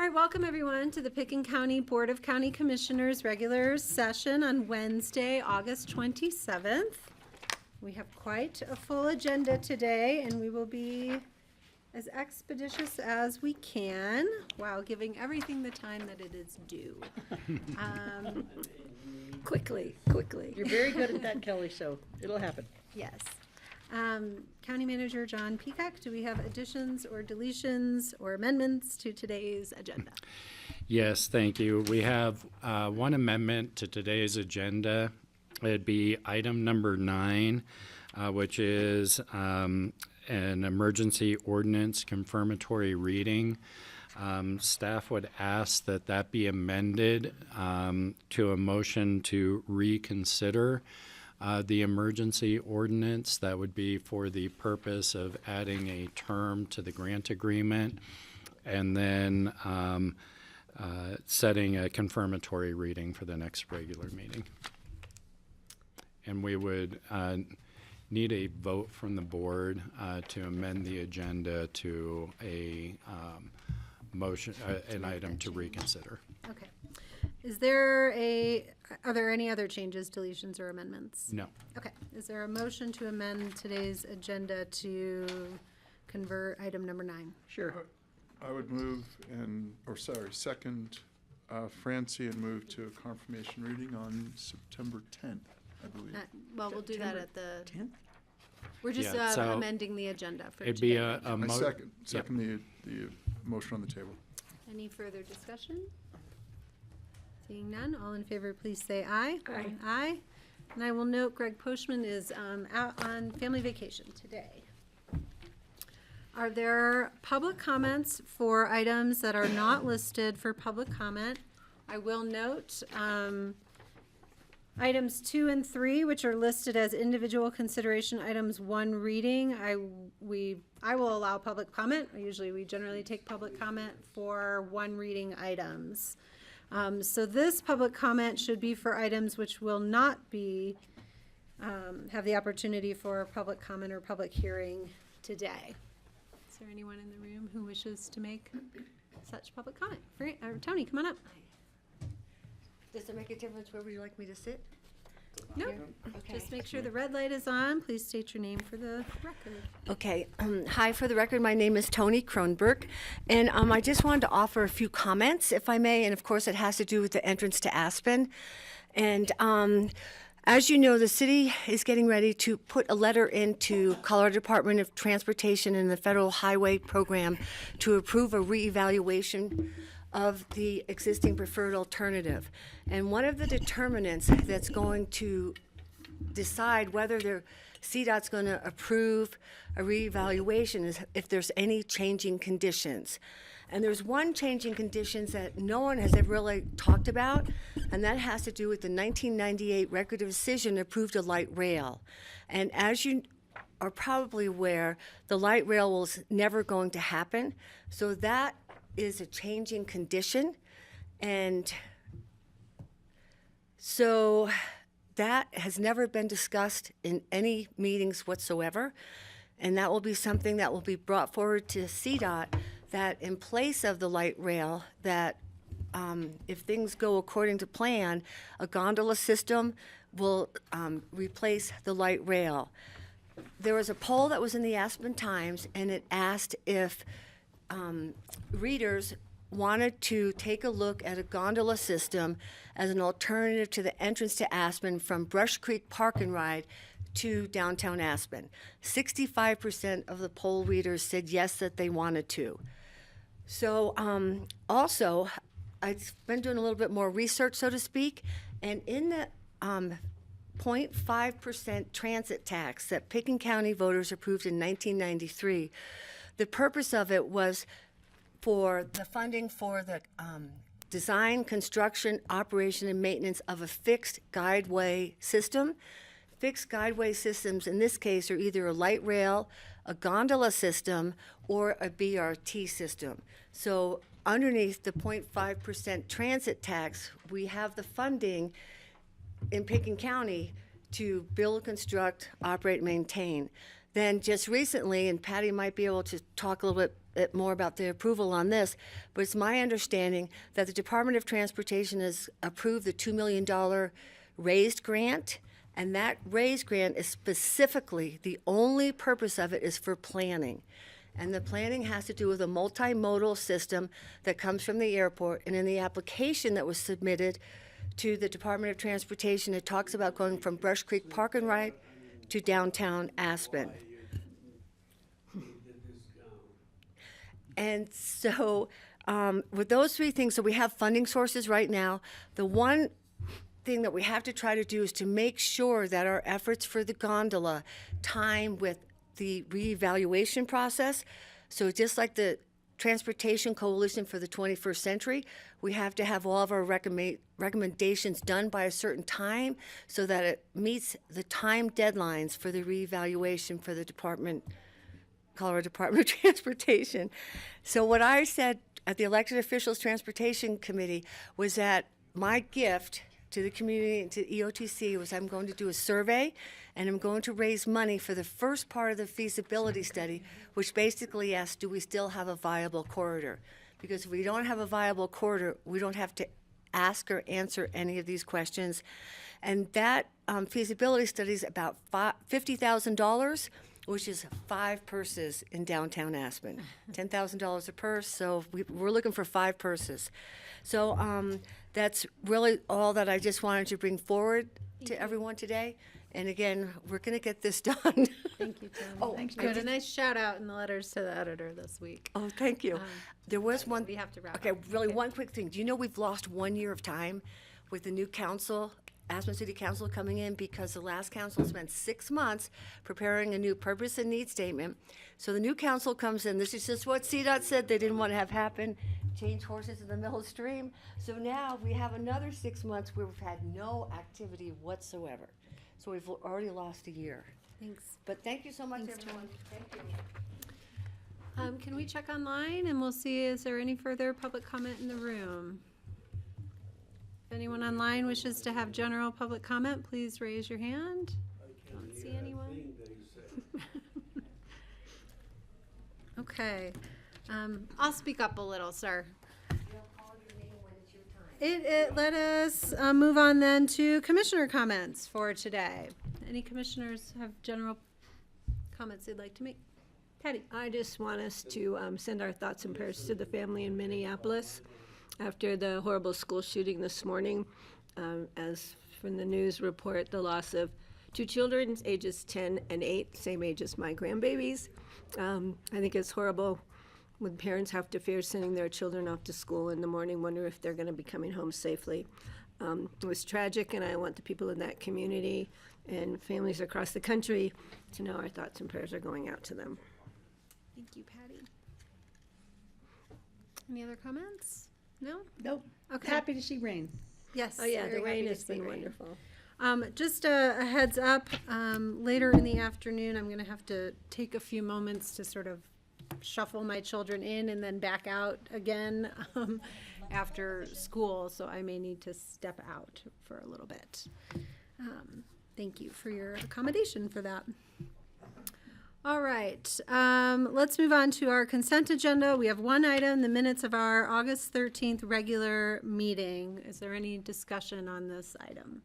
right, welcome everyone to the Pickens County Board of County Commissioners regular session on Wednesday, August 27th. We have quite a full agenda today, and we will be as expeditious as we can while giving everything the time that it is due. Quickly. You're very good at that, Kelly, so it'll happen. Yes. County Manager John Peacock, do we have additions or deletions or amendments to today's agenda? Yes, thank you. We have one amendment to today's agenda. It'd be item number 9, which is an emergency ordinance confirmatory reading. Staff would ask that that be amended to a motion to reconsider the emergency ordinance. That would be for the purpose of adding a term to the grant agreement and then setting a confirmatory reading for the next regular meeting. And we would need a vote from the board to amend the agenda to a motion, an item to reconsider. Okay. Are there any other changes, deletions, or amendments? No. Okay. Is there a motion to amend today's agenda to convert item number 9? Sure. I would move second Francie and move to a confirmation reading on September 10th, I believe. Well, we'll do that at the 10th? We're just Yeah, so amending the agenda for It'd today. be a I second the motion on the table. Any further discussion? Seeing none, all in favor, please say aye. Aye. Aye. And I will note Greg Postman is out on family vacation today. Are there public comments for items that are not listed for public comment? I will note items 2 and 3, which are listed as individual consideration items 1 reading. I will allow public comment. We generally take public comment for 1 reading items. So this public comment should be for items which will not be have the opportunity for public comment or public hearing today. Is there anyone in the room who wishes to make such public comment? Tony, come on up. Does it make a difference where would you like me to sit? No, Okay. just make sure the red light is on. Please state your name for the record. Okay. Hi, for the record, my name is Toni Kronberg, and I just wanted to offer a few comments, if I may, and of course it has to do with the entrance to Aspen. And as you know, the city is getting ready to put a letter into Colorado Department of Transportation and the Federal Highway Program to approve a reevaluation of the existing preferred alternative. And one of the determinants that's going to decide whether CDOT's going to approve a reevaluation is if there's any changing conditions. And there's one changing conditions that no one has ever really talked about, and that has to do with the 1998 Record of Decision approved a light rail. And as you are probably aware, the light rail was never going to happen. So that is a changing condition, and so that has never been discussed in any meetings whatsoever, and that will be something that will be brought forward to CDOT, that in place of the light rail, that if things go according to plan, a gondola system will replace the light rail. There was a poll that was in the Aspen Times, and it asked if readers wanted to take a look at a gondola system as an alternative to the entrance to Aspen from Brush Creek Park and Ride to downtown Aspen. 65% of the poll readers said yes, that they wanted to. So also, I've been doing a little bit more research, so to speak, and in the 0.5% transit tax that Pickens County voters approved in 1993, the purpose of it was for the funding for the design, construction, operation, and maintenance of a fixed guideway system. Fixed guideway systems in this case are either a light rail, a gondola system, or a BRT system. So underneath the 0.5% transit tax, we have the funding in Pickens County to build, construct, operate, maintain. then just recently, and Patty might be able to talk a little bit more about the approval on this, but it's my understanding that the Department of Transportation has approved the $2 million raised grant, and that raised grant is specifically, the only purpose of it is for planning. And the planning has to do with a multimodal system that comes from the airport. And in the application that was submitted to the Department of Transportation, it talks about going from Brush Creek Park and Ride to downtown Aspen. And so with those three things, so we have funding sources right now. The one thing that we have to try to do is to make sure that our efforts for the gondola time with the reevaluation process. So just like the Transportation Coalition for the 21st Century, we have to have all of our recommendations done by a certain time so that it meets the time deadlines for the reevaluation for the Colorado Department of Transportation. So what I said at the Elected Officials Transportation Committee was that my gift to the community and to EOTC was I'm going to do a survey and I'm going to raise money for the first part of the feasibility study, which basically asks, do we still have a viable corridor? Because if we don't have a viable corridor, we don't have to ask or answer any of these questions. And that feasibility study is about $50,000, which is 5 purses in downtown Aspen. $10,000 a purse, so we're looking for 5 purses. So that's really all that I just wanted to bring forward to everyone today. And again, we're going to get this done. Thank you, Tony. Oh, Thanks. Put a nice shout out in the letters to the editor this week. Oh, thank you. There was one. We have to wrap Okay, up. really one quick thing. Do you know we've lost 1 year of time with the new council, Aspen City Council coming in, because the last council spent 6 months preparing a new purpose and need statement. So the new council comes in. This is just what CDOT said they didn't want to have happen. Change horses in the middle of the stream. So now we have another 6 months where we've had no activity whatsoever. So we've already lost a year. Thanks. But thank you so much, Thanks, everyone. Thank you. Can we check online and we'll see, is there any further public comment in the room? If anyone online wishes to have general public comment, please raise your hand. Don't see anyone. Okay. I'll speak up a little, sir. Let us move on then to commissioner comments for today. Any commissioners have general comments they'd like to make? Patty? I just want us to send our thoughts and prayers to the family in Minneapolis after the horrible school shooting this morning. As from the news report, the loss of 2 children, ages 10 and 8, same age as my grandbabies. I think it's horrible when parents have to fear sending their children off to school in the morning, wonder if they're going to be coming home safely. It was tragic, and I want the people in that community and families across the country to know our thoughts and prayers are going out to them. Thank you, Patty. Any other comments? No? Nope. Okay. Happy to see rain. Yes. Oh, yeah, very the happy rain to has see been rain. wonderful. Just a heads up, later in the afternoon, I'm going to have to take a few moments to sort of shuffle my children in and then back out again after school, so I may need to step out for a little bit. Thank you for your accommodation for that. All right, let's move on to our consent agenda. We have one item, the minutes of our August 13th regular meeting. Is there any discussion on this item?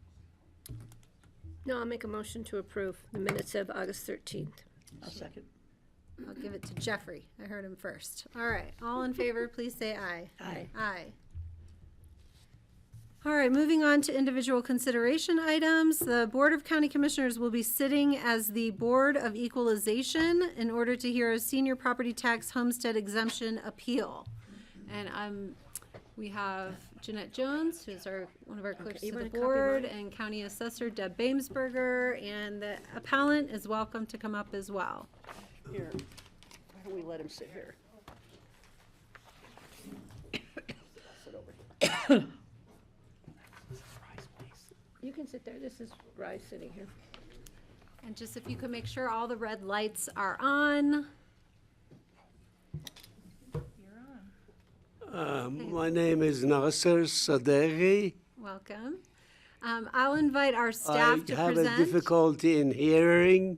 No, I'll make a motion to approve the minutes of August 13th. I'll second. I'll give it to Jeffrey. I heard him first. All right, all in favor, please say aye. Aye. Aye. All right, moving on to individual consideration items. The Board of County Commissioners will be sitting as the Board of Equalization in order to hear a senior property tax homestead exemption appeal. And we have Jeanette Jones, who's one of our clerks you to the want a copy, board, Marty? and County Assessor Deb Bamesberger, and the appellant is welcome to come up as well. Here, why don't we let him sit here? Sit over here. You can sit there. This is Bryce sitting here. And just if you could make sure all the red lights are on. My name is Nasser Sadeghi. Welcome. I'll invite our I staff to have a present. difficulty in hearing.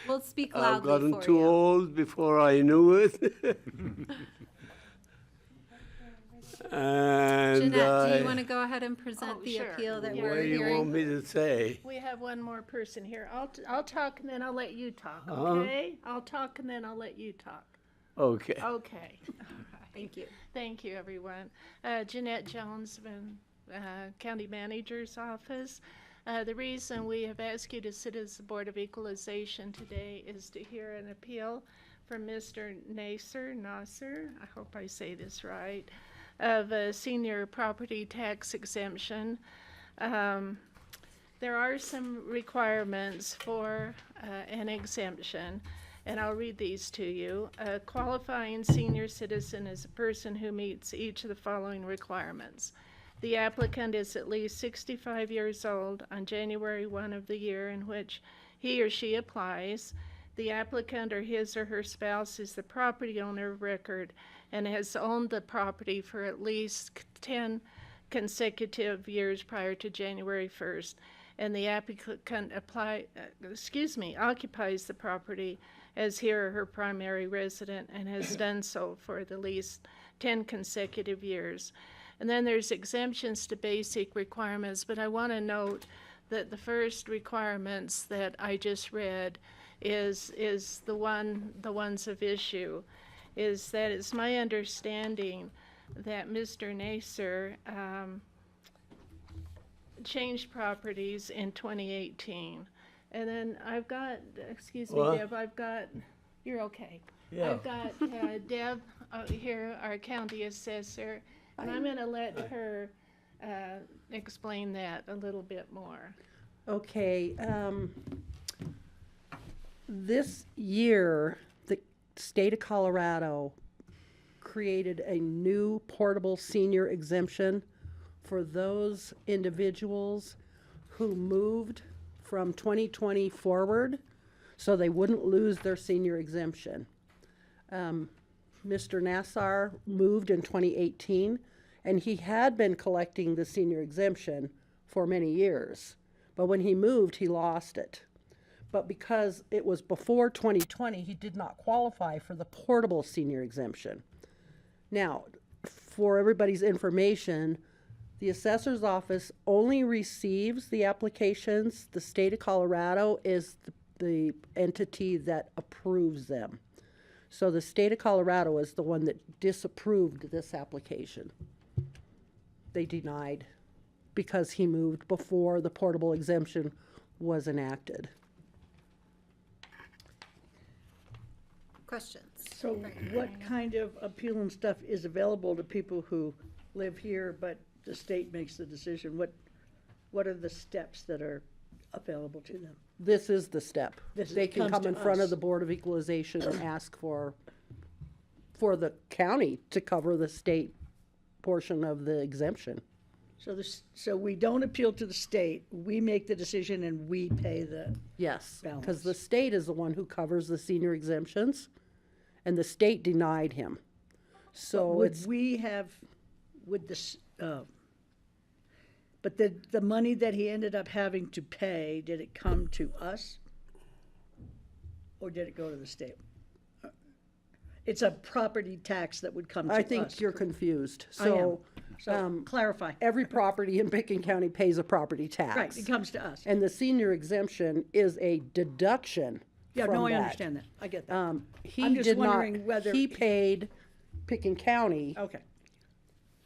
We'll speak I've loudly gotten for too you. old before I knew it. And Jeanette, do you want to go ahead and present Oh, the sure. appeal that what we're do you want hearing? me to say? We have one more person here. I'll talk and then I'll let you talk, Huh? okay? I'll talk and then I'll let you talk. Okay. Okay. Thank you. Thank you, everyone. Jeanette Jones, County Manager's Office. The reason we have asked you to sit as the Board of Equalization today is to hear an appeal from Mr. Nasser, I hope I say this right, of a senior property tax exemption. There are some requirements for an exemption, and I'll read these to you. A qualifying senior citizen is a person who meets each of the following requirements. The applicant is at least 65 years old on January 1 of the year in which he or she applies. The applicant or his or her spouse is the property owner of record and has owned the property for at least 10 consecutive years prior to January 1st. And the applicant occupies the property as he or her primary resident and has done so for the least 10 consecutive years. And then there's exemptions to basic requirements, but I want to note that the first requirements that I just read is the ones of issue, is that it's my understanding that Mr. Nasser changed properties in 2018. And then I've got, excuse me, What? Deb, you're okay. Yeah. I've got Deb here, our county assessor, and I'm gonna let her explain that a little bit more. Okay, this year, the state of Colorado created a new portable senior exemption for those individuals who moved from 2020 forward, so they wouldn't lose their senior exemption. Mr. Nassar moved in 2018, and he had been collecting the senior exemption for many years. But when he moved, he lost it. But because it was before 2020, he did not qualify for the portable senior exemption. Now, for everybody's information, the assessor's office only receives the applications. The state of Colorado is the entity that approves them. So the state of Colorado is the one that disapproved this application. They denied because he moved before the portable exemption was enacted. Questions? So what kind of appeal and stuff is available to people who live here, but the state makes the decision? What are the steps that are available to them? This is the step. This They can comes come to in front us. of the Board of Equalization and ask for the county to cover the state portion of the exemption. So we don't appeal to the state, we make the decision and we pay the, Yes, because the Balance. state is the one who covers the senior exemptions, and the state denied him. So would it's, we have, would this, but the money that he ended up having to pay, did it come to us? Or did it go to the state? It's a property tax that would come to us. I think you're confused. I am. So, So clarify. every property in Picken County pays a property tax. Right, it comes to us. And the senior exemption is a deduction Yeah, from no, I that. understand that. I get that. He I'm just did not, wondering whether- he paid Picken County Okay.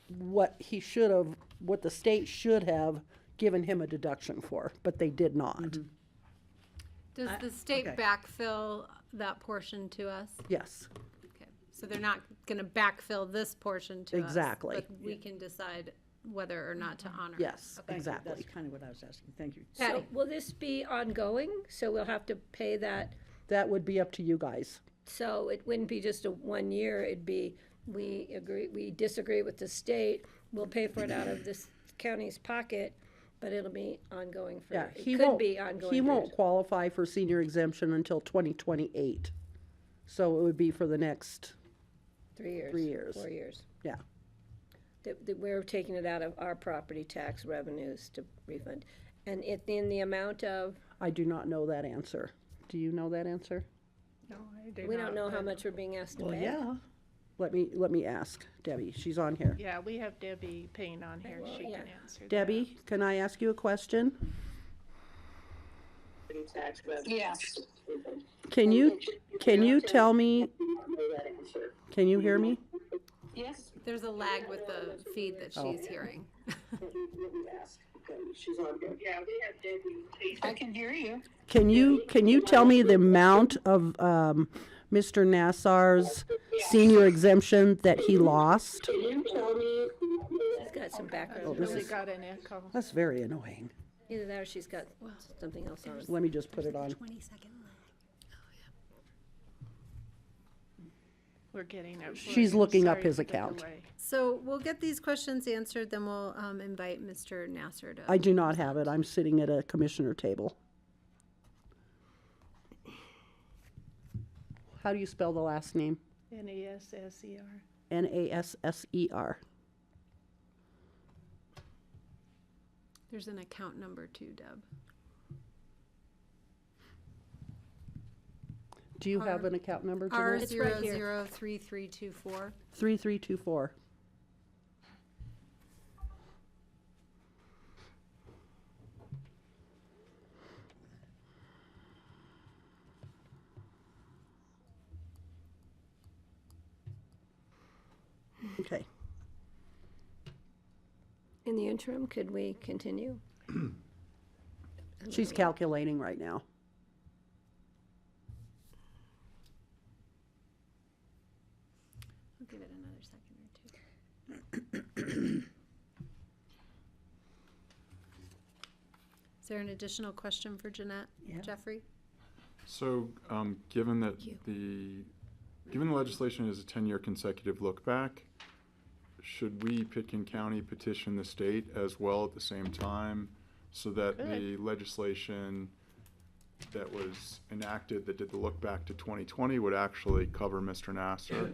what he should have, what the state should have given him a deduction for, but they did not. Does the state okay. backfill that portion to us? Yes, Okay, so they're not gonna backfill this portion to us? Exactly. But we can decide whether or not to honor it? yes, Okay. exactly. That's kind of what I was asking. Thank you. So Patty? will this be ongoing? So we'll have to pay that? That would be up to you guys. So it wouldn't be just a 1 year, it'd be, we disagree with the state, we'll pay for it out of this county's pocket, but it'll be ongoing for, Yeah, it he could won't, be ongoing. he for- won't qualify for senior exemption until 2028. So it would be for the next, 3 years. 3 years. 4 years. yeah. That we're taking it out of our property tax revenues to refund. And it, in the amount of, I do not know that answer. Do you know that answer? No, I do not. We don't know how but- much we're being asked to Well, pay. yeah. Let me ask Debbie. She's on here. Yeah, we have Debbie Payne on here. She yeah. can answer that. Debbie, can I ask you a question? Yes. Can you tell me? Can you hear me? Yes. There's a lag with the feed that she's hearing. I can hear you. Can you tell me the amount of Mr. Nassar's senior exemption that he lost? She's got some background. this Really is- got an echo. That's very annoying. Either that or she's got something else on. Let me just put it on. 20-second lag. We're getting it. for She's you. looking up Sorry his for the account. delay. So we'll get these questions answered, then we'll invite Mr. Nasser to. I do not have it. I'm sitting at a commissioner table. How do you spell the last name? Nasser. Nasser. There's an account number too, Deb. Do you have an account number, R Jeanette? right here. 003324. 3324. Okay. In the interim, could we continue? She's calculating right now. I'll give it another second or two. Is there an additional question for Jeanette? Yeah. Jeffrey? So, given that given the legislation is a 10-year consecutive look back, should we, Pitkin County, petition the state as well at the same time so that the legislation that was enacted that did the look back to 2020 would actually cover Mr. Nasser?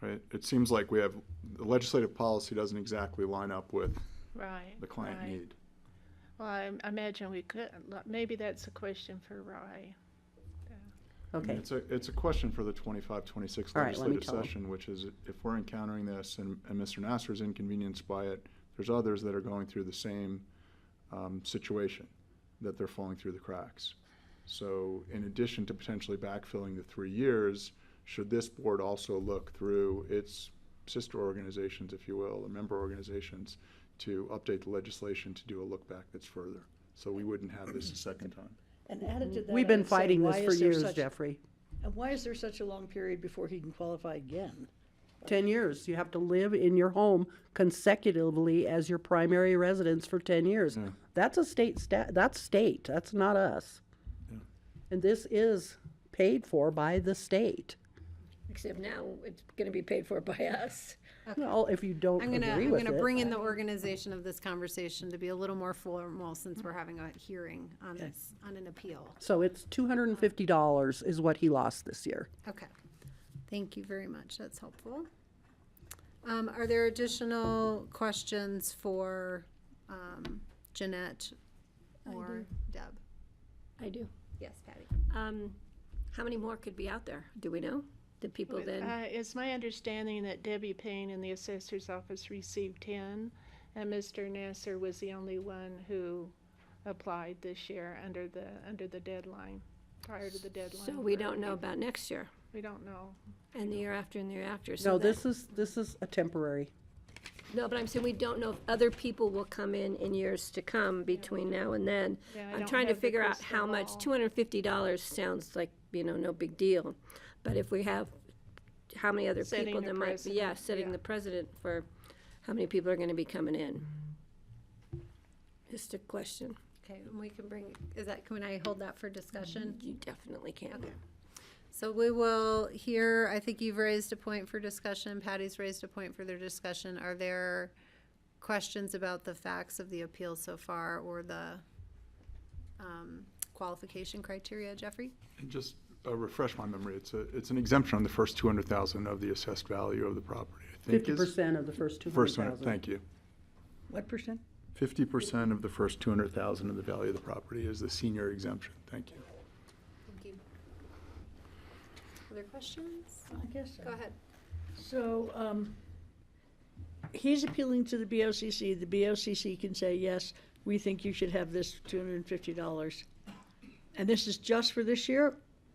Right? It seems like we have, the legislative policy doesn't exactly line up with Right. the client right. need. Well, I imagine we could, maybe that's a question for Rye. Okay. It's a question for the 25-26 All right, let me legislative tell him. session, which is if we're encountering this and Mr. Nasser is inconvenienced by it, there's others that are going through the same situation, that they're falling through the cracks. So in addition to potentially backfilling the 3 years, should this board also look through its sister organizations, if you will, or member organizations, to update the legislation to do a look back that's further? So we wouldn't have this a second time. And added to that, We've been I'd say, fighting why this for is there years, such- Jeffrey. And why is there such a long period before he can qualify again? 10 years. You have to live in your home consecutively as your primary residence for 10 years. Yeah. That's a that's state. That's not us. Yeah. And this is paid for by the state. Except now it's gonna be paid for by us. Well, if you don't I'm agree gonna with it. bring in the organization of this conversation to be a little more formal since we're having a hearing on this, on an appeal. So it's $250 is what he lost this year. Okay. Thank you very much. That's helpful. Are there additional questions for Jeanette or Deb? I do. Yes, Patty. How many more could be out there? Do we know? The people then? It's my understanding that Debbie Payne in the assessor's office received 10, and Mr. Nasser was the only one who applied this year under the deadline, prior to the deadline. So we for don't know review. about next year We don't know. and the year after and the year after. So No, that- this is a temporary. No, but I'm saying we don't know if other people will come in years to come between now and then. Yeah, I I'm don't trying to have the figure out crystal how much, ball. $250 sounds like, no big deal. But if we have, how many other Setting people the there might be, precedent, setting yeah. the precedent for how many people are gonna be coming in. Just a question. Okay, and we can bring, can I hold that for discussion? You definitely can. Okay. So we will hear, I think you've raised a point for discussion, Patty's raised a point for their discussion. Are there questions about the facts of the appeal so far or the qualification criteria, Jeffrey? And just refresh my memory, it's an exemption on the first 200,000 of the assessed value of the property, I think is. 50% of the first First 200,000. thank you. What percent? 50% of the first 200,000 of the value of the property is the senior exemption, thank you. Other questions? I guess so. Go ahead. So, he's appealing to the BoCC. The BoCC can say, yes, we think you should have this $250. And this is just for this year,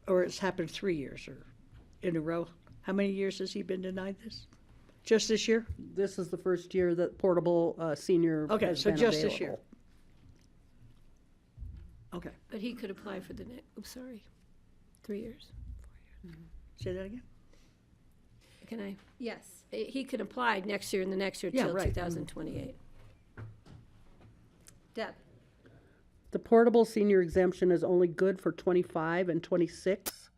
or it's happened 3 years or in a row? How many years has he been denied this? Just this year? This is the first year that portable senior Okay, has so been just this year. available. Okay, But he could apply for the next, oops, sorry, 3 years. say that again? Can I? Yes. He could apply next year and the next year Yeah, till right. 2028. Deb? The portable senior exemption is only good for 25 and 26,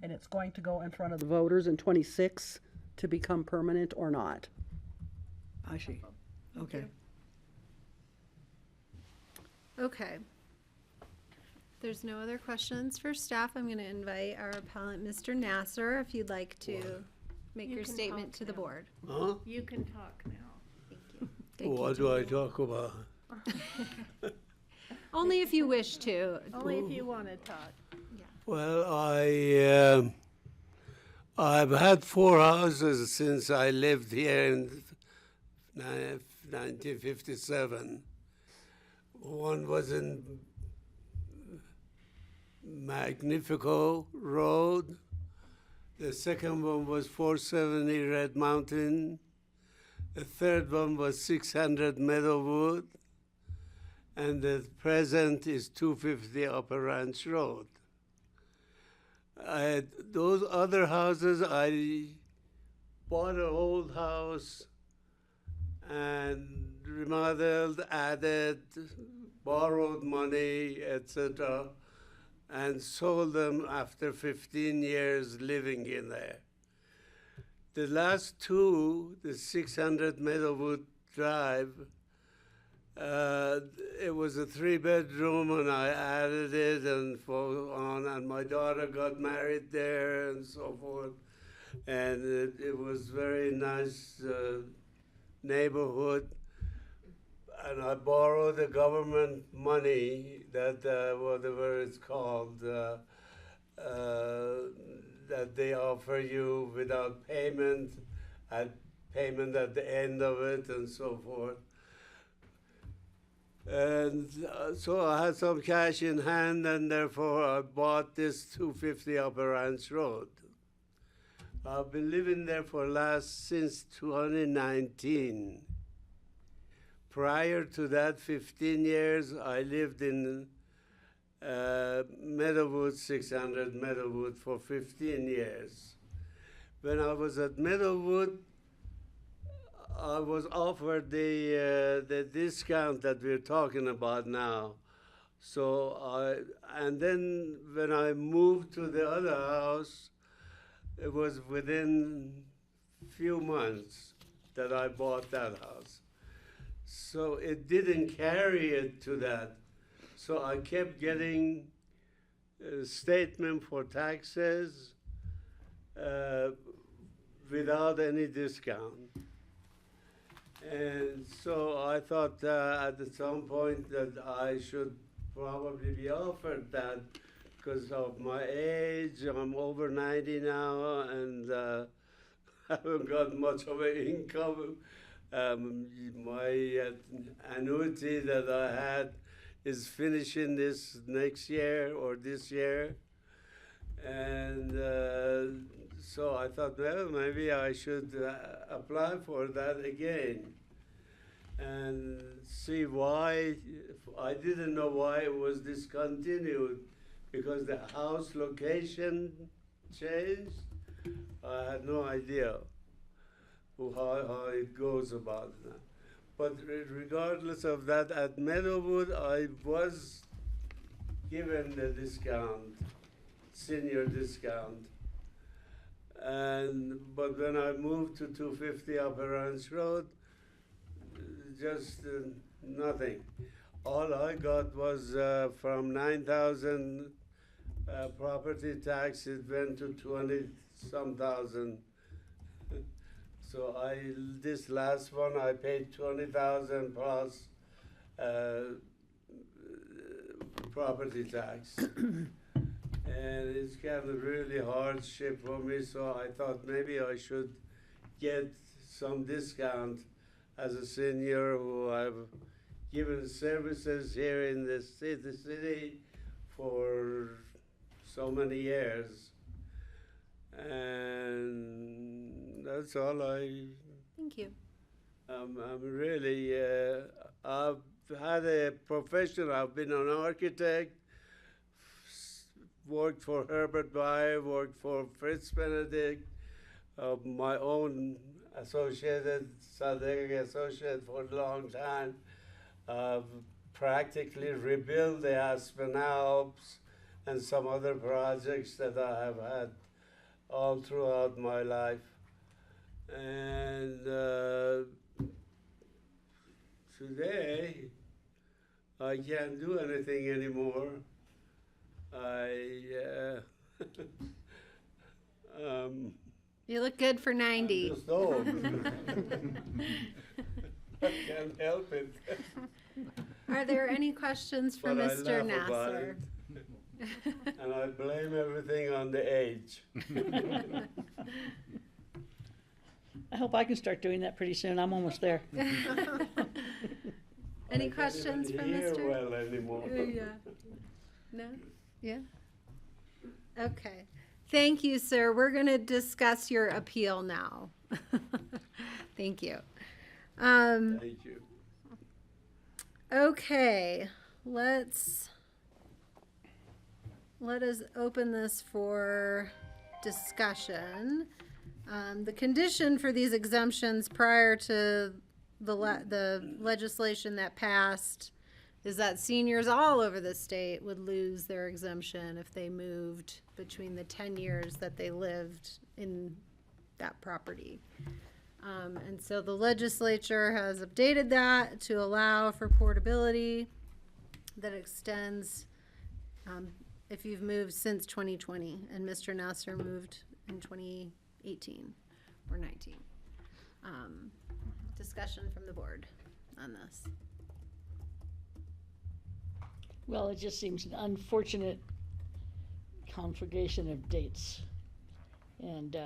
and it's going to go in front of the voters in 26 to become permanent or not. I see. Okay. Okay. There's no other questions for staff. I'm going to invite our appellant, Mr. Nasser, if you'd like to make You your can statement talk to the now. board. Huh? You can talk now. Thank you, What do I talk about? Only if you wish to. Only if you want to talk. Well, I've had 4 houses since I lived here in 1957. One was in Magnifico Road. The second one was 470 Red Mountain. The third one was 600 Meadowwood. And the present is 250 Upper Ranch Road. Those other houses, I bought an old house and remodeled, added, borrowed money, etc., and sold them after 15 years living in there. The last two, the 600 Meadowwood Drive, it was a 3-bedroom, and I added it and and my daughter got married there and so forth. And it was very nice neighborhood. And I borrowed the government money that whatever it's called that they offer you without payment at the end of it and so forth. And so I had some cash in hand, and therefore I bought this 250 Upper Ranch Road. I've been living there since 2019. Prior to that, 15 years, I lived in Meadowwood, 600 Meadowwood for 15 years. When I was at Meadowwood, I was offered the discount that we're talking about now. And then when I moved to the other house, it was within few months that I bought that house. So it didn't carry it to that. So I kept getting a statement for taxes without any discount. And so I thought at some point that I should probably be offered that because of my age. I'm over 90 now and haven't got much of an income. My annuity that I had is finishing this next year or this year. And so I thought, well, maybe I should apply for that again and see why. I didn't know why it was discontinued because the house location changed. I had no idea how it goes about that. But regardless of that, at Meadowwood, I was given the discount, senior discount. But when I moved to 250 Upper Ranch Road, just nothing. All I got was from 9,000 property tax, it went to 20-some thousand. So this last one, I paid 20,000 plus property tax. and it's kind of really hardship for me, so I thought maybe I should get some discount as a senior who I've given services here in the city for so many years. And that's all Thank you. I'm really, I've had a profession, I've been an architect, worked for Herbert Bayer, worked for Fritz Benedict, my own strategic associate for a long time. I've practically rebuilt the Aspen Alps and some other projects that I have had all throughout my life. And today, I can't do anything anymore. You look good for 90. Just old. I can't help it. Are there any questions for But I Mr. laugh about Nasser? it. And I blame everything on the age. I hope I can start doing that pretty soon. I'm almost there. Any questions for I can't even Mr.? hear well anymore. Yeah. No? Yeah? Okay. Thank you, sir. We're going to discuss your appeal now. Thank you. Thank you. Okay, let us open this for discussion. The condition for these exemptions prior to the legislation that passed is that seniors all over the state would lose their exemption if they moved between the 10 years that they lived in that property. And so the legislature has updated that to allow for portability that extends if you've moved since 2020, and Mr. Nasser moved in 2018 or 19. Discussion from the board on this. Well, it just seems an unfortunate conflagration of dates. And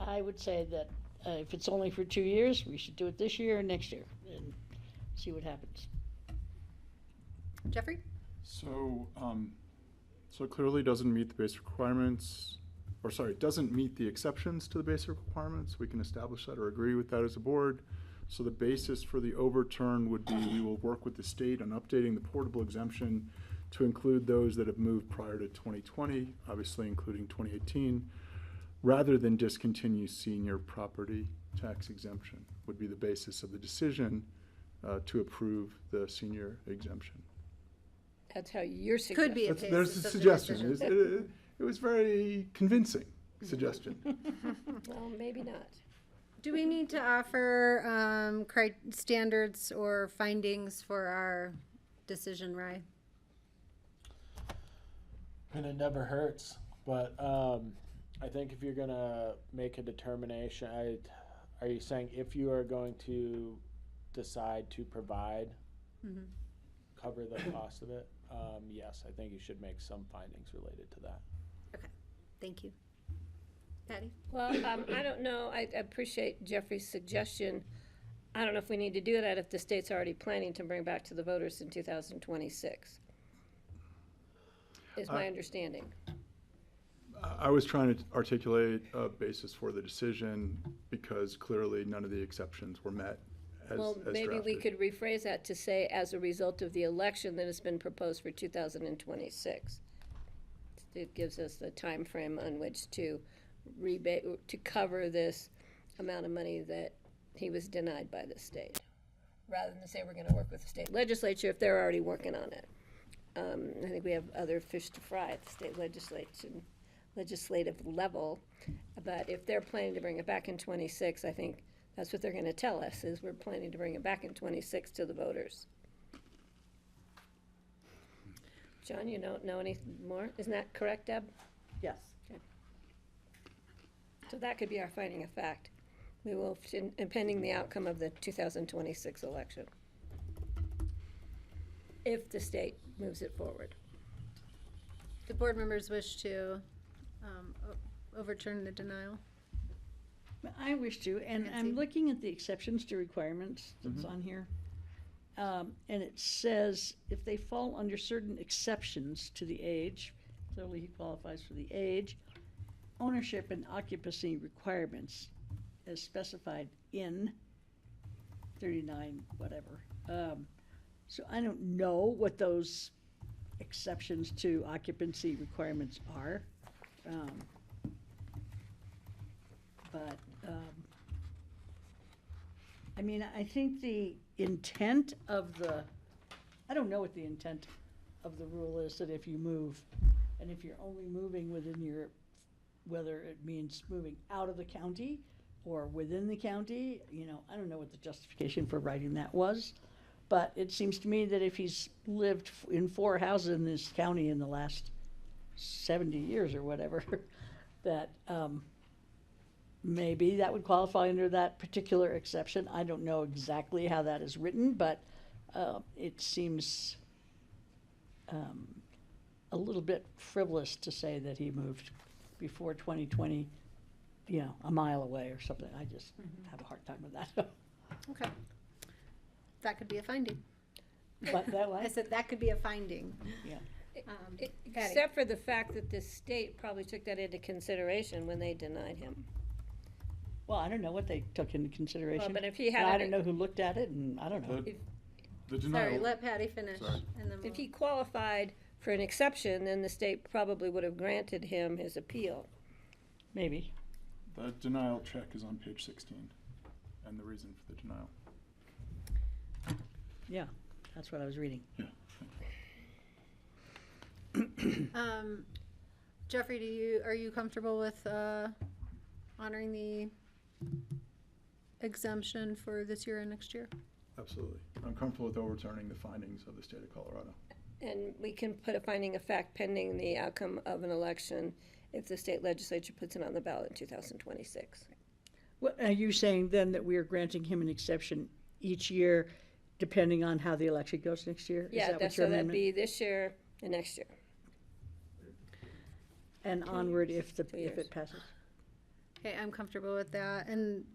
I would say that if it's only for 2 years, we should do it this year or next year and see what happens. Jeffrey? So, so it clearly doesn't meet the basic requirements, or sorry, it doesn't meet the exceptions to the basic requirements. We can establish that or agree with that as a board. So the basis for the overturn would be we will work with the state on updating the portable exemption to include those that have moved prior to 2020, obviously including 2018, rather than discontinue senior property tax exemption would be the basis of the decision to approve the senior exemption. That's how you're suggesting. Could be a There's basis a of the suggestion. decision. It was very convincing suggestion. Well, maybe not. Do we need to offer standards or findings for our decision, Rye? And it never hurts, but I think if you're gonna make a determination, are you saying if you are going to decide to provide, cover the cost of it? Yes, I think you should make some findings related to that. Okay, thank you. Patty? Well, I don't know. I appreciate Jeffrey's suggestion. I don't know if we need to do that if the state's already planning to bring back to the voters in 2026. Is my understanding. I was trying to articulate a basis for the decision because clearly none of the exceptions were met as Well, maybe we drafted. could rephrase that to say, as a result of the election that has been proposed for 2026. It gives us the time frame on which to to cover this amount of money that he was denied by the state, rather than say we're going to work with the state legislature if they're already working on it. I think we have other fish to fry at the state legislative level, but if they're planning to bring it back in 26, I think that's what they're going to tell us, is we're planning to bring it back in 26 to the voters. John, you don't know any more? Isn't that correct, Deb? Yes. So that could be our finding of fact. We will, pending the outcome of the 2026 election, if the state moves it forward. Do board members wish to overturn the denial? I wish to, and Nancy? I'm looking at the exceptions to requirements that's on here. And it says if they fall under certain exceptions to the age, clearly he qualifies for the age, ownership and occupancy requirements as specified in 39, whatever. So I don't know what those exceptions to occupancy requirements are. But, I mean, I think the intent of I don't know what the intent of the rule is, that if you move, and if you're only moving within whether it means moving out of the county or within the county, I don't know what the justification for writing that was. But it seems to me that if he's lived in 4 houses in this county in the last 70 years or whatever, that, maybe that would qualify under that particular exception. I don't know exactly how that is written, but it seems a little bit frivolous to say that he moved before 2020, a mile away or something. I just have a hard time with that. Okay. That could be a finding. But that I was, said that could be a finding. yeah. Patty? Except for the fact that the state probably took that into consideration when they denied him. Well, I don't know what they took into consideration. Well, but if he And had I a- don't know who looked at it, and I don't know. The Sorry, denial, let Patty finish, Sorry. and then If he qualified for an exception, then the state probably would have granted him his appeal. Maybe. the denial check is on page 16, and the reason for the denial. Yeah, that's what I was reading. Yeah. Jeffrey, are you comfortable with honoring the exemption for this year and next year? Absolutely. I'm comfortable with overturning the findings of the state of Colorado. And we can put a finding of fact pending the outcome of an election if the state legislature puts it on the ballot in 2026. What, are you saying then that we are granting him an exception each year depending on how the election goes next year? Is Yeah, that what that's, your so that'd amendment? be this year and next year. And onward if years. it passes? Okay, I'm comfortable with that, and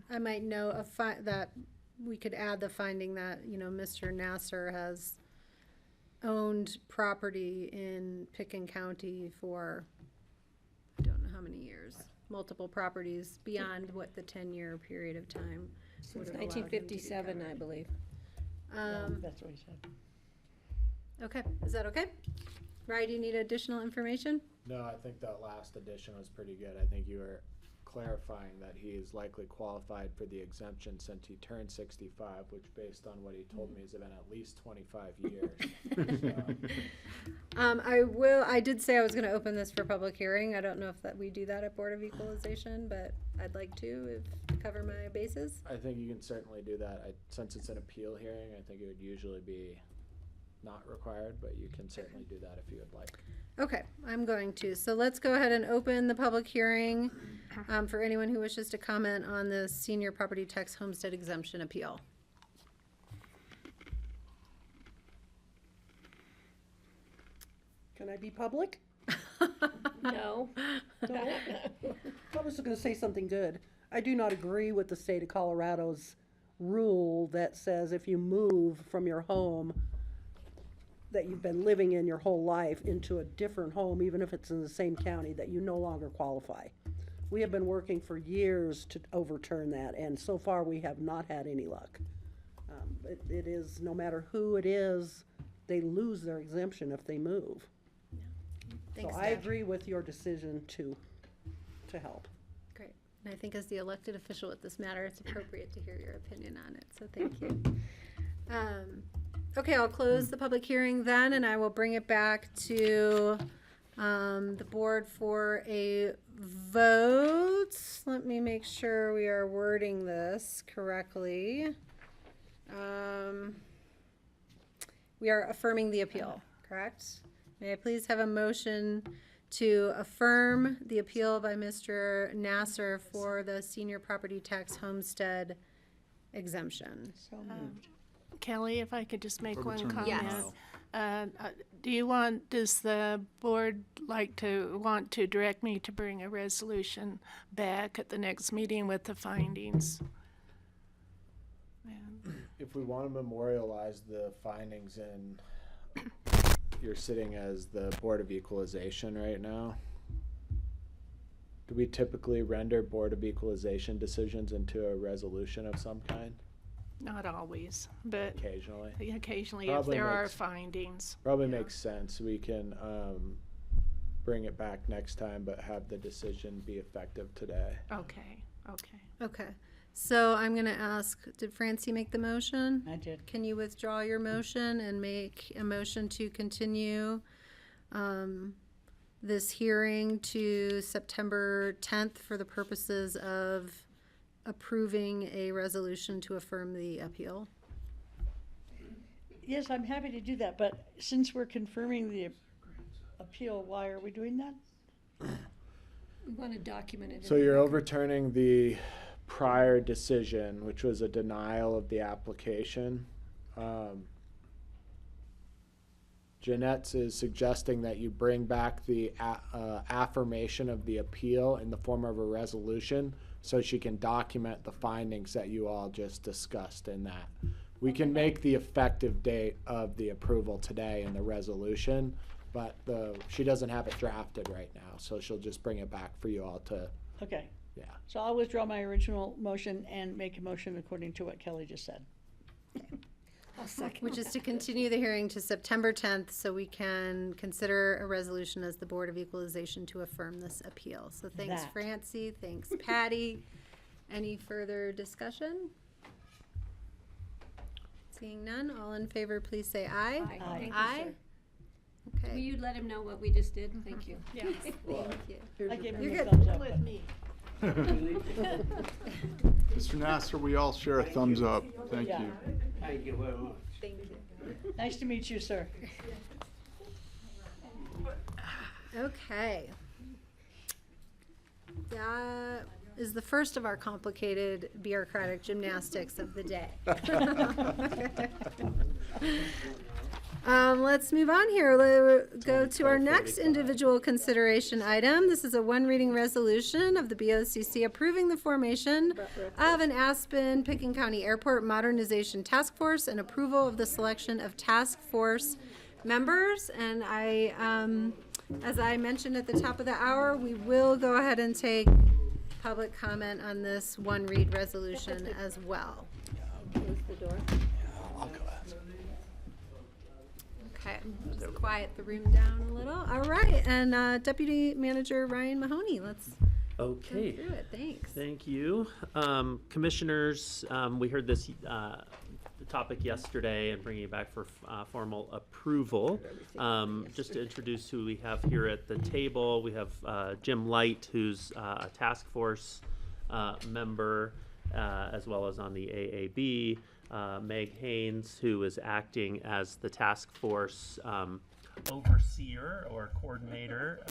I might note that we could add the finding that, Mr. Nasser has owned property in Picken County for, I don't know how many years, multiple properties beyond what the 10-year period of time would Since have allowed him to be 1957, I covered. believe. That's what he said. Okay, is that okay? Ryan, do you need additional information? No, I think that last addition was pretty good. I think you were clarifying that he is likely qualified for the exemption since he turned 65, which based on what he told me has been at least 25 years. I did say I was gonna open this for public hearing. I don't know if we do that at Board of Equalization, but I'd like to cover my bases. I think you can certainly do that. Since it's an appeal hearing, I think it would usually be not required, but you can certainly do that if you would like. Okay, I'm going to. So let's go ahead and open the public hearing for anyone who wishes to comment on the senior property tax homestead exemption appeal. Can I be public? No? No. I was gonna say something good. I do not agree with the state of Colorado's rule that says if you move from your home that you've been living in your whole life into a different home, even if it's in the same county, that you no longer qualify. We have been working for years to overturn that, and so far we have not had any luck. It is, no matter who it is, they lose their exemption if they move. Thanks, So I Deb. agree with your decision to help. Great. And I think as the elected official with this matter, it's appropriate to hear your opinion on it, so thank you. Okay, I'll close the public hearing then, and I will bring it back to the board for a vote. Let me make sure we are wording this correctly. We are affirming the appeal, correct? May I please have a motion to affirm the appeal by Mr. Nasser for the senior property tax homestead exemption? So moved. Kelly, if I could just make one Overturn the comment. Yes. Does the board want to direct me to bring a resolution back at the next meeting with the findings? If we want to memorialize the findings in, you're sitting as the Board of Equalization right now. Do we typically render Board of Equalization decisions into a resolution of some kind? Not always, but Occasionally. occasionally if Probably there are makes- findings. Probably makes sense. We can bring it back next time, but have the decision be effective today. Okay. Okay, so I'm gonna ask, did Francie make the motion? I did. Can you withdraw your motion and make a motion to continue this hearing to September 10th for the purposes of approving a resolution to affirm the appeal? Yes, I'm happy to do that, but since we're confirming the appeal, why are we doing that? We want to document it. So you're overturning the prior decision, which was a denial of the application. Jeanette's is suggesting that you bring back the affirmation of the appeal in the form of a resolution so she can document the findings that you all just discussed in that. We can make the effective date of the approval today in the resolution, but she doesn't have it drafted right now, so she'll just bring it back for you all to, Okay, yeah. so I'll withdraw my original motion and make a motion according to what Kelly just said. I'll second. Which is to continue the hearing to September 10th so we can consider a resolution as the Board of Equalization to affirm this appeal. So thanks, That. Francie, thanks, Patty. Any further discussion? Seeing none, all in favor, please say aye. Aye. Thank you, Aye. sir. Will Okay, you let him know what we just did? Thank you. Yeah. thank you. I gave him You're a good. thumbs up. but- Mr. Nasser, we all share a thumbs up. Thank Yeah. you. Thank you very much. Thank you. Nice to meet you, sir. Okay. That is the first of our complicated bureaucratic gymnastics of the day. Let's move on here. Go to our next individual consideration item. This is a one-reading resolution of the BoCC approving the formation of an Aspen Picken County Airport Modernization Task Force and approval of the selection of task force members. And as I mentioned at the top of the hour, we will go ahead and take public comment on this one-read resolution as well. Close the door. Okay, just quiet the room down a little. All right, and Deputy Manager Ryan Mahoney, let's go Okay, through it. Thanks. thank you. Commissioners, we heard this topic yesterday and bringing it back for formal approval. Just to introduce who we have here at the table, we have Jim Light, who's a task force member, as well as on the AAB. Meg Haynes, who is acting as the task force overseer or coordinator,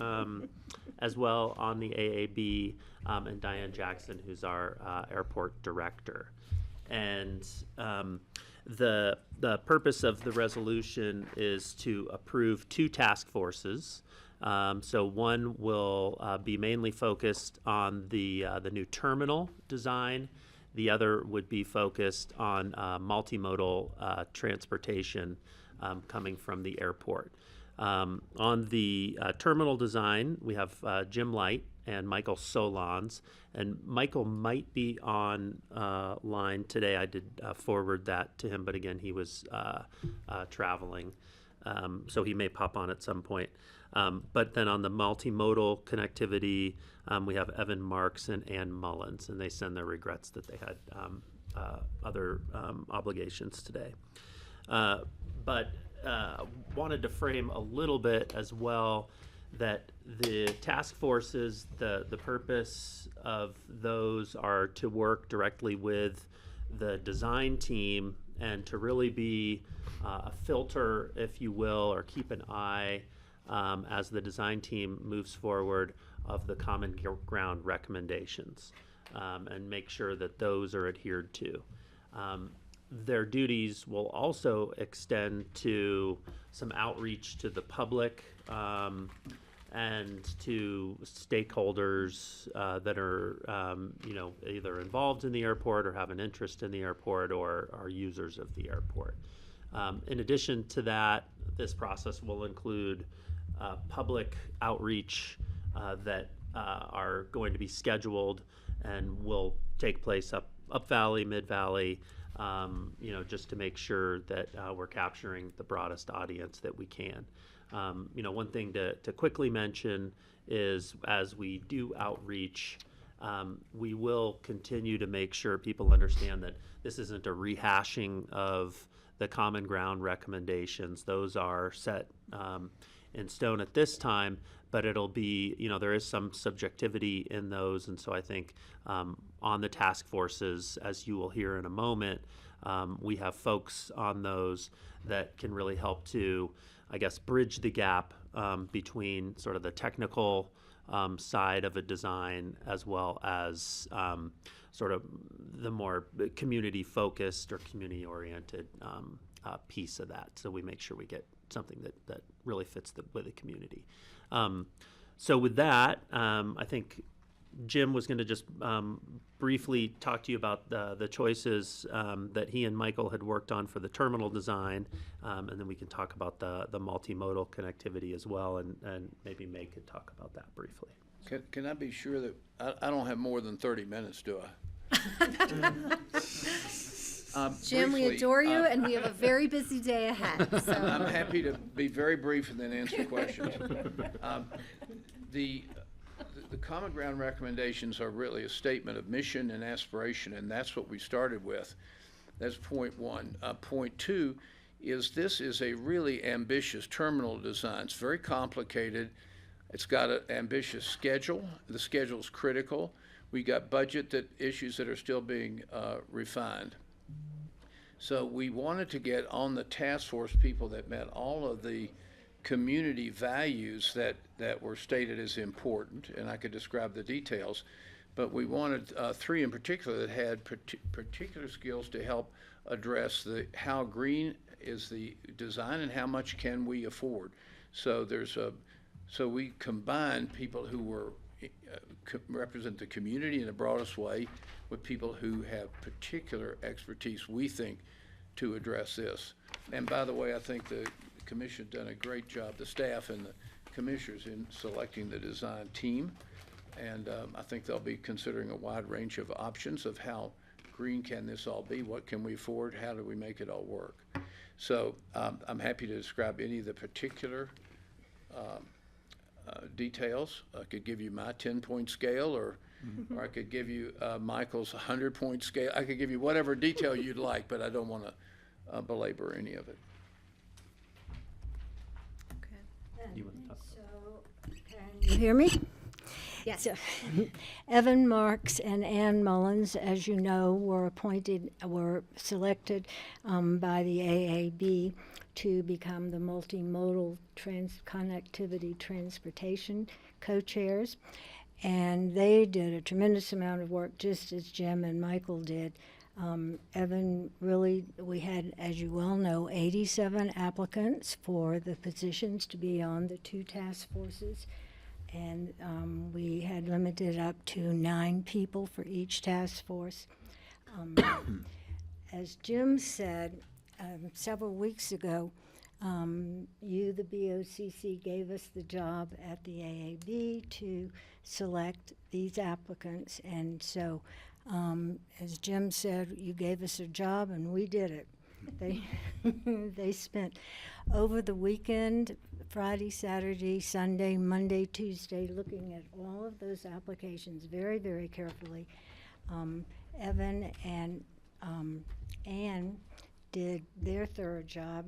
as well on the AAB, and Diane Jackson, who's our airport director. And the purpose of the resolution is to approve two task forces. So one will be mainly focused on the new terminal design. The other would be focused on multimodal transportation coming from the airport. On the terminal design, we have Jim Light and Michael Solons. And Michael might be on line today. I did forward that to him, but again, he was traveling. So he may pop on at some point. But then on the multimodal connectivity, we have Evan Marks and Ann Mullins, and they send their regrets that they had other obligations today. But wanted to frame a little bit as well that the task forces, the purpose of those are to work directly with the design team and to really be a filter, if you will, or keep an eye as the design team moves forward of the common ground recommendations and make sure that those are adhered to. their duties will also extend to some outreach to the public, and to stakeholders that are, either involved in the airport or have an interest in the airport or are users of the airport. In addition to that, this process will include public outreach that are going to be scheduled and will take place up Valley, Mid Valley, just to make sure that we're capturing the broadest audience that we can. One thing to quickly mention is as we do outreach, we will continue to make sure people understand that this isn't a rehashing of the common ground recommendations. Those are set in stone at this time, but it'll be, there is some subjectivity in those. And so I think on the task forces, as you will hear in a moment, we have folks on those that can really help to, I guess, bridge the gap between sort of the technical side of a design as well as sort of the more community-focused or community-oriented piece of that. So we make sure we get something that really fits with the community. So with that, I think Jim was going to just briefly talk to you about the choices that he and Michael had worked on for the terminal design, and then we can talk about the multimodal connectivity as well, and maybe May could talk about that briefly. Can I be sure that I don't have more than 30 minutes, do I? Jim, we Briefly, adore you, and we have a very busy day ahead. So. I'm happy to be very brief and then answer questions. The common ground recommendations are really a statement of mission and aspiration, and that's what we started with. That's point one. Point two is this is a really ambitious terminal design. It's very complicated. It's got an ambitious schedule. The schedule is critical. We got budget issues that are still being refined. So we wanted to get on the task force people that met all of the community values that were stated as important, and I could describe the details, but we wanted three in particular that had particular skills to help address how green is the design and how much can we afford. So so we combined people who were represent the community in the broadest way with people who have particular expertise, we think, to address this. And by the way, I think the Commission done a great job, the staff and the commissioners, in selecting the design team. And I think they'll be considering a wide range of options of how green can this all be, what can we afford, how do we make it all work. So I'm happy to describe any of the particular details. I could give you my 10-point scale, or I could give you Michael's 100-point scale. I could give you whatever detail you'd like, but I don't want to belabor any of it. You want to talk Can you hear me? Yes. So, Evan Marks and Ann Mullins, as you know, were selected by the AAB to become the multimodal connectivity transportation co-chairs. And they did a tremendous amount of work, just as Jim and Michael did. Evan, really, we had, as you well know, 87 applicants for the positions to be on the two task forces. And we had limited up to 9 people for each task force. As Jim said several weeks ago, you, the BoCC, gave us the job at the AAB to select these applicants. And so, as Jim said, you gave us a job and we did it. They spent over the weekend, Friday, Saturday, Sunday, Monday, Tuesday, looking at all of those applications very, very carefully. Evan and Ann did their thorough job.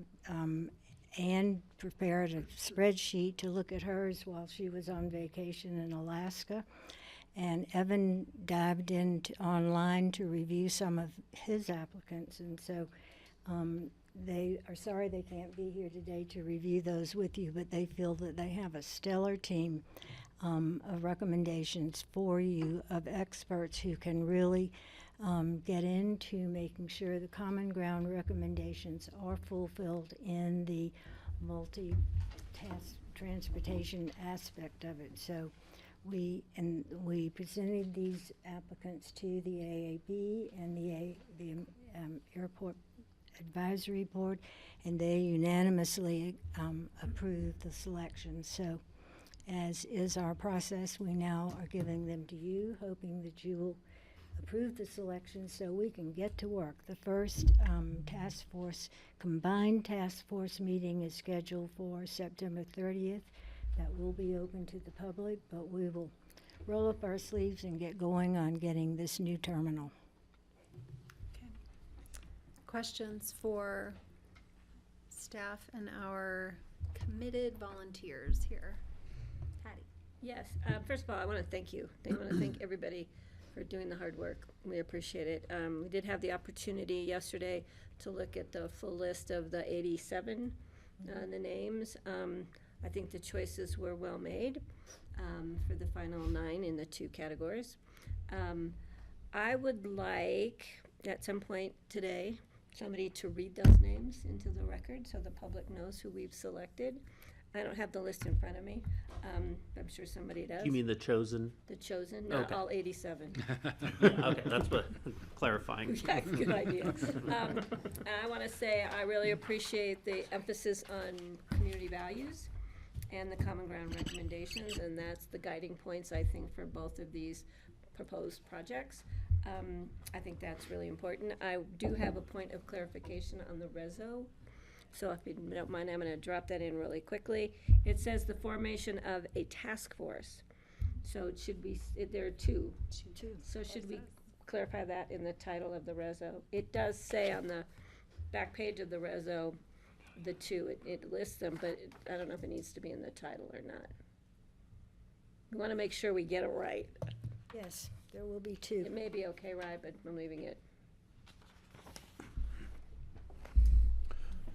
Ann prepared a spreadsheet to look at hers while she was on vacation in Alaska. And Evan dived in online to review some of his applicants. And so they are sorry they can't be here today to review those with you, but they feel that they have a stellar team of recommendations for you, of experts who can really get into making sure the common ground recommendations are fulfilled in the multi-task transportation aspect of it. So we presented these applicants to the AAB and the Airport Advisory Board, and they unanimously approved the selection. So, as is our process, we now are giving them to you, hoping that you will approve the selection so we can get to work. The first combined task force meeting is scheduled for September 30th. That will be open to the public, but we will roll up our sleeves and get going on getting this new terminal. Questions for staff and our committed volunteers here? Hattie? Yes, first of all, I want to thank you. I want to thank everybody for doing the hard work. We appreciate it. We did have the opportunity yesterday to look at the full list of the 87, the names. I think the choices were well made for the final 9 in the 2 categories. I would like, at some point today, somebody to read those names into the record so the public knows who we've selected. I don't have the list in front of me. I'm sure somebody does. You mean the chosen? The chosen, not Okay. all 87. Okay, that's what, clarifying. Yeah, good idea. And I want to say I really appreciate the emphasis on community values and the common ground recommendations, and that's the guiding points, I think, for both of these proposed projects. I think that's really important. I do have a point of clarification on the reso. So if you don't mind, I'm going to drop that in really quickly. It says the formation of a task force. So should we, there are 2. So should we clarify that in the title of the reso? It does say on the back page of the reso, the 2, it lists them, but I don't know if it needs to be in the title or not. We want to make sure we get it right. Yes, there will be 2. It may be okay, Rye, but I'm leaving it.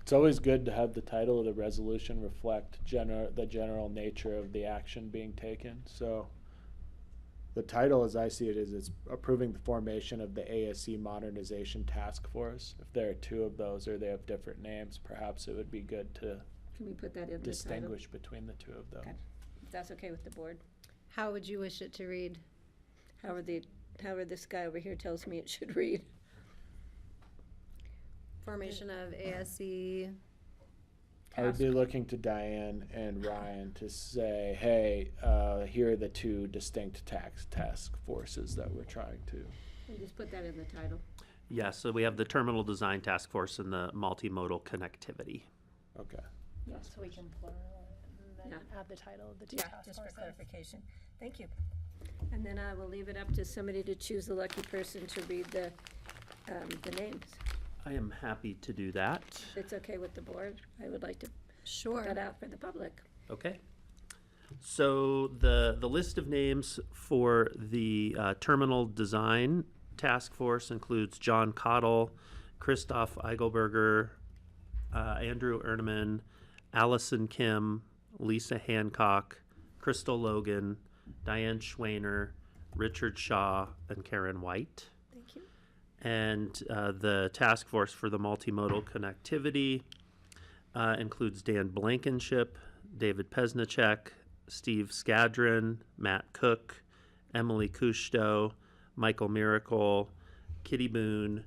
It's always good to have the title of the resolution reflect the general nature of the action being taken. So the title, as I see it, is it's approving the formation of the ASC Modernization Task Force. If there are 2 of those or they have different names, perhaps it would be good to Can we put that in the distinguish between the 2 of those. Okay. If that's okay with the board. How would you wish it to read? However this guy over here tells me it should read. Formation of ASC. I would be looking to Diane and Ryan to say, hey, here are the 2 distinct task forces that we're trying to. And just put that in the title. Yeah, so we have the Terminal Design Task Force and the Multimodal Connectivity. Okay. So we can plural it and then add the title of the 2 task just for forces. clarification. Thank you. And then I will leave it up to somebody to choose the lucky person to read the names. I am happy to do that. If it's okay with the board, I would like to Sure. put that out for the public. Okay. So the list of names for the Terminal Design Task Force includes John Cottle, Christoph Eigelberger, Andrew Erneman, Allison Kim, Lisa Hancock, Crystal Logan, Diane Schwainer, Richard Shaw, and Karen White. Thank you. And the task force for the multimodal connectivity includes Dan Blankenship, David Pesnicek, Steve Skadron, Matt Cook, Emily Cousteau, Michael Miracle, Kitty Boone,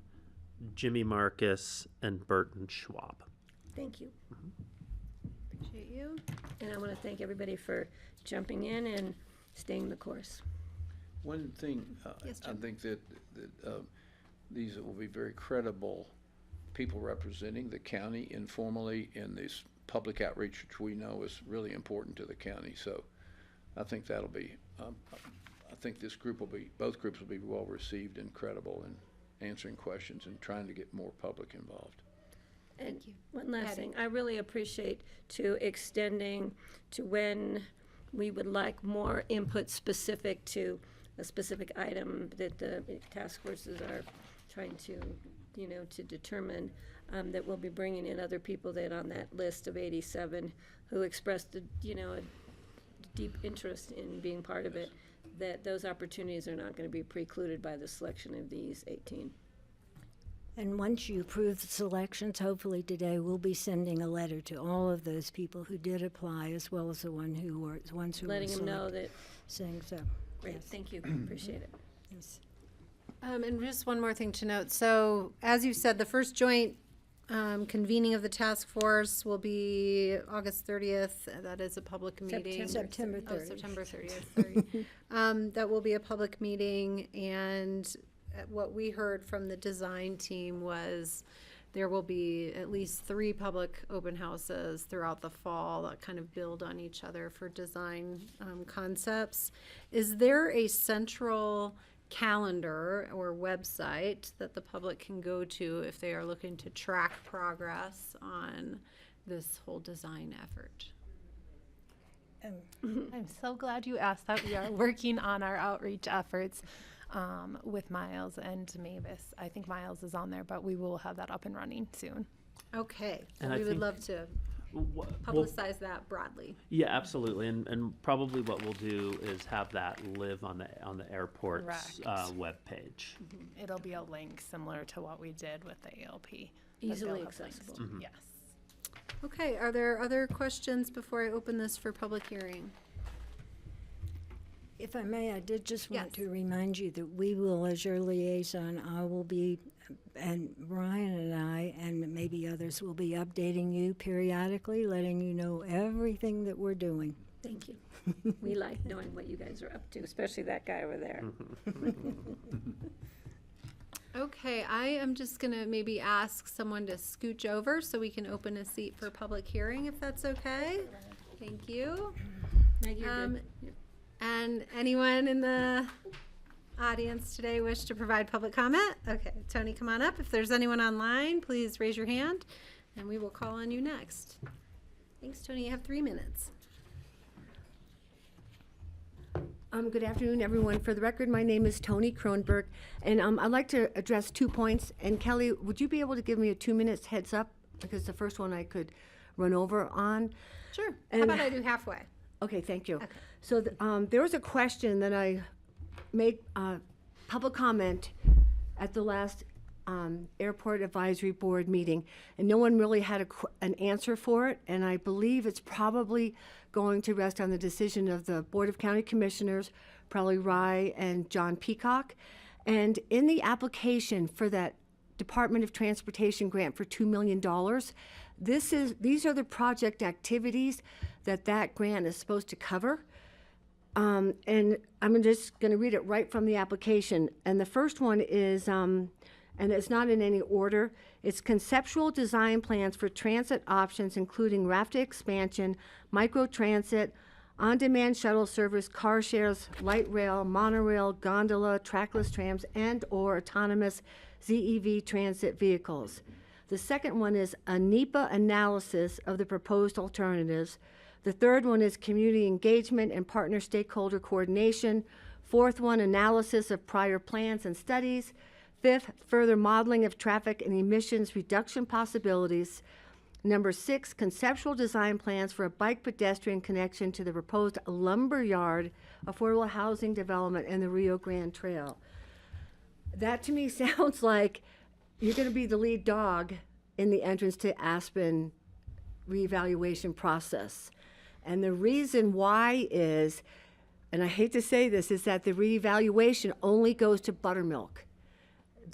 Jimmy Marcus, and Burton Schwab. Thank you. Appreciate you. And I want to thank everybody for jumping in and staying the course. One thing, Yes, I Jim. think that these will be very credible people representing the county informally in this public outreach, which we know is really important to the county. So I think that'll be, I think this group will be, both groups will be well received and credible in answering questions and trying to get more public involved. And one last thing, I really appreciate to extending to when we would like more input specific to a specific item that the task forces are trying to, to determine, that we'll be bringing in other people that on that list of 87 who expressed, a deep interest in being part of it. that those opportunities are not going to be precluded by the selection of these 18. And once you approve the selections, hopefully today, we'll be sending a letter to all of those people who did apply, as well as the ones who were Letting them know selected, that, saying so. great, Yes. thank you, appreciate it. Yes. And just one more thing to note. So, as you said, the first joint convening of the task force will be August 30th. That is a public meeting. September Oh, 30th. September 30th, sorry. That will be a public meeting, and what we heard from the design team was there will be at least 3 public open houses throughout the fall that kind of build on each other for design concepts. Is there a central calendar or website that the public can go to if they are looking to track progress on this whole design effort? I'm so glad you asked that. We are working on our outreach efforts with Miles and Mavis. I think Miles is on there, but we will have that up and running soon. Okay, so And I we would think love to Well, publicize that broadly. yeah, absolutely, and probably what we'll do is have that live on the airport's Correct. webpage. It'll be a link similar to what we did with the ALP. that Easily they'll have links accessible. to. Yes. Okay, are there other questions before I open this for public hearing? If I may, I did just want Yes. to remind you that we will, as your liaison, I will be, and Ryan and I, and maybe others, will be updating you periodically, letting you know everything that we're doing. Thank you. We like knowing what you guys are up to, especially that guy over there. Okay, I am just gonna maybe ask someone to scooch over so we can open a seat for public hearing, if that's okay. Thank you. Meg, you're good. And anyone in the audience today wish to provide public comment? Okay, Tony, come on up. If there's anyone online, please raise your hand and we will call on you next. Thanks, Tony. You have 3 minutes. Good afternoon, everyone. For the record, my name is Tony Kronberg, and I'd like to address 2 points. And Kelly, would you be able to give me a 2 minutes heads up? Because the first one I could run over on. Sure. How And- about I do halfway? Okay, thank you. So there was a question that I made public comment at the last Airport Advisory Board meeting, and no one really had an answer for it, and I believe it's probably going to rest on the decision of the Board of County Commissioners, probably Rye and John Peacock. And in the application for that Department of Transportation grant for $2 million, these are the project activities that grant is supposed to cover. And I'm just going to read it right from the application. And the first one is, and it's not in any order, it's conceptual design plans for transit options, including RAFTA expansion, microtransit, on-demand shuttle service, car shares, light rail, monorail, gondola, trackless trams, and/or autonomous ZEV transit vehicles. The second one is a NEPA analysis of the proposed alternatives. The third one is community engagement and partner stakeholder coordination. Fourth one, analysis of prior plans and studies. Fifth, further modeling of traffic and emissions reduction possibilities. Number 6, conceptual design plans for a bike pedestrian connection to the proposed lumberyard affordable housing development and the Rio Grande Trail. That to me sounds like you're going to be the lead dog in the entrance to Aspen reevaluation process. And the reason why is, and I hate to say this, is that the reevaluation only goes to Buttermilk.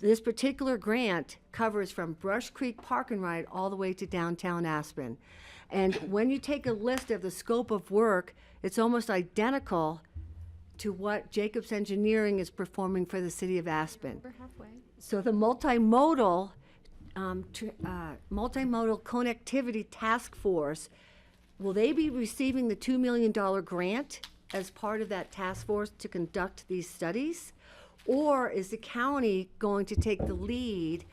This particular grant covers from Brush Creek Park and Ride all the way to downtown Aspen. And when you take a list of the scope of work, it's almost identical to what Jacobs Engineering is performing for the city of Aspen. We're halfway. So the multimodal connectivity task force, will they be receiving the $2 million grant as part of that task force to conduct these studies? Or is the county going to take the lead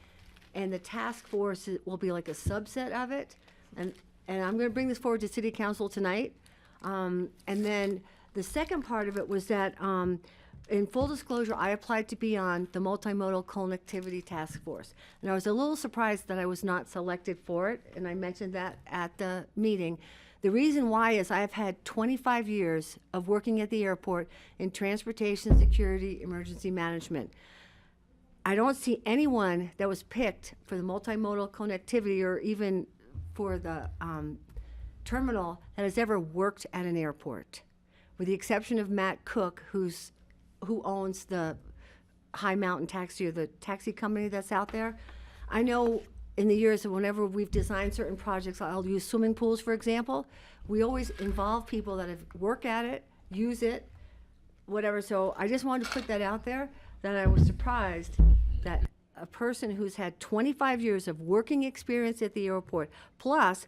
and the task force will be like a subset of it? And I'm going to bring this forward to city council tonight. And then the second part of it was that, in full disclosure, I applied to be on the multimodal connectivity task force. And I was a little surprised that I was not selected for it, and I mentioned that at the meeting. The reason why is I've had 25 years of working at the airport in transportation security emergency management. I don't see anyone that was picked for the multimodal connectivity or even for the terminal that has ever worked at an airport, with the exception of Matt Cook, who owns the High Mountain Taxi, or the taxi company that's out there. I know in the years that whenever we've designed certain projects, I'll use swimming pools, for example, we always involve people that have worked at it, use it, whatever. So I just wanted to put that out there, that I was surprised that a person who's had 25 years of working experience at the airport, plus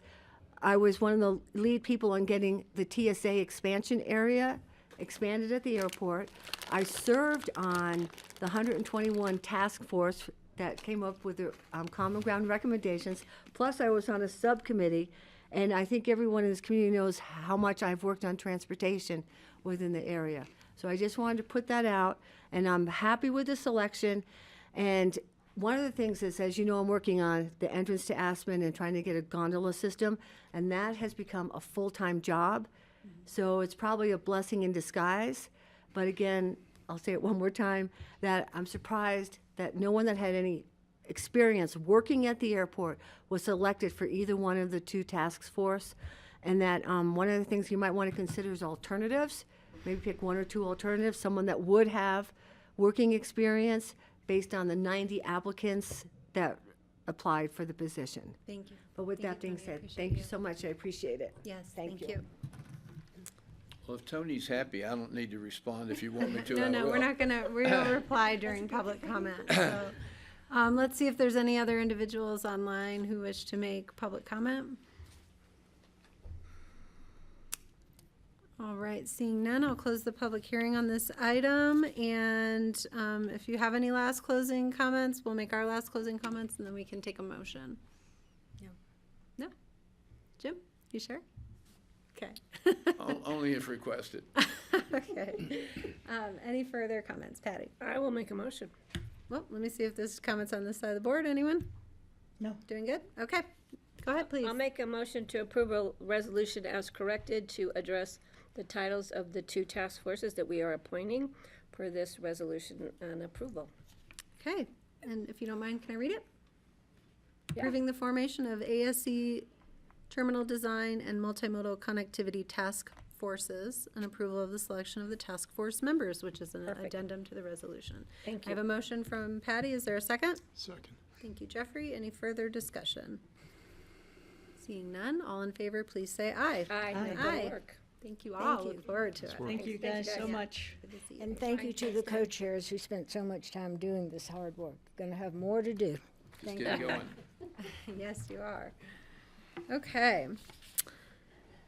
I was one of the lead people on getting the TSA expansion area expanded at the airport. I served on the 121 task force that came up with the Common Ground recommendations. Plus, I was on a subcommittee, and I think everyone in this community knows how much I've worked on transportation within the area. So I just wanted to put that out, and I'm happy with the selection. And one of the things is, as you know, I'm working on the entrance to Aspen and trying to get a gondola system, and that has become a full-time job. So it's probably a blessing in disguise. But again, I'll say it one more time, that I'm surprised that no one that had any experience working at the airport was selected for either one of the two task force. And that one of the things you might want to consider is alternatives. Maybe pick one or two alternatives, someone that would have working experience based on the 90 applicants that applied for the position. Thank you. But with Thank that you, being Tony. I said, appreciate thank you you. so much. I appreciate it. Yes, Thank thank you. you. Well, if Tony's happy, I don't need to respond. If you want me to, No, I no, will. we don't reply during public comment. So, let's see if there's any other individuals online who wish to make public comment. All right, seeing none, I'll close the public hearing on this item. And if you have any last closing comments, we'll make our last closing comments and then we can take a motion. No. No? Jim, you sure? Okay. Only if requested. Okay. Any further comments? Patty? I will make a motion. Well, let me see if there's comments on this side of the board. Anyone? No. Doing good? Okay. Go ahead, please. I'll make a motion to approve a resolution as corrected to address the titles of the two task forces that we are appointing per this resolution and approval. Okay. And if you don't mind, can I read it? Approving the formation of ASC Terminal Design and Multimodal Connectivity Task Forces and approval of the selection of the task force members, which is an addendum to the resolution. Thank I have a motion from Patty. Is there a second? Second. Thank you, Jeffrey. Any further discussion? Seeing none, all in favor, please say aye. Aye. Aye. Good work. Thank you all. Thank you. Look forward to it. Thank you guys so much. Good to see you. And thank you to the co-chairs who spent so much time doing this hard work. Gonna have more to do. Just Thank get you. going. Yes, you are. Okay.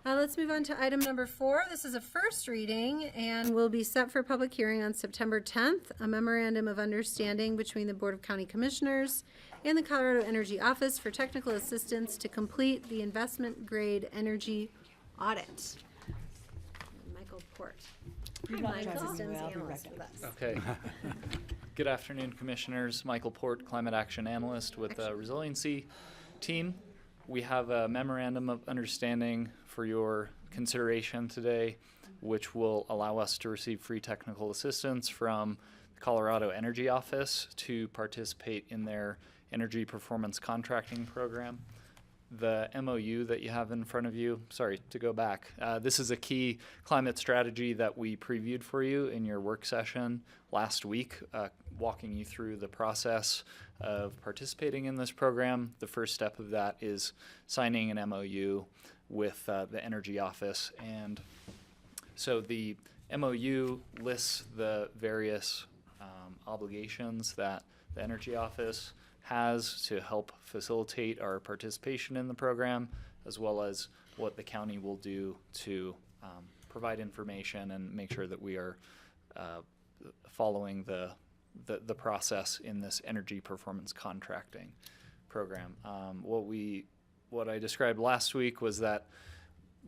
Let's move on to item number 4. This is a first reading and will be set for public hearing on September 10th. A memorandum of understanding between the Board of County Commissioners and the Colorado Energy Office for technical assistance to complete the investment grade energy audit. Michael Port. Hi, Michael. Systems analyst with us. Okay. Good afternoon, Commissioners. Michael Port, Climate Action Analyst with the Resiliency Team. We have a memorandum of understanding for your consideration today, which will allow us to receive free technical assistance from the Colorado Energy Office to participate in their energy performance contracting program. The MOU that you have in front of you, sorry, to go back, this is a key climate strategy that we previewed for you in your work session last week, walking you through the process of participating in this program. The first step of that is signing an MOU with the Energy Office. And so the MOU lists the various obligations that the Energy Office has to help facilitate our participation in the program, as well as what the county will do to provide information and make sure that we are following the process in this energy performance contracting program. What I described last week was that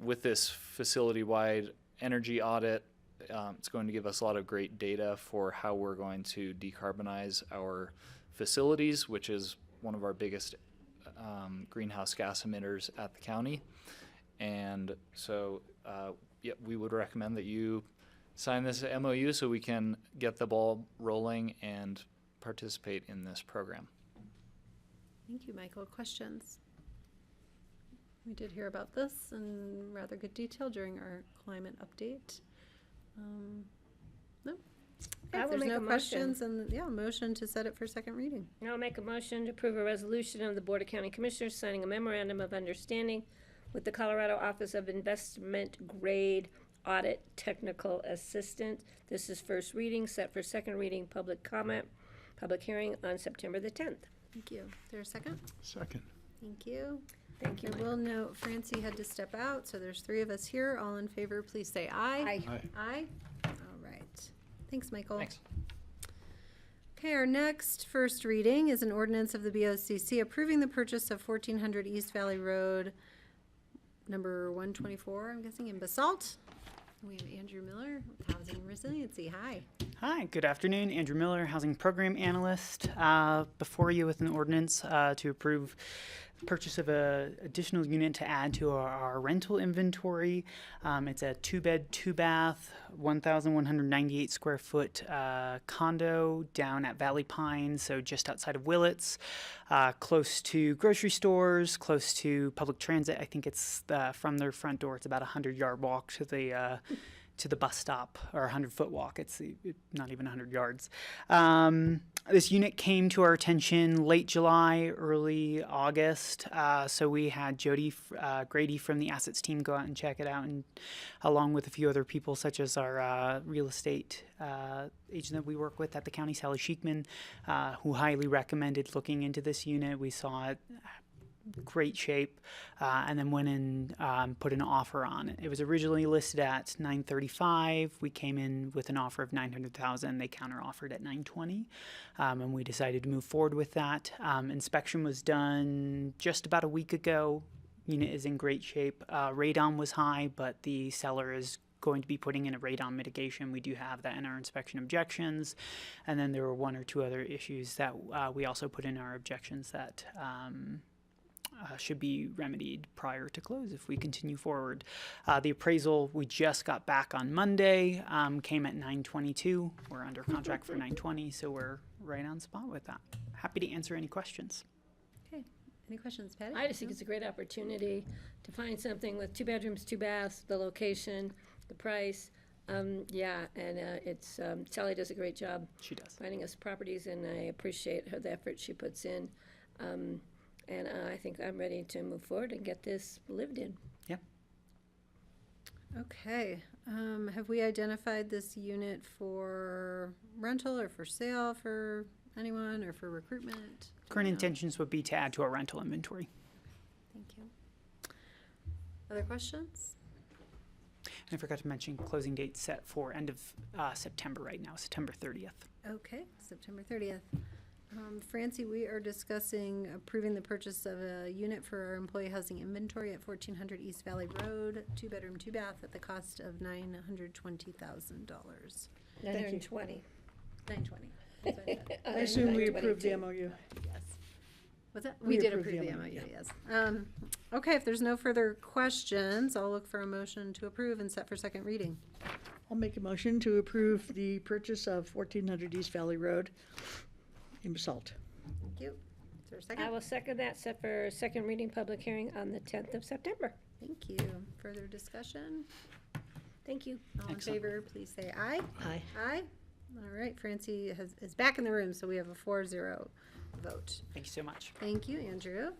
with this facility-wide energy audit, it's going to give us a lot of great data for how we're going to decarbonize our facilities, which is one of our biggest greenhouse gas emitters at the county. And so, yeah, we would recommend that you sign this MOU so we can get the ball rolling and participate in this program. Thank you, Michael. Questions? We did hear about this in rather good detail during our climate update. No? I If will there's make no a motion. questions, and yeah, motion to set it for second reading. I'll make a motion to approve a resolution of the Board of County Commissioners signing a memorandum of understanding with the Colorado Office of Investment Grade Audit Technical Assistant. This is first reading, set for second reading, public comment, public hearing on September the 10th. Thank you. Is there a second? Second. Thank you. Thank you, I will note Francie had to step out, so there's 3 of us here. All in favor, please say aye. Aye. Aye. Aye. All right. Thanks, Michael. Thanks. Okay, our next first reading is an ordinance of the BoCC approving the purchase of 1400 East Valley Road, number 124, I'm guessing, in Basalt. We have Andrew Miller with Housing and Resiliency. Hi. Hi, good afternoon. Andrew Miller, Housing Program Analyst. Before you with an ordinance to approve purchase of an additional unit to add to our rental inventory. It's a 2-bed, 2-bath, 1,198 square foot condo down at Valley Pines, so just outside of Willits, close to grocery stores, close to public transit. I think it's from their front door. It's about a 100-yard walk to the bus stop, or a 100-foot walk. It's not even 100 yards. This unit came to our attention late July, early August. So we had Jody Grady from the assets team go out and check it out, and along with a few other people, such as our real estate agent that we work with at the county, Sally Sheikman, who highly recommended looking into this unit. We saw it great shape, and then went and put an offer on it. It was originally listed at $935. We came in with an offer of $900,000. They counter offered at $920, and we decided to move forward with that. Inspection was done just about a week ago. Unit is in great shape. Radon was high, but the seller is going to be putting in a radon mitigation. We do have that in our inspection objections, and then there were 1 or 2 other issues that we also put in our objections that should be remedied prior to close if we continue forward. The appraisal we just got back on Monday came at $922. We're under contract for $920, so we're right on spot with that. Happy to answer any questions. Okay. Any questions, Patty? I just think it's a great opportunity to find something with 2 bedrooms, 2 baths, the location, the price. It's Sally does a great job. She does. Finding us properties, and I appreciate the effort she puts in. And I think I'm ready to move forward and get this lived in. Yeah. Okay. Have we identified this unit for rental or for sale for anyone, or for recruitment? Do Current we know? intentions would be to add to our rental inventory. Thank you. Other questions? And I forgot to mention closing date set for end of September right now, September 30th. Okay, September 30th. Francie, we are discussing approving the purchase of a unit for our employee housing inventory at 1400 East Valley Road, 2-bedroom, 2-bath, at the cost of $920,000. 920. 920. I assume we approved the MOU. Yes. What's that? We We did approved approve the the MOU, MOU, yes. Okay, if there's no further questions, I'll look for a motion to approve and set for second reading. I'll make a motion to approve the purchase of 1400 East Valley Road in Basalt. Thank you. Is there a second? I will second that, set for second reading, public hearing on the 10th of September. Thank you. Further discussion? Thank you. All in Excellent. favor, please say aye. Aye. Aye. All right, Francie is back in the room, so we have a 4-0 vote. Thank you so much. Thank you, Andrew.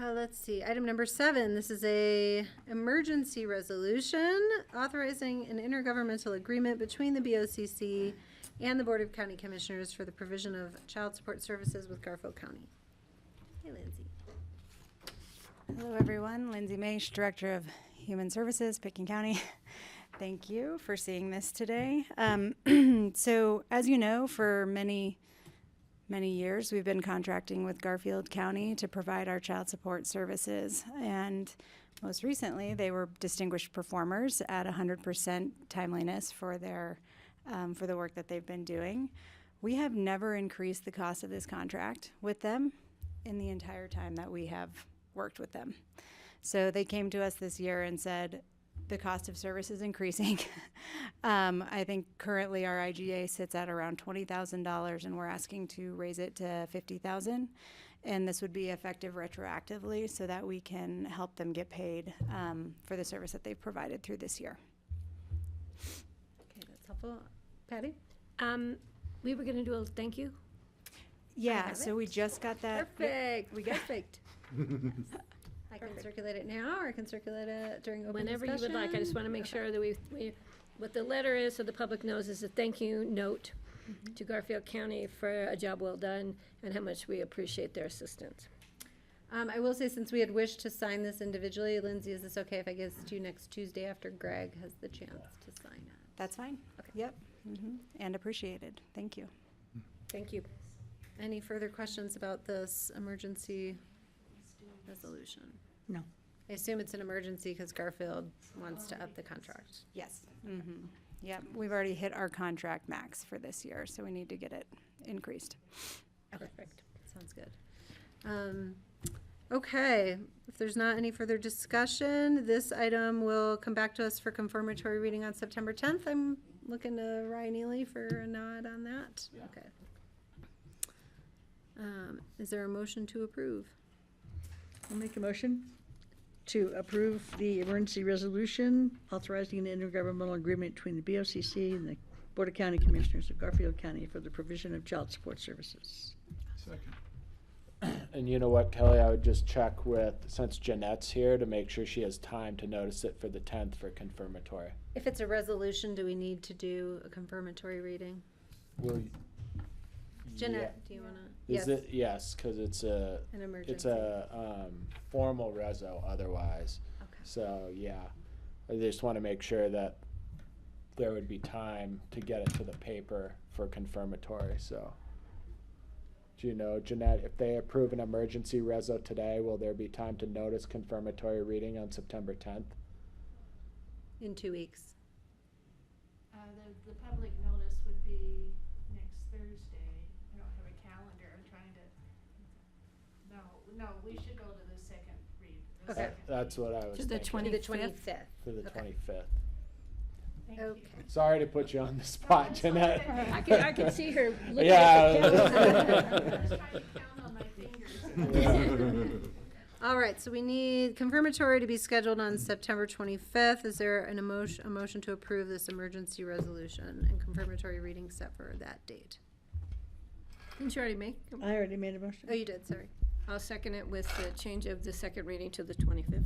Let's see, item number 7, this is a emergency resolution authorizing an intergovernmental agreement between the BoCC and the Board of County Commissioners for the provision of child support services with Garfield County. Hey, Lindsay. Hello, everyone. Lindsay Maish, Director of Human Services, Pickens County. Thank you for seeing this today. So, as you know, for many years, we've been contracting with Garfield County to provide our child support services. And most recently, they were distinguished performers at 100% timeliness for their for the work that they've been doing. We have never increased the cost of this contract with them in the entire time that we have worked with them. So they came to us this year and said, the cost of service is increasing. I think currently our IGA sits at around $20,000 and we're asking to raise it to $50,000. And this would be effective retroactively so that we can help them get paid for the service that they've provided through this year. Okay, that's helpful. Patty? We were gonna do a thank you. Yeah, so we just got that. Perfect. We got Perfect. I can circulate it now, or I can circulate it during open Whenever discussion? you would like. I just want to make sure that we, what the letter is, so the public knows, is a thank you note to Garfield County for a job well done and how much we appreciate their assistance. I will say, since we had wished to sign this individually, Lindsay, is this okay if I give this to you next Tuesday after Greg has the chance to sign it? That's fine. Okay. Yep. And appreciated. Thank you. Thank you. Any further questions about this emergency resolution? No. I assume it's an emergency because Garfield wants to up the contract. Yes. Yep. We've already hit our contract max for this year, so we need to get it increased. Perfect. Sounds good. Okay, if there's not any further discussion, this item will come back to us for confirmatory reading on September 10th. I'm looking to Ryan Ely for a nod on that. Okay. Is there a motion to approve? I'll make a motion to approve the emergency resolution authorizing an intergovernmental agreement between the BoCC and the Board of County Commissioners of Garfield County for the provision of child support services. Second. And you know what, Kelly, I would just check with, since Jeanette's here, to make sure she has time to notice it for the 10th for confirmatory. If it's a resolution, do we need to do a confirmatory reading? Will Jeanette, do you want to? Is it? Yes, because it's a, An emergency. it's a formal reso otherwise. Okay. So, yeah, I just want to make sure that there would be time to get it to the paper for confirmatory, so. Do you know, Jeanette, if they approve an emergency reso today, will there be time to notice confirmatory reading on September 10th? In 2 weeks. The public notice would be next Thursday. I don't have a calendar. I'm trying to, no, we should go to the second read. Okay. That's what I was To the thinking. To the 25th. 25th. To the Okay. 25th. Thank Okay. you. Sorry to put you on the spot, that's Jeanette. fine. I can see her looking Yeah. at the I was calendar. trying to count on my fingers. All right, so we need confirmatory to be scheduled on September 25th. Is there a motion to approve this emergency resolution and confirmatory reading set for that date? Didn't you already make? I already made a motion. Oh, you did, sorry. I'll second it with the change of the second reading to the 25th.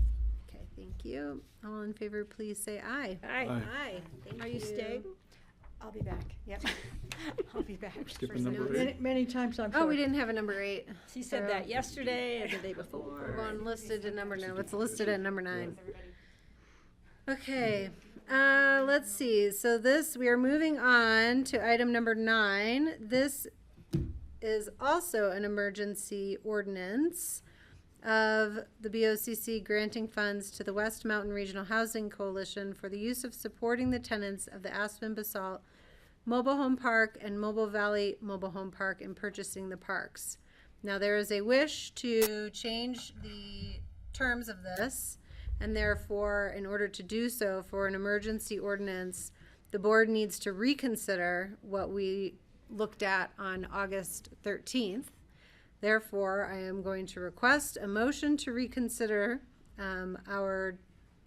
Okay, thank you. All in favor, please say aye. Aye. Aye. Thank Are you staying? I'll be back. Yep. I'll be back. Skipping for number some- eight. Many times, I'm sure. Oh, we didn't have a number 8. She said that yesterday and the day We're before. going listed at number 9. What's listed at number 9? Okay, let's see. So we are moving on to item number 9. This is also an emergency ordinance of the BoCC granting funds to the West Mountain Regional Housing Coalition for the use of supporting the tenants of the Aspen Basalt Mobile Home Park and Mobile Valley Mobile Home Park in purchasing the parks. Now, there is a wish to change the terms of this, and therefore, in order to do so for an emergency ordinance, the board needs to reconsider what we looked at on August 13th. Therefore, I am going to request a motion to reconsider our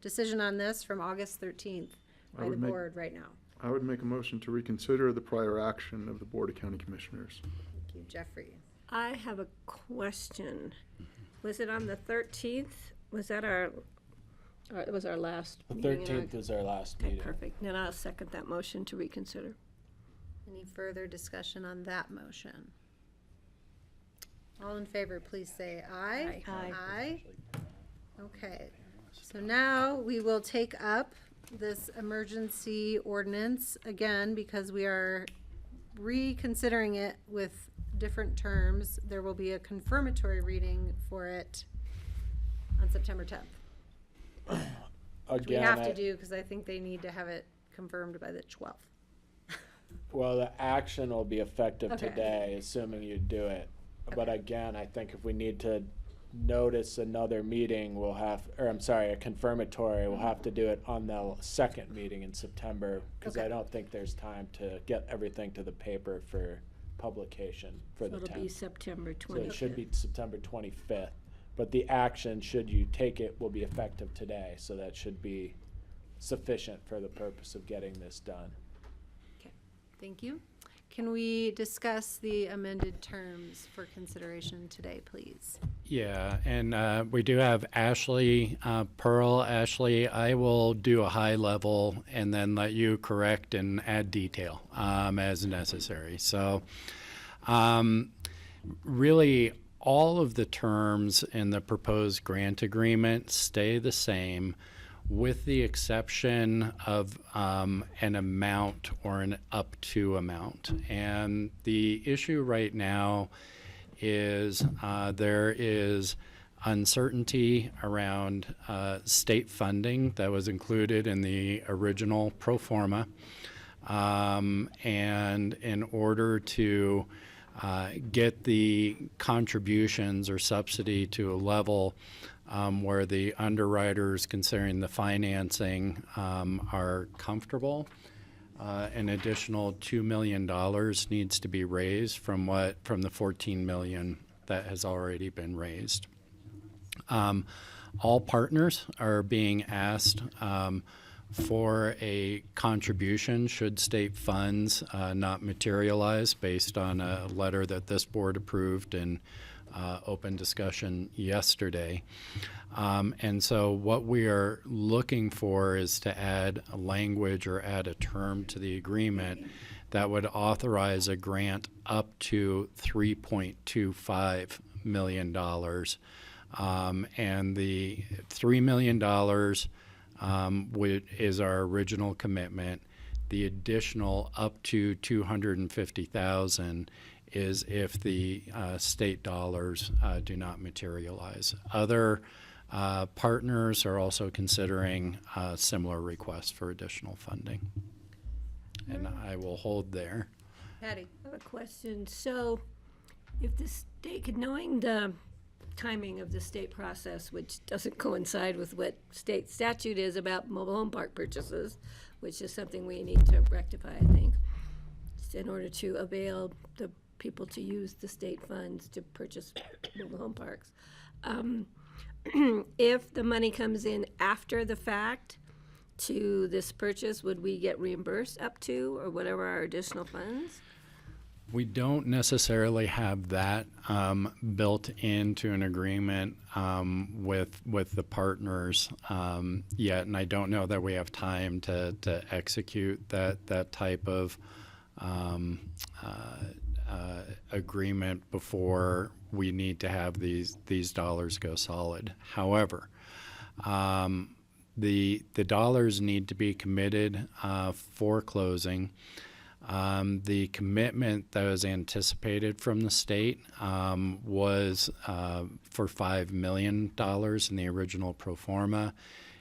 decision on this from August 13th by the board right now. I would make a motion to reconsider the prior action of the Board of County Commissioners. Thank you, Jeffrey. I have a question. Was it on the 13th? Was that it was our last The meeting in 13th August? is our last Okay, meeting. perfect. Then I'll second that motion to reconsider. Any further discussion on that motion? All in favor, please say aye. Aye. Aye. Okay, so now we will take up this emergency ordinance again because we are reconsidering it with different terms. There will be a confirmatory reading for it on September 10th. Which we Again, have to do because I think they need to have it confirmed by the 12th. Well, the action will be effective Okay. today, assuming you do it. But again, I think if we need to notice another meeting, we'll have, or I'm sorry, a confirmatory, we'll have to do it on the second meeting in September, because I don't think there's time to get everything to the paper for publication for the It'll 10th. be September So it 25th. should be September 25th, but the action, should you take it, will be effective today, so that should be sufficient for the purpose of getting this done. Okay, thank you. Can we discuss the amended terms for consideration today, please? Yeah, and we do have Ashley Pearl. Ashley, I will do a high level and then let you correct and add detail as necessary. So really, all of the terms in the proposed grant agreement stay the same, with the exception of an amount or an up to amount. And the issue right now is there is uncertainty around state funding that was included in the original pro forma. And in order to get the contributions or subsidy to a level where the underwriters considering the financing are comfortable, an additional $2 million needs to be raised from the $14 million that has already been raised. All partners are being asked for a contribution should state funds not materialize, based on a letter that this board approved in open discussion yesterday. And so what we are looking for is to add a language or add a term to the agreement that would authorize a grant up to $3.25 million. And the $3 million is our original commitment. The additional up to $250,000 is if the state dollars do not materialize. Other partners are also considering similar requests for additional funding. And I will hold there. Patty? I have a question. So if the state, knowing the timing of the state process, which doesn't coincide with what state statute is about mobile home park purchases, which is something we need to rectify, I think, in order to avail the people to use the state funds to purchase mobile home parks. If the money comes in after the fact to this purchase, would we get reimbursed up to, or whatever our additional funds? We don't necessarily have that built into an agreement with the partners yet, and I don't know that we have time to execute that type of agreement before we need to have these dollars go solid. However, the dollars need to be committed for closing. The commitment that was anticipated from the state was for $5 million in the original pro forma.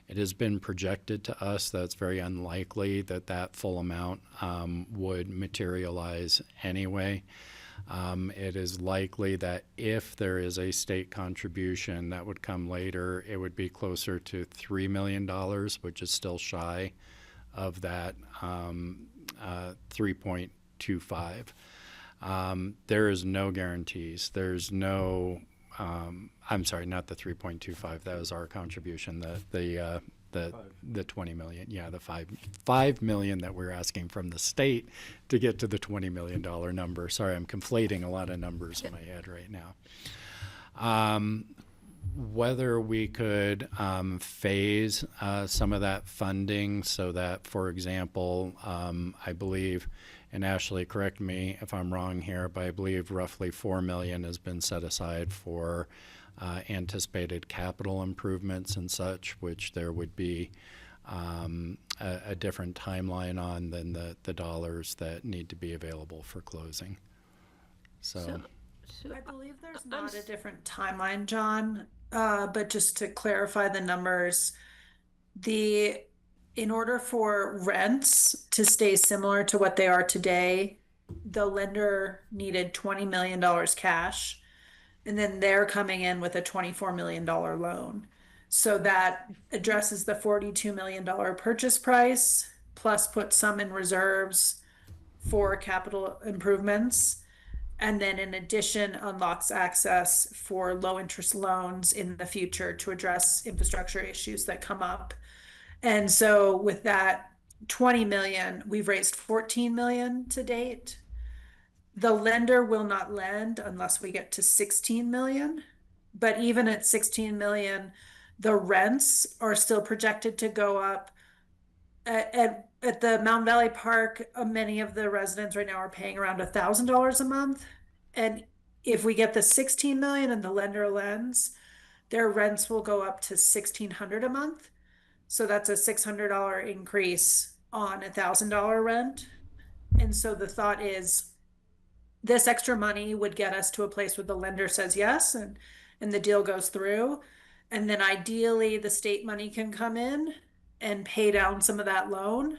It has been projected to us that it's very unlikely that that full amount would materialize anyway. It is likely that if there is a state contribution that would come later, it would be closer to $3 million, which is still shy of that 3.25. There is no guarantees. There's no, I'm sorry, not the 3.25. That was our contribution. The 20 million. Yeah, the $5 million that we're asking from the state to get to the $20 million number. Sorry, I'm conflating a lot of numbers in my head right now. Whether we could phase some of that funding so that, for example, I believe, and Ashley, correct me if I'm wrong here, but I believe roughly $4 million has been set aside for anticipated capital improvements and such, which there would be a different timeline on than the dollars that need to be available for closing. So I believe there's not a different timeline, John, but just to clarify the numbers, in order for rents to stay similar to what they are today, the lender needed $20 million cash. and then they're coming in with a $24 million loan. So that addresses the $42 million purchase price, plus put some in reserves for capital improvements. And then in addition, unlocks access for low interest loans in the future to address infrastructure issues that come up. And so with that 20 million, we've raised 14 million to date. The lender will not lend unless we get to 16 million. But even at 16 million, the rents are still projected to go up. At the Mountain Valley Park, many of the residents right now are paying around $1,000 a month. And if we get the 16 million and the lender lends, their rents will go up to $1,600 a month. So that's a $600 increase on $1,000 rent. And so the thought is this extra money would get us to a place where the lender says yes and the deal goes through. And then ideally the state money can come in and pay down some of that loan.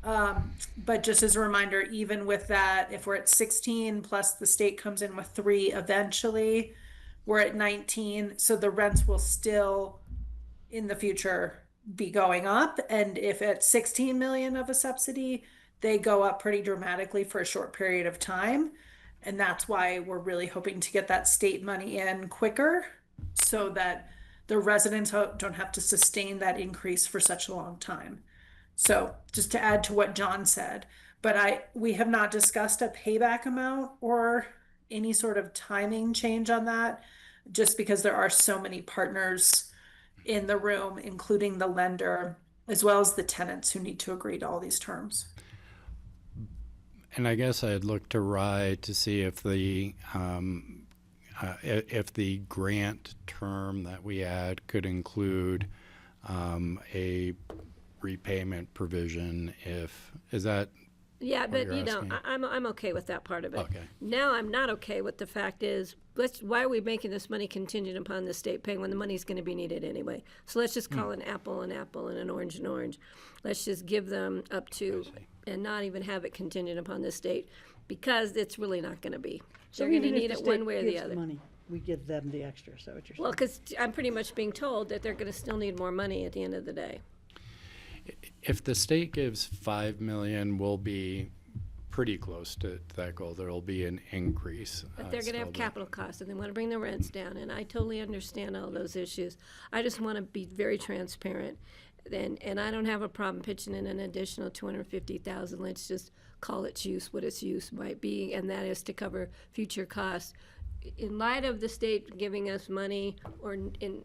But just as a reminder, even with that, if we're at 16 plus the state comes in with 3 eventually, we're at 19. So the rents will still in the future be going up. And if at 16 million of a subsidy, they go up pretty dramatically for a short period of time. And that's why we're really hoping to get that state money in quicker so that the residents don't have to sustain that increase for such a long time. So just to add to what John said, but we have not discussed a payback amount or any sort of timing change on that, just because there are so many partners in the room, including the lender, as well as the tenants who need to agree to all these terms. And I guess I'd look to Rye to see if the grant term that we add could include a repayment provision. Is that Yeah, what but you're you know, asking? I'm okay with that part of it. Okay. Now I'm not okay with the fact is, why are we making this money contingent upon the state paying when the money's going to be needed anyway? So let's just call an apple and an orange and orange. Let's just give them up to, and not even have it contingent upon the state, because it's really not going to be. They're going to need it one way or the other. Money, we give them the extra, so what you're saying. Well, because I'm pretty much being told that they're going to still need more money at the end of the day. If the state gives 5 million, we'll be pretty close to that goal. There will be an increase. But they're going to have capital costs, and they want to bring the rents down, and I totally understand all those issues. I just want to be very transparent, and I don't have a problem pitching in an additional 250,000. Let's just call its use what its use might be, and that is to cover future costs. In light of the state giving us money, or in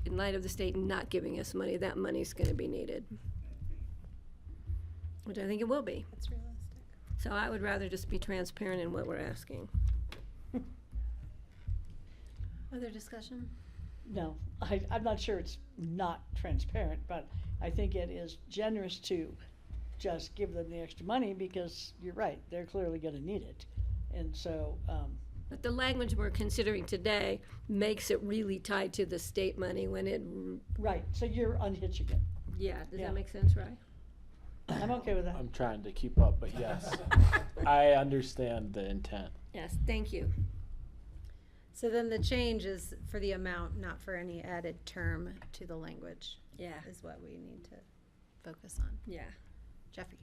light of the state not giving us money, that money's going to be needed, which I think it will be. That's realistic. So I would rather just be transparent in what we're asking. Other discussion? No, I'm not sure it's not transparent, but I think it is generous to just give them the extra money because you're right, they're clearly going to need it. And so, But the language we're considering today makes it really tied to the state money when it, right, so you're unhitching it. yeah, does Yeah. that make sense, right? I'm okay with that. I'm trying to keep up, but yes, I understand the intent. Yes, thank you. So then the change is for the amount, not for any added term to the language. Yeah. Is what we need to focus on. Yeah. Jeffrey?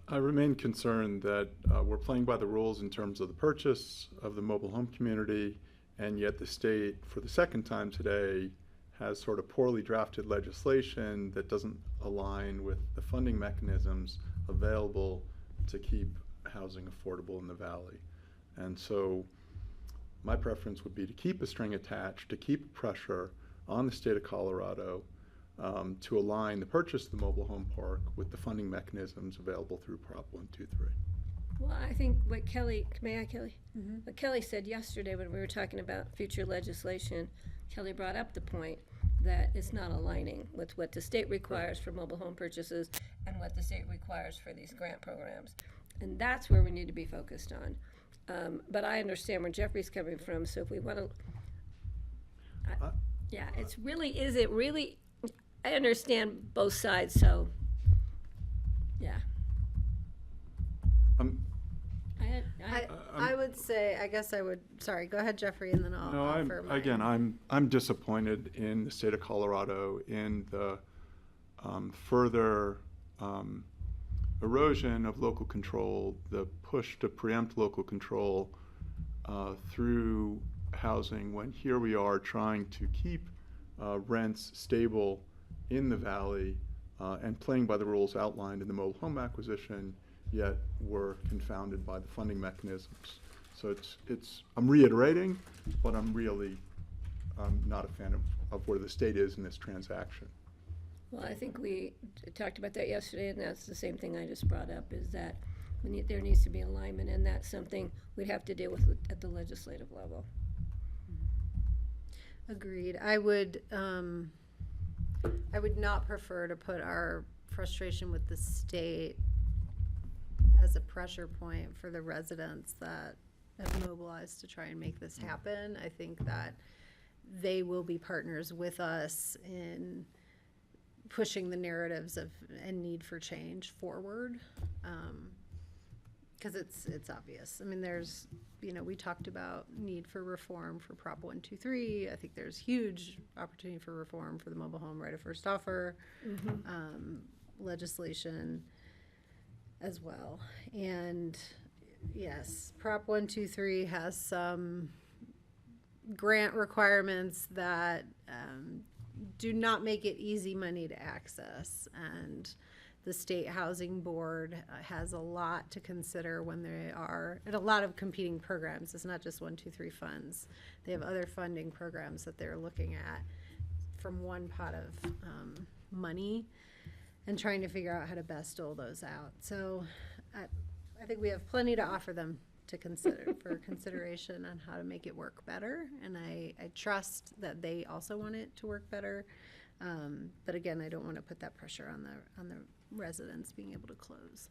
I remain concerned that we're playing by the rules in terms of the purchase of the mobile home community, and yet the state, for the second time today, has sort of poorly drafted legislation that doesn't align with the funding mechanisms available to keep housing affordable in the valley. And so my preference would be to keep a string attached, to keep pressure on the state of Colorado to align the purchase of the mobile home park with the funding mechanisms available through Prop 123. Well, I think what Kelly, may I, Kelly? What Kelly said yesterday when we were talking about future legislation, Kelly brought up the point that it's not aligning with what the state requires for mobile home purchases and what the state requires for these grant programs. And that's where we need to be focused on. But I understand where Jeffrey's coming from, so if we want to, yeah, it's really, is it really, I understand both sides, so, yeah. I would say, I guess I would, sorry, go ahead, Jeffrey, and then I'll No, offer mine. again, I'm disappointed in the state of Colorado in the further erosion of local control, the push to preempt local control through housing, when here we are trying to keep rents stable in the valley and playing by the rules outlined in the mobile home acquisition, yet we're confounded by the funding mechanisms. So I'm reiterating, but I'm really not a fan of where the state is in this transaction. Well, I think we talked about that yesterday, and that's the same thing I just brought up, is that there needs to be alignment, and that's something we'd have to deal with at the legislative level. Agreed. I would not prefer to put our frustration with the state as a pressure point for the residents that have mobilized to try and make this happen. I think that they will be partners with us in pushing the narratives of and need for change forward, because it's obvious. I mean, there's, we talked about need for reform for Prop 123. I think there's huge opportunity for reform for the mobile home right of first offer legislation as well. And yes, Prop 123 has some grant requirements that do not make it easy money to access, and the State Housing Board has a lot to consider when they are at a lot of competing programs. It's not just 123 funds. They have other funding programs that they're looking at from one pot of money and trying to figure out how to best dole those out. So I think we have plenty to offer them to consider for consideration on how to make it work better, and I trust that they also want it to work better, but again, I don't want to put that pressure on the residents being able to close.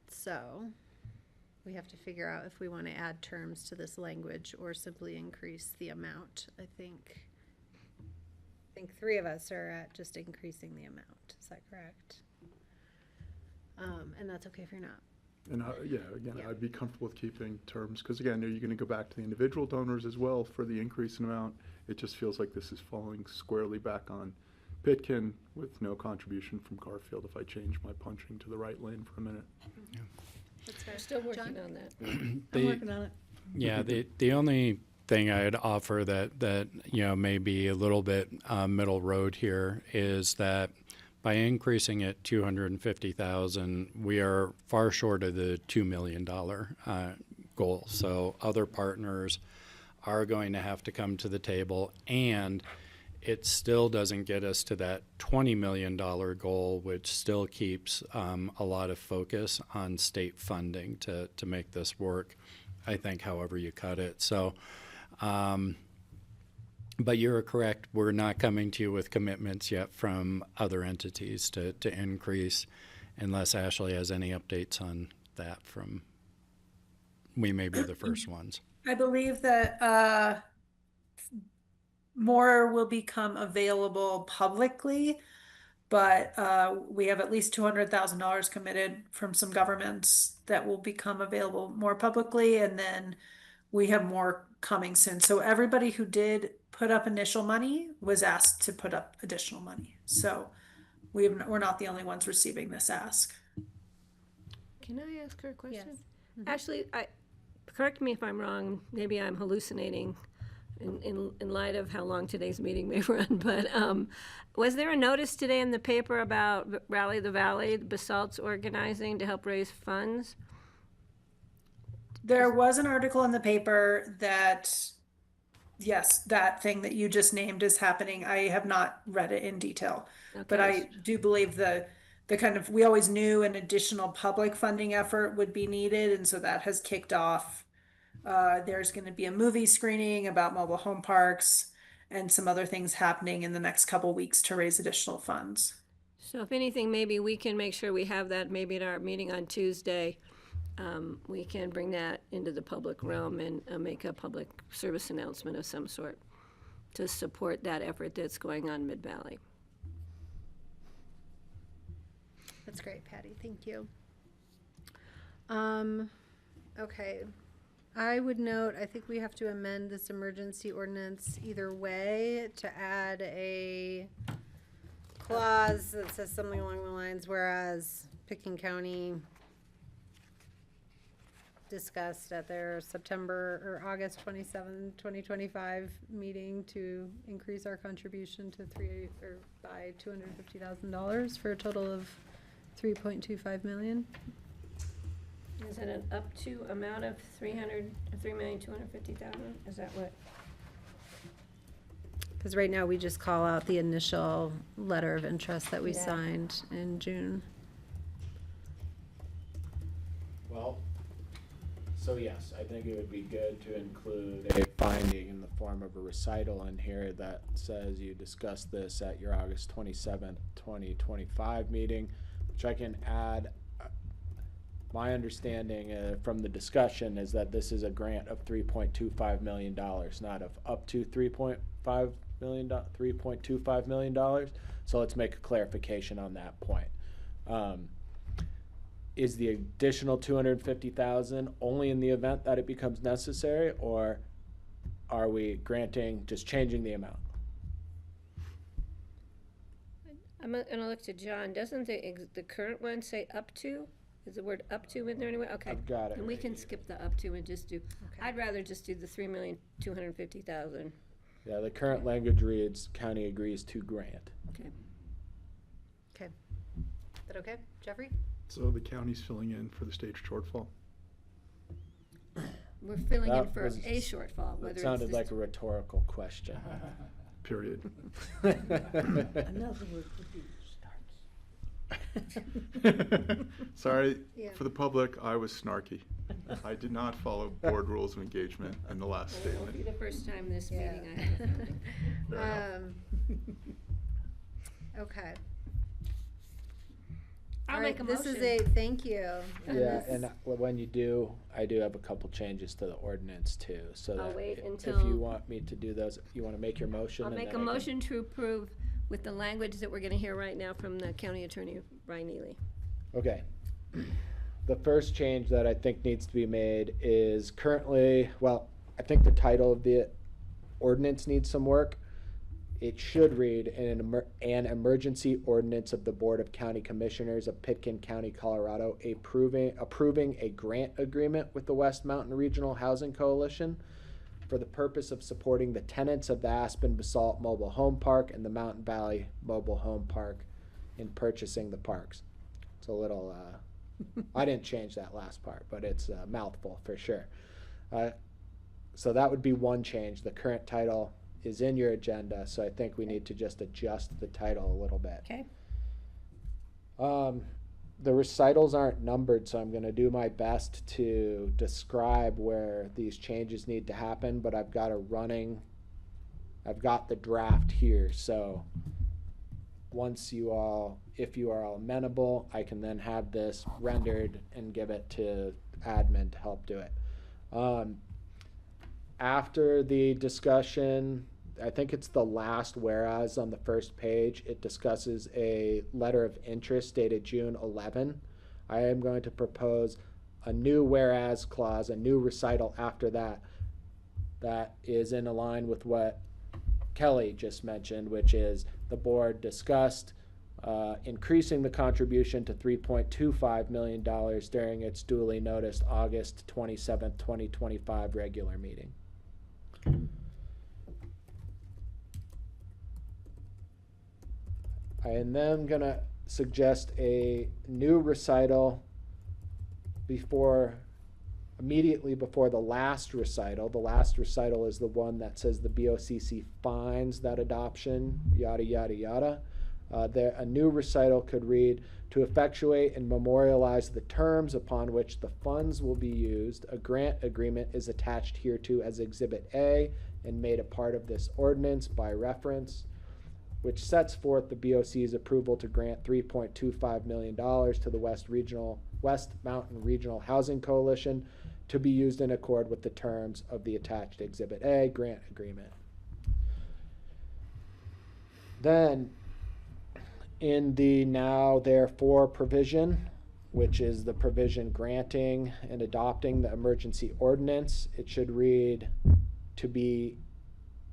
So we have to figure out if we want to add terms to this language or simply increase the amount. I think three of us are at just increasing the amount. Is that correct? And that's okay if you're not. And I'd be comfortable with keeping terms, because again, are you going to go back to the individual donors as well for the increase in amount? It just feels like this is falling squarely back on Pitkin with no contribution from Garfield if I change my punching to the right lane for a minute. Yeah. We're still working on that. I'm working on it. Yeah, the only thing I'd offer that may be a little bit middle road here is that by increasing it $250,000, we are far short of the $2 million goal. So other partners are going to have to come to the table, and it still doesn't get us to that $20 million goal, which still keeps a lot of focus on state funding to make this work, I think, however you cut it. So, but you're correct, we're not coming to you with commitments yet from other entities to increase, unless Ashley has any updates on that from, we may be the first ones. I believe that more will become available publicly, but we have at least $200,000 committed from some governments that will become available more publicly, and then we have more coming soon. So everybody who did put up initial money was asked to put up additional money. So we're not the only ones receiving this ask. Can I ask her a question? Yes. Actually, correct me if I'm wrong, maybe I'm hallucinating in light of how long today's meeting may run, but was there a notice today in the paper about Rally the Valley, Basalt's organizing to help raise funds? There was an article in the paper that, yes, that thing that you just named is happening. I have not read it in detail, but I do believe the kind of, we always knew an additional public funding effort would be needed, and so that has kicked off. There's going to be a movie screening about mobile home parks and some other things happening in the next couple weeks to raise additional funds. So if anything, maybe we can make sure we have that maybe at our meeting on Tuesday. We can bring that into the public realm and make a public service announcement of some sort to support that effort that's going on Mid-Valley. That's great, Patty. Thank you. Okay. I would note, I think we have to amend this emergency ordinance either way to add a clause that says something along the lines, whereas Picken County discussed at their September or August 27, 2025 meeting to increase our contribution to by $250,000 for a total of $3.25 million. Is that an up to amount of 3,250,000? Is that what? Because right now we just call out the initial letter of interest that we Yeah. signed in June. Well, so yes, I think it would be good to include a finding in the form of a recital in here that says you discussed this at your August 27th, 2025 meeting, which I can add. My understanding from the discussion is that this is a grant of $3.25 million, not of up to $3.25 million. So let's make a clarification on that point. Is the additional $250,000 only in the event that it becomes necessary, or are we just changing the amount? I'm gonna look to John. Doesn't the current one say up to? Is the word up to in there anyway? Okay. I've got it And we right can here. skip the up to and just do, I'd rather just do the 3,250,000. Yeah, the current language reads, county agrees to grant. Okay. Okay. Is that okay, Jeffrey? So the county's filling in for the stage shortfall? We're filling in That for was- a shortfall, whether It it's sounded this- like a rhetorical question. Period. Another word would be Sorry, Yeah. for the public, I was snarky. I did not follow board rules of engagement in the last It won't be statement. the first time this Yeah. meeting I have. Fair enough. Okay. I'll All make right, a this is motion. a thank you. Yeah, this- and when you do, I do have a couple changes to the ordinance too, so I'll that wait if until- you want me to do those, you wanna make your motion? I'll and make a then I can- motion to approve with the language that we're gonna hear right now from the county attorney, Brian Ely. Okay. The first change that I think needs to be made is currently, well, I think the title of the ordinance needs some work. It should read an emergency ordinance of the Board of County Commissioners of Pitkin County, Colorado, approving a grant agreement with the West Mountain Regional Housing Coalition for the purpose of supporting the tenants of the Aspen Basalt Mobile Home Park and the Mountain Valley Mobile Home Park in purchasing the parks. It's a little, I didn't change that last part, but it's a mouthful for sure. So that would be one change. The current title is in your agenda, so I think we need to just adjust the title a little bit. Okay. The recitals aren't numbered, so I'm gonna do my best to describe where these changes need to happen, but I've got the draft here, so if you are all amenable, I can then have this rendered and give it to admin to help do it. After the discussion, I think it's the last whereas on the first page, it discusses a letter of interest dated June 11. I am going to propose a new whereas clause, a new recital after that, that is in line with what Kelly just mentioned, which is the board discussed increasing the contribution to $3.25 million during its duly noticed August 27th, 2025 regular meeting. I am then gonna suggest a new recital immediately before the last recital. The last recital is the one that says the BoCC finds that adoption, yada, yada, yada. A new recital could read, to effectuate and memorialize the terms upon which the funds will be used, a grant agreement is attached hereto as Exhibit A and made a part of this ordinance by reference, which sets forth the BOC's approval to grant $3.25 million to the West Mountain Regional Housing Coalition to be used in accord with the terms of the attached Exhibit A grant agreement. Then, in the now therefore provision, which is the provision granting and adopting the emergency ordinance, it should read to be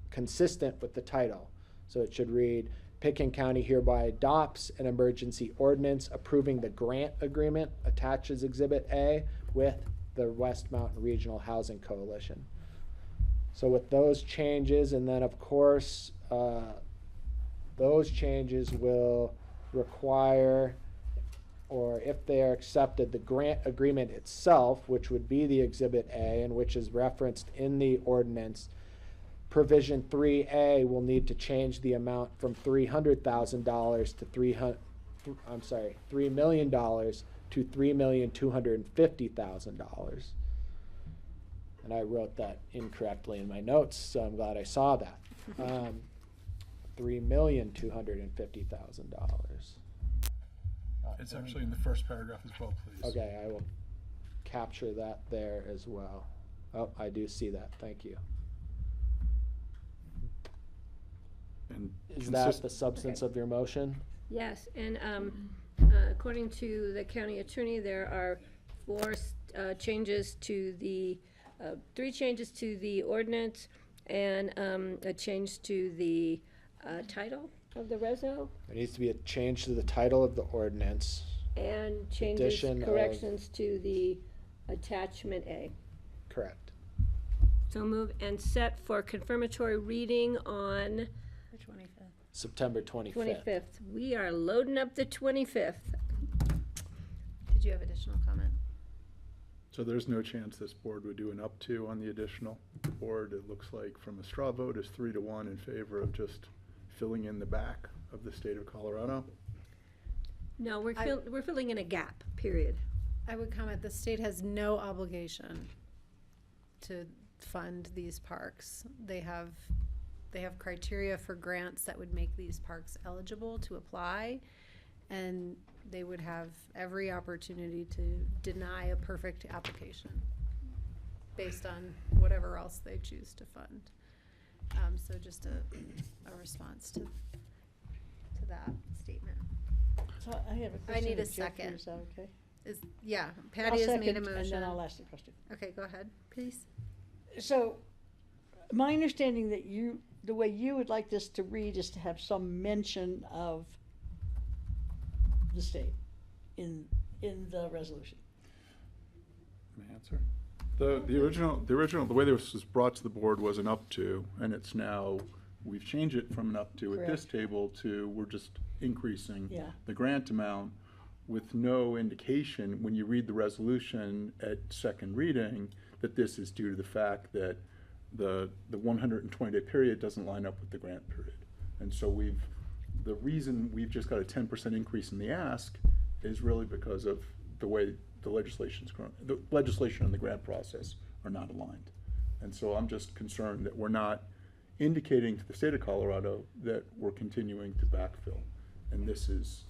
consistent with the title. So it should read, Pitkin County hereby adopts an emergency ordinance approving the grant agreement attached as Exhibit A with the West Mountain Regional Housing Coalition. So with those changes, and then of course, those changes will require, or if they are accepted, the grant agreement itself, which would be the Exhibit A and which is referenced in the ordinance, Provision 3A will need to change the amount from $300,000 to $3 million to $3,250,000. And I wrote that incorrectly in my notes, so I'm glad I saw that. $3,250,000. It's actually in the first paragraph as well, please. Okay, I will capture that there as well. Oh, I do see that. Thank you. And Is that the substance of your motion? Yes, and according to the county attorney, there are three changes to the ordinance and a change to the title of the reso, There needs to be a change to the title of the ordinance. and Addition of- corrections to the attachment A. Correct. So move and set for confirmatory reading on The 25th. September 25th. 25th. We are loading up the 25th. Did you have additional comment? So there's no chance this board would do an up to on the additional. The board, it looks like from a straw vote, is 3-1 in favor of just filling in the back of the state of Colorado. No, we're filling in a gap, period. I would comment, the state has no obligation to fund these parks. They have criteria for grants that would make these parks eligible to apply, and they would have every opportunity to deny a perfect application based on whatever else they choose to fund. So just a response to that statement. So I have a I question. need a of Jeffrey, second. Is that okay? Yeah, I'll Patty has made a second, motion. and then I'll ask the question. Okay, go ahead, please. So, my understanding that the way you would like this to read is to have some mention of the state in the resolution. May I answer? The original, the way this was brought to the board was an up to, and it's now, we've changed it from an up to at this table to, we're just increasing Yeah. the grant amount with no indication, when you read the resolution at second reading, that this is due to the fact that the 120-day period doesn't line up with the grant period. And so the reason we've just got a 10% increase in the ask is really because of the way the legislation and the grant process are not aligned. And so I'm just concerned that we're not indicating to the state of Colorado that we're continuing to backfill. And this is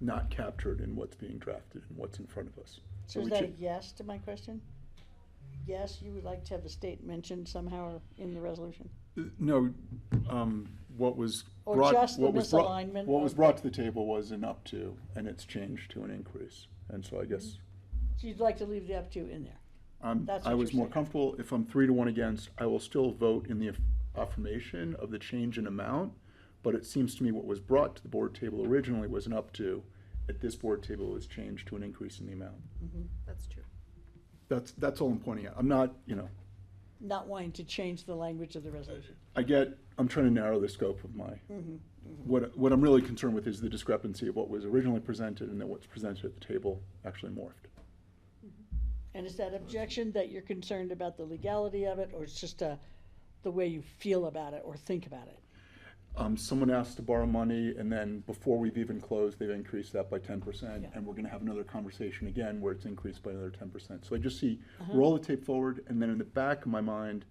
not captured in what's being drafted and what's in front of us. So is that a yes to my question? Yes, you would like to have the state mentioned somehow in the resolution? No, what was Or brought, just the what was brought, misalignment what was of- brought to the table was an up to, and it's changed to an increase. And so I guess So you'd like to leave the up to in there? That's I what was you're more saying. comfortable, if I'm 3-1 against, I will still vote in the affirmation of the change in amount. But it seems to me what was brought to the board table originally was an up to. At this board table, it was changed to an increase in the amount. That's true. That's all I'm pointing out. I'm not, Not wanting to change the language of the resolution? I'm trying to narrow the scope of my, what I'm really concerned with is the discrepancy of what was originally presented and then what's presented at the table actually morphed. And is that objection that you're concerned about the legality of it, or it's just the way you feel about it or think about it? Someone asked to borrow money, and then before we've even closed, they've increased that by 10%, and we're gonna have another conversation again where it's increased by another 10%. So I just see, roll the tape forward, and then in the back of my mind,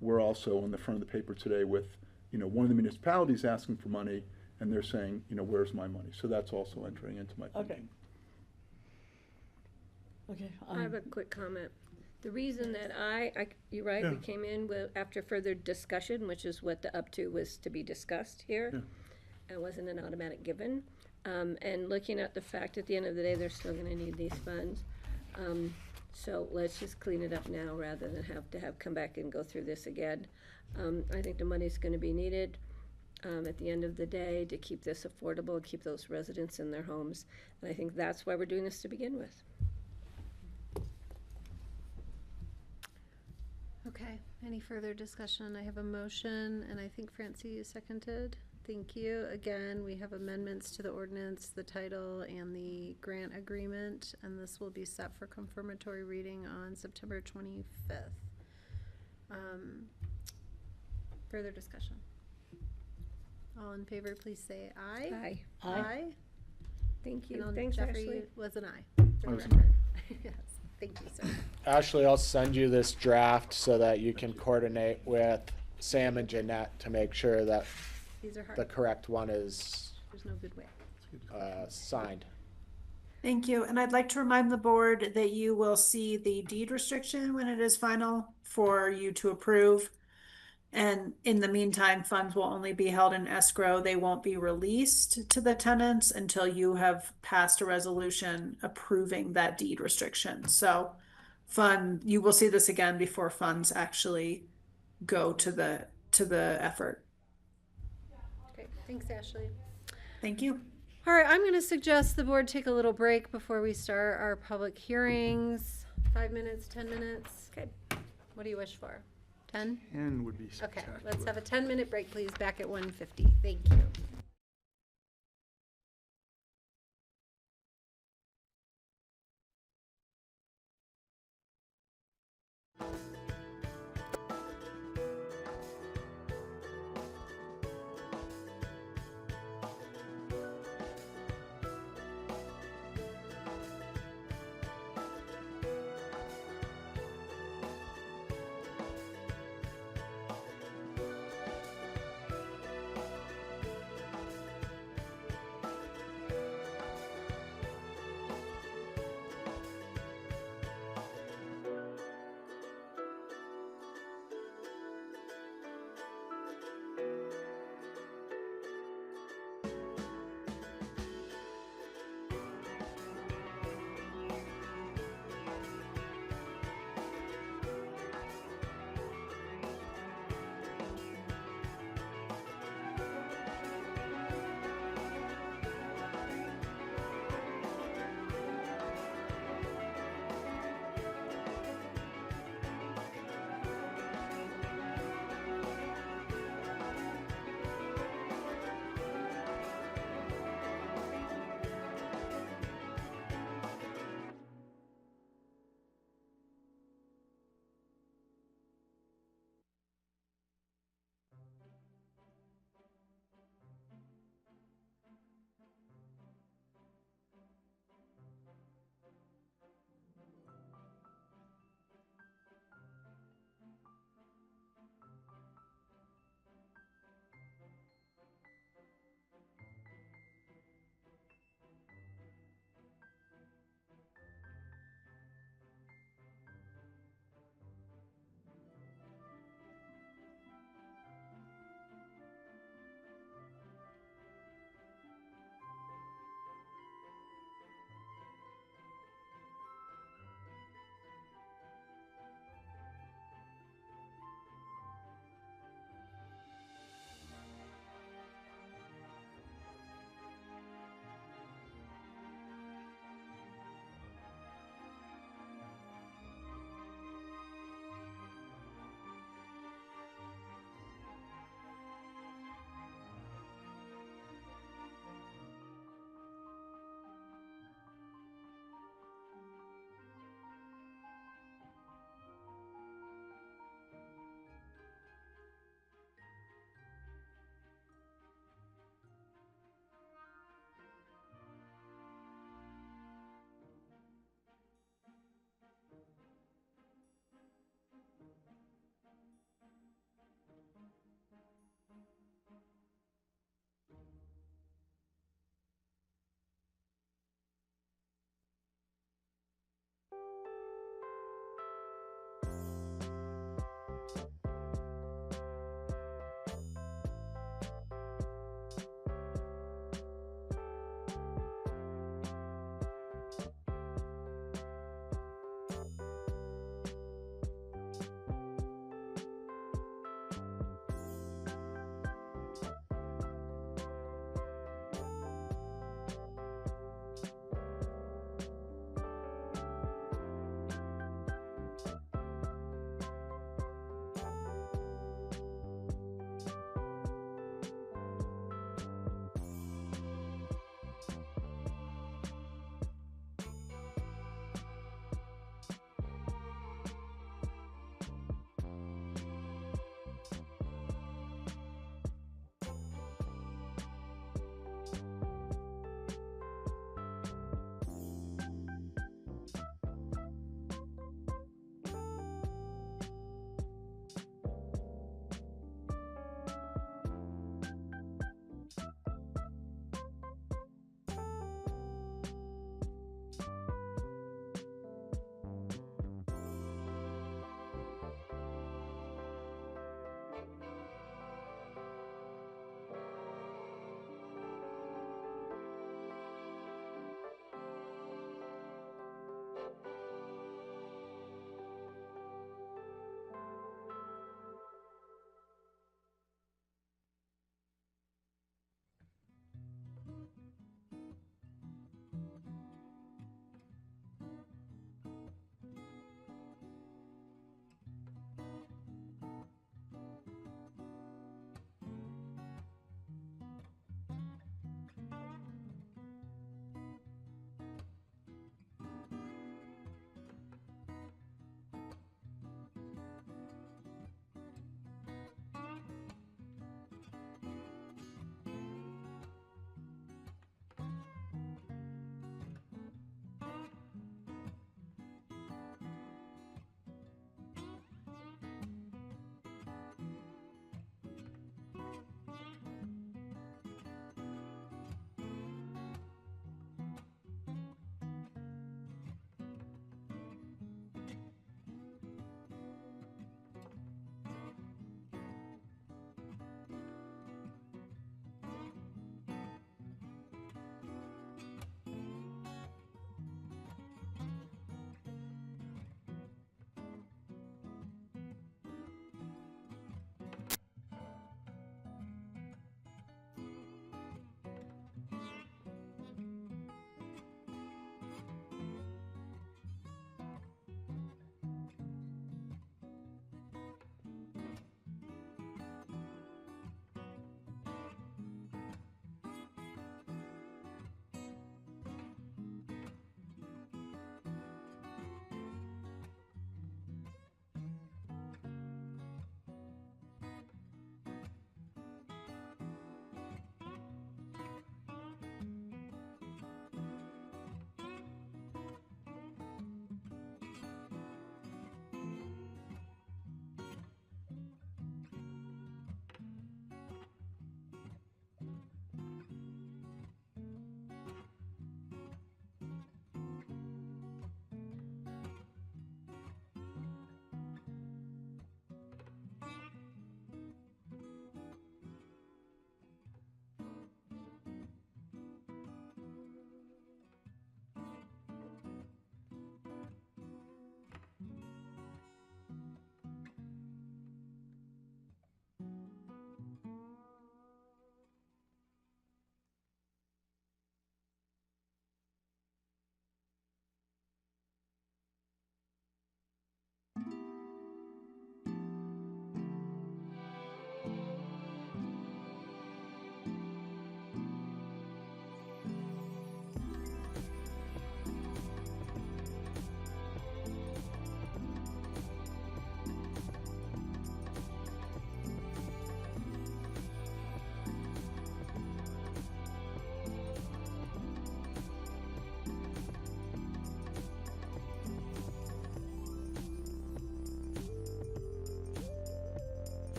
we're also on the front of the paper today with, one of the municipalities asking for money, and they're saying, where's my money? So that's also entering into my thinking. Okay. I have a quick comment. The reason that you're right, we came in after further discussion, which is what the up to was to be discussed here. It wasn't an automatic given. And looking at the fact at the end of the day, they're still gonna need these funds. So let's just clean it up now rather than have to come back and go through this again. I think the money's gonna be needed, at the end of the day to keep this affordable and keep those residents in their homes. And I think that's why we're doing this to begin with. Okay, any further discussion? I have a motion, and I think Francie, you seconded. Thank you. Again, we have amendments to the ordinance, the title, and the grant agreement, and this will be set for confirmatory reading on September 25th. Further discussion? All in favor, please say aye. Aye. Aye. Thank you. And Thanks, Jeffrey Ashley. was an aye. I For was the an record. Yes, thank you, sir. Ashley, I'll send you this draft so that you can coordinate with Sam and Jeanette to make sure that These are the hard. correct one is There's no good way. signed. Thank you. And I'd like to remind the board that you will see the deed restriction when it is final for you to approve. And in the meantime, funds will only be held in escrow. They won't be released to the tenants until you have passed a resolution approving that deed restriction. So you will see this again before funds actually go to the effort. Okay, thanks, Ashley. Thank you. All right, I'm going to suggest the board take a little break before we start our public hearings. 5 minutes, 10 minutes? Okay. What do you wish for? 10? 10 would be Okay, spectacular. let's have a 10-minute break, please, back at 1:50. Thank you.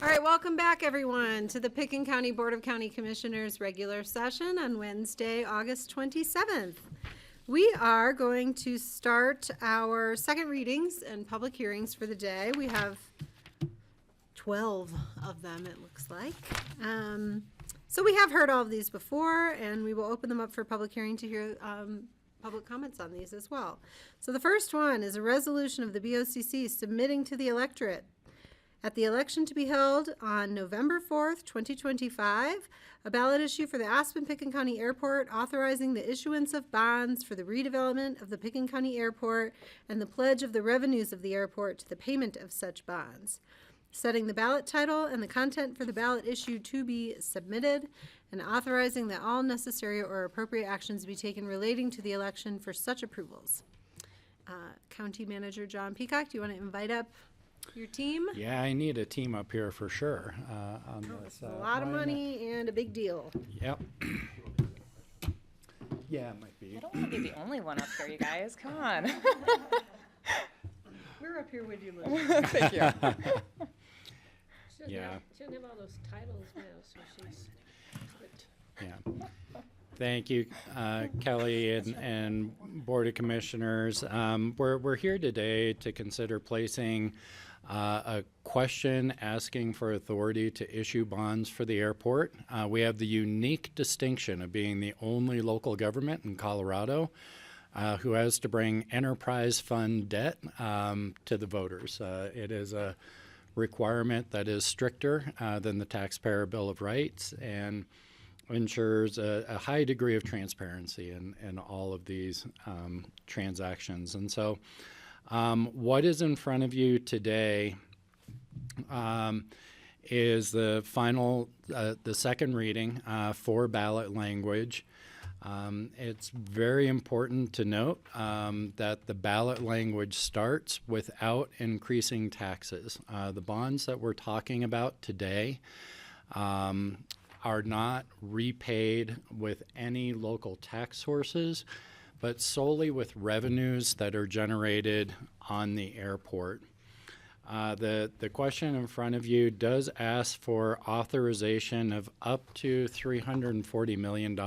All right, welcome back, everyone, to the Pickens County Board of County Commissioners regular session on Wednesday, August 27th. We are going to start our second readings and public hearings for the day. We have 12 of them, it looks like. So we have heard all of these before, and we will open them up for public hearing to hear public comments on these as well. So the first one is a resolution of the BoCC submitting to the electorate at the election to be held on November 4th, 2025, a ballot issue for the Aspen-Pickens County Airport authorizing the issuance of bonds for the redevelopment of the Pickens County Airport and the pledge of the revenues of the airport to the payment of such bonds, setting the ballot title and the content for the ballot issue to be submitted, and authorizing that all necessary or appropriate actions be taken relating to the election for such approvals. County Manager John Peacock, do you want to invite up your team? Yeah, I need a team up here for sure on this. It's a lot of money and a big deal. Yep. Yeah, it might be. I don't want to be the only one up here, you guys. Come on. We're up here with you, Liz. Thank you. Yeah. She doesn't have all those titles now, so she's good. Yeah. Thank you, Kelly and Board of Commissioners. We're here today to consider placing a question asking for authority to issue bonds for the airport. We have the unique distinction of being the only local government in Colorado who has to bring enterprise fund debt to the voters. It is a requirement that is stricter than the Taxpayer Bill of Rights and ensures a high degree of transparency in all of these transactions. And so what is in front of you today is the final, the second reading for ballot language. It's very important to note that the ballot language starts without increasing taxes. The bonds that we're talking about today are not repaid with any local tax sources, but solely with revenues that are generated on the airport. The question in front of you does ask for authorization of up to $340 million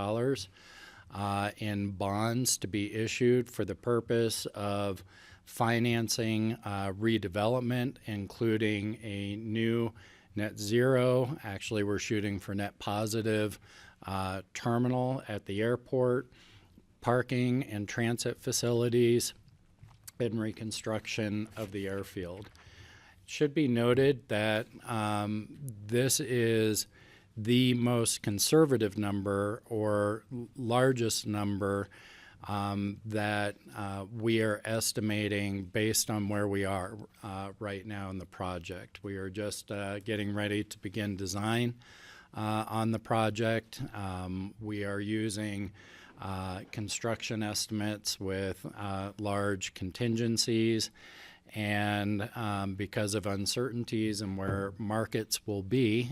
in bonds to be issued for the purpose of financing redevelopment, including a new net zero. Actually, we're shooting for net positive terminal at the airport, parking and transit facilities, and reconstruction of the airfield. It should be noted that this is the most conservative number or largest number that we are estimating based on where we are right now in the project. We are just getting ready to begin design on the project. We are using construction estimates with large contingencies, and because of uncertainties and where markets will be,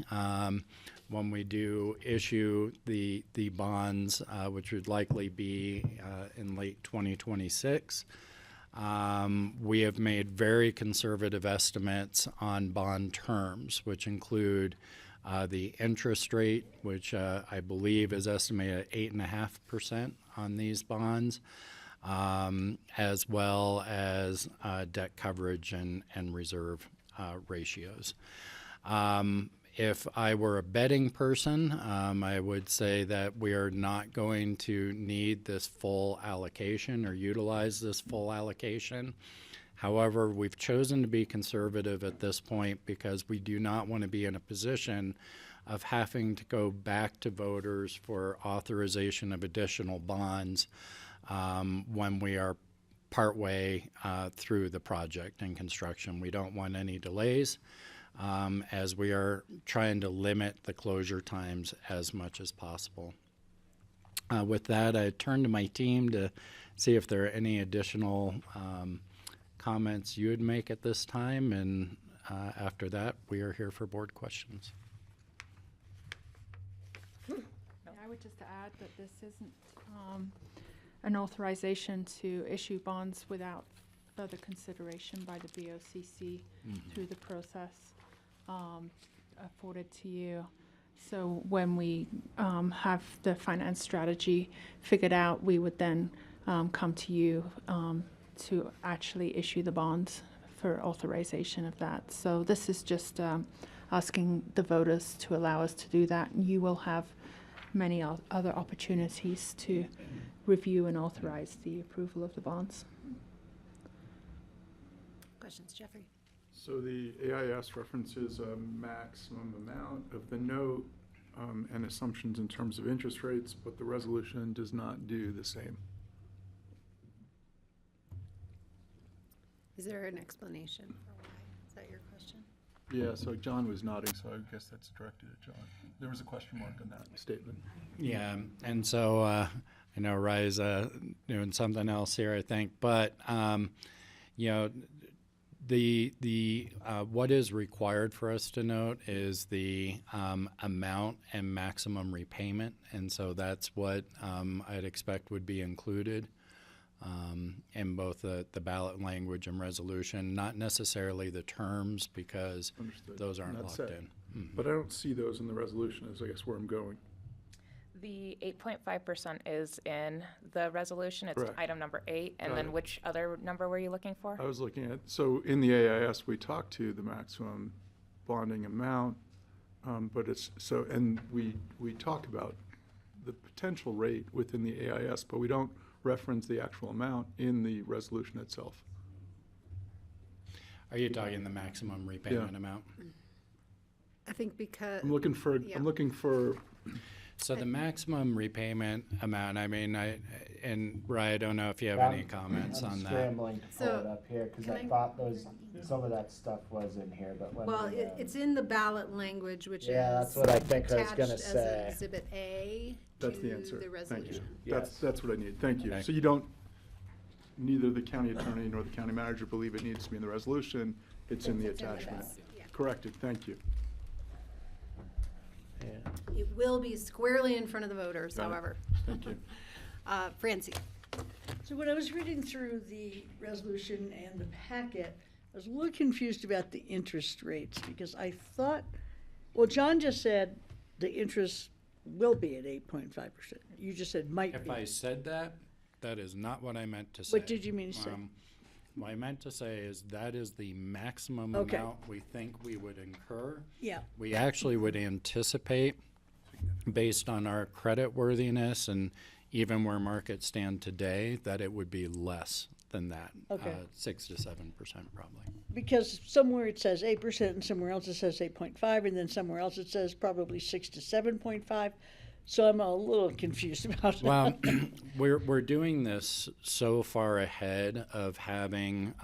when we do issue the bonds, which would likely be in late 2026. We have made very conservative estimates on bond terms, which include the interest rate, which I believe is estimated at 8.5% on these bonds, as well as debt coverage and reserve ratios. If I were a betting person, I would say that we are not going to need this full allocation or utilize this full allocation. However, we've chosen to be conservative at this point because we do not want to be in a position of having to go back to voters for authorization of additional bonds when we are partway through the project and construction. We don't want any delays. As we are trying to limit the closure times as much as possible. With that, I turn to my team to see if there are any additional comments you would make at this time, and after that, we are here for board questions. I would just add that this isn't an authorization to issue bonds without further consideration by the BoCC through the process. afforded to you. So when we have the finance strategy figured out, we would then come to you to actually issue the bonds for authorization of that. So this is just asking the voters to allow us to do that. And you will have many other opportunities to review and authorize the approval of the bonds. Questions, Jeffrey? So the AIS references a maximum amount of the note and assumptions in terms of interest rates, but the resolution does not do the same. Is there an explanation for why? Is that your question? Yeah, so John was nodding, so I guess that's directed at John. There was a question mark on that statement. Yeah, and so I know Rye's doing something else here, I think, but you know, the what is required for us to note is the amount and maximum repayment, and so that's what I'd expect would be included in both the ballot language and resolution, not necessarily the terms, because Understood. those aren't Not locked set. in. Mhm. But I don't see those in the resolution, is I guess where I'm going. The 8.5% is in the resolution. It's Correct. item number 8. And Got then it. which other number were you looking for? I was looking at, so in the AIS, we talked to the maximum bonding amount, but it's, so, and we talk about the potential rate within the AIS, but we don't reference the actual amount in the resolution itself. Are you talking the maximum repayment Yeah. amount? I think because. I'm looking for, Yeah. I'm looking for, So the maximum repayment amount, I mean, and Rye, I don't know if you have any comments I'm on that. scrambling to pull So, it up here, because can I I- thought some of that stuff was in here, but when Well, we, it's in the ballot language, which is. Yeah, that's what I think I was attached gonna as say. Exhibit A that's the to answer. the Thank you. resolution. That's what I need. Thank you. Okay. So you don't, neither the county attorney nor the county manager believe it needs to be in the resolution. It's in the It's in the attachment. best, yeah. Corrected. Thank you. Yeah. It will be squarely in front of the voters, Got it. however. Thank you. Francie? So when I was reading through the resolution and the packet, I was a little confused about the interest rates, because I thought, well, John just said the interest will be at 8.5%. You just said might If be. I said that, that is not what I meant to say. What did you mean to say? What I meant to say is that is the maximum Okay. amount we think we would incur. Yeah. We actually would anticipate, based on our credit worthiness and even where markets stand today, that it would be less than that. Okay. 6 to 7% probably. Because somewhere it says 8% and somewhere else it says 8.5, and then somewhere else it says probably 6 to 7.5. So I'm a little confused about Well, that. we're doing this so far ahead of having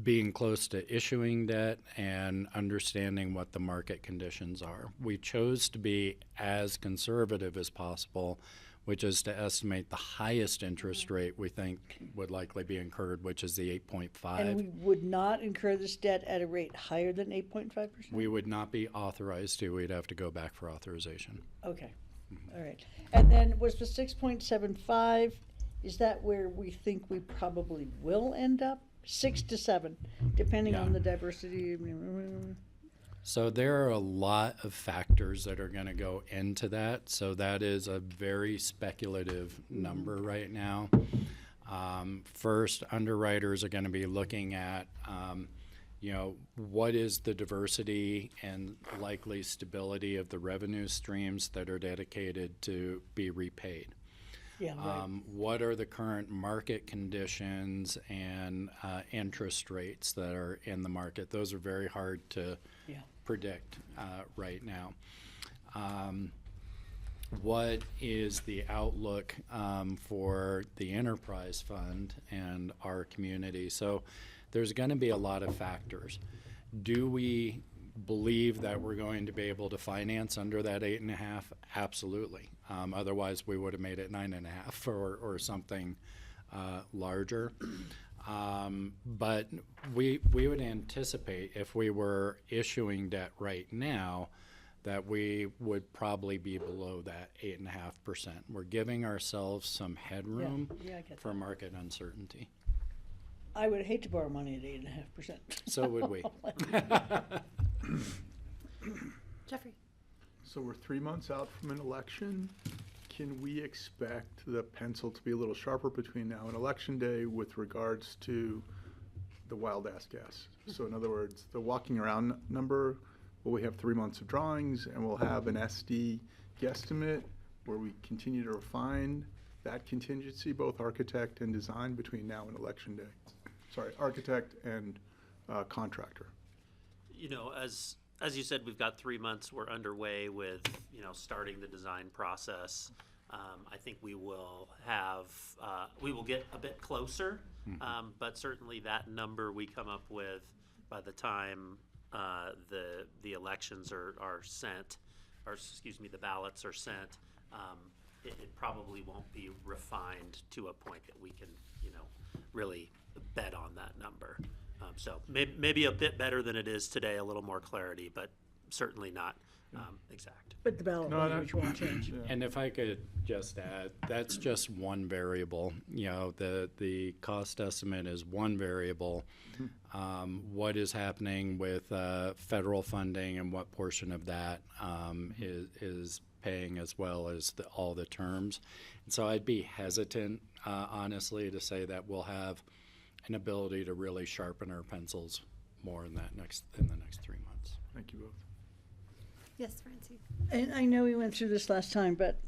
being close to issuing debt and understanding what the market conditions are. We chose to be as conservative as possible, which is to estimate the highest interest rate we think would likely be incurred, which is the 8.5. And we would not incur this debt at a rate higher than 8.5%? We would not be authorized to. We'd have to go back for authorization. Okay, all right. And then was the 6.75, is that where we think we probably will end up? 6 to 7, depending Yeah. on the diversity. So there are a lot of factors that are going to go into that. So that is a very speculative number right now. First, underwriters are going to be looking at, what is the diversity and likely stability of the revenue streams that are dedicated to be repaid. Yeah, right. What are the current market conditions and interest rates that are in the market? Those are very hard to predict right now. What is the outlook for the enterprise fund and our community? So there's going to be a lot of factors. Do we believe that we're going to be able to finance under that 8.5? Absolutely. Otherwise, we would have made it 9.5 or something larger. But we would anticipate, if we were issuing debt right now, that we would probably be below that 8.5%. We're giving ourselves some headroom Yeah, I get for market uncertainty. I would hate to borrow money at 8.5%. So would we. Jeffrey? So we're 3 months out from an election. Can we expect the pencil to be a little sharper between now and Election Day with regards to the wild ass gas? So in other words, the walking around number, will we have 3 months of drawings and we'll have an SD guesstimate where we continue to refine that contingency, both architect and design, between now and Election Day? Sorry, architect and contractor. You know, as you said, we've got 3 months. We're underway with, you know, starting the design process. I think we will get a bit closer, but certainly that number we come up with by the time the elections are sent, or excuse me, the ballots are sent, it probably won't be refined to a point that we can, you know, really bet on that number. So maybe a bit better than it is today, a little more clarity, but certainly not exact. But the ballot language won't change. And if I could just add, that's just one variable. You know, the cost estimate is one variable. What is happening with federal funding and what portion of that is paying, as well as all the terms. And so I'd be hesitant, honestly, to say that we'll have an ability to really sharpen our pencils more in the next 3 months. Thank you both. Yes, Francie? And I know we went through this last time, but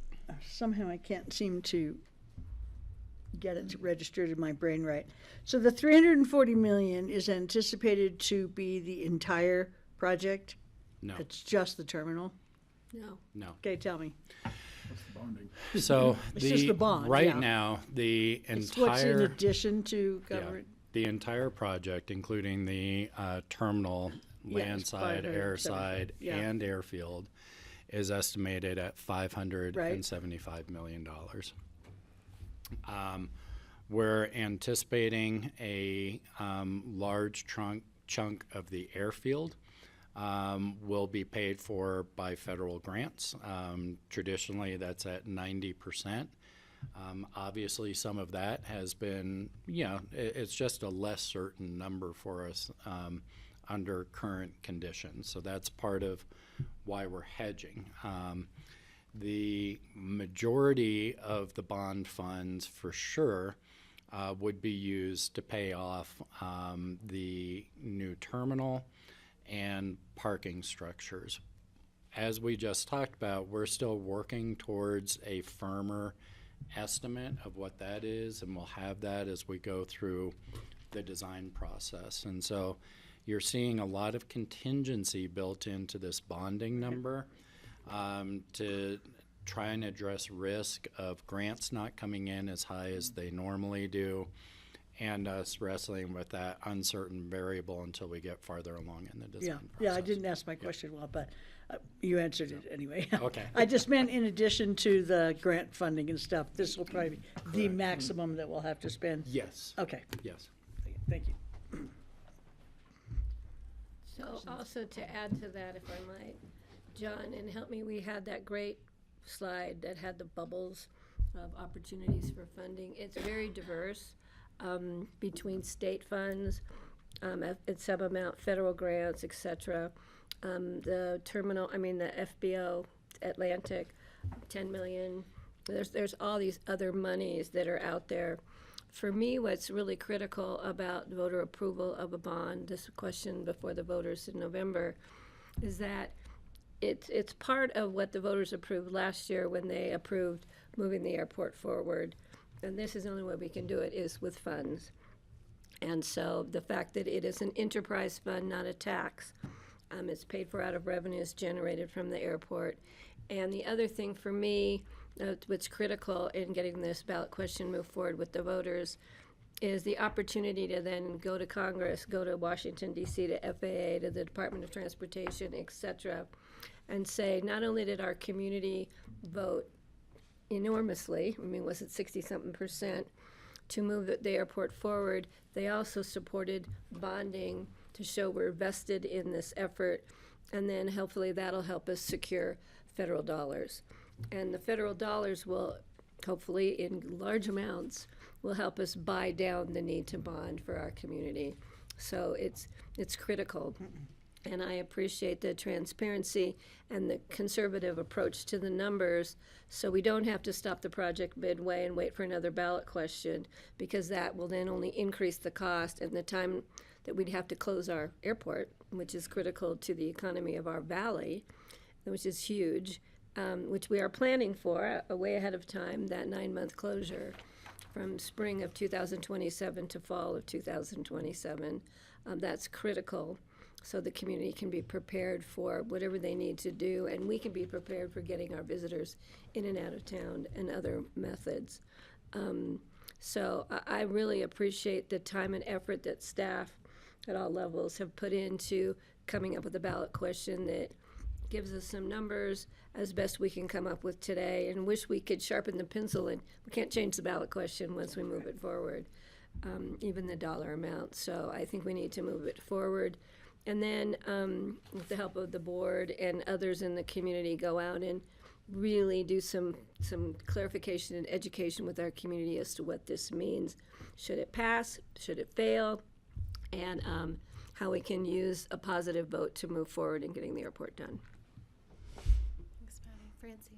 somehow I can't seem to get it registered in my brain right. So the 340 million is anticipated to be the entire project? No. It's just the terminal? No. Okay, tell me. What's the bonding? So It's just the bond, right yeah. now, the It's what's in entire addition to yeah, cover it? the entire project, including the terminal, Yeah, land it's side, air 575, side, yeah. and airfield, is estimated at $575 million. We're anticipating a large chunk of the airfield will be paid for by federal grants. Traditionally, that's at 90%. Obviously, some of that has been, it's just a less certain number for us under current conditions. So that's part of why we're hedging. The majority of the bond funds, for sure, would be used to pay off the new terminal and parking structures. As we just talked about, we're still working towards a firmer estimate of what that is, and we'll have that as we go through the design process. And so you're seeing a lot of contingency built into this bonding number to try and address risk of grants not coming in as high as they normally do, and us wrestling with that uncertain variable until we get farther along in the design process. Yeah, I didn't ask my question well, but you answered it anyway. Okay. I just meant in addition to the grant funding and stuff, this will probably be the maximum that we'll have to spend? Yes. Okay, Yes. thank you. So also to add to that, if I might, John, and help me, we had that great slide that had the bubbles of opportunities for funding. It's very diverse between state funds, at some amount, federal grants, et cetera. The terminal, the FBO Atlantic, 10 million. There's all these other monies that are out there. For me, what's really critical about voter approval of a bond, this question before the voters in November, is that it's part of what the voters approved last year when they approved moving the airport forward. And this is the only way we can do it is with funds. And so the fact that it is an enterprise fund, not a tax, it's paid for out of revenues generated from the airport. And the other thing for me, what's critical in getting this ballot question moved forward with the voters, is the opportunity to then go to Congress, go to Washington, D.C., to FAA, to the Department of Transportation, et cetera, and say, not only did our community vote enormously, was it 60-something%, to move the airport forward, they also supported bonding to show we're vested in this effort, and then hopefully that'll help us secure federal dollars. And the federal dollars will, hopefully in large amounts, will help us buy down the need to bond for our community. So it's critical. And I appreciate the transparency and the conservative approach to the numbers, so we don't have to stop the project midway and wait for another ballot question, because that will then only increase the cost and the time that we'd have to close our airport, which is critical to the economy of our valley, which is huge, which we are planning for way ahead of time, that 9-month closure from spring of 2027 to fall of 2027. That's critical, so the community can be prepared for whatever they need to do, and we can be prepared for getting our visitors in and out of town and other methods. So I really appreciate the time and effort that staff at all levels have put into coming up with a ballot question that gives us some numbers as best we can come up with today, and wish we could sharpen the pencil, and we can't change the ballot question once we move it forward, even the dollar amount. So I think we need to move it forward. And then, with the help of the board and others in the community, go out and really do some clarification and education with our community as to what this means. Should it pass? Should it fail? And how we can use a positive vote to move forward in getting the airport done. Thanks, Patty. Francie?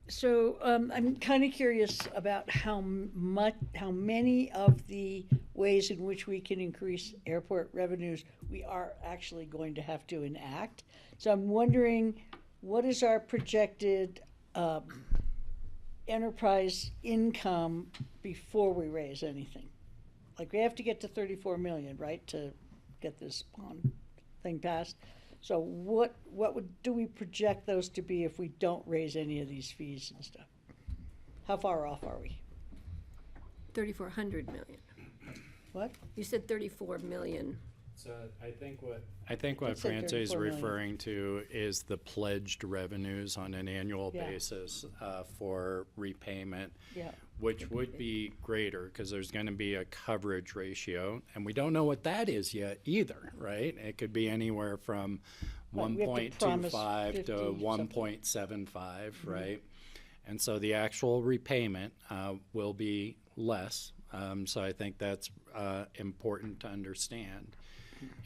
So I'm kind of curious about how many of the ways in which we can increase airport revenues we are actually going to have to enact. So I'm wondering, what is our projected enterprise income before we raise anything? Like, we have to get to 34 million, right, to get this bond thing passed. So what do we project those to be if we don't raise any of these fees and stuff? How far off are we? 3,400 million. What? You said 34 million. So I think what It said Francie is 34 million. referring to is the pledged revenues on an annual Yeah. basis for repayment, Yeah. which would be greater because there's going to be a coverage ratio, and we don't know what that is yet either, right? It could be anywhere from Right, we have to promise 1.25 to 50 1.75, right? And so the actual repayment will be less. So I think that's important to understand.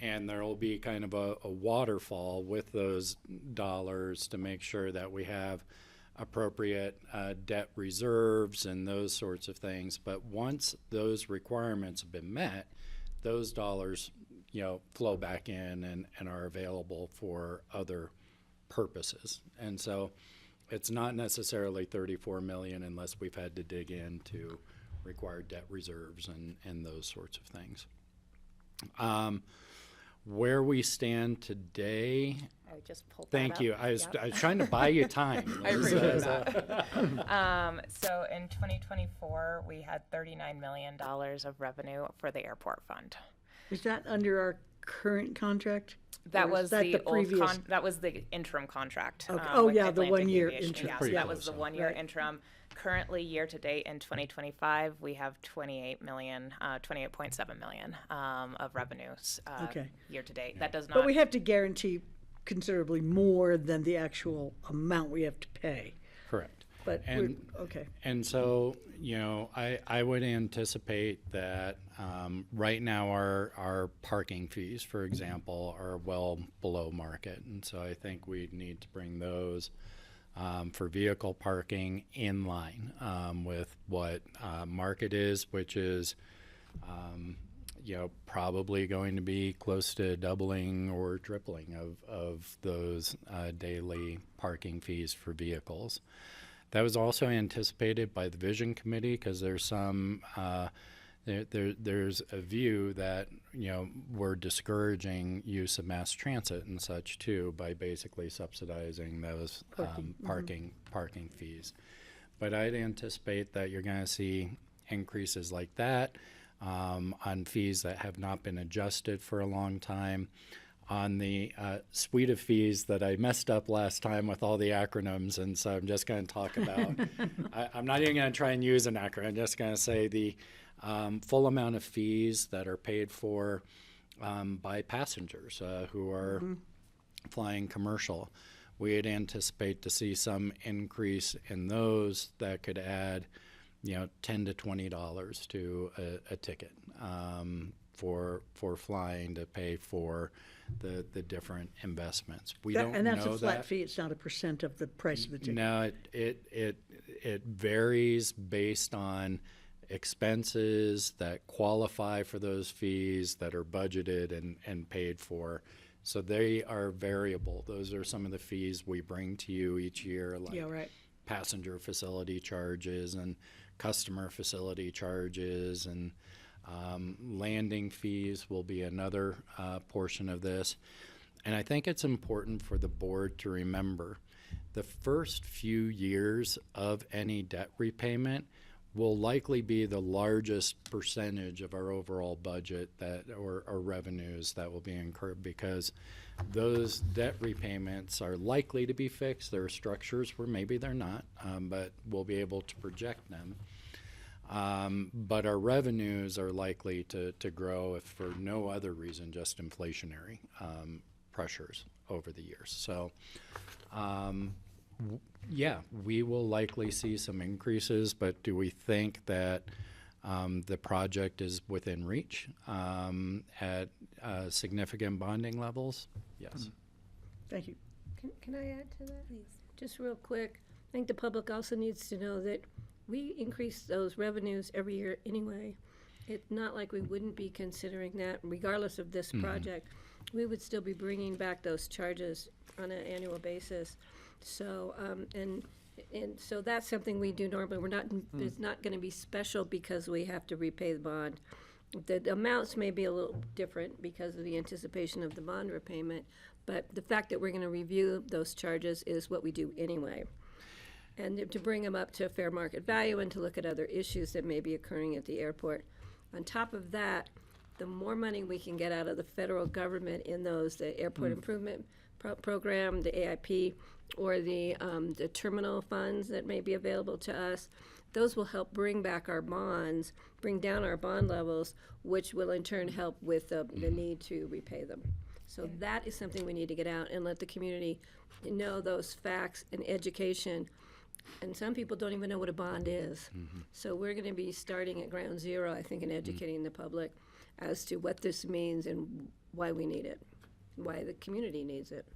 And there will be kind of a waterfall with those dollars to make sure that we have appropriate debt reserves and those sorts of things. But once those requirements have been met, those dollars, flow back in and are available for other purposes. And so it's not necessarily 34 million unless we've had to dig into required debt reserves and those sorts of things. Where we stand today, I just pulled that thank up. you. I was Yep. trying to buy you time. I appreciate that. So in 2024, we had $39 million of revenue for the airport fund. Is that under our current contract? That Or is was that the old previous? that was the interim contract. Okay. Oh, with yeah, the Atlantic 1 year Aviation. interim. Yes, Pretty that was close, the huh? 1 year Right. interim. Currently, year to date in 2025, we have 28.7 million of revenues Okay. year to date. That does not. But we have to guarantee considerably more than the actual amount we have to pay. Correct. But And- okay. And so, I would anticipate that right now our parking fees, for example, are well below market. And so I think we need to bring those for vehicle parking in line with what market is, which is probably going to be close to doubling or tripling of those daily parking fees for vehicles. That was also anticipated by the Vision Committee because there's some there's a view that we're discouraging use of mass transit and such too by basically subsidizing those parking fees. But I'd anticipate that you're going to see increases like that on fees that have not been adjusted for a long time. On the suite of fees that I messed up last time with all the acronyms, and so I'm just going to talk about, I'm not even going to try and use an acronym, I'm just going to say the full amount of fees that are paid for by passengers who are flying commercial. We'd anticipate to see some increase in those that could add $10 to $20 to a ticket. for flying to pay for the different investments. We That- don't And that's know a flat that. fee, it's not a percent of the price of the ticket. No, it varies based on expenses that qualify for those fees that are budgeted and paid for. So they are variable. Those are some of the fees we bring to you each year, like Yeah, right. passenger facility charges and customer facility charges, and landing fees will be another portion of this. And I think it's important for the board to remember the first few years of any debt repayment will likely be the largest percentage of our overall budget or revenues that will be incurred, because those debt repayments are likely to be fixed. There are structures where maybe they're not, but we'll be able to project them. But our revenues are likely to grow, if for no other reason, just inflationary pressures over the years. So, yeah, we will likely see some increases, but do we think that the project is within reach at significant bonding levels? Yes. Thank you. Can I add to that? Please. Just real quick, I think the public also needs to know that we increase those revenues every year anyway. It's not like we wouldn't be considering that regardless of this project. We would still be bringing back those charges on an annual basis. So, and so that's something we do normally. We're not, it's not gonna be special because we have to repay the bond. The amounts may be a little different because of the anticipation of the bond repayment, but the fact that we're gonna review those charges is what we do anyway. And to bring them up to fair market value and to look at other issues that may be occurring at the airport. On top of that, the more money we can get out of the federal government in those, the airport improvement program, the AIP, or the terminal funds that may be available to us, those will help bring back our bonds, bring down our bond levels, which will in turn help with the need to repay them. So that is something we need to get out and let the community know those facts and education. And some people don't even know what a bond is. So we're going to be starting at ground zero, I think, in educating the public as to what this means and why we need it, why the community needs it.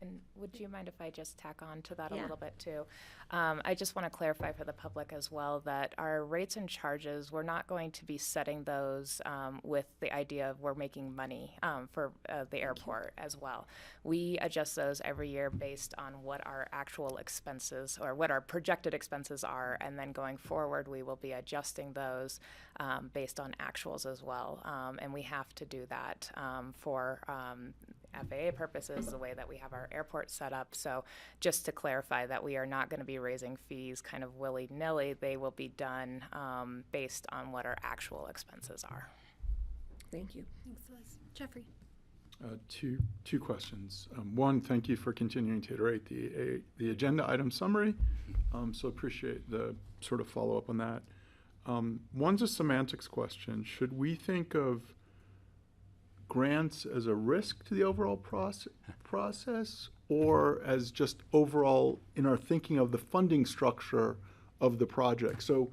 And would you mind if I just tack on to that a Yeah. little bit too? I just want to clarify for the public as well that our rates and charges, we're not going to be setting those with the idea of we're making money for the airport as well. We adjust those every year based on what our actual expenses or what our projected expenses are, and then going forward we will be adjusting those based on actuals as well. And we have to do that for FAA purposes, the way that we have our airport set up. So just to clarify that we are not going to be raising fees kind of willy-nilly. They will be done based on what our actual expenses are. Thank you. Thanks, Liz. Jeffrey. Two questions. One, thank you for continuing to iterate the agenda item summary. So appreciate the sort of follow-up on that. One's a semantics question. Should we think of grants as a risk to the overall process, or as just overall in our thinking of the funding structure of the project? So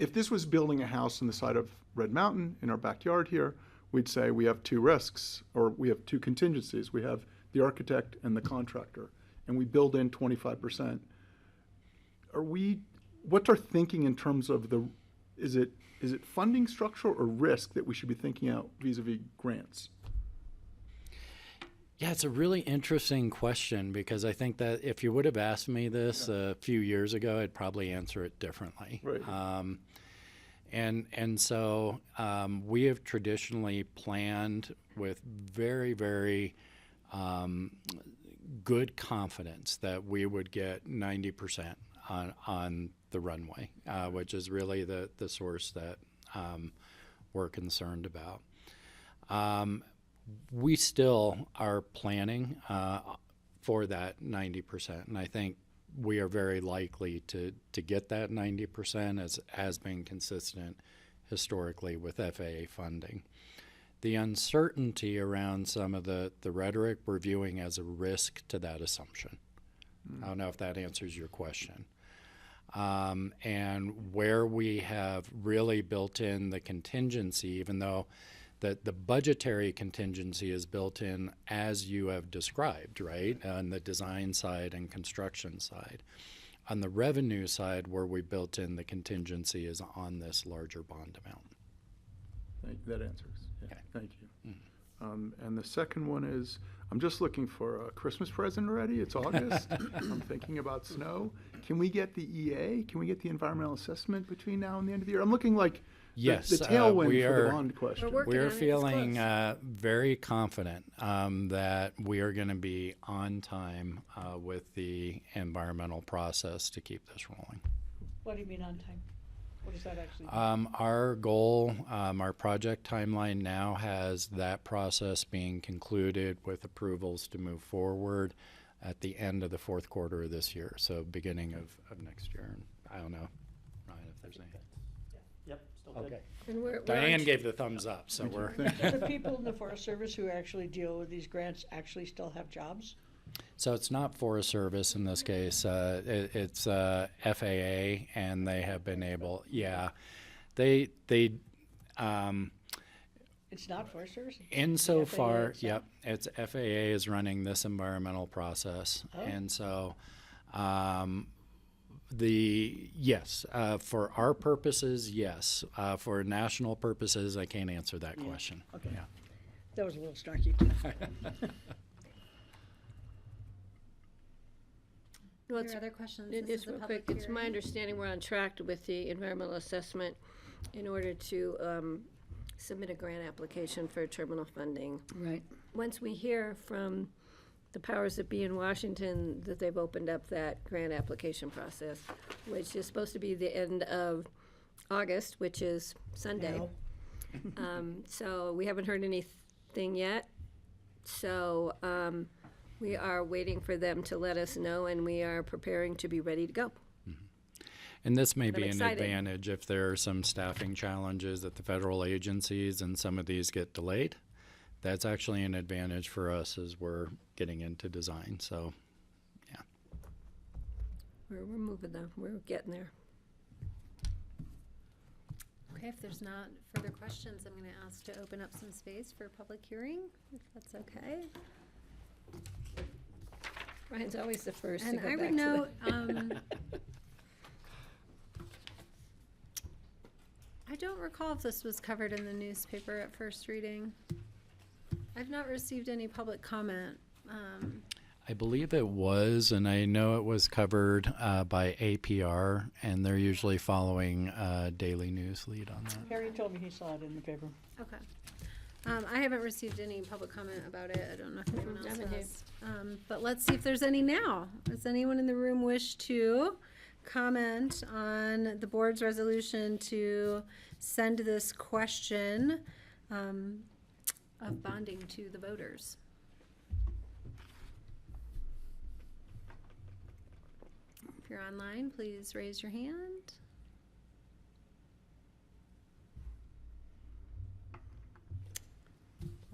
if this was building a house on the side of Red Mountain in our backyard here, we'd say we have two risks, or we have two contingencies. We have the architect and the contractor, and we build in 25%. What's our thinking in terms of is it funding structure or risk that we should be thinking out vis-a-vis grants? Yeah, it's a really interesting question, because I think that if you would have asked me this a few years ago, I'd probably answer it differently. Right. And so we have traditionally planned with very, very good confidence that we would get 90% on the runway, which is really the source that we're concerned about. We still are planning for that 90%, and I think we are very likely to get that 90%, as has been consistent historically with FAA funding. The uncertainty around some of the rhetoric we're viewing as a risk to that assumption. I don't know if that answers your question. And where we have really built in the contingency, even though that the budgetary contingency is built in as you have described, right? On the design side and construction side. On the revenue side, where we built in the contingency is on this larger bond amount. Thank you. That answers. Yeah, Okay. thank you. And the second one is, I'm just looking for a Christmas present already. It's August. I'm thinking about snow. Can we get the EA? Can we get the environmental assessment between now and the end of the year? I'm looking like Yes, the tailwind we for the are- bond question. We're feeling very confident that we are going to be on time with the environmental process to keep this rolling. What do you mean on time? What does that actually mean? Our goal, our project timeline now has that process being concluded with approvals to move forward at the end of the fourth quarter of this year, so beginning of next year. And I don't know, Ryan, if there's anything. Yep, still good. Okay. And we're Diane on- gave the thumbs up, so we're. Do the people in the Forest Service who actually deal with these grants actually still have jobs? So it's not Forest Service in this case. It's FAA, and they have been able. Yeah, they. It's not Forest Service? It's the Insofar, FAA yep, it's FAA is running this environmental process, Oh. and so. Yes, for our purposes, yes. For national purposes, I can't answer that question. Okay. Yeah. That was a little snarky. Well, Are there other questions? It This is is a real public quick. It's my hearing. understanding we're on track with the environmental assessment in order to submit a grant application for terminal funding. Right. Once we hear from the powers that be in Washington that they've opened up that grant application process, which is supposed to be the end of August, which is Sunday. So we haven't heard anything yet. So we are waiting for them to let us know, and we are preparing to be ready to go. And this may But I'm be an excited. advantage if there are some staffing challenges at the federal agencies and some of these get delayed. That's actually an advantage for us as we're getting into design. So, yeah. We're moving though. We're getting there. Okay, if there's not further questions, I'm going to ask to open up some space for public hearing, if that's okay. Ryan's always the first to And go I back would to note, the- I don't recall if this was covered in the newspaper at first reading. I've not received any public comment. I believe it was, and I know it was covered by APR, and they're usually following daily news lead on that. Harry told me he saw it in the paper. Okay. I haven't received any public comment about it. I don't know if anyone else haven't here. has. But let's see if there's any now. Does anyone in the room wish to comment on the board's resolution to send this question of bonding to the voters? If you're online, please raise your hand.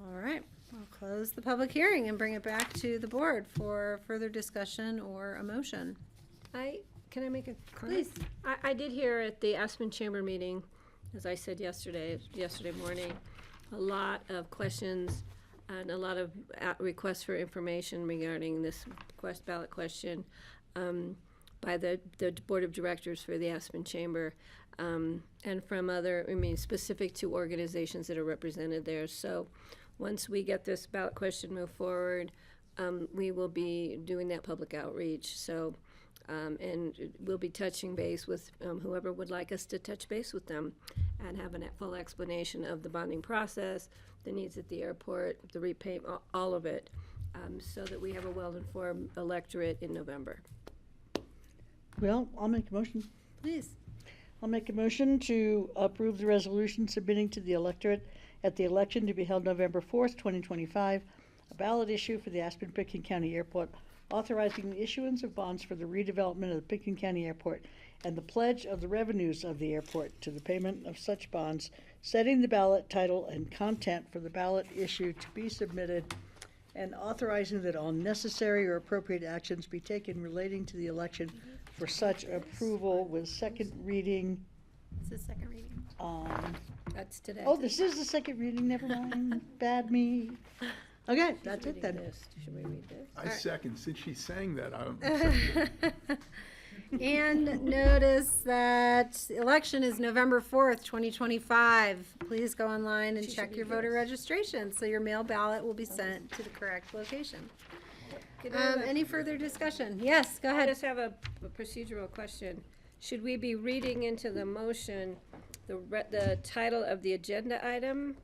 All right, I'll close the public hearing and bring it back to the board for further discussion or a motion. Can I make a comment? Please. I did hear at the Aspen Chamber meeting, as I said yesterday morning, a lot of questions and a lot of requests for information regarding this ballot question by the Board of Directors for the Aspen Chamber and from other, specific to organizations that are represented there. So once we get this ballot question moved forward, we will be doing that public outreach. So, and we'll be touching base with whoever would like us to touch base with them and have a full explanation of the bonding process, the needs at the airport, the repayment, all of it, so that we have a well-informed electorate in November. Well, I'll make a motion. Please. I'll make a motion to approve the resolution submitting to the electorate at the election to be held November 4th, 2025, a ballot issue for the Aspen-Pitkin County Airport, authorizing the issuance of bonds for the redevelopment of the Pitkin County Airport and the pledge of the revenues of the airport to the payment of such bonds, setting the ballot title and content for the ballot issue to be submitted, and authorizing that all necessary or appropriate actions be taken relating to the election for such approval with second reading It's the second reading. I That's today. Oh, this is the second reading, never mind, bad me. Okay, that's it then. Should we read this? I second, since she sang that, I'm. And notice that the election is November 4th, 2025. Please go online and check your voter registration so your mail ballot will be sent to the correct location. Any further discussion? Yes, go I ahead. just have a procedural question. Should we be reading into the motion the title of the agenda item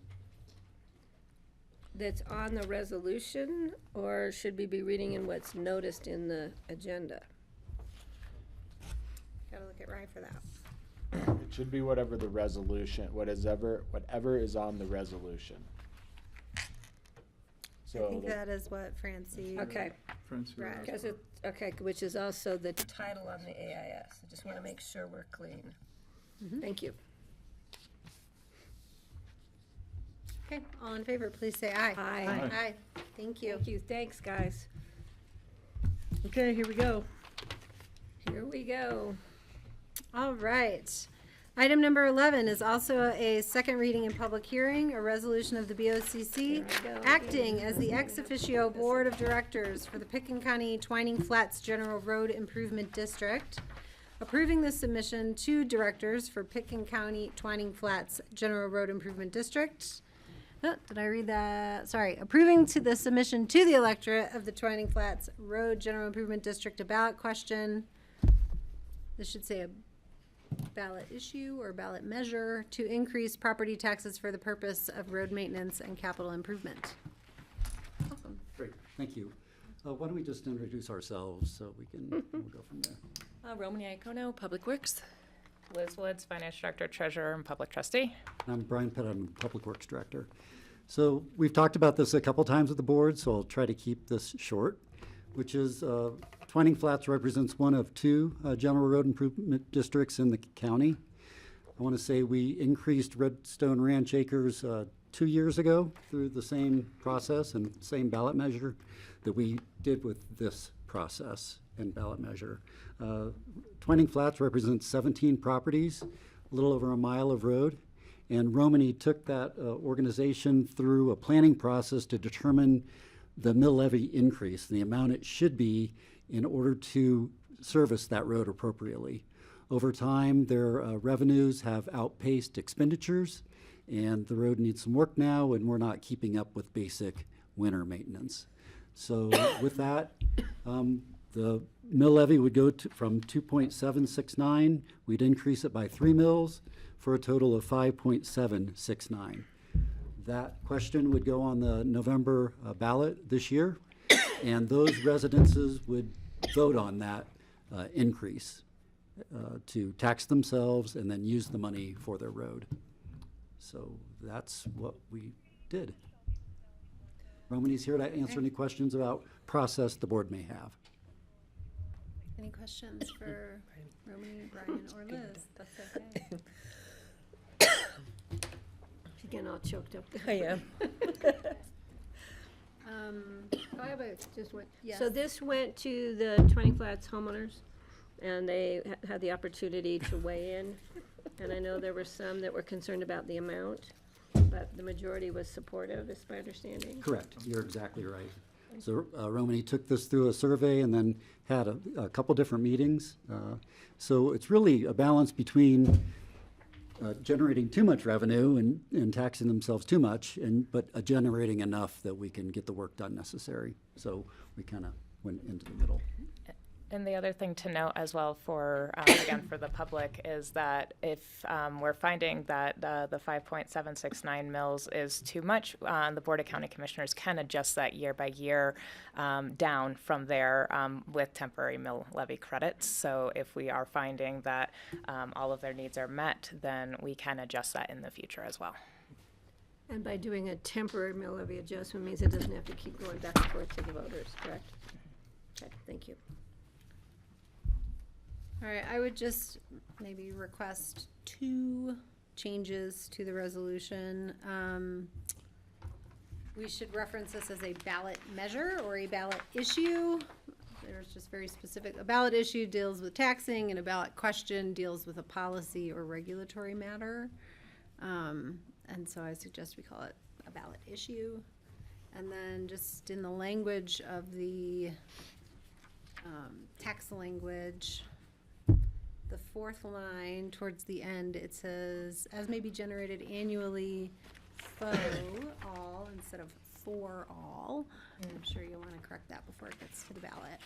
that's on the resolution, or should we be reading in what's noticed in the agenda? Gotta look at Ryan for that. It should be whatever the resolution, whatever is on the resolution. I So think that is what Francie. Okay. Francie read. Because it, okay, which is also the title on the AIS. I just want to make sure we're clean. Thank you. Okay, all in favor, please say aye. Aye. Aye. Thank you. Thank you. Thanks, guys. Okay, here we go. Here we go. All right. Item number 11 is also a second reading and public hearing, a resolution of the BoCC acting as the ex officio board of directors for the Pickens County Twining Flats General Road Improvement District, approving the submission to directors for Pickens County Twining Flats General Road Improvement District. Did I read that? Sorry. Approving to the submission to the electorate of the Twining Flats Road General Improvement District a ballot question. This should say a ballot issue or ballot measure to increase property taxes for the purpose of road maintenance and capital improvement. Awesome. Great, thank you. Why don't we just introduce ourselves so we can we'll go from there. Romani Iacono, Public Works. Liz Woods, Finance Director, Treasurer, and Public Trustee. I'm Brian Pitt, I'm Public Works Director. So we've talked about this a couple times with the board, so I'll try to keep this short, which is Twining Flats represents one of two general road improvement districts in the county. I want to say we increased Redstone Ranch acres 2 years ago through the same process and same ballot measure that we did with this process and ballot measure. Twining Flats represents 17 properties, a little over a mile of road. And Romani took that organization through a planning process to determine the mill levy increase, the amount it should be in order to service that road appropriately. Over time, their revenues have outpaced expenditures, and the road needs some work now, and we're not keeping up with basic winter maintenance. So with that, the mill levy would go from 2.769, we'd increase it by 3 mills for a total of 5.769. That question would go on the November ballot this year, and those residences would vote on that increase to tax themselves and then use the money for their road. So that's what we did. Romani's here to answer any questions about process the board may have. Any questions for Romani, Brian, or Liz? That's okay. She's getting all choked up. I am. I have just one. Yes. So this went to the Twining Flats homeowners, and they had the opportunity to weigh in. And I know there were some that were concerned about the amount, but the majority was supportive, is my understanding. Correct, you're exactly right. So Romani took this through a survey and then had a couple different meetings. So it's really a balance between generating too much revenue and taxing themselves too much, but generating enough that we can get the work done necessary. So we kind of went into the middle. And the other thing to note as well for, again, for the public is that if we're finding that the 5.769 mils is too much, the Board of County Commissioners can adjust that year by year down from there with temporary mill levy credits. So if we are finding that all of their needs are met, then we can adjust that in the future as well. And by doing a temporary mill levy adjustment means it doesn't have to keep going back and forth to the voters, correct? Okay, thank you. All right, I would just maybe request 2 changes to the resolution. We should reference this as a ballot measure or a ballot issue. There's just very specific. A ballot issue deals with taxing, and a ballot question deals with a policy or regulatory matter. And so I suggest we call it a ballot issue. And then just in the language of the tax language, the fourth line towards the end, it says, as may be generated annually, faux all instead of for all. I'm sure you'll want to correct that before it gets to the ballot.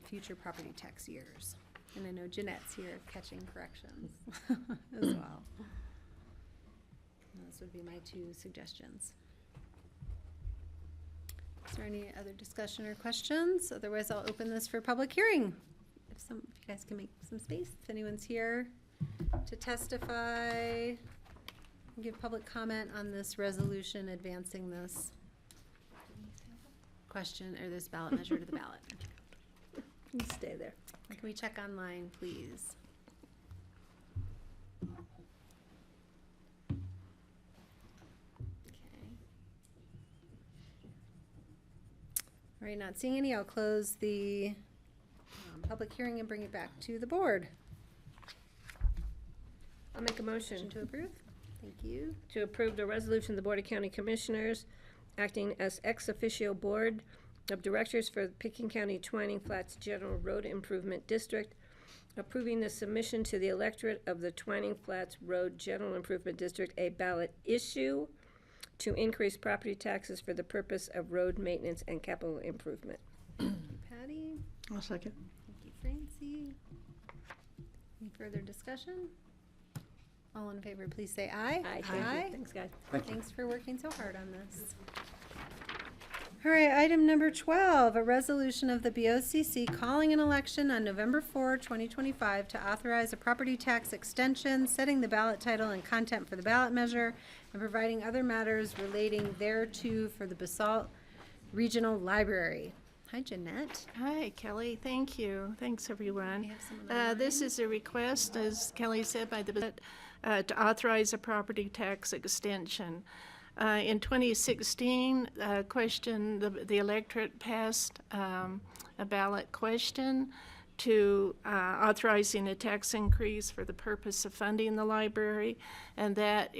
Future property tax years. And I know Jeanette's here catching corrections as well. Those would be my two suggestions. Is there any other discussion or questions? Otherwise, I'll open this for public hearing. If you guys can make some space, if anyone's here to testify, give public comment on this resolution advancing this question or this ballot measure to the ballot. You stay there. Can we check online, please? Okay. All right, not seeing any, I'll close the public hearing and bring it back to the board. I'll make a motion To approve? Thank you. to approve the resolution of the Board of County Commissioners acting as ex officio board of directors for the Pickens County Twining Flats General Road Improvement District, approving the submission to the electorate of the Twining Flats Road General Improvement District a ballot issue to increase property taxes for the purpose of road maintenance and capital improvement. Patty? I'll second. Thank you, Francie. Any further discussion? All in favor, please say aye. Aye. Thank you. Thanks, guys. Thanks for working so hard on this. All right, item number 12, a resolution of the BoCC calling an election on November 4, 2025 to authorize a property tax extension, setting the ballot title and content for the ballot measure, and providing other matters relating thereto for the Basalt Regional Library. Hi, Jeanette. Hi, Kelly. Thank you. Thanks, everyone. We have someone This is a request, as Kelly said, by the to authorize a property tax extension. In 2016, the electorate passed a ballot question to authorizing a tax increase for the purpose of funding the library, and that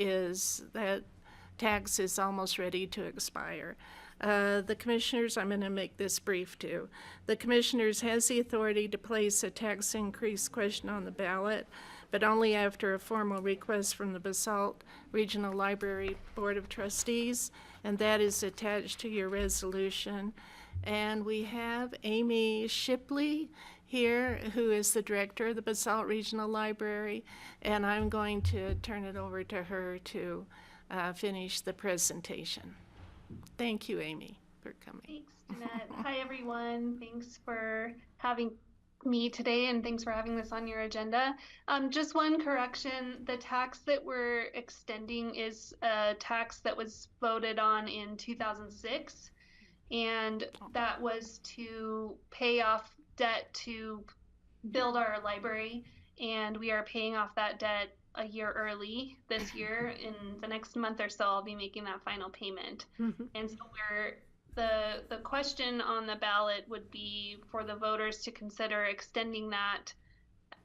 tax is almost ready to expire. The commissioners, I'm going to make this brief too. The commissioners has the authority to place a tax increase question on the ballot, but only after a formal request from the Basalt Regional Library Board of Trustees, and that is attached to your resolution. And we have Amy Shipley here, who is the director of the Basalt Regional Library, and I'm going to turn it over to her to finish the presentation. Thank you, Amy, for coming. Thanks, Jeanette. Hi, everyone. Thanks for having me today, and thanks for having this on your agenda. Just one correction, the tax that we're extending is a tax that was voted on in 2006, and that was to pay off debt to build our library, and we are paying off that debt a year early this year. In the next month or so, I'll be making that final payment. And so the question on the ballot would be for the voters to consider extending that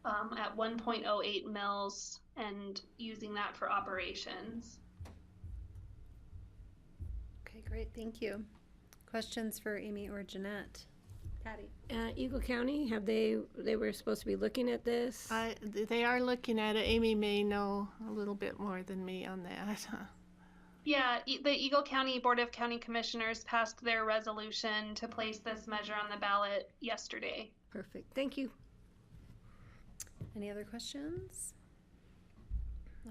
at 1.08 mils and using that for operations. Okay, great, thank you. Questions for Amy or Jeanette? Patty? Eagle County, they were supposed to be looking at this? They are looking at it. Amy may know a little bit more than me on that. Yeah, the Eagle County Board of County Commissioners passed their resolution to place this measure on the ballot yesterday. Perfect, thank you. Any other questions?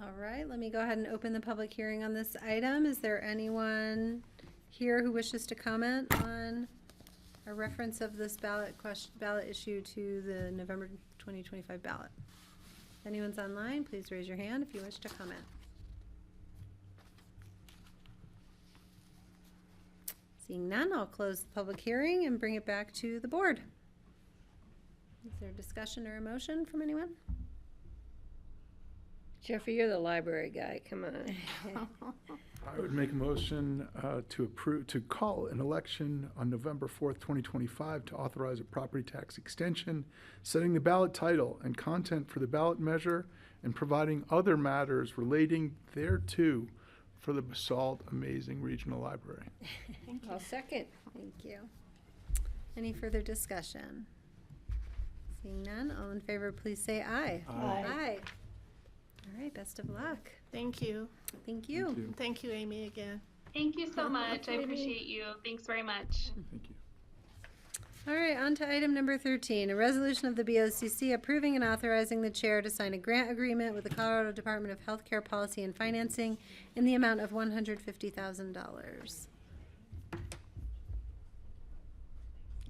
All right, let me go ahead and open the public hearing on this item. Is there anyone here who wishes to comment on a reference of this ballot issue to the November 2025 ballot? If anyone's online, please raise your hand if you wish to comment. Seeing none, I'll close the public hearing and bring it back to the board. Is there discussion or a motion from anyone? Jeffrey, you're the library guy, come on. I would make a motion to call an election on November 4th, 2025 to authorize a property tax extension, setting the ballot title and content for the ballot measure, and providing other matters relating thereto for the Basalt Amazing Regional Library. I'll second. Thank you. Any further discussion? Seeing none, all in favor, please say aye. Aye. All right, best of luck. Thank you. Thank you. Thank you, Amy, again. Thank you so much. I appreciate you. Thanks very much. Thank you. All right, on to item number 13, a resolution of the BoCC approving and authorizing the chair to sign a grant agreement with the Colorado Department of Healthcare Policy and Financing in the amount of $150,000.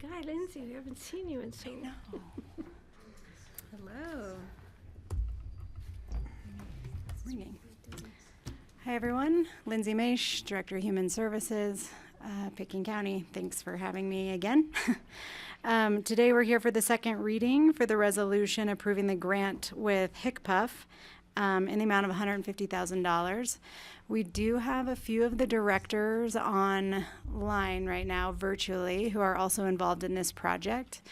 Guy, Lindsay, we haven't seen you in so long. Hello. Ringing. Hi, everyone. Lindsay Maish, Director of Human Services, Pickens County. Thanks for having me again. Today, we're here for the second reading for the resolution approving the grant with HICPUF in the amount of $150,000. We do have a few of the directors online right now, virtually, who are also involved in this project.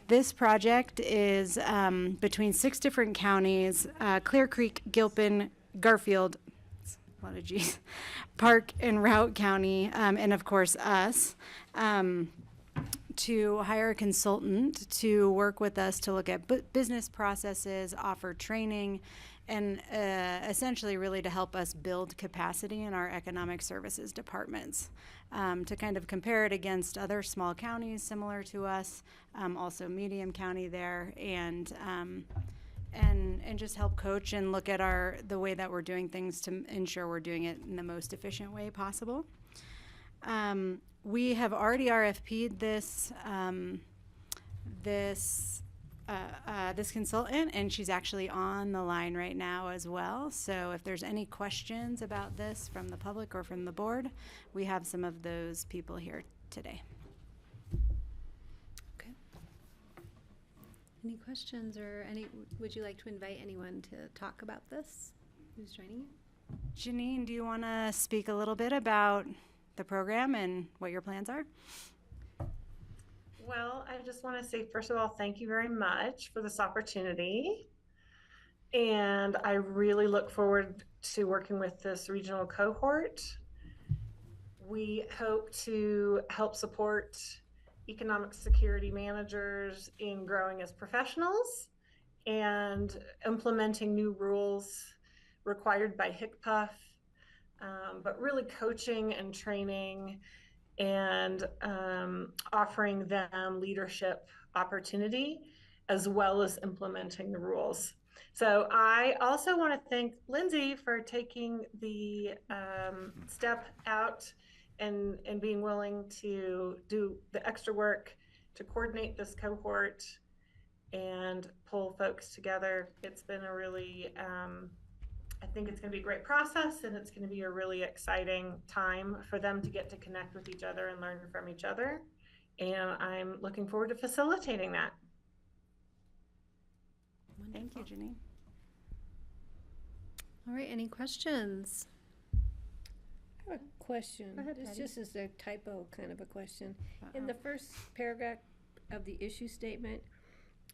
This project is between 6 different counties, Clear Creek, Gilpin, Garfield, a lot of G's, Park and Routt County, and of course us, to hire a consultant to work with us to look at business processes, offer training, and essentially really to help us build capacity in our economic services departments, to kind of compare it against other small counties similar to us, also medium county there, and just help coach and look at the way that we're doing things to ensure we're doing it in the most efficient way possible. We have already RFP'd this consultant, and she's actually on the line right now as well. So if there's any questions about this from the public or from the board, we have some of those people here today. Okay. Any questions or would you like to invite anyone to talk about this? Who's joining you? Janine, do you want to speak a little bit about the program and what your plans are? Well, I just want to say, first of all, thank you very much for this opportunity. And I really look forward to working with this regional cohort. We hope to help support economic security managers in growing as professionals and implementing new rules required by HICPUF, but really coaching and training and offering them leadership opportunity as well as implementing the rules. So I also want to thank Lindsay for taking the step out and being willing to do the extra work to coordinate this cohort and pull folks together. It's been a really, I think it's going to be a great process, and it's going to be a really exciting time for them to get to connect with each other and learn from each other. And I'm looking forward to facilitating that. Thank you, Janine. All right, any questions? I have a question. Go ahead, This Patty. just is a typo kind of a question. In the first paragraph of the issue statement,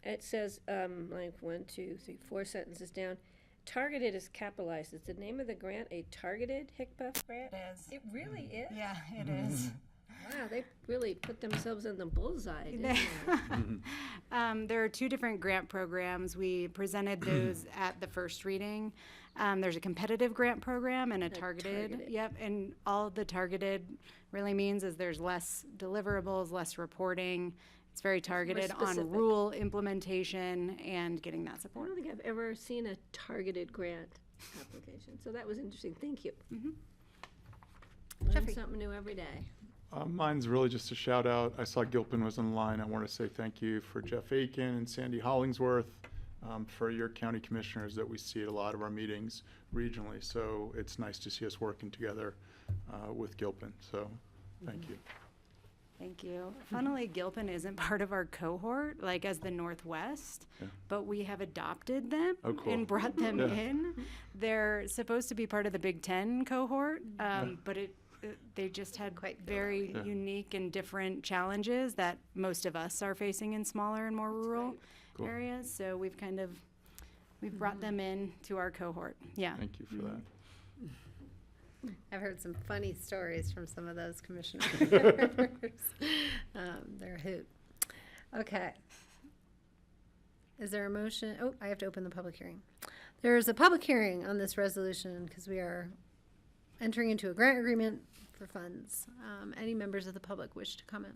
it says, like 1, 2, 3, 4 sentences down, targeted is capitalized. Is the name of the grant a targeted HICPUF grant? It is. It really is? Yeah, it is. Wow, they really put themselves in the bullseye, didn't they? There are 2 different grant programs. We presented those at the first reading. There's a competitive grant program and a targeted. Yep, and all the targeted really means is there's less deliverables, less reporting. It's very targeted on specific. rule implementation and getting that I support. don't think I've ever seen a targeted grant application, so that was interesting. Thank you. Learn Jeffrey. something new every day. Mine's really just a shout out. I saw Gilpin was on the line. I want to say thank you for Jeff Aiken and Sandy Hollingsworth, for your county commissioners that we see at a lot of our meetings regionally. So it's nice to see us working together with Gilpin. So thank you. Thank you. Funnily, Gilpin isn't part of our cohort, like as the Northwest, but we have adopted them Oh, cool. and brought them Yeah. in. They're supposed to be part of the Big Ten cohort, but they just had very unique and different challenges that most of us are facing in smaller and more rural Cool. areas. So we've kind of We've brought them in to our cohort. Yeah. Thank you for that. I've heard some funny stories from some of those commissioners. They're a hoot. Okay. Is there a motion? Oh, I have to open the public hearing. There's a public hearing on this resolution because we are entering into a grant agreement for funds. Any members of the public wish to comment?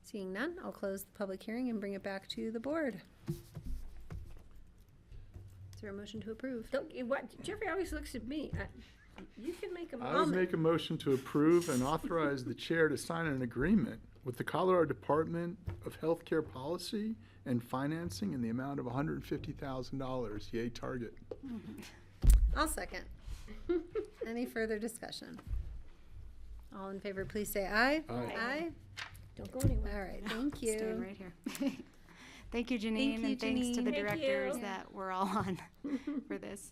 Seeing none, I'll close the public hearing and bring it back to the board. Is there a motion to approve? Jeffrey always looks at me. You can make a I would make a motion to approve and authorize the chair to sign an agreement with the Colorado Department of Healthcare Policy and Financing in the amount of $150,000. Yay, target. I'll second. Any further discussion? All in favor, please say aye. Aye. Aye. Don't go anywhere. All right, thank you. Staying right here. Thank you, Janine, you, and thanks to Janine. the Thank directors you. that we're all on for this.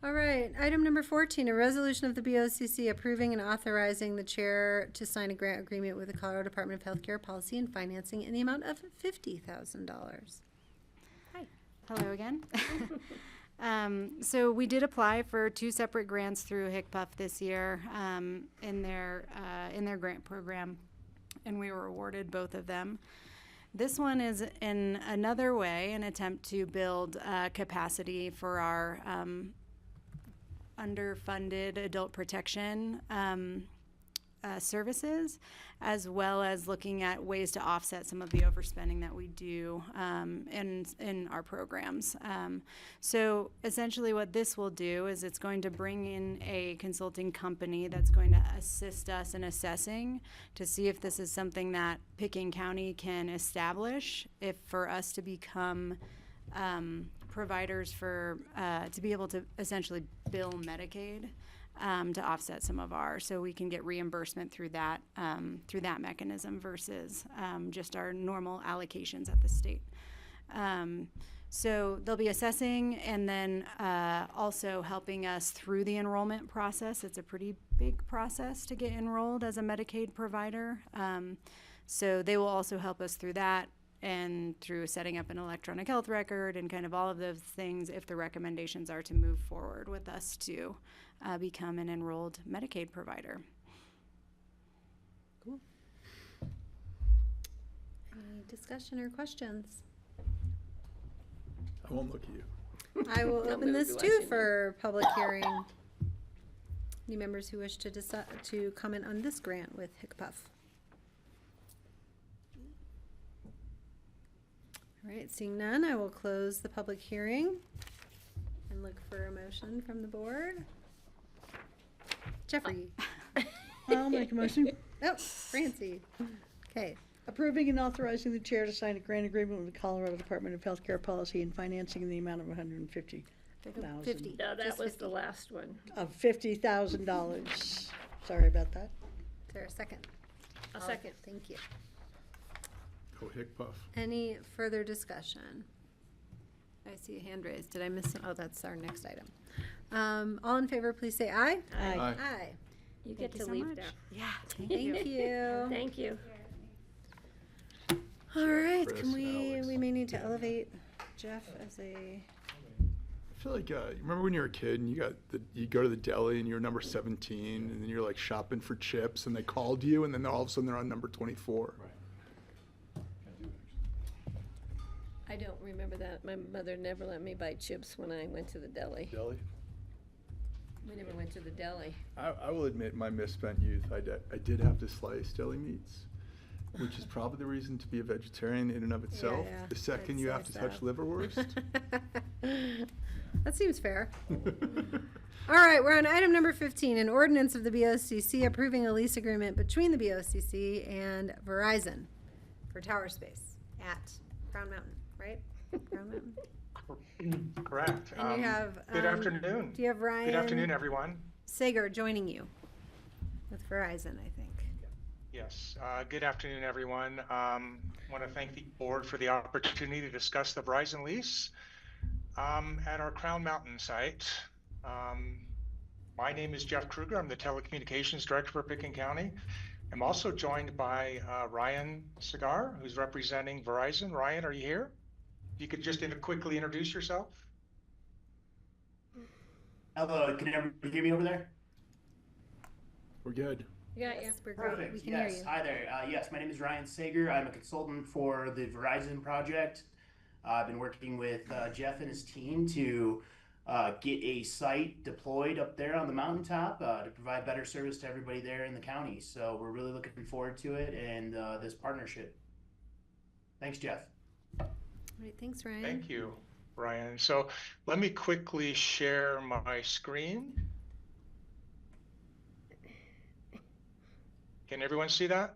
All right, item number 14, a resolution of the BoCC approving and authorizing the chair to sign a grant agreement with the Colorado Department of Healthcare Policy and Financing in the amount of $50,000. Hello again. So we did apply for 2 separate grants through HCPF this year in their grant program, and we were awarded both of them. This one is in another way an attempt to build capacity for our underfunded adult protection services, as well as looking at ways to offset some of the overspending that we do in our programs. So essentially what this will do is it's going to bring in a consulting company that's going to assist us in assessing to see if this is something that Pickens County can establish, if for us to become providers for, to be able to essentially bill Medicaid to offset some of so we can get reimbursement through that mechanism versus just our normal allocations at the state. So they'll be assessing and then also helping us through the enrollment process. It's a pretty big process to get enrolled as a Medicaid provider. So they will also help us through that and through setting up an electronic health record and kind of all of those things if the recommendations are to move forward with us to become an enrolled Medicaid provider. Cool. Any discussion or questions? I won't look at you. I will I'm open gonna this be too watching for public hearing. Any members who wish to comment on this grant with HCPF? All right, seeing none, I will close the public hearing and look for a motion from the board. Jeffrey. I'll make a motion. Oh, Francie. Okay. Approving and authorizing the chair to sign a grant agreement with the Colorado Department of Healthcare Policy and Financing in the amount of $150,000. 50. No, that Just was 50. the last one. Of $50,000. Sorry about that. Is there a second? A second. Thank you. Go HCPF. Any further discussion? I see a hand raised. Did I miss? Oh, that's our next item. All in favor, please say aye. Aye. Aye. Aye. You Thank get you to so leave much. now. Yeah, Thank you. Thank you. All right, Chris, can we Alex. may need to elevate Jeff as a, I feel like you remember when you were a kid and you go to the deli and you're number 17 and then you're like shopping for chips and they called you and then all of a sudden they're on number 24. I don't remember that. My mother never let me buy chips when I went to the deli. Deli? We never went to the deli. I will admit my misspent youth. I did have to slice deli meats, which is probably the reason to be a vegetarian in and of itself. Yeah, The second I'd you say have to so. touch liverwurst. that seems fair. All right, we're on item number 15, an ordinance of the BoCC approving a lease agreement between the BoCC and Verizon for tower space at Crown Mountain, right? Crown Mountain. Correct. And you have, Good afternoon. Do you have Ryan? Good afternoon, everyone. Sager joining you with Verizon, I think. Yes, good afternoon, everyone. Want to thank the board for the opportunity to discuss the Verizon lease at our Crown Mountain site. My name is Jeff Kruger. I'm the Telecommunications Director for Pickens County. I'm also joined by Ryan Segar, who's representing Verizon. Ryan, are you here? If you could just quickly introduce yourself. Hello, can everybody hear me over there? We're good. Yeah, yes, we're great. Perfect. We can Yes. hear you. Hi there. Yes, my name is Ryan Sager. I'm a consultant for the Verizon project. I've been working with Jeff and his team to get a site deployed up there on the mountaintop to provide better service to everybody there in the county. So we're really looking forward to it and this partnership. Thanks, Jeff. All right, thanks, Ryan. Thank you, Ryan. So let me quickly share my screen. Can everyone see that?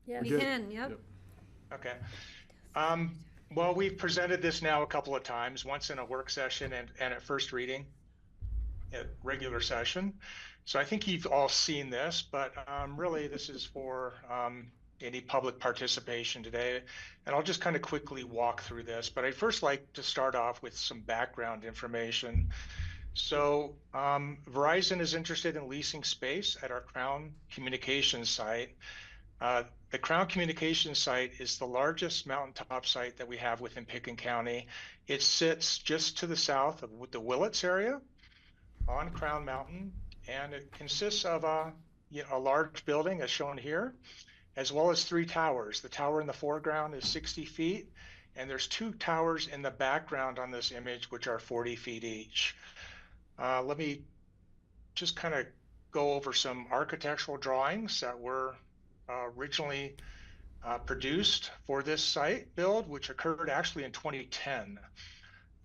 Yeah, we can, yep. Okay. Well, we've presented this now a couple of times, once in a work session and at first reading at regular session. So I think you've all seen this, but really this is for any public participation today. And I'll just kind of quickly walk through this, but I'd first like to start off with some background information. So Verizon is interested in leasing space at our Crown Communications site. The Crown Communications site is the largest mountaintop site that we have within Pickens County. It sits just to the south of the Willits area on Crown Mountain, and it consists of a large building as shown here, as well as 3 towers. The tower in the foreground is 60 feet, and there's 2 towers in the background on this image, which are 40 feet each. Let me just kind of go over some architectural drawings that were originally produced for this site build, which occurred actually in 2010.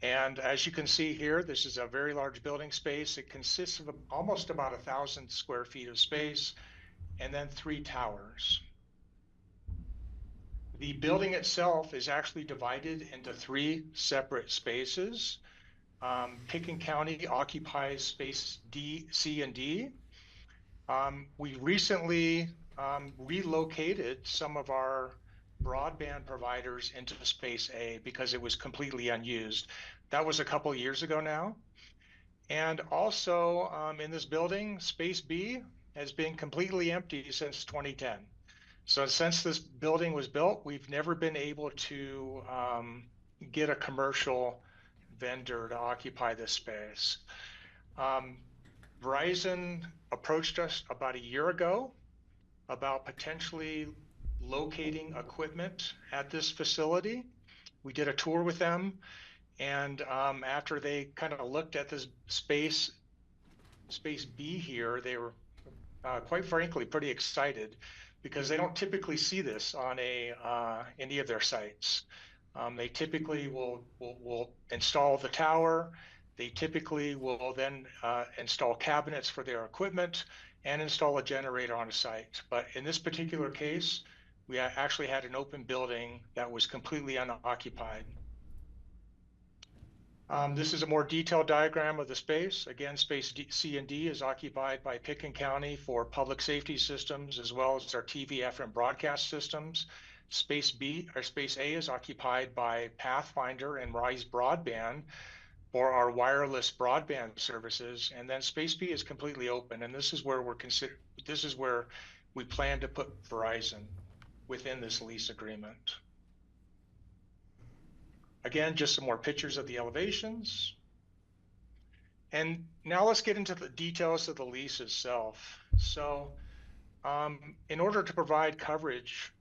And as you can see here, this is a very large building space. It consists of almost about 1,000 square feet of space and then 3 towers. The building itself is actually divided into 3 separate spaces. Pickens County occupies space D, C, and D. We recently relocated some of our broadband providers into space A because it was completely unused. That was a couple of years ago now. And also in this building, space B has been completely empty since 2010. So since this building was built, we've never been able to get a commercial vendor to occupy this space. Verizon approached us about a year ago about potentially locating equipment at this facility. We did a tour with them, and after they kind of looked at this space B here, they were quite frankly pretty excited because they don't typically see this on any of their sites. They typically will install the tower. They typically will then install cabinets for their equipment and install a generator on a site. But in this particular case, we actually had an open building that was completely unoccupied. This is a more detailed diagram of the space. Again, space C and D is occupied by Pickens County for public safety systems, as well as our TV, FM broadcast systems. Space B, or space A, is occupied by Pathfinder and Rise Broadband for our wireless broadband services. And then space B is completely open, and this is where we plan to put Verizon within this lease agreement. Again, just some more pictures of the elevations. And now let's get into the details of the lease itself. So in order to provide coverage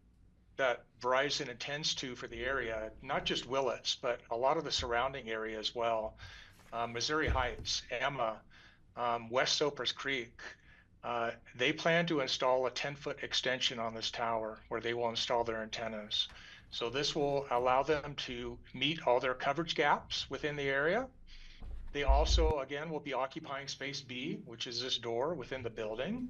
that Verizon intends to for the area, not just Willits, but a lot of the surrounding area as well, Missouri Heights, Emma, West Sopers Creek, they plan to install a 10-foot extension on this tower where they will install their antennas. So this will allow them to meet all their coverage gaps within the area. They also, again, will be occupying space B, which is this door within the building.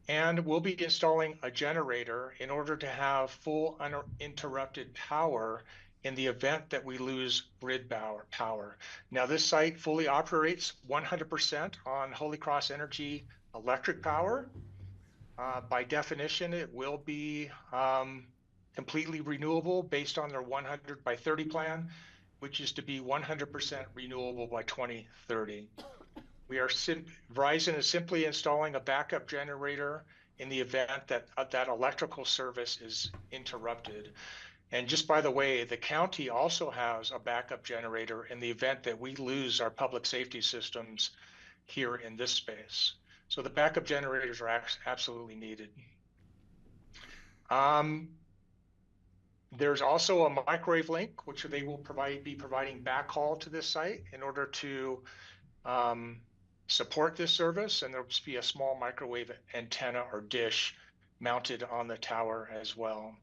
And we'll be installing a generator in order to have full uninterrupted power in the event that we lose grid power. Now, this site fully operates 100% on Holy Cross Energy electric power. By definition, it will be completely renewable based on their 100 by 30 plan, which is to be 100% renewable by 2030. Verizon is simply installing a backup generator in the event that that electrical service is interrupted. And just by the way, the county also has a backup generator in the event that we lose our public safety systems here in this space. So the backup generators are absolutely needed. There's also a microwave link, which they will be providing backhaul to this site in order to support this service. And there'll be a small microwave antenna or dish mounted on the tower as well.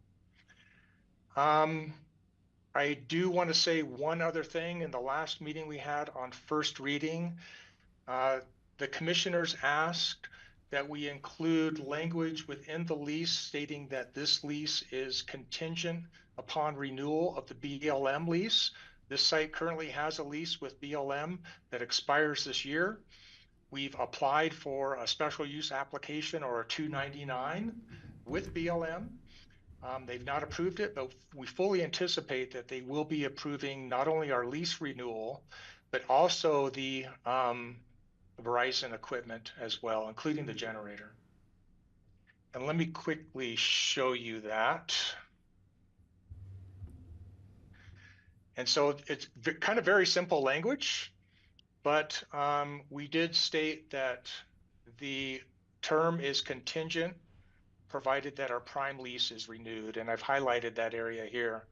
I do want to say one other thing. In the last meeting we had on first reading, the commissioners asked that we include language within the lease stating that this lease is contingent upon renewal of the BLM lease. This site currently has a lease with BLM that expires this year. We've applied for a special use application or a 299 with BLM. They've not approved it, but we fully anticipate that they will be approving not only our lease renewal, but also the Verizon equipment as well, including the generator. And let me quickly show you that. And so it's kind of very simple language, but we did state that the term is contingent provided that our prime lease is renewed. And I've highlighted that area here.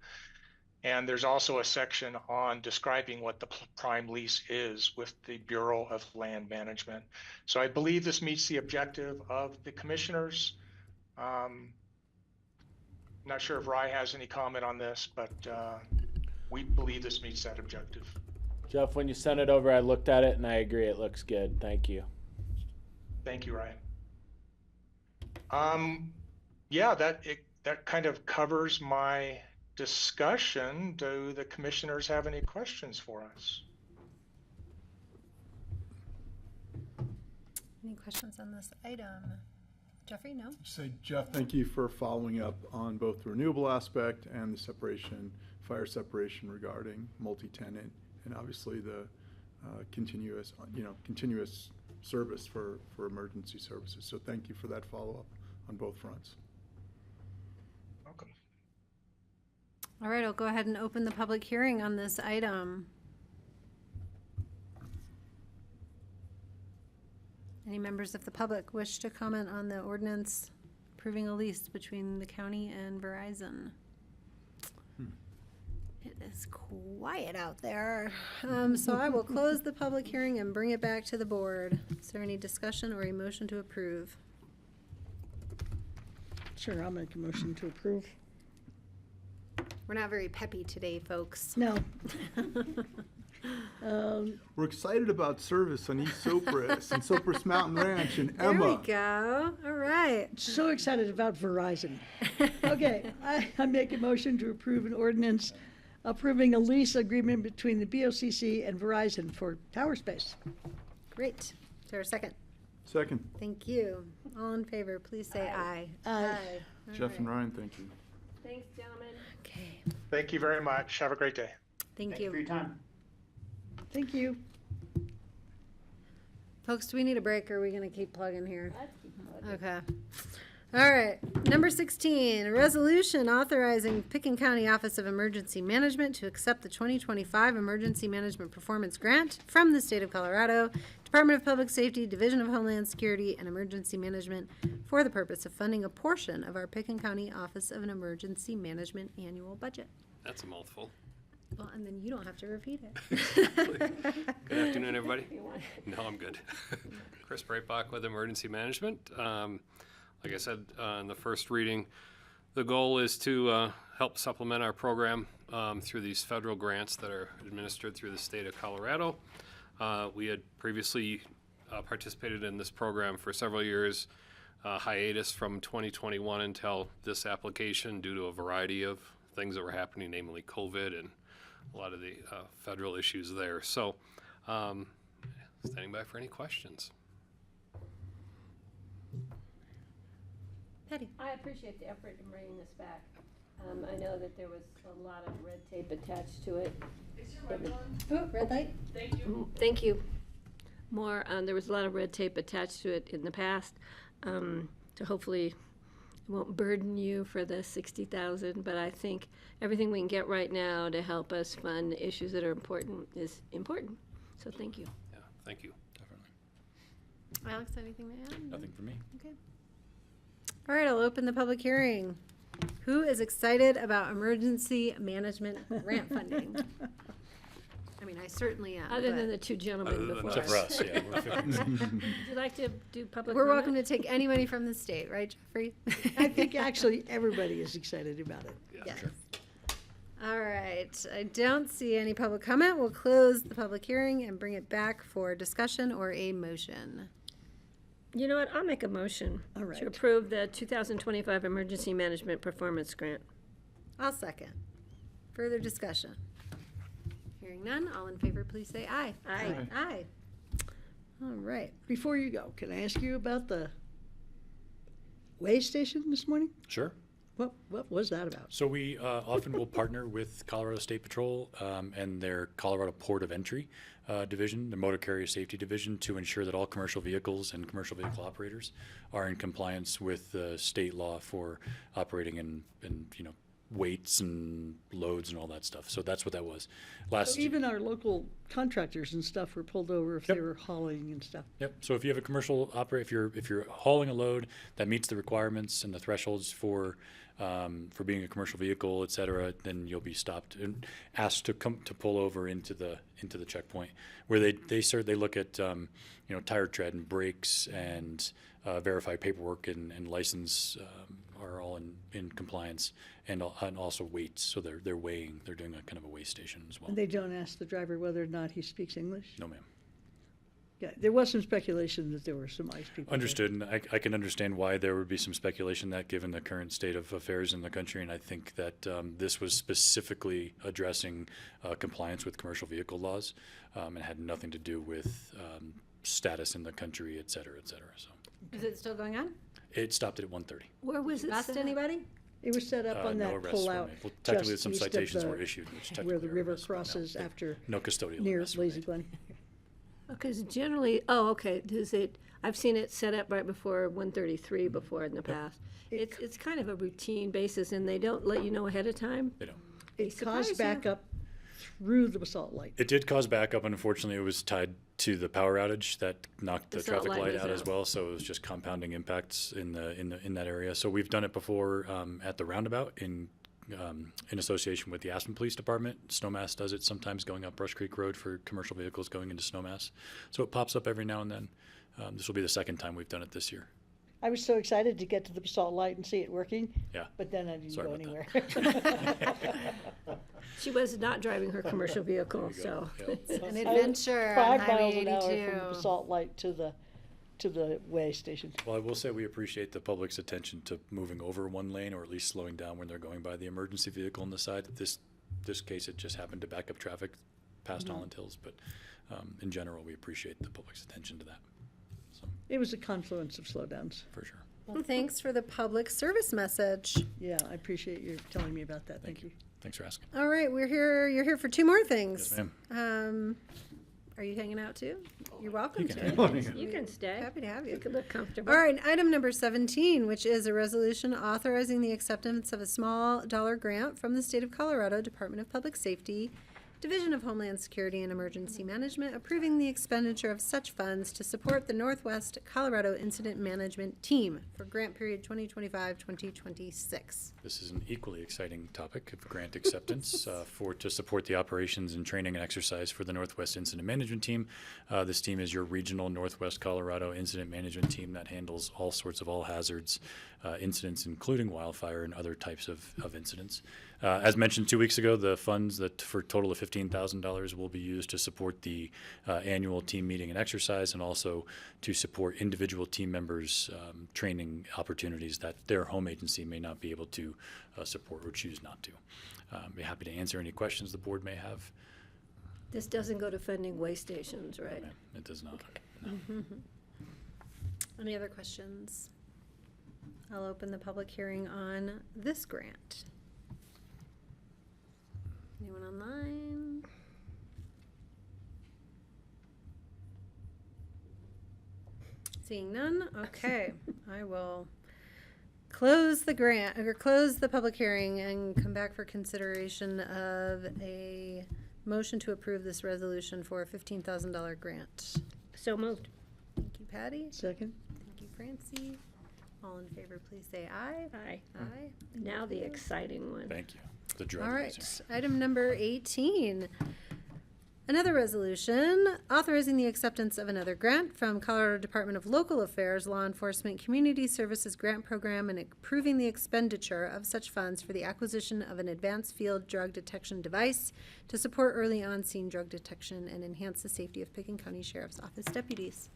And there's also a section on describing what the prime lease is with the Bureau of Land Management. So I believe this meets the objective of the commissioners. Not sure if Rye has any comment on this, but we believe this meets that objective. Jeff, when you sent it over, I looked at it and I agree it looks good. Thank you. Thank you, Ryan. Yeah, that kind of covers my discussion. Do the commissioners have any questions for us? Any questions on this item? Jeffrey, no? Say, Jeff, thank you for following up on both the renewable aspect and the separation, fire separation regarding multi-tenant, and obviously the continuous service for emergency services. So thank you for that follow-up on both fronts. Welcome. All right, I'll go ahead and open the public hearing on this item. Any members of the public wish to comment on the ordinance approving a lease between the county and Verizon? It is quiet out there. So I will close the public hearing and bring it back to the board. Is there any discussion or a motion to approve? Sure, I'll make a motion to approve. We're not very peppy today, folks. No. We're excited about service on East Sopris and Sopris Mountain Ranch and There Emma. we go. All right. So excited about Verizon. Okay, I make a motion to approve an ordinance approving a lease agreement between the BoCC and Verizon for tower space. Great. Is there a second? Second. Thank you. All in favor, please say aye. Aye. Jeff and Ryan, thank you. Thanks, gentlemen. Okay. Thank you very much. Have a great day. Thank you you. for your time. Thank you. Folks, do we need a break or are we going to keep plugging here? Okay. All right. Number 16, a resolution authorizing Pickens County Office of Emergency Management to accept the 2025 Emergency Management Performance Grant from the State of Colorado, Department of Public Safety, Division of Homeland Security, and Emergency Management for the purpose of funding a portion of our Pickens County Office of an Emergency Management annual budget. That's a mouthful. Well, and then you don't have to repeat it. Good afternoon, everybody. No, I'm good. Chris Breitbach with Emergency Management. Like I said in the first reading, the goal is to help supplement our program through these federal grants that are administered through the state of Colorado. We had previously participated in this program for several years, hiatus from 2021 until this application due to a variety of things that were happening, namely COVID and a lot of the federal issues there. So, standing by for any questions. Patty. I appreciate the effort in bringing this back. I know that there was a lot of red tape attached to it. Oh, red light. Thank you. Thank you. There was a lot of red tape attached to it in the past. to hopefully it won't burden you for the 60,000, but I think everything we can get right now to help us fund issues that are important is important. So thank you. Yeah, thank you. Alex, anything to add? Nothing for me. Okay. All right, I'll open the public hearing. Who is excited about emergency management grant funding? I mean, I certainly am. Other but than the two gentlemen before Except for us, yeah. Would you like to do public we're comment? welcome to take any money from the state, right, Jeffrey? I think actually everybody is excited about it. Yes. All right, I don't see any public comment. We'll close the public hearing and bring it back for discussion or a motion. You know what? I'll make a motion All right. to approve the 2025 Emergency Management Performance Grant. I'll second. Further discussion? Hearing none, all in favor, please say aye. Aye. Aye. All right. Before you go, can I ask you about the way station this morning? Sure. What was that about? So we often will partner with Colorado State Patrol and their Colorado Port of Entry division, the Motor Carrier Safety Division, to ensure that all commercial vehicles and commercial vehicle operators are in compliance with the state law for operating in weights and loads and all that stuff. So that's what that was. So even our local contractors and stuff were pulled over if they were hauling and stuff. Yep. So if you have a commercial operator, if you're hauling a load that meets the requirements and the thresholds for being a commercial vehicle, et cetera, then you'll be stopped and asked to come to pull over into the checkpoint, where they look at tire tread and brakes and verify paperwork and license are all in compliance, and also weights. So they're weighing. They're doing a kind of a weigh station as well. And they don't ask the driver whether or not he speaks English? No, ma'am. Yeah, there was some speculation that there were some ICE people. Understood, and I can understand why there would be some speculation that given the current state of affairs in the country, and I think that this was specifically addressing compliance with commercial vehicle laws and had nothing to do with status in the country, et cetera, et cetera. So Is it still going on? it stopped at 1:30. Where was it Bust set up? anybody? It was set up on No that arrests were pullout. made. Well, technically, just some east of citations the- were issued, which where technically the are river arrests, but no, crosses after no custodial near arrests were Lazy made. Glen. Because generally, okay, I've seen it set up right before 133 before in the past. It's kind of a routine basis, and they don't let you know ahead of time. They don't. It surprise caused you. backup through the basalt light. It did cause backup, and unfortunately, it was tied to the power outage that knocked the The salt traffic light light was out as out. well. So it was just compounding impacts in that area. So we've done it before at the roundabout in association with the Aspen Police Department. Snowmass does it sometimes going up Brush Creek Road for commercial vehicles going into Snowmass. So it pops up every now and then. This will be the second time we've done it this year. I was so excited to get to the basalt light and see it working. Yeah. But then I didn't Sorry go about anywhere. She was not driving her commercial vehicle, so. It's an adventure 5 on miles Highway an hour from 82. the basalt light to the way station. Well, I will say we appreciate the public's attention to moving over one lane, or at least slowing down when they're going by the emergency vehicle on the side. This case, it just happened to back up traffic past Holland Hills, but in general, we appreciate the public's attention to that. So, It was a confluence of slowdowns. for sure. Well, thanks for the public service message. Yeah, I appreciate you telling me about that. Thank you. Thanks for asking. All right, we're here. You're here for two more things. Yes, ma'am. Are you hanging out too? You're welcome You to. can hang out. You can stay. Happy to have you. You can look comfortable. All right, item number 17, which is a resolution authorizing the acceptance of a small dollar grant from the State of Colorado Department of Public Safety, Division of Homeland Security and Emergency Management, approving the expenditure of such funds to support the Northwest Colorado Incident Management Team for grant period 2025-2026. This is an equally exciting topic of grant acceptance to support the operations and training and exercise for the Northwest Incident Management Team. This team is your regional Northwest Colorado Incident Management Team that handles all sorts of all hazards incidents, including wildfire and other types of incidents. As mentioned 2 weeks ago, the funds that for a total of $15,000 will be used to support the annual team meeting and exercise, and also to support individual team members' training opportunities that their home agency may not be able to support or choose not to. Be happy to answer any questions the board may have. This doesn't go to funding way stations, right? No, it does not. No. Any other questions? I'll open the public hearing on this grant. Anyone online? Seeing none, okay. I will close the grant, or close the public hearing and come back for consideration of a motion to approve this resolution for a $15,000 grant. So moved. Thank you, Patty. Second. Thank you, Francie. All in favor, please say aye. Aye. Aye. Now the exciting one. Thank you. The drug All raiser. right, item number 18. Another resolution authorizing the acceptance of another grant from Colorado Department of Local Affairs Law Enforcement Community Services Grant Program and approving the expenditure of such funds for the acquisition of an advanced field drug detection device to support early on-scene drug detection and enhance the safety of Pickens County Sheriff's Office deputies.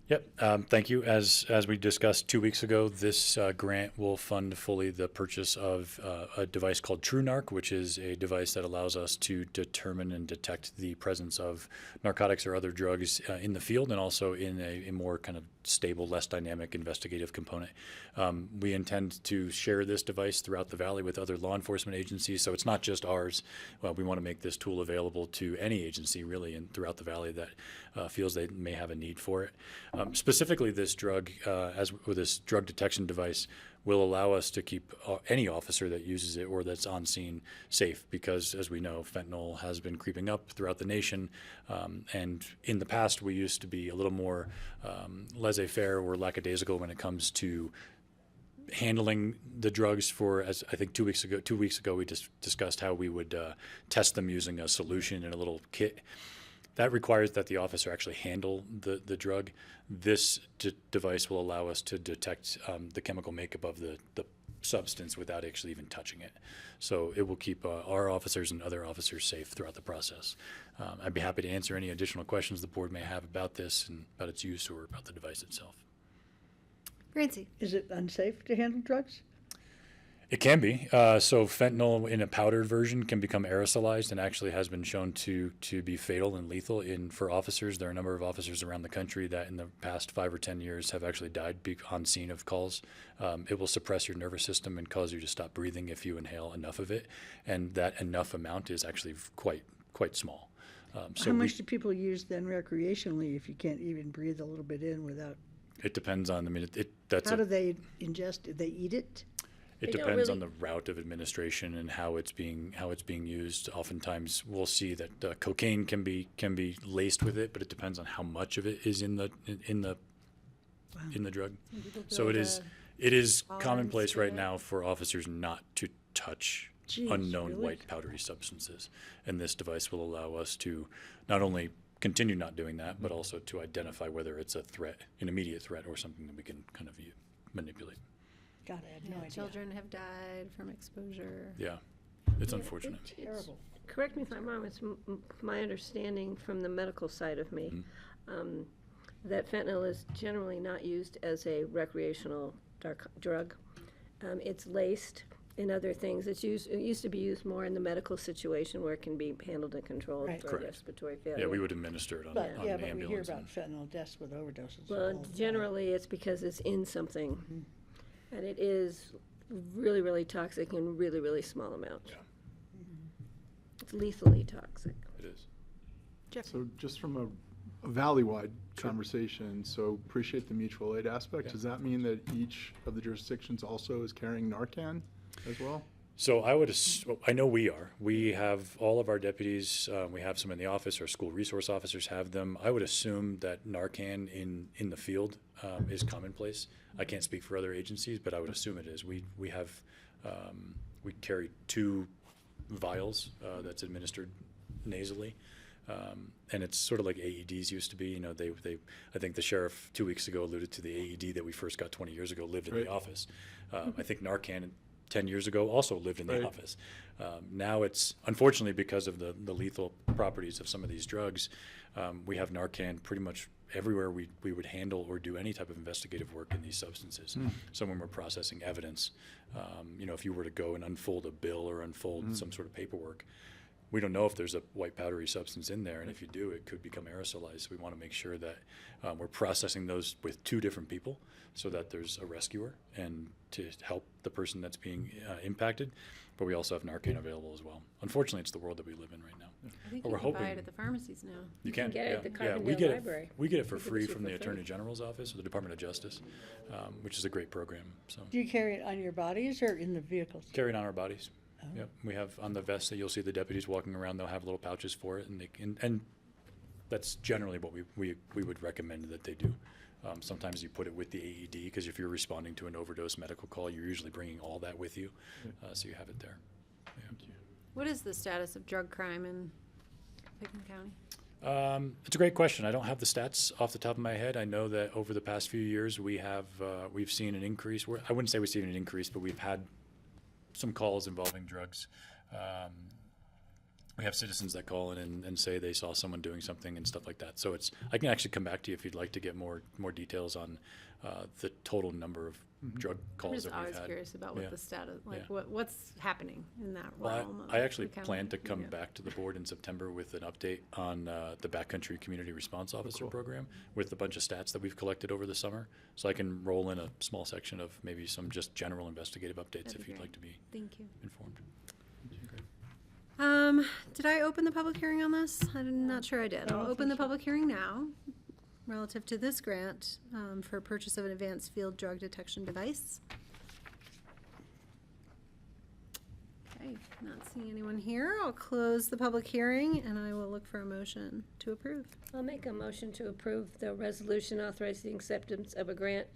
Yep, thank you. As we discussed 2 weeks ago, this grant will fund fully the purchase of a device called TrueNarc, which is a device that allows us to determine and detect the presence of narcotics or other drugs in the field, and also in a more kind of stable, less dynamic investigative component. We intend to share this device throughout the valley with other law enforcement agencies, so it's not just ours. We want to make this tool available to any agency, really, and throughout the valley that feels they may have a need for it. Specifically, this drug, with this drug detection device, will allow us to keep any officer that uses it or that's on scene safe, because, as we know, fentanyl has been creeping up throughout the nation, and in the past we used to be a little more laissez-faire or lackadaisical when it comes to handling the drugs. For, as I think 2 weeks ago we just discussed how we would test them using a solution in a little kit. That requires that the officer actually handle the drug. This device will allow us to detect the chemical makeup of the substance without actually even touching it. So it will keep our officers and other officers safe throughout the process. I'd be happy to answer any additional questions the board may have about this and about its use or about the device itself. Francie. Is it unsafe to handle drugs? It can be. So fentanyl in a powdered version can become aerosolized and actually has been shown to be fatal and lethal for officers. There are a number of officers around the country that in the past 5 or 10 years have actually died on scene of calls. It will suppress your nervous system and cause you to stop breathing if you inhale enough of it, and that enough amount is actually quite small. How much do people use then recreationally if you can't even breathe a little bit in without? It depends on. How do they ingest it? They eat it? It depends on the route of administration and how it's being used. Oftentimes, we'll see that cocaine can be laced with it, but it depends on how much of it is in the drug. So it is commonplace right now for officers not to touch unknown white powdery substances, and this device will allow us to not only continue not doing that, but also to identify whether it's a threat, an immediate threat, or something that we can kind of manipulate. God, I had no idea. Children have died from exposure. Yeah, it's unfortunate. It's terrible. Correct me if I'm wrong, it's my understanding from the medical side of me that fentanyl is generally not used as a recreational drug. It's laced in other things. It used to be used more in the medical situation where it can be handled and controlled for Correct. respiratory failure. Yeah, we would administer it on But an we ambulance. hear about fentanyl deaths with overdoses. Well, generally it's because it's in something, and it is really, really toxic in really, really small amounts. Yeah. It's lethally toxic. It is. So just from a valley-wide conversation, so appreciate the mutual aid aspect. Yeah. Does that mean that each of the jurisdictions also is carrying Narcan as well? So I know we are. We have all of our deputies. We have some in the office. Our school resource officers have them. I would assume that Narcan in the field is commonplace. I can't speak for other agencies, but I would assume it is. We carry 2 vials that's administered nasally. And it's sort of like AEDs used to be. You know, I think the sheriff 2 weeks ago alluded to the AED that we first got 20 years ago lived in the office. I think Narcan 10 years ago also lived in the office. Now it's, unfortunately, because of the lethal properties of some of these drugs, we have Narcan pretty much everywhere we would handle or do any type of investigative work in these substances. So when we're processing evidence, if you were to go and unfold a bill or unfold some sort of paperwork, we don't know if there's a white powdery substance in there, and if you do, it could become aerosolized. We want to make sure that we're processing those with 2 different people so that there's a rescuer and to help the person that's being impacted, but we also have Narcan available as well. Unfortunately, it's the world that we live in right now. I think But you we're can hoping buy it at the pharmacies now. you can get it at the we Carbondale get Library. we get it for They give free it to you from for the free. Attorney General's office or the Department of Justice, which is a great program. So Do you carry it on your bodies or in the vehicles? carried on our bodies. Oh. Yep, we have on the vest that you'll see the deputies walking around. They'll have little pouches for it, and they can, and that's generally what we would recommend that they do. Sometimes you put it with the AED because if you're responding to an overdose medical call, you're usually bringing all that with you, so you have it there. Yeah. What is the status of drug crime in Pickens County? It's a great question. I don't have the stats off the top of my head. I know that over the past few years we've seen an increase. I wouldn't say we've seen an increase, but we've had some calls involving drugs. We have citizens that call in and say they saw someone doing something and stuff like that. So I can actually come back to you if you'd like to get more details on the total number of drug I'm calls just that we've always had. curious about what Yeah. the status, like Yeah. what's happening in that Well, realm. of I actually the county. plan to come Yeah. back to the board in September with an update on the Backcountry Community Response Officer program with a bunch of stats that we've collected over the summer. So I can roll in a small section of maybe some just general investigative updates That'd if be you'd great. like to be Thank you. informed. Did I open the public hearing on this? I'm not sure I did. I'll open the public hearing now relative to this grant for purchase of an advanced field drug detection device. Okay, not seeing anyone here. I'll close the public hearing and I will look for a motion to approve. I'll make a motion to approve the resolution authorizing the acceptance of a grant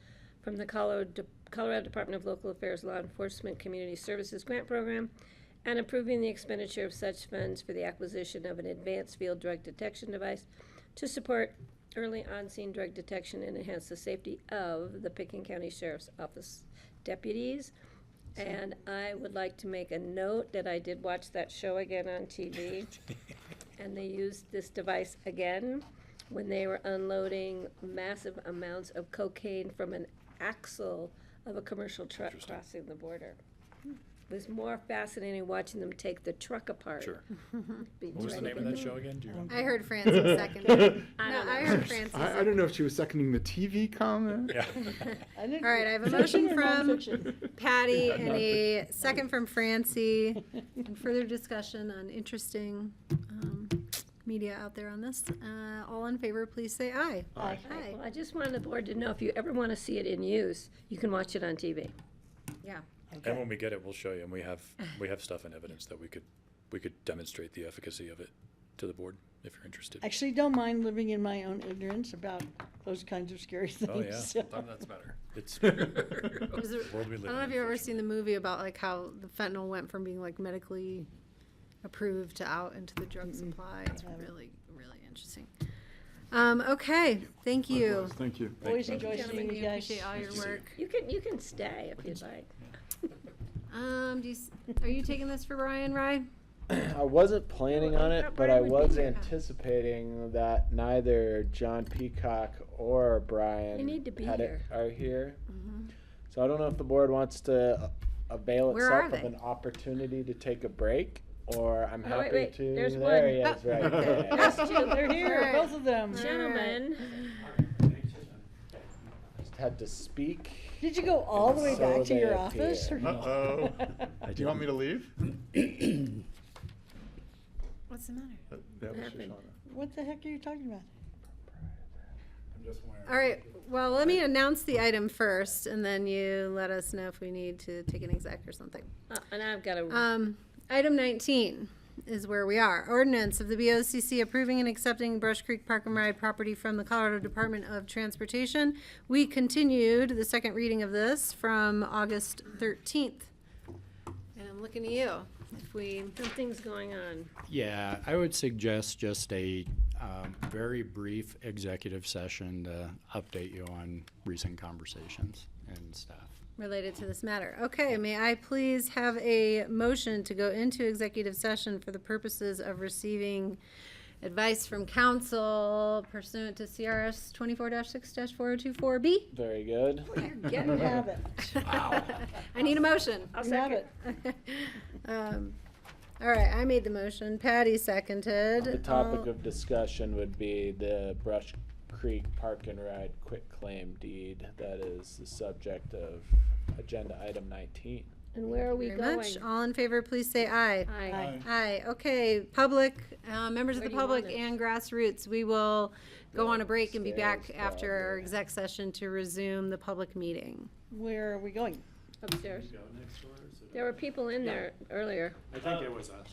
from the Colorado Department of Local Affairs Law Enforcement Community Services Grant Program and approving the expenditure of such funds for the acquisition of an advanced field drug detection device to support early on-scene drug detection and enhance the safety of the Pickens County Sheriff's Office deputies. And I would like to make a note that I did watch that show again on TV, and they used this device again when they were unloading massive amounts of cocaine from an axle of a commercial truck crossing the border. It was more fascinating watching them take the truck apart. Sure. Be What was the trying to name of get that them- show again? Do you remember? I heard Francie second. I No, don't I know. heard Francie I second. don't know if she was seconding the TV comment. Yeah. All right, I have a motion Fiction or from nonfiction? Patty and a second from Francie. And further discussion on interesting media out there on this. All in favor, please say aye. Aye. Aye. Well, I just wanted the board to know if you ever want to see it in use, you can watch it on TV. Yeah. And when we get it, we'll show you. And we have stuff and evidence that we could demonstrate the efficacy of it to the board if you're interested. Actually, don't mind living in my own ignorance about those kinds of scary things. Oh, yeah. so. That's better. It's Was the it- world we I live don't know in. if you've ever seen the movie about like how the fentanyl went from being like medically approved to out into the drug supply. It's really, really interesting. Okay, thank you. Thank you. Always Thank you, enjoy seeing gentlemen. you We guys. appreciate all your work. You can stay if you'd like. Are you taking this for Brian, Rye? I wasn't planning on it, but I Brian would be was here. anticipating that neither John Peacock or Brian They need to be had here. are here. So I don't know if the board wants to avail Where are itself of they? an opportunity to take a break, or I'm Oh, happy wait, to. there's there one. he is, right Oh, there. There's two. They're here, All right. both of them. Gentlemen, Just had to speak. Did you go all the way So back to they your appear. office? or- Uh-oh. Do you want me to leave? What's the matter? That was happened? Shoshana. What the heck are you talking about? All right, well, let me announce the item first, and then you let us know if we need to take an exec or something. and I've got a, Item 19 is where we are. Ordinance of the BoCC approving and accepting Brush Creek Park and Ride property from the Colorado Department of Transportation. We continued the second reading of this from August 13th. And I'm looking at you. If we, something's going on. Yeah, I would suggest just a very brief executive session to update you on recent conversations and stuff. related to this matter. Okay, may I please have a motion to go into executive session for the purposes of receiving advice from counsel pursuant to CRS 24-6-4024B? Very good. You have it. I need a motion. I'll You have second. it. All right, I made the motion. Patty seconded. The topic of discussion would be the Brush Creek Park and Ride quitclaim deed. That is the subject of agenda item 19. And where are we Very going? much. All in favor, please say aye. Aye. Aye. Okay, public, members of Where the do you want public it? and grassroots, we will go on a break and be back Upstairs, after our probably. exec session to resume the public meeting. Where are we going? Upstairs. There were people in there earlier. I think it was us.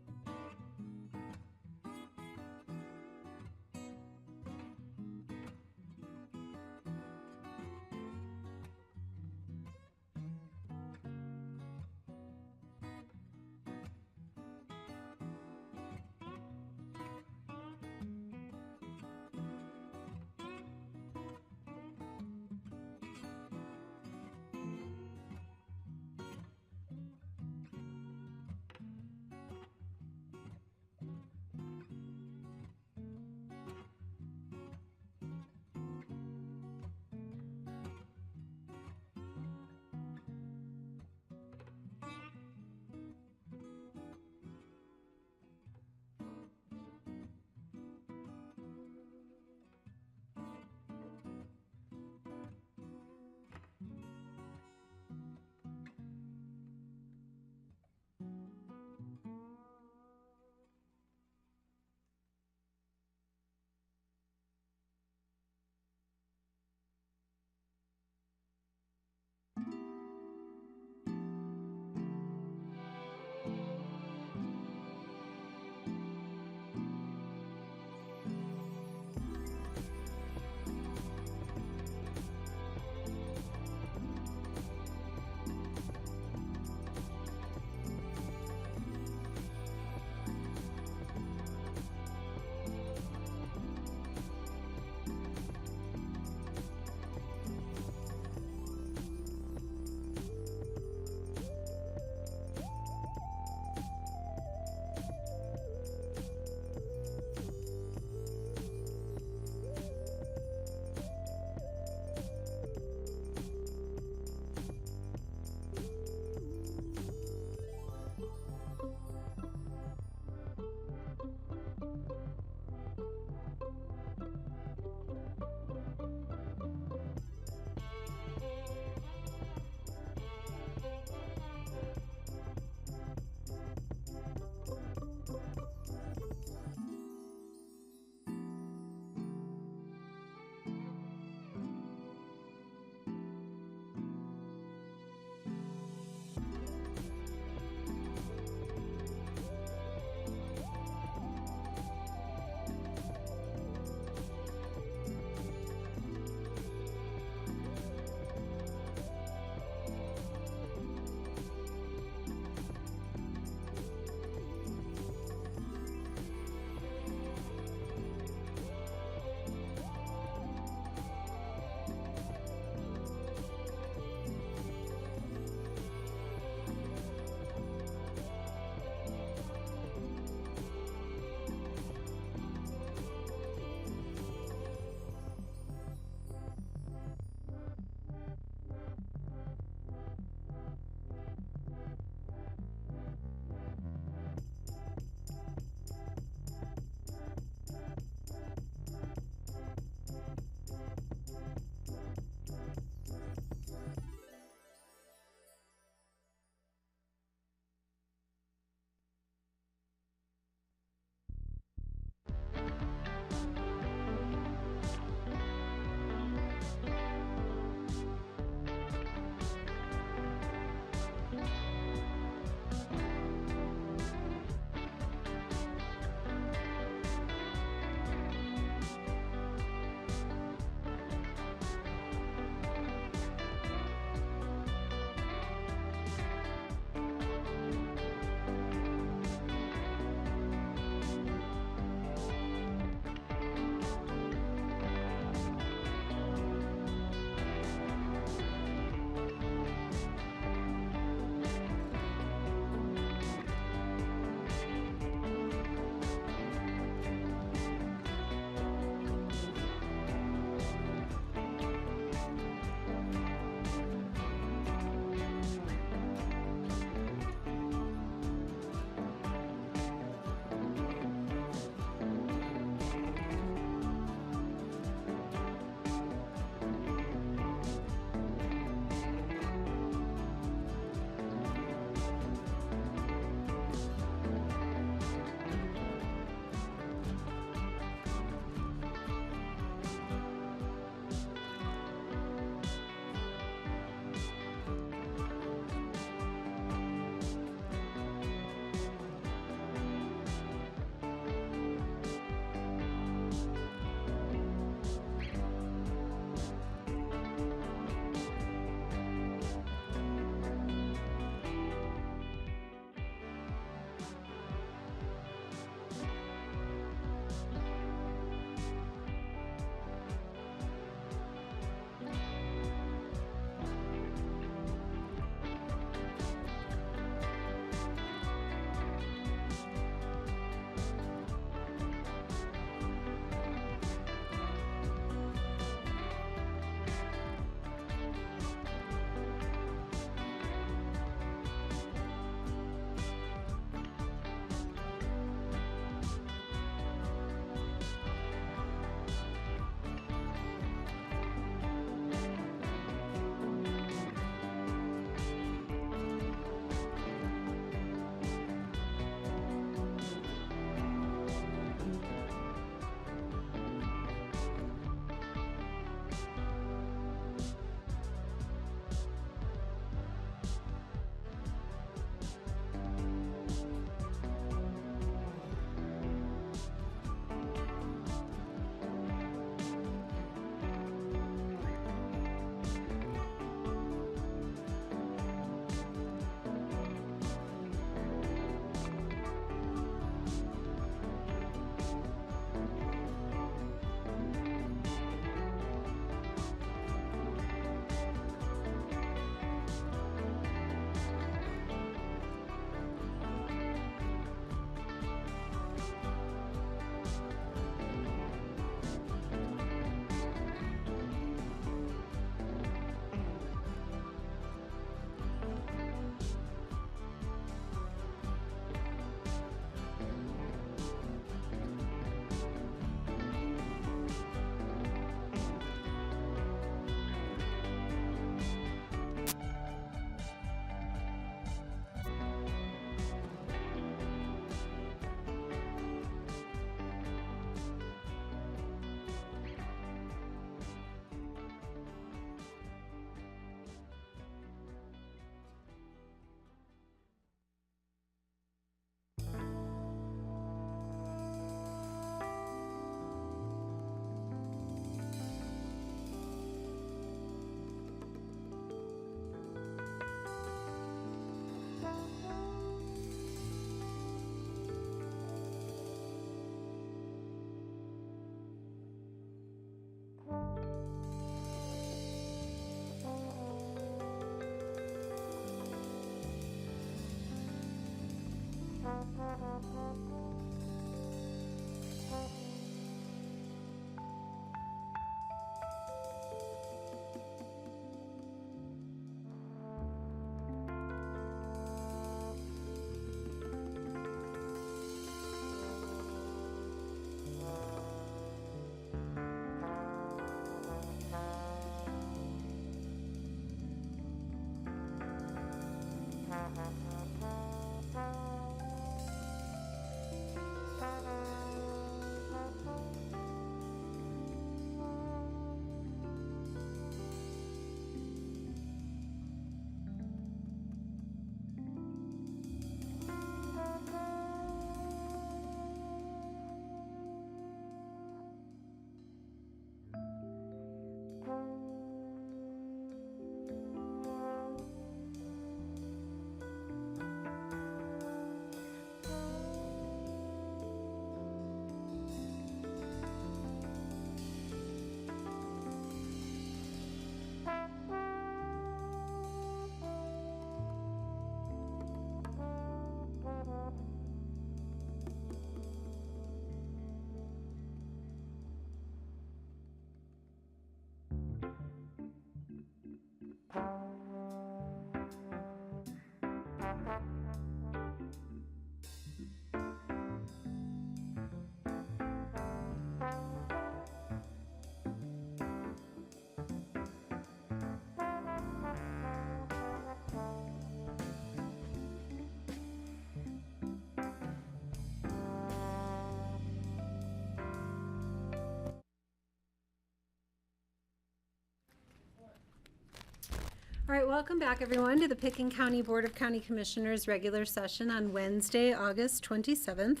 All right, welcome back, everyone, to the Pickens County Board of County Commissioners regular session on Wednesday, August 27th.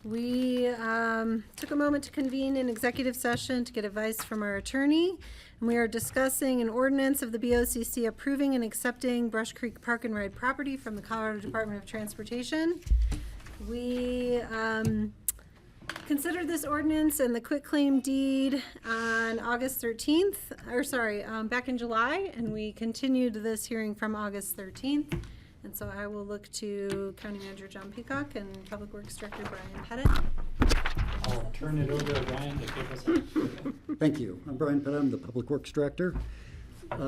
We took a moment to convene an executive session to get advice from our attorney, and we are discussing an ordinance of the BoCC approving and accepting Brush Creek Park and Ride property from the Colorado Department of Transportation. We considered this ordinance and the quitclaim deed on August 13th, back in July, and we continued this hearing from August 13th. And so I will look to County Manager John Peacock and Public Works Director Brian Pettit. I'll turn it over to Ryan to give us Thank you. I'm Brian Pettit, I'm the Public Works Director.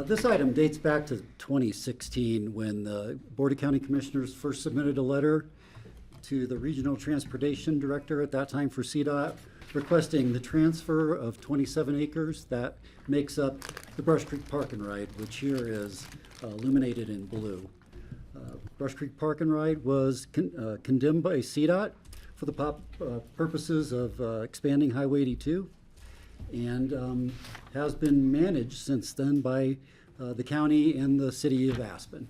This item dates back to 2016 when the Board of County Commissioners first submitted a letter to the Regional Transportation Director at that time for CDOT requesting the transfer of 27 acres that makes up the Brush Creek Park and Ride, which here is illuminated in blue. Brush Creek Park and Ride was condemned by CDOT for the purposes of expanding Highway 82 and has been managed since then by the county and the city of Aspen.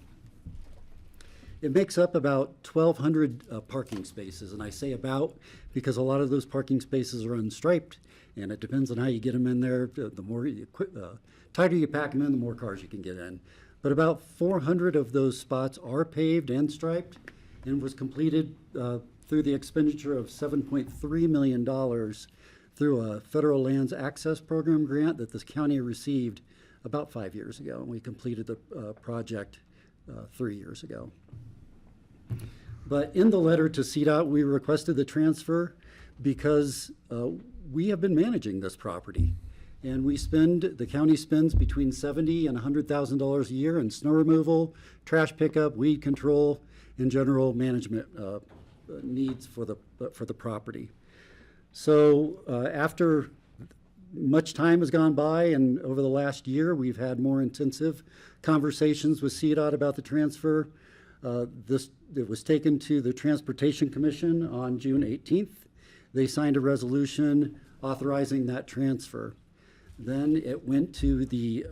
It makes up about 1,200 parking spaces, and I say about because a lot of those parking spaces are unstriped, and it depends on how you get them in there. The more tighter you pack them in, the more cars you can get in. But about 400 of those spots are paved and striped, and was completed through the expenditure of $7.3 million through a Federal Lands Access Program grant that this county received about 5 years ago, and we completed the project 3 years ago. But in the letter to CDOT, we requested the transfer because we have been managing this property. And the county spends between $70,000 and $100,000 a year in snow removal, trash pickup, weed control, and general management needs for the property. So after much time has gone by, and over the last year, we've had more intensive conversations with CDOT about the transfer. It was taken to the Transportation Commission on June 18th. They signed a resolution authorizing that transfer. Then it went to the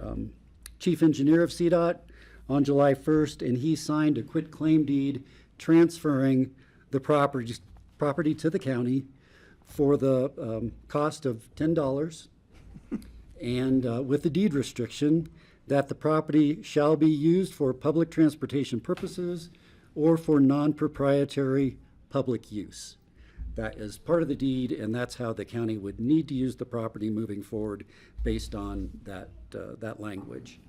chief engineer of CDOT on July 1st, and he signed a quitclaim deed transferring the property to the county for the cost of $10, and with the deed restriction that the property shall be used for public transportation purposes or for non-proprietary public use. That is part of the deed, and that's how the county would need to use the property moving forward based on that, that language.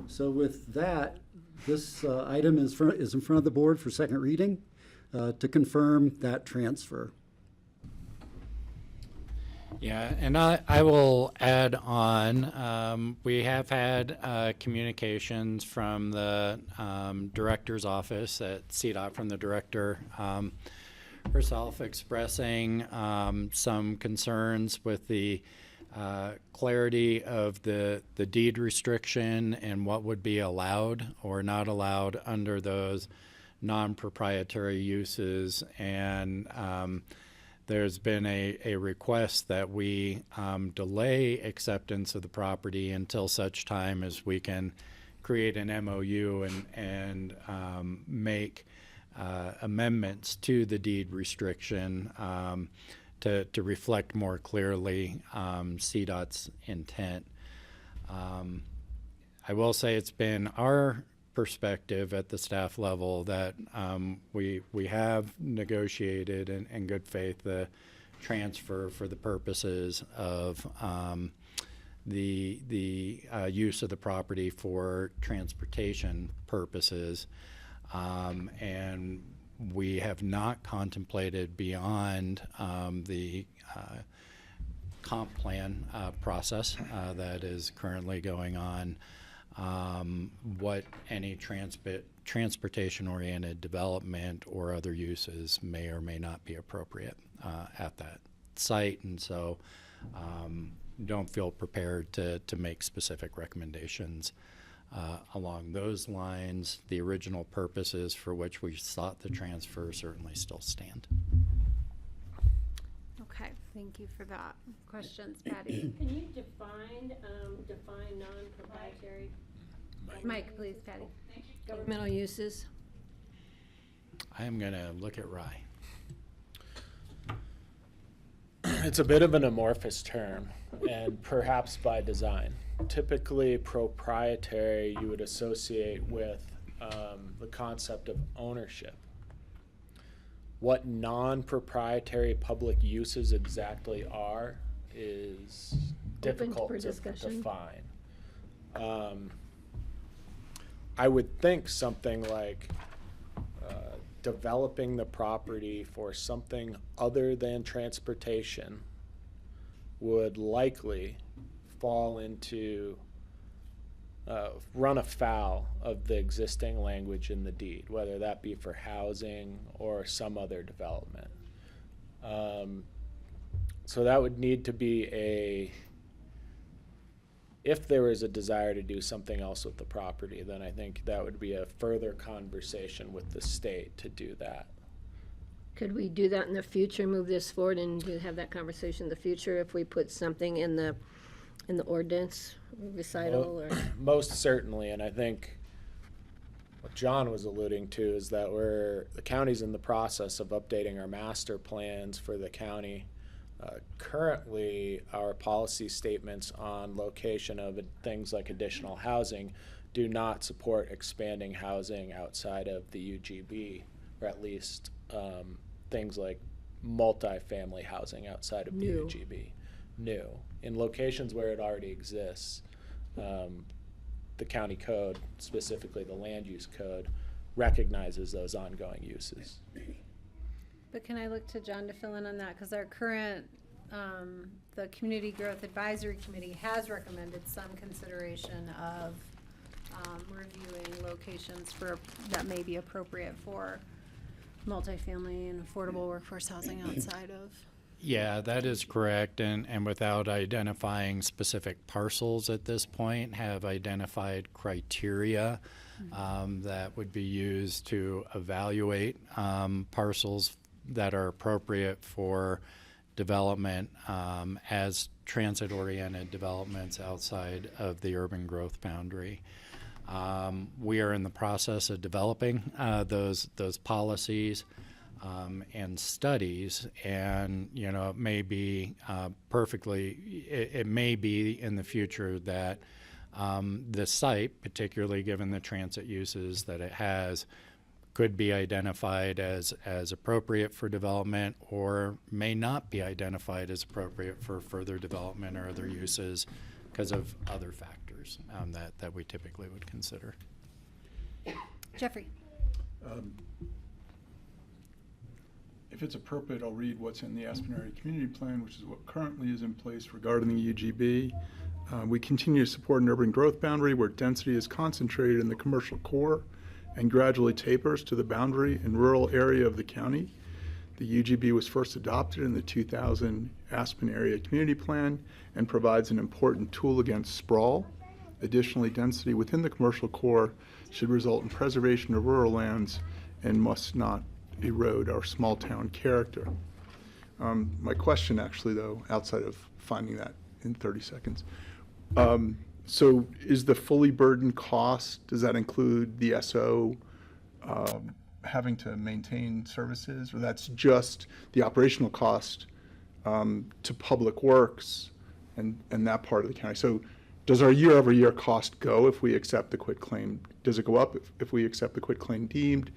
So with that, this item is in front of the board for second reading to confirm that transfer. Yeah, and I will add on, we have had communications from the director's office at CDOT, from the director herself, expressing some concerns with the clarity of the deed restriction and what would be allowed or not allowed under those non-proprietary uses. And there's been a request that we delay acceptance of the property until such time as we can create an MOU and make amendments to the deed restriction to reflect more clearly CDOT's intent. I will say it's been our perspective at the staff level that we have negotiated in good faith the transfer for the purposes of the use of the property for transportation purposes, and we have not contemplated beyond the comp plan process that is currently going on what any transportation-oriented development or other uses may or may not be appropriate at that site, and so don't feel prepared to make specific recommendations along those lines. The original purposes for which we sought the transfer certainly still stand. Okay, thank you for that. Questions, Patty? Can you define non-proprietary? Mike, please, Patty. Governmental uses? I am going to look at Rye. It's a bit of an amorphous term, and perhaps by design. Typically, proprietary you would associate with the concept of ownership. What non-proprietary public uses exactly are is difficult to define. I would think something like developing the property for something other than transportation would likely fall into run afoul of the existing language in the deed, whether that be for housing or some other development. So that would need to be if there was a desire to do something else with the property, then I think that would be a further conversation with the state to do that. Could we do that in the future, move this forward and have that conversation in the future if we put something in the ordinance recital? Or? Most certainly, and I think what John was alluding to is that the county's in the process of updating our master plans for the county. Currently, our policy statements on location of things like additional housing do not support expanding housing outside of the UGB, or at least things like multifamily housing outside of the UGB. New. In locations where it already exists, the county code, specifically the land use code, recognizes those ongoing uses. But can I look to John to fill in on that? Because our current, the Community Growth Advisory Committee has recommended some consideration of reviewing locations that may be appropriate for multifamily and affordable workforce housing outside of. Yeah, that is correct, and without identifying specific parcels at this point, have identified criteria that would be used to evaluate parcels that are appropriate for development as transit-oriented developments outside of the urban growth boundary. We are in the process of developing those policies and studies, and it may be it may be in the future that the site, particularly given the transit uses that it has, could be identified as appropriate for development or may not be identified as appropriate for further development or other uses because of other factors that we typically would consider. Jeffrey. If it's appropriate, I'll read what's in the Aspen Area Community Plan, which is what currently is in place regarding the UGB. We continue to support an urban growth boundary where density is concentrated in the commercial core and gradually tapers to the boundary and rural area of the county. The UGB was first adopted in the 2000 Aspen Area Community Plan and provides an important tool against sprawl. Additionally, density within the commercial core should result in preservation of rural lands and must not erode our small town character. My question actually, though, outside of finding that in 30 seconds, so is the fully burdened cost, does that include the SO having to maintain services, or that's just the operational cost to Public Works and that part of the county? So does our year-over-year cost go if we accept the quitclaim? Does it go up if we accept the quitclaim deemed?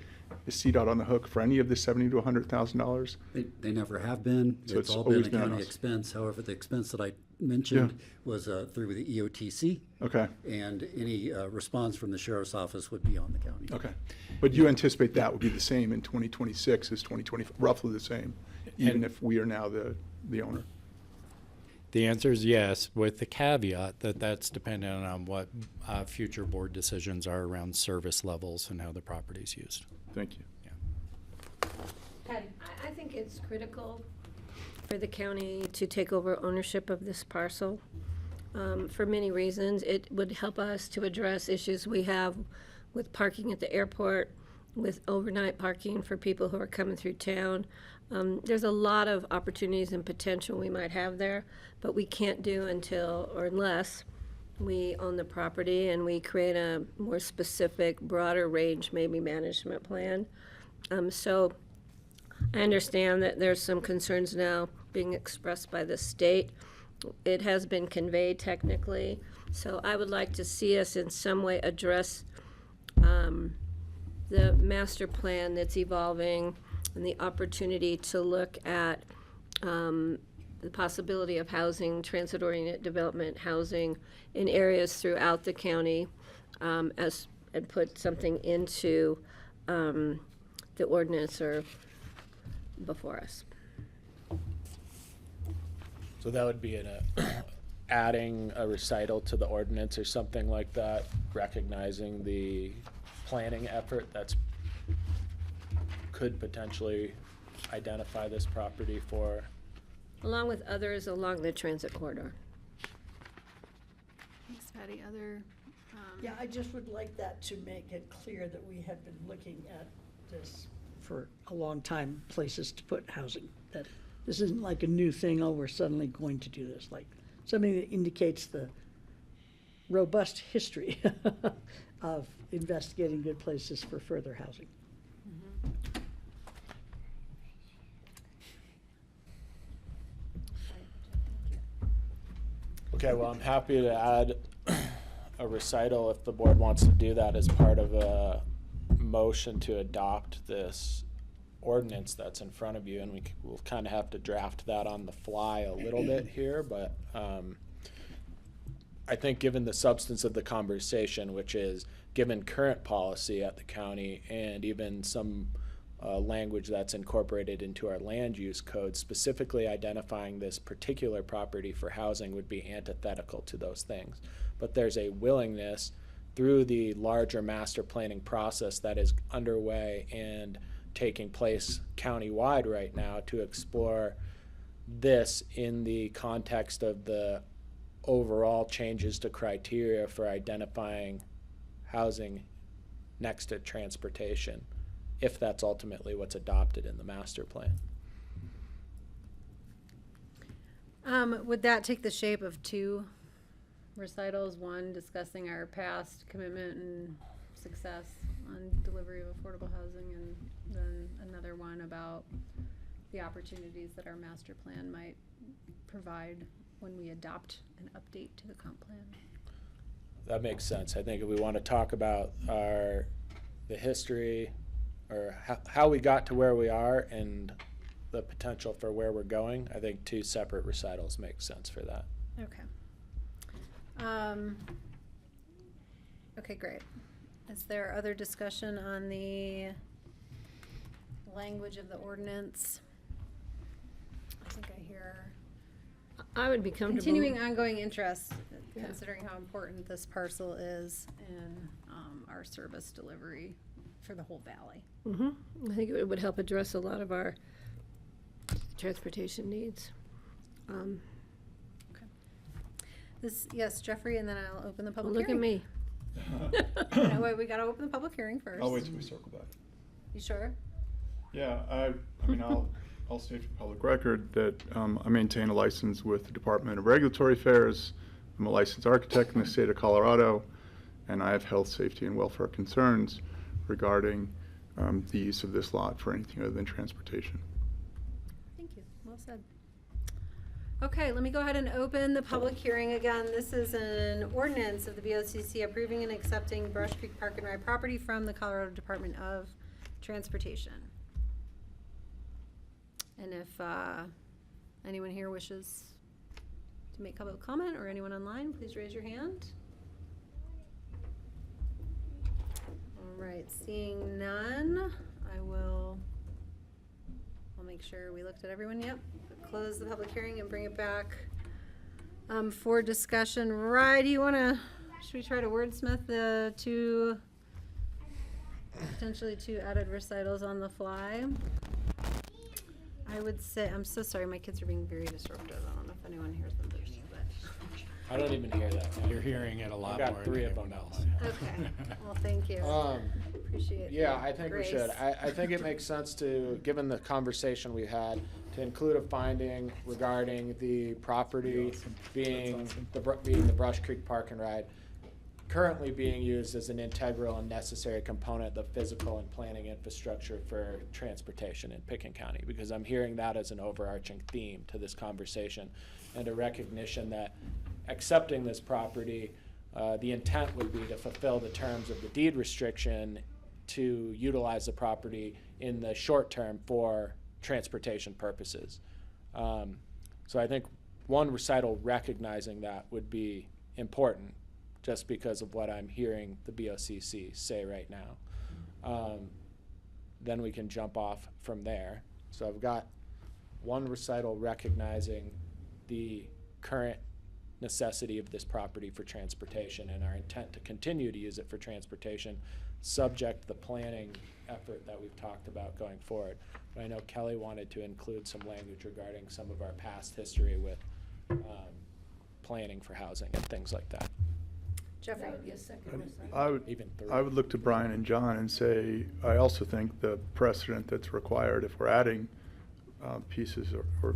Is CDOT on the hook for any of the $70,000 to $100,000? They never have been. So It's it's all been always a been on county us. expense. However, the expense that I mentioned was through the EOTC. Okay. And any response from the sheriff's office would be on the county. Okay. But you anticipate that would be the same in 2026 as 2020, roughly the same, even if we are now the owner? The answer is yes, with the caveat that that's dependent on what future board decisions are around service levels and how the property is used. Thank you. I think it's critical for the county to take over ownership of this parcel. For many reasons, it would help us to address issues we have with parking at the airport, with overnight parking for people who are coming through town. There's a lot of opportunities and potential we might have there, but we can't do until or unless we own the property and we create a more specific, broader range, maybe management plan. So I understand that there's some concerns now being expressed by the state. It has been conveyed technically, so I would like to see us in some way address the master plan that's evolving and the opportunity to look at the possibility of housing, transit-oriented development housing in areas throughout the county, and put something into the ordinance or before us. So that would be adding a recital to the ordinance or something like that, recognizing the planning effort that's could potentially identify this property for. Along with others along the transit corridor. Thanks, Patty. Other, Yeah, I just would like that to make it clear that we have been looking at this for a long time, places to put housing. That this isn't like a new thing, oh, we're suddenly going to do this, like something that indicates the robust history of investigating good places for further housing. Okay, well, I'm happy to add a recital if the board wants to do that as part of a motion to adopt this ordinance that's in front of you, and we'll kind of have to draft that on the fly a little bit here, but I think given the substance of the conversation, which is given current policy at the county and even some language that's incorporated into our land use code, specifically identifying this particular property for housing would be antithetical to those things. But there's a willingness through the larger master planning process that is underway and taking place countywide right now to explore this in the context of the overall changes to criteria for identifying housing next to transportation, if that's ultimately what's adopted in the master plan. would that take the shape of two recitals? One discussing our past commitment and success on delivery of affordable housing, and then another one about the opportunities that our master plan might provide when we adopt an update to the comp plan. That makes sense. I think if we want to talk about the history or how we got to where we are and the potential for where we're going, I think 2 separate recitals make sense for that. Okay. Okay, great. Is there other discussion on the language of the ordinance? I think I hear I would be comfortable. continuing ongoing interest, considering how important this parcel is in our service delivery for the whole valley. I think it would help address a lot of our transportation needs. Yes, Jeffrey, and then I'll open the public Look at hearing. me. No, wait, we gotta open the public hearing first. I'll wait till we circle back. You sure? Yeah, I mean, I'll state for public record that I maintain a license with the Department of Regulatory Affairs. I'm a licensed architect in the state of Colorado, and I have health, safety, and welfare concerns regarding the use of this lot for anything other than transportation. Thank you. Well said. Okay, let me go ahead and open the public hearing again. This is an ordinance of the BoCC approving and accepting Brush Creek Park and Ride property from the Colorado Department of Transportation. And if anyone here wishes to make public comment, or anyone online, please raise your hand. All right, seeing none, I'll make sure we looked at everyone. Yep. Close the public hearing and bring it back for discussion. Rye, should we try to wordsmith the potentially two added recitals on the fly? I would say, I'm so sorry, my kids are being very disruptive. I don't know if anyone hears them, but. I don't even hear that. You're hearing it a lot I got more 3 than of them anyone else. Okay, well, thank you. Appreciate Yeah, the I think grace. we should. I think it makes sense to, given the conversation we had, to include a finding regarding the property being the Brush Creek Park and Ride currently being used as an integral and necessary component of the physical and planning infrastructure for transportation in Pickens County, because I'm hearing that as an overarching theme to this conversation, and a recognition that accepting this property, the intent would be to fulfill the terms of the deed restriction to utilize the property in the short term for transportation purposes. So I think one recital recognizing that would be important, just because of what I'm hearing the BoCC say right now. Then we can jump off from there. So I've got one recital recognizing the current necessity of this property for transportation and our intent to continue to use it for transportation, subject to the planning effort that we've talked about going forward. But I know Kelly wanted to include some language regarding some of our past history with planning for housing and things like that. Jeffrey. That would be a second recital. I would look to Brian and John and say, I also think the precedent that's required if we're adding pieces or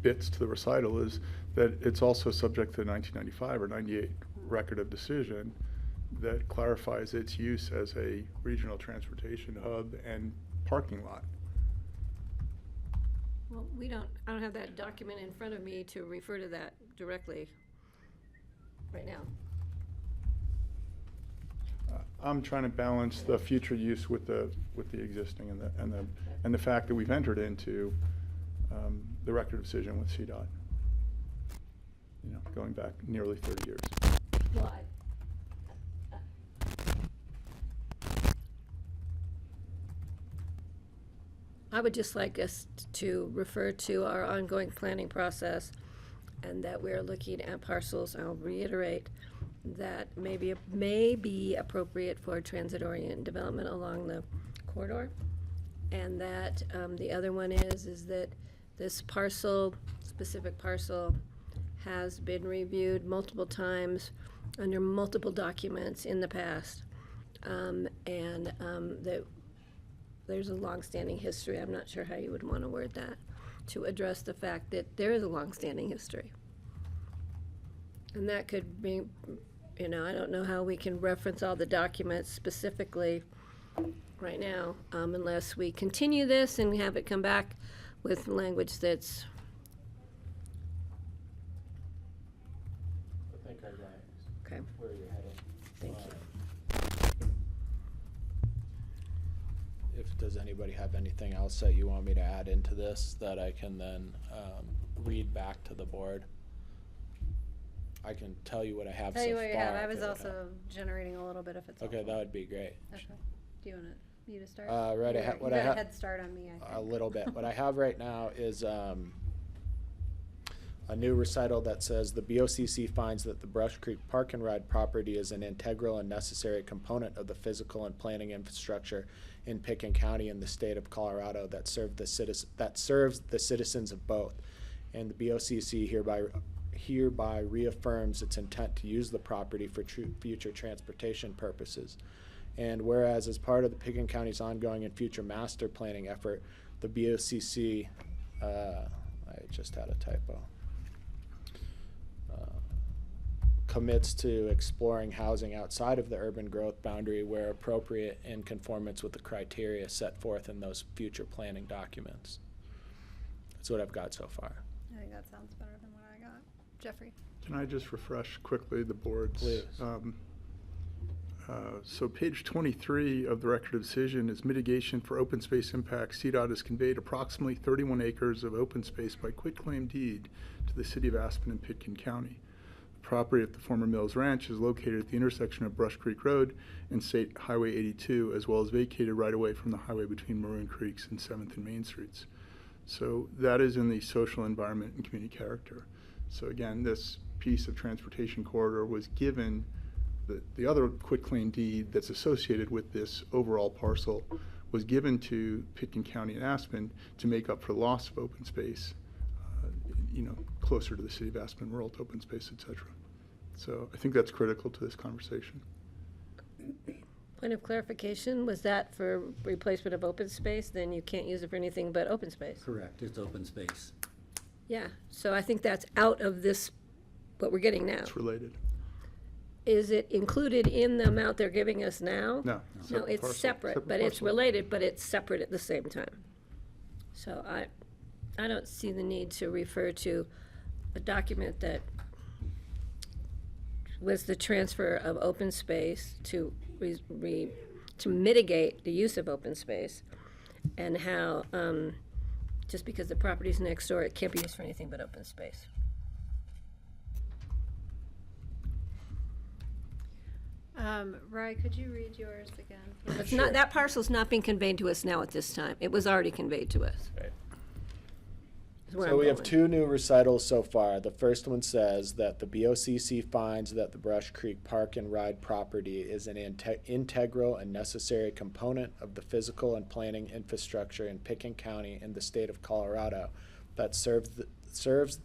bits to the recital is that it's also subject to the 1995 or 98 record of decision that clarifies its use as a regional transportation hub and parking lot. Well, I don't have that document in front of me to refer to that directly right now. I'm trying to balance the future use with the existing and the fact that we've entered into the record of decision with CDOT. Going back nearly 30 years. Well, I would just like us to refer to our ongoing planning process, and that we're looking at parcels, I'll reiterate, that may be appropriate for transit-oriented development along the corridor. And that the other one is that this specific parcel, has been reviewed multiple times under multiple documents in the past. That there's a longstanding history. I'm not sure how you would want to word that, to address the fact that there is a longstanding history. And that could be, I don't know how we can reference all the documents specifically right now, unless we continue this and have it come back with language that's. I think I got Okay. where you're headed. Thank you. If does anybody have anything else that you want me to add into this that I can then read back to the board? I can tell you what I have so far. Tell you what you have. I if was it would also help. generating a little bit if it's Okay, helpful. that would be great. Okay. Do you want me to start? Right, You I ha- got- what you I got ha- a head start on me, I A think. little bit. What I have right now is a new recital that says the BoCC finds that the Brush Creek Park and Ride property is an integral and necessary component of the physical and planning infrastructure in Pickens County in the state of Colorado that serves the citizens of both. And the BoCC hereby reaffirms its intent to use the property for future transportation purposes. And whereas as part of the Pickens County's ongoing and future master planning effort, the BoCC, I just had a typo, commits to exploring housing outside of the urban growth boundary where appropriate in conformance with the criteria set forth in those future planning documents. That's what I've got so far. I think that sounds better than what I got. Jeffrey? Can I just refresh quickly the board's? Please. So page 23 of the record of decision is mitigation for open space impacts. CDOT has conveyed approximately 31 acres of open space by quitclaim deed to the city of Aspen and Pitkin County. The property at the former Mills Ranch is located at the intersection of Brush Creek Road and State Highway 82, as well as vacated right away from the highway between Maroon Creeks and 7th and Main Streets. So that is in the social environment and community character. So again, this piece of transportation corridor was given, the other quitclaim deed that's associated with this overall parcel was given to Pitkin County and Aspen to make up for loss of open space, closer to the city of Aspen, rural open space, et cetera. So I think that's critical to this conversation. Point of clarification, was that for replacement of open space? Then you can't use it for anything but open space? Correct, it's open space. Yeah, so I think that's out of this, what we're getting now. It's related. Is it included in the amount they're giving us now? No. No, it's separate, but it's related, but it's separate at the same time. So I don't see the need to refer to a document that was the transfer of open space to mitigate the use of open space, and how, just because the property's next door, it can't be used for anything but open space. Rye, could you read yours again? It's not, that parcel's not being conveyed to us now at this time. It was already conveyed to us. Right. Is where So I'm we have going. two new recitals so far. The first one says that the BoCC finds that the Brush Creek Park and Ride property is an integral and necessary component of the physical and planning infrastructure in Pitkin County in the state of Colorado that serves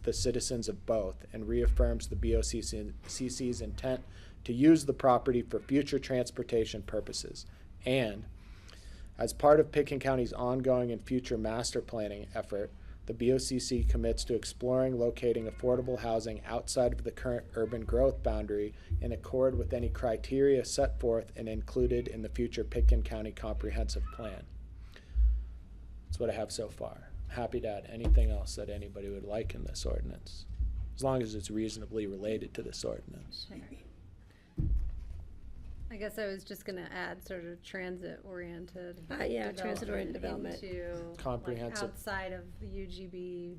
the citizens of both, and reaffirms the BoCC's intent to use the property for future transportation purposes. And as part of Pitkin County's ongoing and future master planning effort, the BoCC commits to exploring locating affordable housing outside of the current urban growth boundary in accord with any criteria set forth and included in the future Pitkin County Comprehensive Plan. That's what I have so far. I'm happy to add anything else that anybody would like in this ordinance, as long as it's reasonably related to this ordinance. I guess I was just gonna add sort of transit-oriented. Yeah, transit-oriented development. Into, Comprehensive. like, outside of the UGB.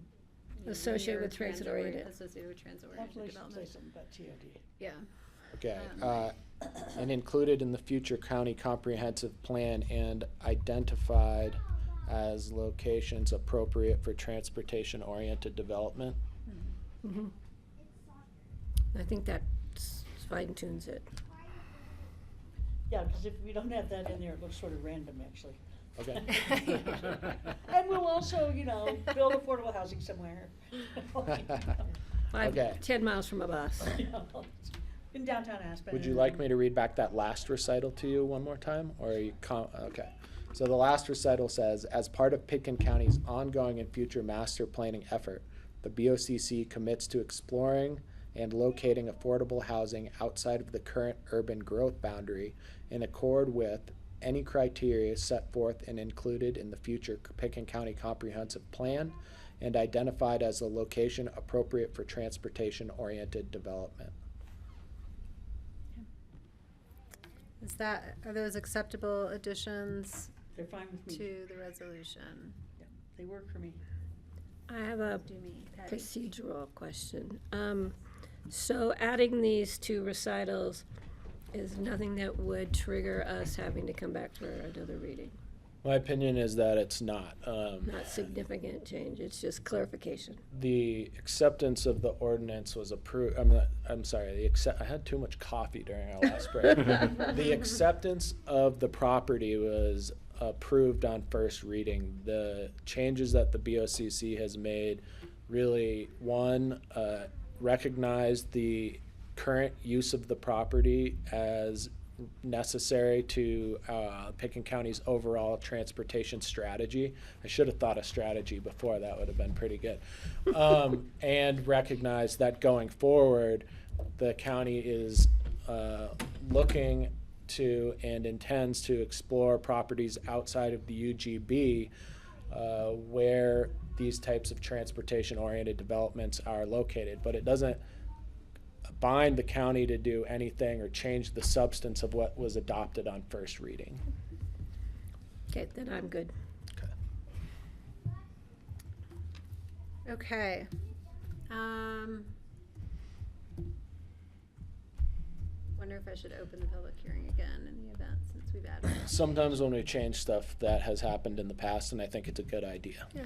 Associated near with transit-oriented. Associated with transit-oriented Hopefully development. say something about TOD. Yeah. Okay, and included in the future county comprehensive plan and identified as locations appropriate for transportation-oriented development. Mhm. I think that fine tunes it. Yeah, because if we don't have that in there, it looks sort of random, actually. Okay. And we'll also, build affordable housing somewhere. Okay. 10 miles from a bus. In downtown Aspen. Would you like me to read back that last recital to you one more time, or are you okay. So the last recital says, as part of Pitkin County's ongoing and future master planning effort, the BoCC commits to exploring and locating affordable housing outside of the current urban growth boundary in accord with any criteria set forth and included in the future Pitkin County Comprehensive Plan and identified as a location appropriate for transportation-oriented development. Are those acceptable additions They're fine with me. to the resolution? They work for me. I have a Do me, Patty. procedural question. So adding these two recitals is nothing that would trigger us having to come back for another reading. My opinion is that it's not. Not significant change, it's just clarification. The acceptance of the ordinance was approved. I'm sorry. I had too much coffee during our last break. The acceptance of the property was approved on first reading. The changes that the BoCC has made really, one, recognized the current use of the property as necessary to Pickens County's overall transportation strategy. I should have thought of strategy before. That would have been pretty good. And recognize that going forward, the county is looking to and intends to explore properties outside of the UGB where these types of transportation-oriented developments are located. But it doesn't bind the county to do anything or change the substance of what was adopted on first reading. Okay, then I'm good. Okay. Wonder if I should open the public hearing again in the event, since we've added. Sometimes when we change stuff, that has happened in the past, and I think it's a good idea. Yeah.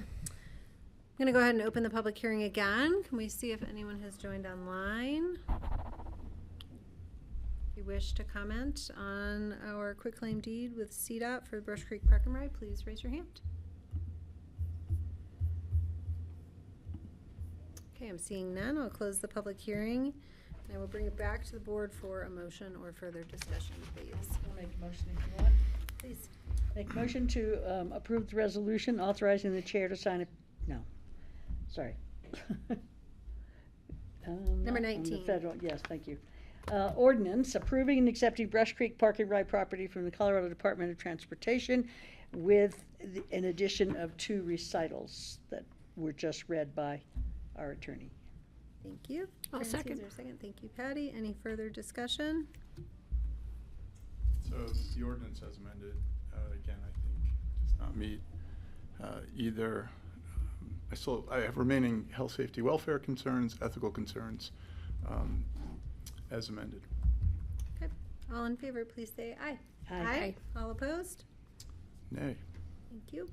I'm gonna go ahead and open the public hearing again. Can we see if anyone has joined online? If you wish to comment on our quitclaim deed with CDOT for Brush Creek Park and Ride, please raise your hand. Okay, I'm seeing none. I'll close the public hearing. And I will bring it back to the board for a motion or further discussion, please. I'll make a motion if you want. Please. Make a motion to approve the resolution authorizing the chair to sign sorry. Number On 19. the federal, yes, thank you. Ordinance approving and accepting Brush Creek Park and Ride property from the Colorado Department of Transportation with an addition of 2 recitals that were just read by our attorney. Thank you. I'll Francie, second. is there a second? Thank you, Patty. Any further discussion? So the ordinance as amended, again, I think does not meet either. I have remaining health, safety, welfare concerns, ethical concerns, as amended. Okay. All in favor, please say aye. Aye. All opposed? Nay. Thank you.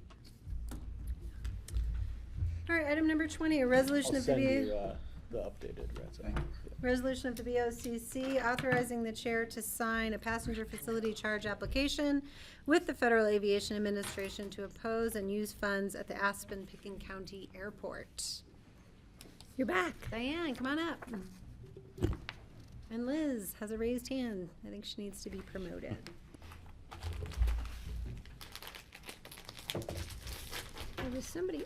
All right, item number 20, a resolution I'll of the send you BA. the updated resume. Resolution of the BoCC authorizing the chair to sign a passenger facility charge application with the Federal Aviation Administration to oppose and use funds at the Aspen-Pickens County Airport. You're back. Diane, come on up. And Liz has a raised hand. I think she needs to be promoted. There was somebody,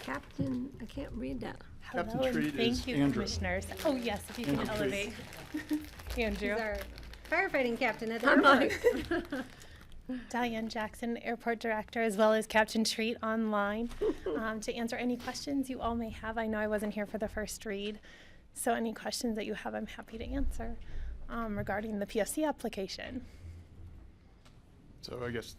Captain, I can't read that. Captain Hello, and Treat is thank you, Andrew. commissioners. Oh, yes, if you can Andrew Treat. elevate. Andrew. She's our firefighting captain at the Come on. airport. Diane Jackson, Airport Director, as well as Captain Treat online, to answer any questions you all may have. I know I wasn't here for the first read, so any questions that you have, I'm happy to answer regarding the PFC application. So I guess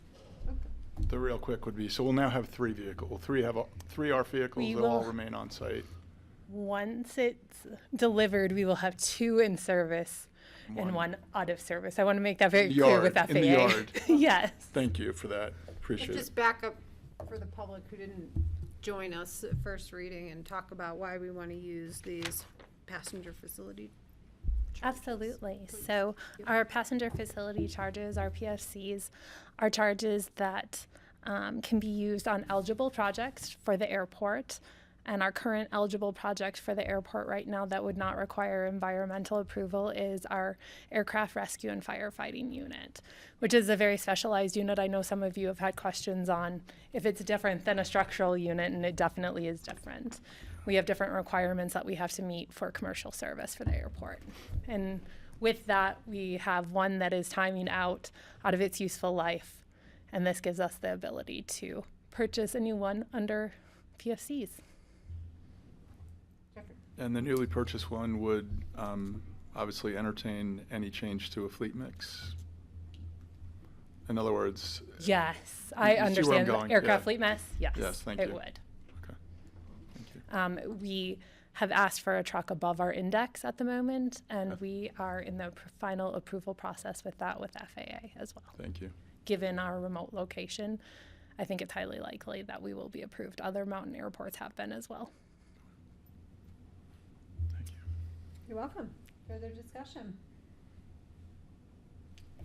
the real quick would be, so we'll now have 3 vehicles. 3 ARF vehicles We that all will- remain on site. Once it's delivered, we will have 2 in service and 1 out of service. I want to make that very clear with FAA. In the yard. Yes. Thank you for that. Appreciate it. Just back up for the public who didn't join us at first reading and talk about why we want to use these passenger facility. Absolutely. So our passenger facility charges, our PFCs, are charges that can be used on eligible projects for the airport. And our current eligible project for the airport right now that would not require environmental approval is our aircraft rescue and firefighting unit, which is a very specialized unit. I know some of you have had questions on if it's different than a structural unit, and it definitely is different. We have different requirements that we have to meet for commercial service for the airport. And with that, we have one that is timing out of its useful life, and this gives us the ability to purchase a new one under PFCs. And the newly purchased one would obviously entertain any change to a fleet mix. In other words. Yes, you I see where I'm understand the going, aircraft yeah. fleet mess. Yes, Yes, thank it you. would. Okay. Thank you. We have asked for a truck above our index at the moment, and we are in the final approval process with that with FAA as well. Thank you. Given our remote location, I think it's highly likely that we will be approved. Other mountain airports have been as well. Thank you. You're welcome. Further discussion?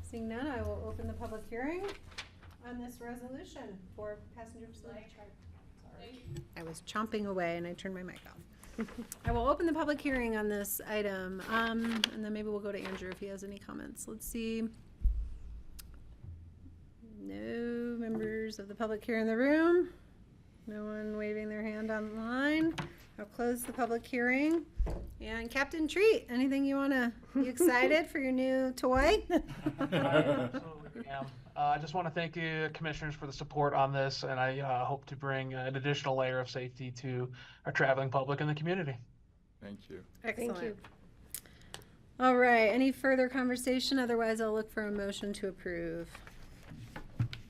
Seeing none, I will open the public hearing on this resolution for passenger facility charge. Sorry. I was chomping away and I turned my mic off. I will open the public hearing on this item, and then maybe we'll go to Andrew if he has any comments. Let's see. No members of the public here in the room. No one waving their hand online. I'll close the public hearing. And Captain Treat, anything you want to be excited for your new toy? Absolutely am. I just want to thank you, commissioners, for the support on this, and I hope to bring an additional layer of safety to our traveling public and the community. Thank you. Excellent. Thank you. All right, any further conversation? Otherwise, I'll look for a motion to approve.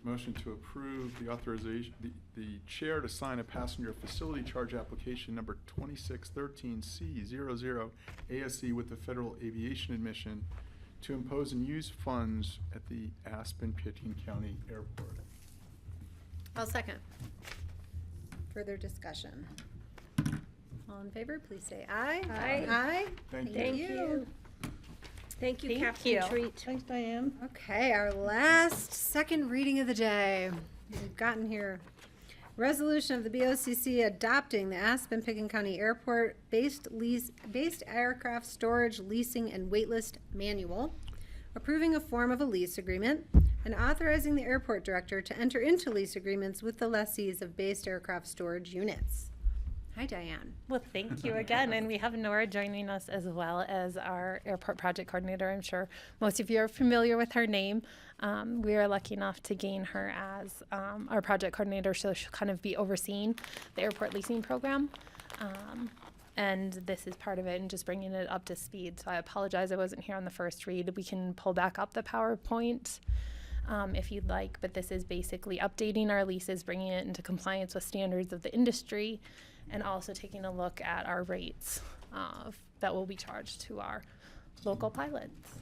Motion to approve the authorization, the chair to sign a passenger facility charge application number 2613C00 ASC with the Federal Aviation Admission to impose and use funds at the Aspen-Pitkin County Airport. I'll second. Further discussion. All in favor, please say aye. Aye. Aye. Thank you. Thank you. Thank you, Thank Captain you. Treat. Thanks, Diane. Okay, our last second reading of the day. We've gotten here. Resolution of the BoCC adopting the Aspen-Pitkin County Airport based aircraft storage, leasing, and waitlist manual, approving a form of a lease agreement, and authorizing the airport director to enter into lease agreements with the lessees of based aircraft storage units. Hi, Diane. Well, thank you again. And we have Nora joining us as well as our airport project coordinator. I'm sure most of you are familiar with her name. We are lucky enough to gain her as our project coordinator, so she'll kind of be overseeing the airport leasing program. And this is part of it and just bringing it up to speed. So I apologize I wasn't here on the first read. We can pull back up the PowerPoint if you'd like, but this is basically updating our leases, bringing it into compliance with standards of the industry, and also taking a look at our rates that will be charged to our local pilots.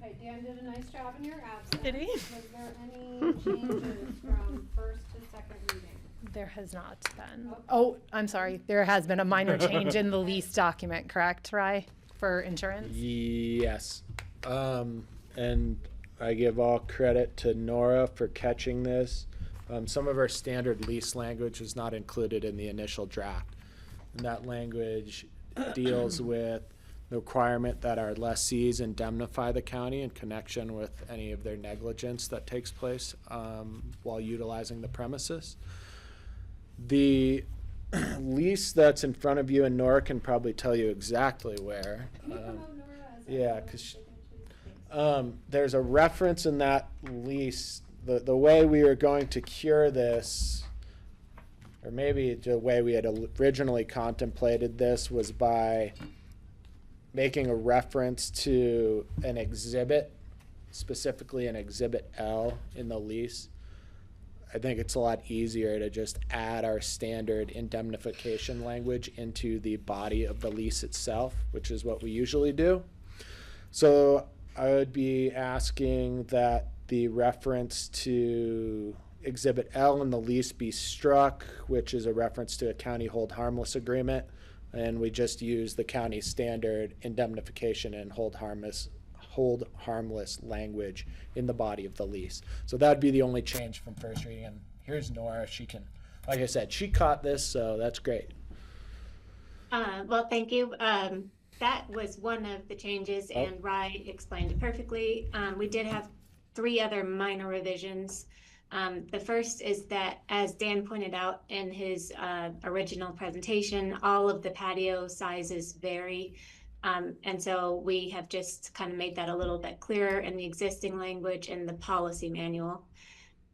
Okay, Dan did a nice job in your absence. Did he? Was there any changes from first to second reading? There has not been. Oh, I'm sorry. There has been a minor change in the lease document, correct, Rye, for insurance? Yes. And I give all credit to Nora for catching this. Some of our standard lease language was not included in the initial draft. And that language deals with the requirement that our lessees indemnify the county in connection with any of their negligence that takes place while utilizing the premises. The lease that's in front of you, and Nora can probably tell you exactly where. Yeah, because there's a reference in that lease. The way we were going to cure this, or maybe the way we had originally contemplated this, was by making a reference to an exhibit, specifically an Exhibit L in the lease. I think it's a lot easier to just add our standard indemnification language into the body of the lease itself, which is what we usually do. So I would be asking that the reference to Exhibit L in the lease be struck, which is a reference to a county hold harmless agreement, and we just use the county standard indemnification and hold harmless language in the body of the lease. So that'd be the only change from first reading. And here's Nora. She can, like I said, she caught this, so that's great. Well, thank you. That was one of the changes, and Rye explained it perfectly. We did have 3 other minor revisions. The first is that, as Dan pointed out in his original presentation, all of the patio sizes vary. And so we have just kind of made that a little bit clearer in the existing language in the policy manual.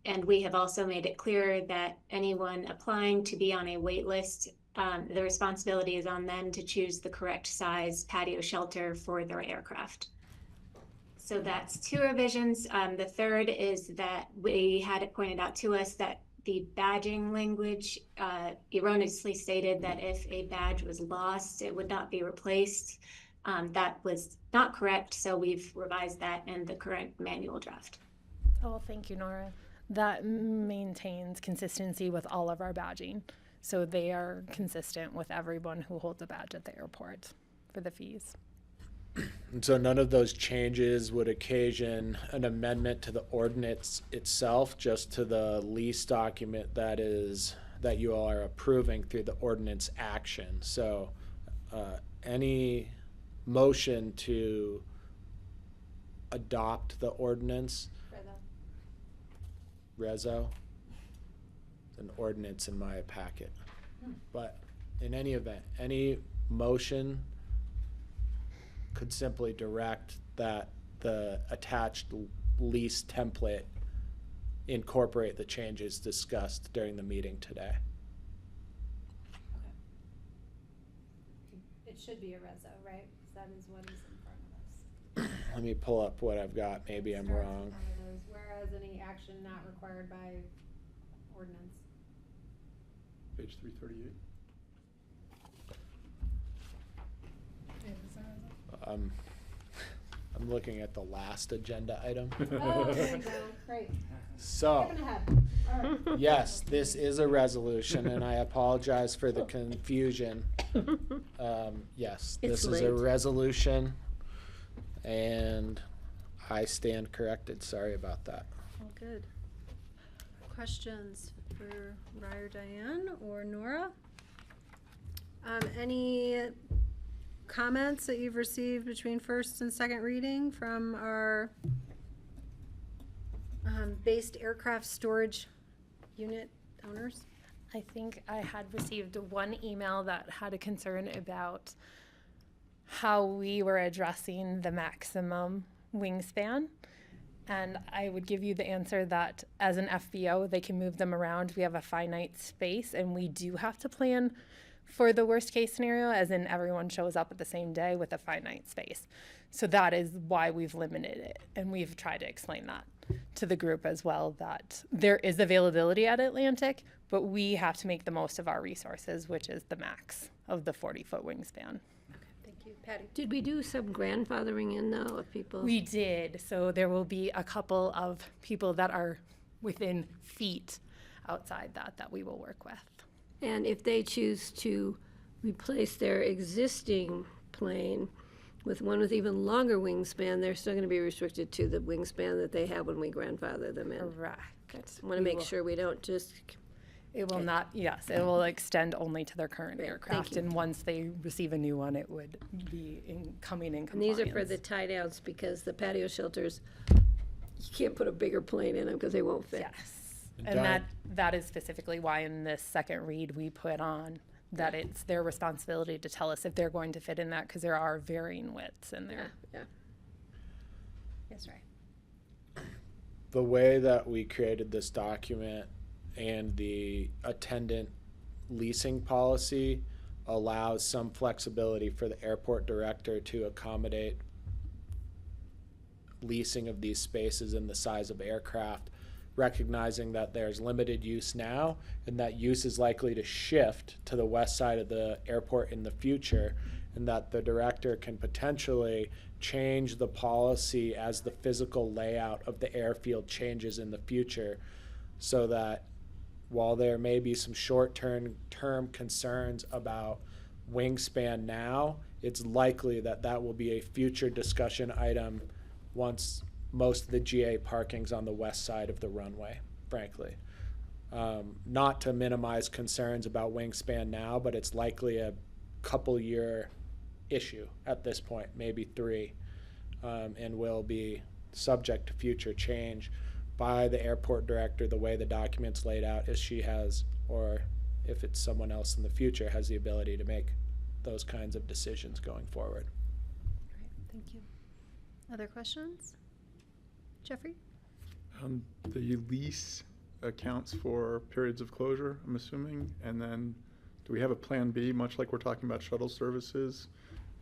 And we have also made it clearer that anyone applying to be on a wait list, the responsibility is on them to choose the correct size patio shelter for their aircraft. So that's two revisions. The third is that we had it pointed out to us that the badging language erroneously stated that if a badge was lost, it would not be replaced. That was not correct, so we've revised that in the current manual draft. Oh, thank you, Nora. That maintains consistency with all of our badging. So they are consistent with everyone who holds a badge at the airport for the fees. And so none of those changes would occasion an amendment to the ordinance itself, just to the lease document that you all are approving through the ordinance action. So any motion to adopt the ordinance, Rezo, an ordinance in my packet. But in any event, any motion could simply direct that the attached lease template incorporate the changes discussed during the meeting today. It should be a reso, right? Because that is what is in front of us. Let me pull up what I've got. Maybe I'm Starts wrong. with one of those, whereas any action not required by ordinance. Page 338. I'm looking at the last agenda item. Oh, there you go. Great. So, Skipping ahead. All right. yes, this is a resolution, and I apologize for the confusion. Yes, It's this is a late. resolution, and I stand corrected. Sorry about that. All good. Questions for Rye or Diane or Nora? Any comments that you've received between first and second reading from our based aircraft storage unit owners? I think I had received one email that had a concern about how we were addressing the maximum wingspan. And I would give you the answer that as an FBO, they can move them around. We have a finite space, and we do have to plan for the worst case scenario, as in everyone shows up at the same day with a finite space. So that is why we've limited it. And we've tried to explain that to the group as well, that there is availability at Atlantic, but we have to make the most of our resources, which is the max of the 40-foot wingspan. Thank you. Patty? Did we do some grandfathering in though of people? We did. So there will be a couple of people that are within feet outside that we will work with. And if they choose to replace their existing plane with one with even longer wingspan, they're still going to be restricted to the wingspan that they have when we grandfather them in. Correct. Want to make sure we don't just. It will not, yes, it will extend only to their current Great, aircraft. thank you. And once they receive a new one, it would be coming in And compliance. these are for the tie downs because the patio shelters, you can't put a bigger plane in them because they won't fit. Yes. And that is specifically why in this second read we put on that it's their responsibility to tell us if they're going to fit in that, because there are varying widths in there. Yeah. Yes, right. The way that we created this document and the attendant leasing policy allows some flexibility for the airport director to accommodate leasing of these spaces in the size of aircraft, recognizing that there's limited use now and that use is likely to shift to the west side of the airport in the future, and that the director can potentially change the policy as the physical layout of the airfield changes in the future, so that while there may be some short-term concerns about wingspan now, it's likely that that will be a future discussion item once most of the GA parking's on the west side of the runway, frankly. Not to minimize concerns about wingspan now, but it's likely a couple-year issue at this point, maybe 3, and will be subject to future change by the airport director, the way the document's laid out, as she has, or if it's someone else in the future, has the ability to make those kinds of decisions going forward. Great, thank you. Other questions? Jeffrey? The lease accounts for periods of closure, I'm assuming, and then do we have a plan B, much like we're talking about shuttle services?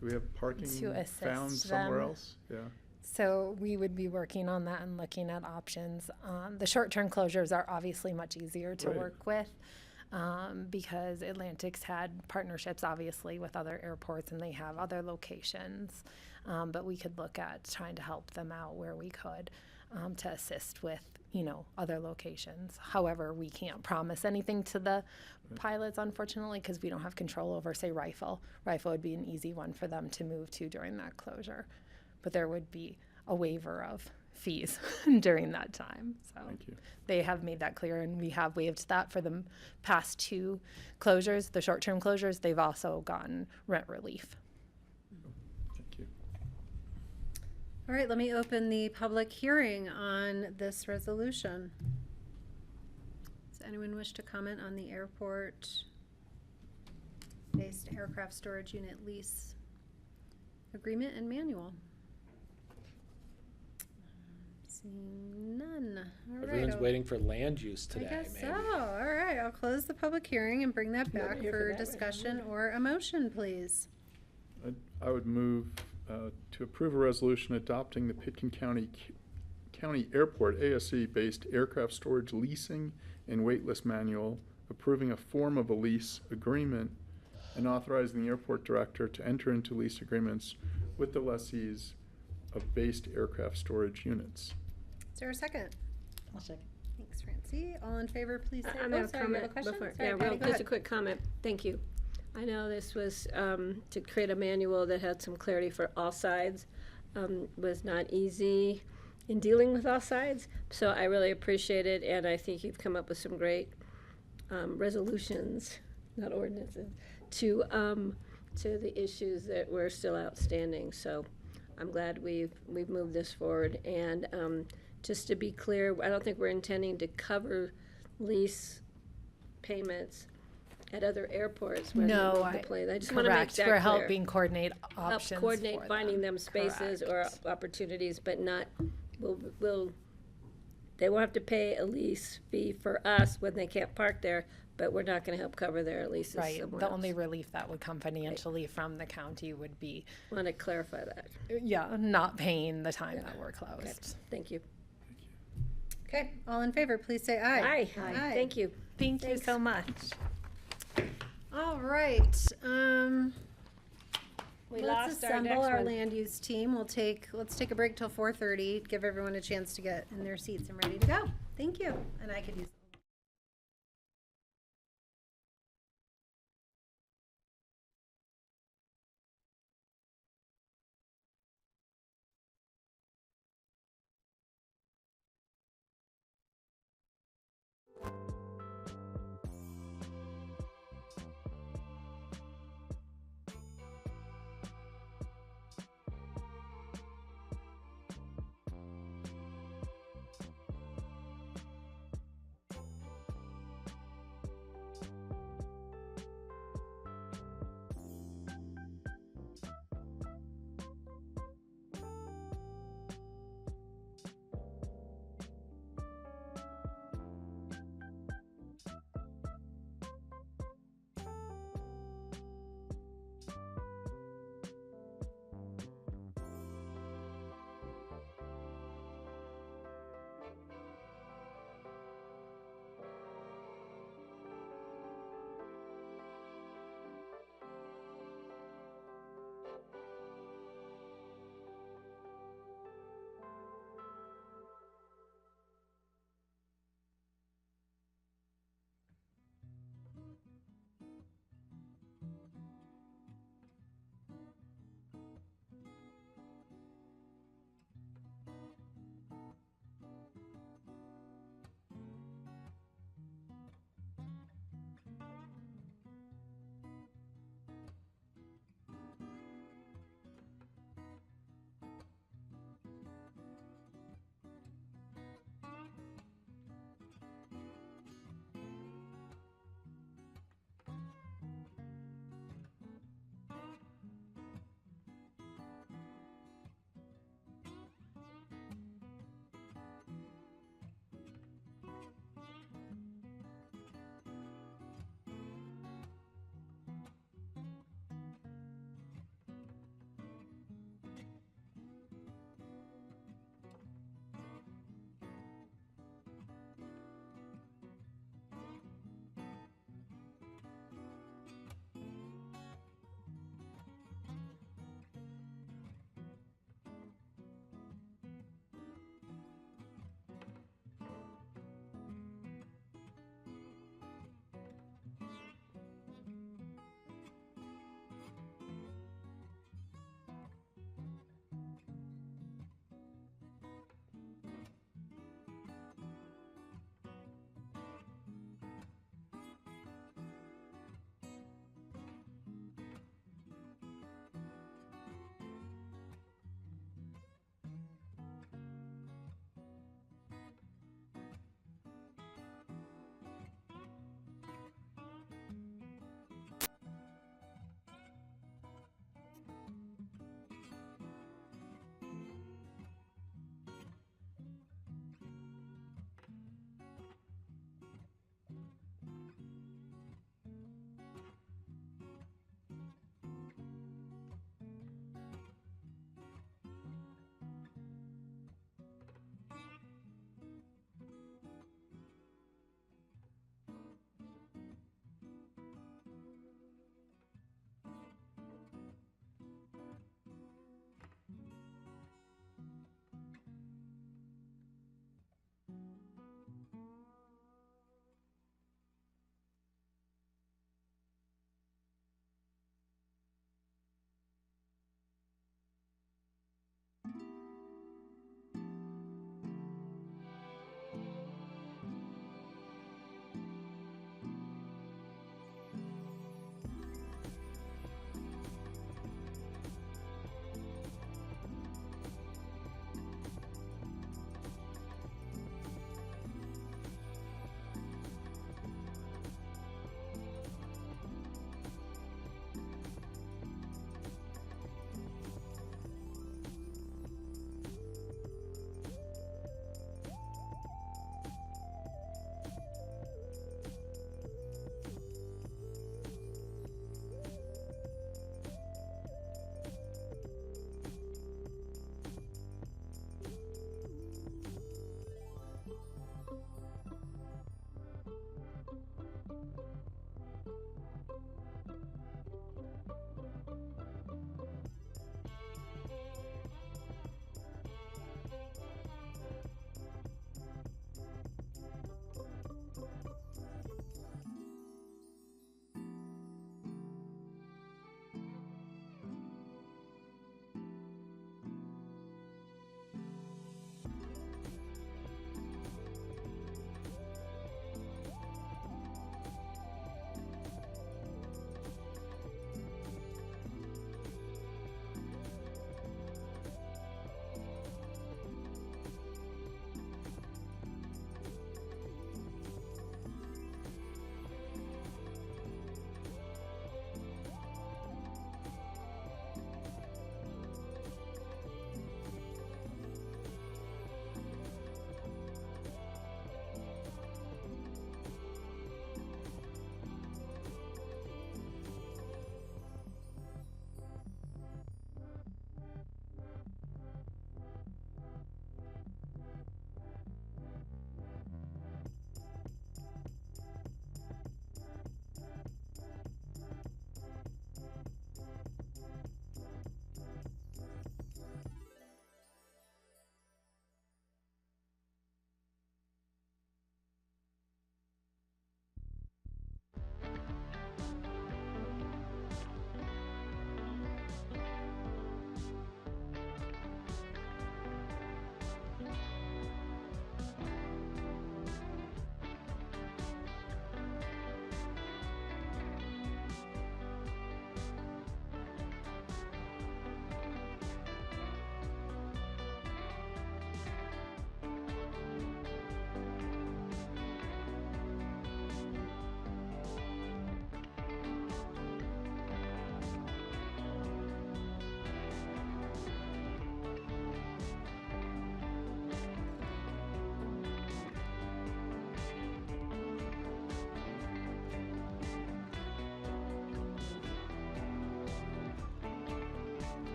Do we have parking To assist found somewhere them. else? Yeah. So we would be working on that and looking at options. The short-term closures are obviously much easier to Right. work with because Atlantic's had partnerships, obviously, with other airports, and they have other locations. But we could look at trying to help them out where we could to assist with, other locations. However, we can't promise anything to the pilots, unfortunately, because we don't have control over, say, Rifle. Rifle would be an easy one for them to move to during that closure. But there would be a waiver of fees during that time. So Thank you. they have made that clear, and we have waived that for the past 2 closures, the short-term closures. They've also gotten rent relief. Thank you. All right, let me open the public hearing on this resolution. Does anyone wish to comment on the airport-based aircraft storage unit lease agreement and manual? Seeing none. All right. Everyone's waiting for land use today, I guess maybe. so. All right, I'll close the public hearing and bring that back here for for that, right? discussion or a motion, please. I would move to approve a resolution adopting the Pitkin County Airport ASC-based aircraft storage leasing and waitlist manual, approving a form of a lease agreement, and authorizing the airport director to enter into lease agreements with the lessees of based aircraft storage units. Is there a second? I'll second. Thanks, Francie. All in favor, please say. I'm Oh, gonna sorry, you have a comment question? before. Sorry, Yeah, Patty, go just a ahead. quick comment. Thank you. I know this was to create a manual that had some clarity for all sides. Was not easy in dealing with all sides, so I really appreciate it, and I think you've come up with some great resolutions, not ordinances, to the issues that were still outstanding. So I'm glad we've moved this forward. And just to be clear, I don't think we're intending to cover lease payments at other airports when No, they move the plane. I just want to make correct. that We're clear. helping coordinate Help options coordinate for finding them spaces or opportunities, but not, they won't have to pay a lease fee for us when they can't park there, but we're not going to help cover their leases Right. somewhere The else. only relief that would come financially from the county would be, Want to clarify that. yeah, not paying the time that we're closed. Thank you. Okay, all in favor, please say aye. Aye. Thank you. Thank you so much. All right, We let's lost our assemble next our one. land use team. Let's take a break till 4:30, give everyone a chance to get in their seats and ready to go. Thank you, and I could use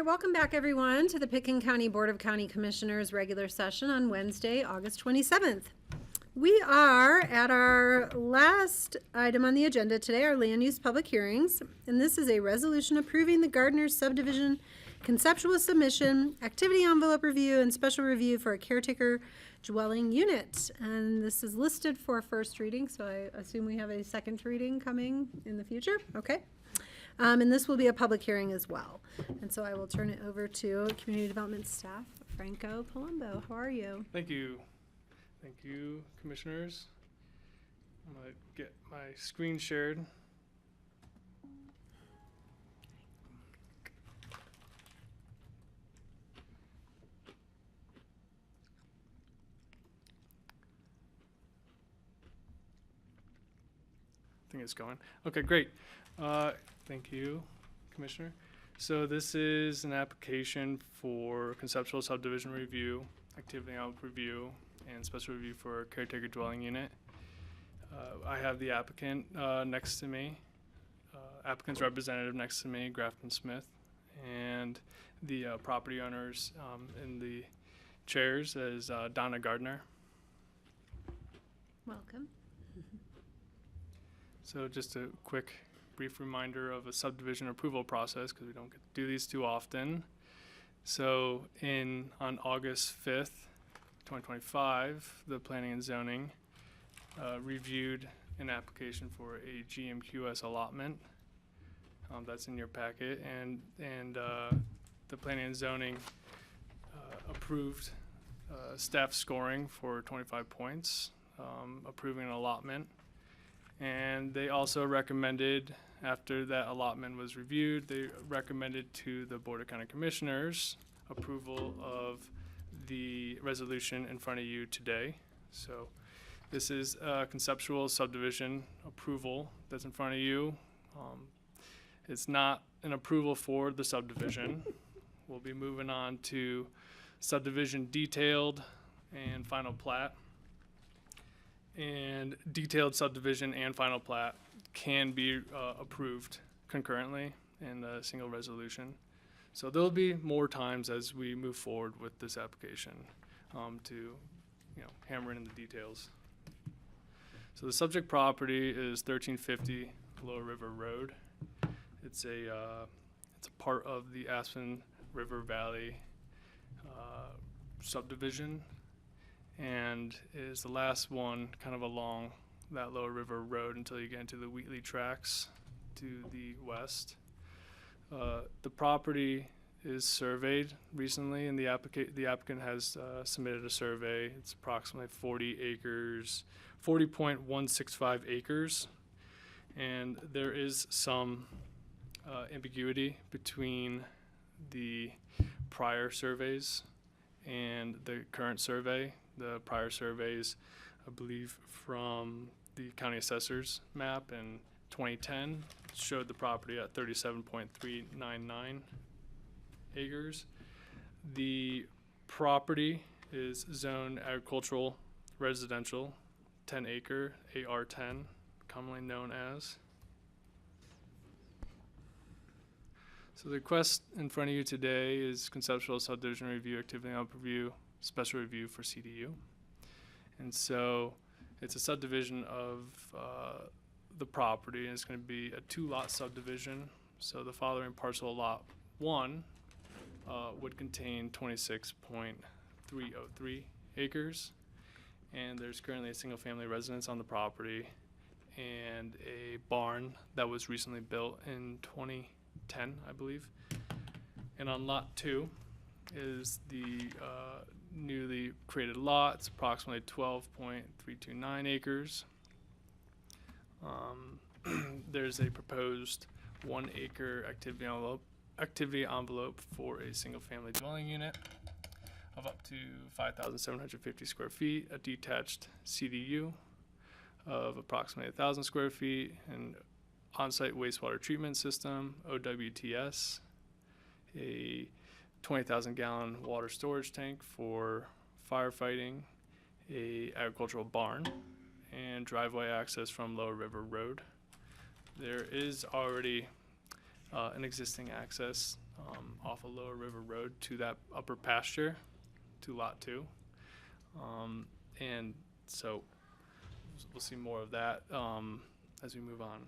right, welcome back everyone to the Pickens County Board of County Commissioners regular session on Wednesday, August 27th. We are at our last item on the agenda today, our land use public hearings, and this is a resolution approving the Gardner's subdivision conceptual submission, activity envelope review, and special review for a caretaker dwelling unit. And this is listed for first reading, so I assume we have a second reading coming in the future. Okay. And this will be a public hearing as well. And so I will turn it over to Community Development Staff, Franco Palumbo. How are you? Thank you. Thank you, commissioners. I'm going to get my screen shared. I think it's going. Okay, great. Thank you, Commissioner. So this is an application for conceptual subdivision review, activity envelope review, and special review for caretaker dwelling unit. I have the applicant next to me, applicant's representative next to me, Grafton Smith, and the property owners in the chairs is Donna Gardner. Welcome. So just a quick brief reminder of a subdivision approval process because we don't get to do these too often. So on August 5th, 2025, the Planning and Zoning reviewed an application for a GMQS allotment. That's in your packet, and the Planning and Zoning approved staff scoring for 25 points, approving an allotment. And they also recommended, after that allotment was reviewed, they recommended to the Board of County Commissioners approval of the resolution in front of you today. So this is a conceptual subdivision approval that's in front of you. It's not an approval for the subdivision. We'll be moving on to subdivision detailed and final plat. And detailed subdivision and final plat can be approved concurrently in a single resolution. So there'll be more times as we move forward with this application to hammer in the details. So the subject property is 1350 Lower River Road. It's a part of the Aspen River Valley subdivision, and is the last one kind of along that Lower River Road until you get into the Wheatley Tracks to the west. The property is surveyed recently, and the applicant has submitted a survey. It's approximately 40 acres, 40.165 acres, and there is some ambiguity between the prior surveys and the current survey. The prior surveys, I believe, from the county assessor's map in 2010 showed the property at 37.399 acres. The property is zoned agricultural residential, 10 acre, AR10, commonly known as. So the request in front of you today is conceptual subdivision review, activity envelope review, special review for CDU. And so it's a subdivision of the property, and it's going to be a 2-lot subdivision. So the following parcel, lot 1, would contain 26.303 acres, and there's currently a single family residence on the property and a barn that was recently built in 2010, I believe. And on lot 2 is the newly created lot. It's approximately 12.329 acres. There's a proposed 1 acre activity envelope for a single family dwelling unit of up to 5,750 square feet, a detached CDU of approximately 1,000 square feet, an on-site wastewater treatment system, OWTS, a 20,000 gallon water storage tank for firefighting, a agricultural barn, and driveway access from Lower River Road. There is already an existing access off of Lower River Road to that upper pasture, to Lot 2. And so we'll see more of that as we move on.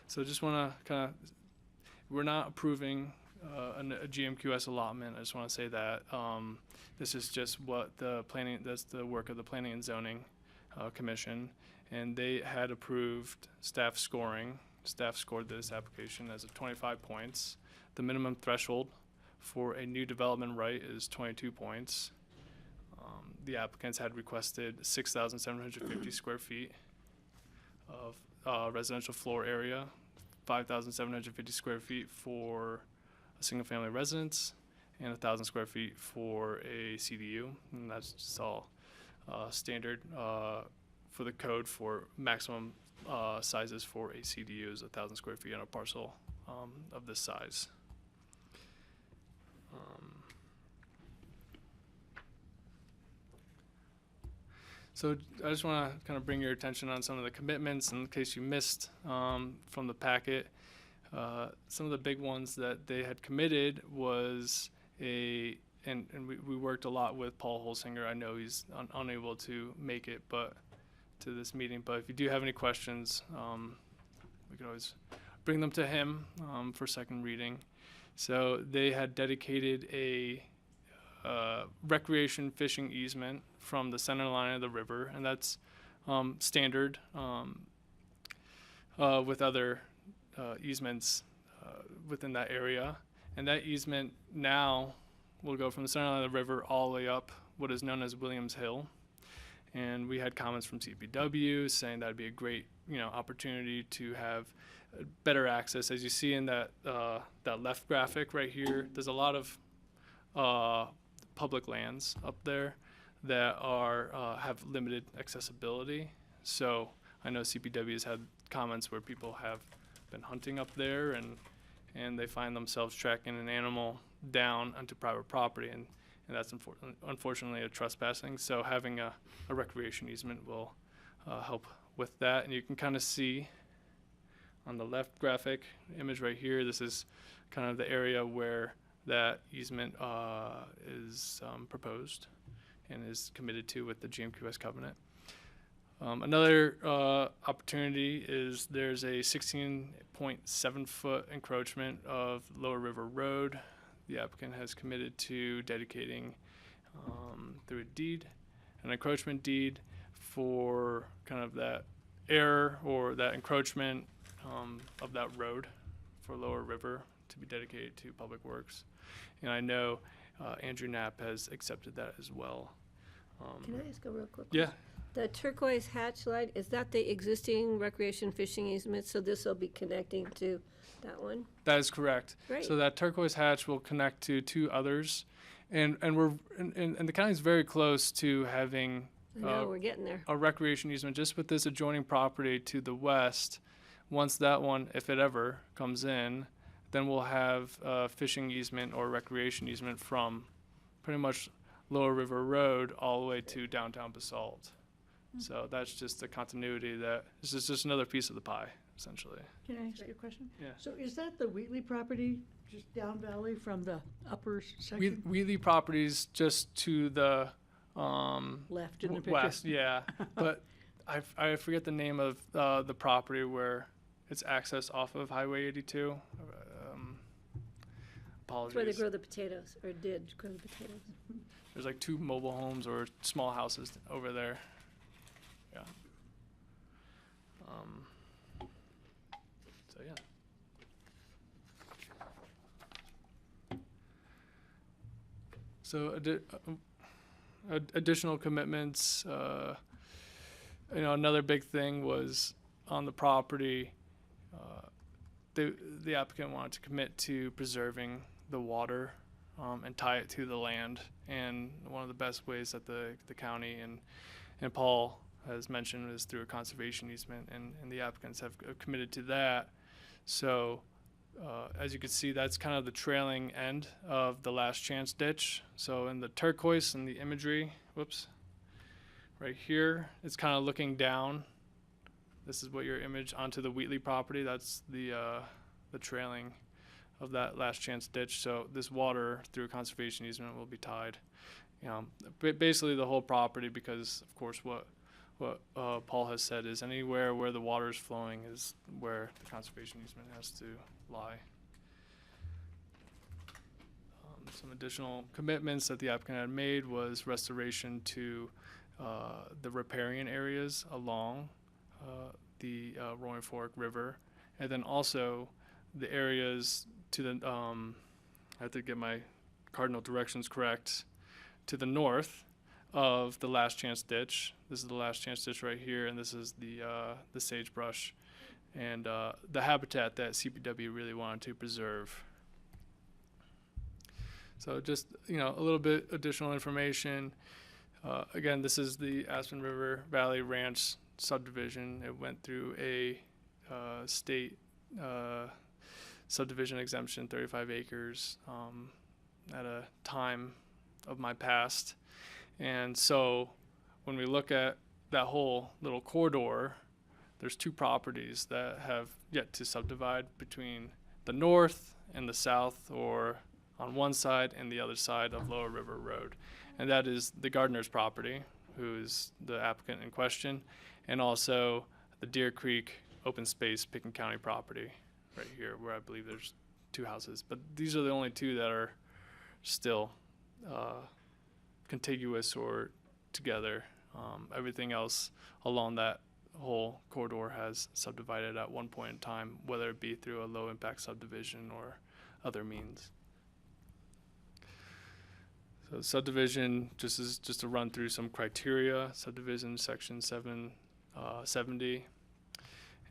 So just want to kind of, we're not approving a GMQS allotment. I just want to say that this is just what the planning, that's the work of the Planning and Zoning Commission, and they had approved staff scoring. Staff scored this application as 25 points. The minimum threshold for a new development right is 22 points. The applicants had requested 6,750 square feet of residential floor area, 5,750 square feet for a single family residence, and 1,000 square feet for a CDU. And that's just all standard for the code for maximum sizes for a CDU is 1,000 square feet on a parcel of this size. So I just want to kind of bring your attention on some of the commitments in case you missed from the packet. Some of the big ones that they had committed was and we worked a lot with Paul Holsinger. I know he's unable to make it to this meeting, but if you do have any questions, we can always bring them to him for second reading. So they had dedicated a recreation fishing easement from the center line of the river, and that's standard with other easements within that area. And that easement now will go from the center line of the river all the way up what is known as Williams Hill. And we had comments from CPW saying that'd be a great, opportunity to have better access. As you see in that left graphic right here, there's a lot of public lands up there that have limited accessibility. So I know CPW has had comments where people have been hunting up there and they find themselves tracking an animal down onto private property, and that's unfortunately a trespassing. So having a recreation easement will help with that. And you can kind of see on the left graphic image right here, this is kind of the area where that easement is proposed and is committed to with the GMQS covenant. Another opportunity is there's a 16.7 foot encroachment of Lower River Road. The applicant has committed to dedicating through a deed, an encroachment deed for kind of that error or that encroachment of that road for Lower River to be dedicated to Public Works. And I know Andrew Knapp has accepted that as well. Can I ask a real quick Yeah. question? The turquoise hatch line, is that the existing recreation fishing easement? So this will be connecting to that one? That is correct. Great. So that turquoise hatch will connect to two others, and the county's very close to having I know, we're getting there. a recreation easement just with this adjoining property to the west. Once that one, if it ever comes in, then we'll have a fishing easement or recreation easement from pretty much Lower River Road all the way to downtown Basalt. So that's just the continuity this is just another piece of the pie, essentially. Can I ask you a question? Yeah. So is that the Wheatley property just down valley from the upper section? Wheatley properties just to the Left in the picture. west, yeah. But I forget the name of the property where it's access off of Highway 82. Apologies. That's where they grow the potatoes, or did grow the potatoes. There's like two mobile homes or small houses over there. Yeah. So yeah. So additional commitments. Another big thing was on the property. The applicant wanted to commit to preserving the water and tie it to the land. And one of the best ways that the county and Paul has mentioned is through a conservation easement, and the applicants have committed to that. So as you can see, that's kind of the trailing end of the last chance ditch. So in the turquoise and the imagery, right here, it's kind of looking down. This is what your image onto the Wheatley property. That's the trailing of that last chance ditch. So this water through a conservation easement will be tied. Basically the whole property, because of course what Paul has said is anywhere where the water is flowing is where the conservation easement has to lie. Some additional commitments that the applicant had made was restoration to the riparian areas along the Roaring Fork River, and then also the areas to the, I have to get my cardinal directions correct, to the north of the last chance ditch. This is the last chance ditch right here, and this is the sagebrush and the habitat that CPW really wanted to preserve. So just, a little bit additional information. Again, this is the Aspen River Valley Ranch subdivision. It went through a state subdivision exemption, 35 acres, at a time of my past. And so when we look at that whole little corridor, there's two properties that have yet to subdivide between the north and the south, or on one side and the other side of Lower River Road. And that is the Gardner's property, who is the applicant in question, and also the Deer Creek open space Pickens County property right here, where I believe there's two houses. But these are the only two that are still contiguous or together. Everything else along that whole corridor has subdivided at one point in time, whether it be through a low impact subdivision or other means. So subdivision, just to run through some criteria, subdivision section 770.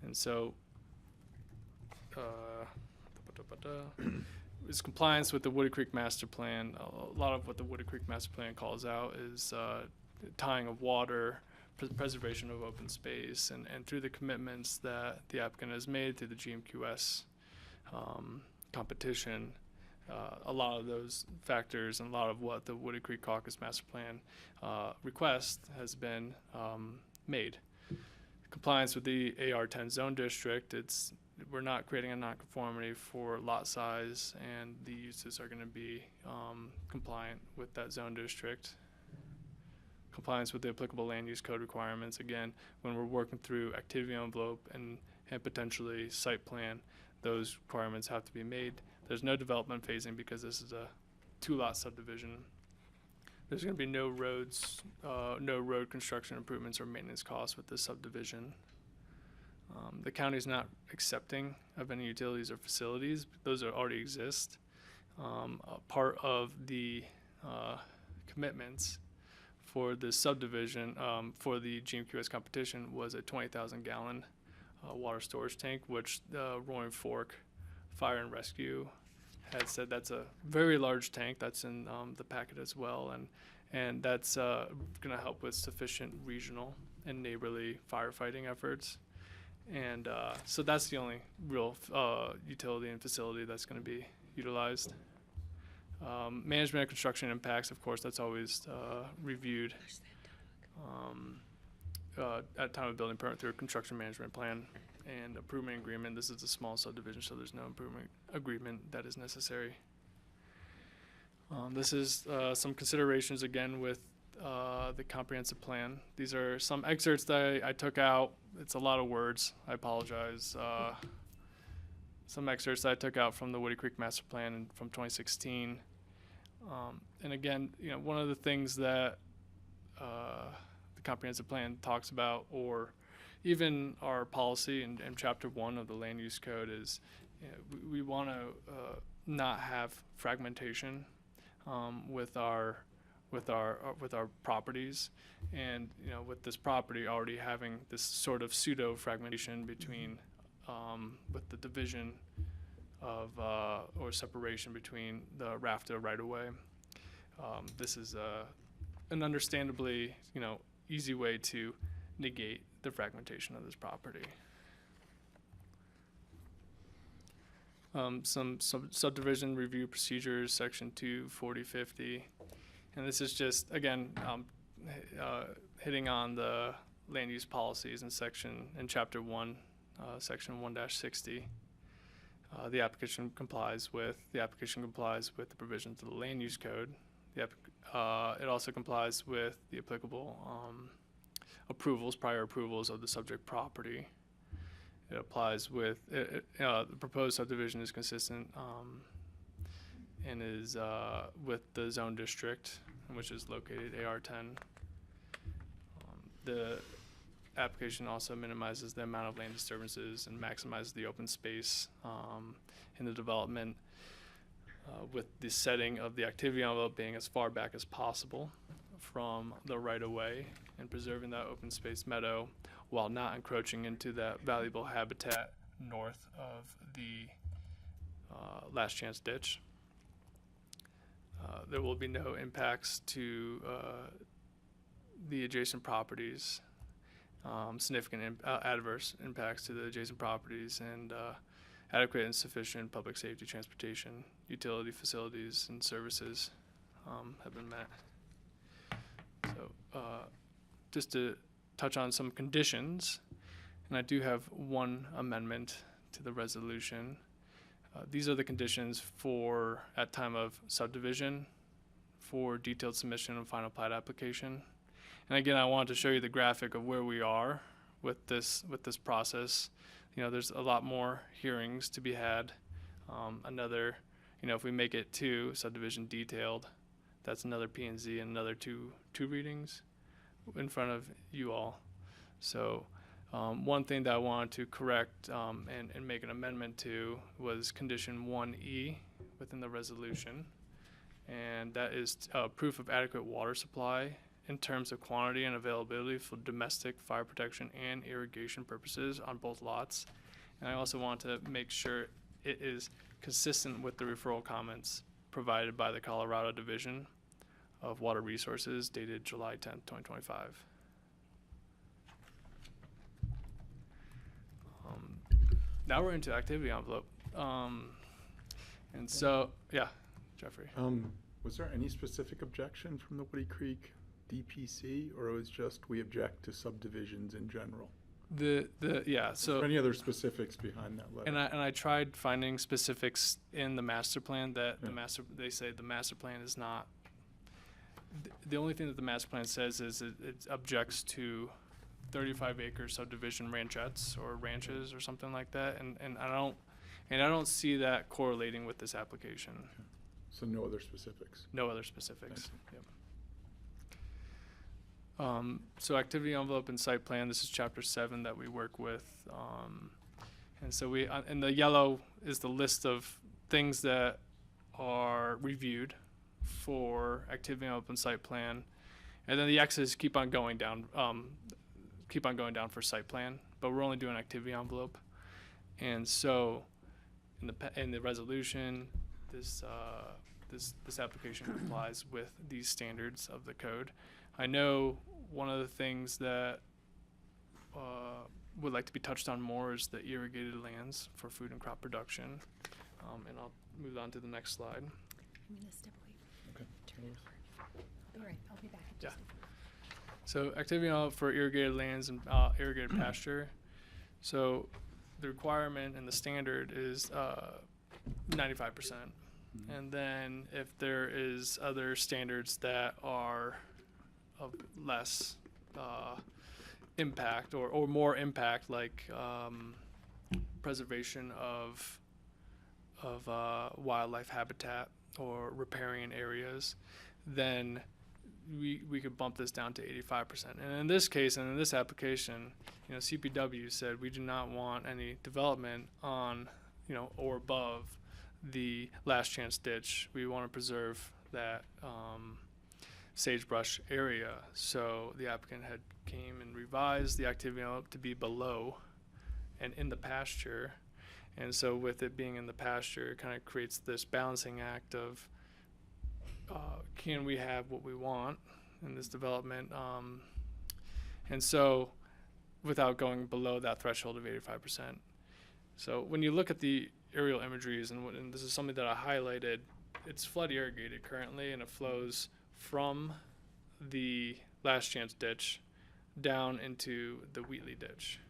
And so is compliance with the Woody Creek Master Plan. A lot of what the Woody Creek Master Plan calls out is tying of water, preservation of open space, and through the commitments that the applicant has made through the GMQS competition, a lot of those factors and a lot of what the Woody Creek Caucus Master Plan request has been made. Compliance with the AR10 zone district, we're not creating a nonconformity for lot size, and the uses are going to be compliant with that zone district. Compliance with the applicable land use code requirements. Again, when we're working through activity envelope and potentially site plan, those requirements have to be made. There's no development phasing because this is a 2-lot subdivision. There's going to be no roads, no road construction improvements or maintenance costs with this subdivision. The county is not accepting of any utilities or facilities. Those already exist. Part of the commitments for this subdivision for the GMQS competition was a 20,000 gallon water storage tank, which the Roaring Fork Fire and Rescue had said that's a very large tank. That's in the packet as well, and that's going to help with sufficient regional and neighborly firefighting efforts. And so that's the only real utility and facility that's going to be utilized. Management of construction impacts, of course, that's always reviewed at time of building permit through a construction management plan and improvement agreement. This is a small subdivision, so there's no improvement agreement that is necessary. This is some considerations again with the comprehensive plan. These are some excerpts that I took out. It's a lot of words. I apologize. Some excerpts that I took out from the Woody Creek Master Plan from 2016. And again, one of the things that the comprehensive plan talks about, or even our policy in Chapter 1 of the Land Use Code, is we want to not have fragmentation with our properties, and with this property already having this sort of pseudo fragmentation between with the division of or separation between the RAFTA right-of-way. This is an understandably easy way to negate the fragmentation of this property. Some subdivision review procedures, section 24050. And this is just, again, hitting on the land use policies in chapter 1, section 1-60. The application complies with the provisions of the land use code. It also complies with the applicable prior approvals of the subject property. It applies with, the proposed subdivision is consistent and is with the zone district, which is located AR10. The application also minimizes the amount of land disturbances and maximizes the open space in the development, with the setting of the activity envelope being as far back as possible from the right-of-way and preserving that open space meadow while not encroaching into that valuable habitat north of the last chance ditch. There will be no impacts to the adjacent properties, significant adverse impacts to the adjacent properties, and adequate and sufficient public safety, transportation, utility facilities, and services have been met. So just to touch on some conditions, and I do have one amendment to the resolution. These are the conditions for, at time of subdivision, for detailed submission and final plat application. And again, I wanted to show you the graphic of where we are with this process. You know, there's a lot more hearings to be had. If we make it to subdivision detailed, that's another P&Z and another two readings in front of you all. So one thing that I wanted to correct and make an amendment to was condition 1E within the resolution. And that is proof of adequate water supply in terms of quantity and availability for domestic fire protection and irrigation purposes on both lots. And I also want to make sure it is consistent with the referral comments provided by the Colorado Division of Water Resources dated July 10th, 2025. Now we're into activity envelope. And so, yeah, Jeffrey. Was there any specific objection from the Woody Creek DPC, or it was just we object to subdivisions in general? So any other specifics behind that letter? And I tried finding specifics in the master plan that they say the master plan is not. The only thing that the master plan says is it objects to 35-acre subdivision ranchettes or ranches or something like that, and I don't see that correlating with this application. Okay. So no other specifics. No other specifics. Yep. So activity envelope and site plan. This is chapter 7 that we work with, and so we and the yellow is the list of things that are reviewed for activity envelope and site plan, and then the X's keep on going down for site plan, but we're only doing activity envelope. And so in the resolution, this application complies with these standards of the code. I know one of the things that would like to be touched on more is the irrigated lands for food and crop production. And I'll move on to the next slide. I'm gonna step away. Okay. Turn it over. All right, I'll be back. Yeah. So activity for irrigated lands and irrigated pasture. So the requirement and the standard is 95%. And then if there is other standards that are of less impact or more impact, like preservation of wildlife habitat or riparian areas, then we could bump this down to 85%. And in this case, and in this application, CPW said we do not want any development on, or above the last chance ditch. We want to preserve that sagebrush area. So the applicant had came and revised the activity envelope to be below and in the pasture. And so with it being in the pasture, it kind of creates this balancing act of can we have what we want in this development? And so without going below that threshold of 85%. So when you look at the aerial imageries, and this is something that I highlighted, it's flood irrigated currently, and it flows from the last chance ditch down into the Wheatley ditch.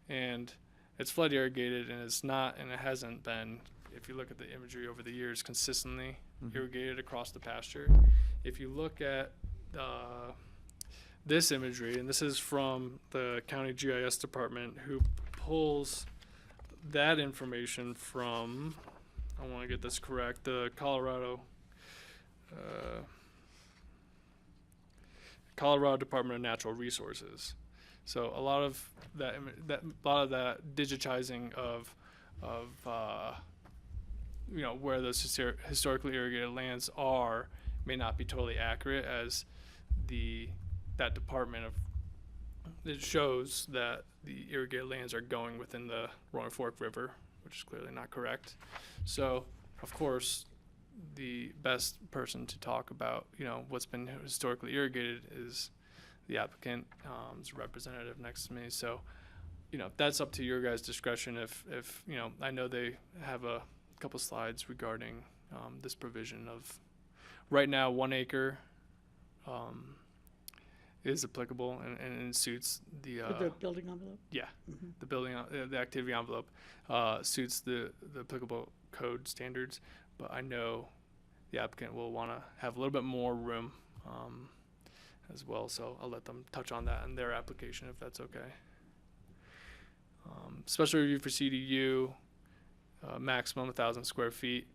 And it's flood irrigated, and it's not, and it hasn't been, if you look at the imagery over the years, consistently irrigated across the pasture. If you look at this imagery, and this is from the county GIS department, who pulls that information from, I want to get this correct, the Colorado Department of Natural Resources. So a lot of that digitizing of you know, where those historically irrigated lands are may not be totally accurate, as that department it shows that the irrigated lands are going within the Roaring Fork River, which is clearly not correct. So, of course, the best person to talk about, you know, what's been historically irrigated is the applicant, is a representative next to me. So, you know, that's up to your guys' discretion. If you know, I know they have a couple slides regarding this provision of, right now, 1 acre is applicable and suits the building envelope? Yeah, the activity envelope suits the applicable code standards, but I know the applicant will want to have a little bit more room as well, so I'll let them touch on that in their application if that's okay. Special review for CDU, maximum 1,000 square feet,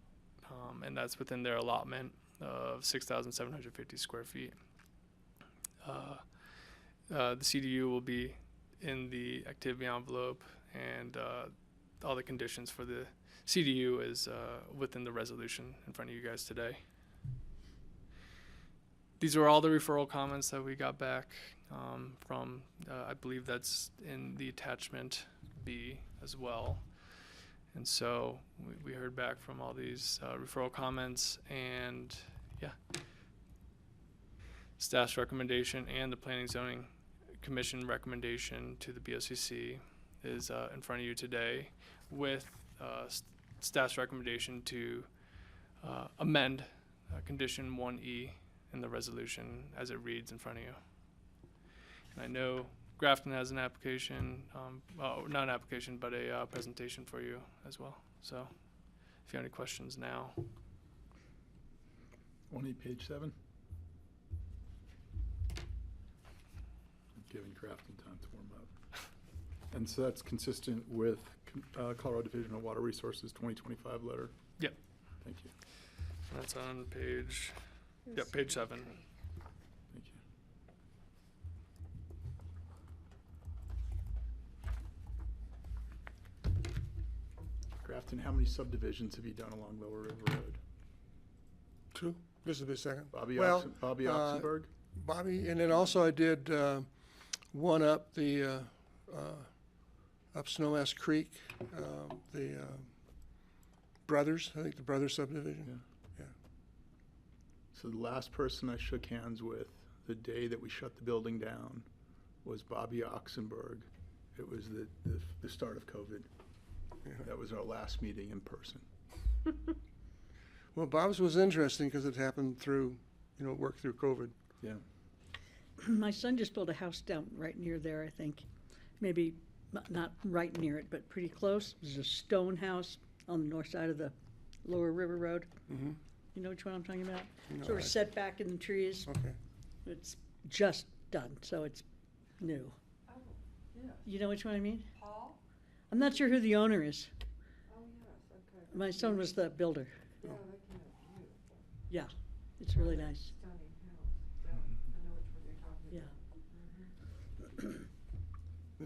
and that's within their allotment of 6,750 square feet. The CDU will be in the activity envelope, and all the conditions for the CDU is within the resolution in front of you guys today. These are all the referral comments that we got back from, I believe that's in the attachment B as well. And so we heard back from all these referral comments, and yeah. Staff's recommendation and the Planning Zoning Commission recommendation to the BoCC is in front of you today, with staff's recommendation to amend condition 1E in the resolution as it reads in front of you. And I know Grafton has an application, not an application, but a presentation for you as well. So if you have any questions now. 1E, page 7. Giving Grafton time to warm up. And so that's consistent with Colorado Division of Water Resources 2025 letter? Yep. Thank you. That's on page, page 7. Thank you. Grafton, how many subdivisions have you done along Lower River Road? 2. This will be the second. Bobby Oxenberg? Bobby, and then also I did one up the up Snowmass Creek, the Brothers, I think the Brothers subdivision. Yeah. So the last person I shook hands with the day that we shut the building down was Bobby Oxenberg. It was the start of COVID. Yeah. That was our last meeting in person. Well, Bob's was interesting because it happened through, work through COVID. Yeah. My son just built a house down right near there, I think. Maybe not right near it, but pretty close. There's a stone house on the north side of the Lower River Road. Mm-hmm. You know which one I'm talking about? No, Sort of set back in the trees. Okay. It's just done, so it's new. Oh, yeah. You know which one I mean? Paul? I'm not sure who the owner is. Oh, yes, okay. My son was the builder. Yeah, that came out beautiful. Yeah, it's really nice. Stunning house. Yeah, I know which one you're talking Yeah.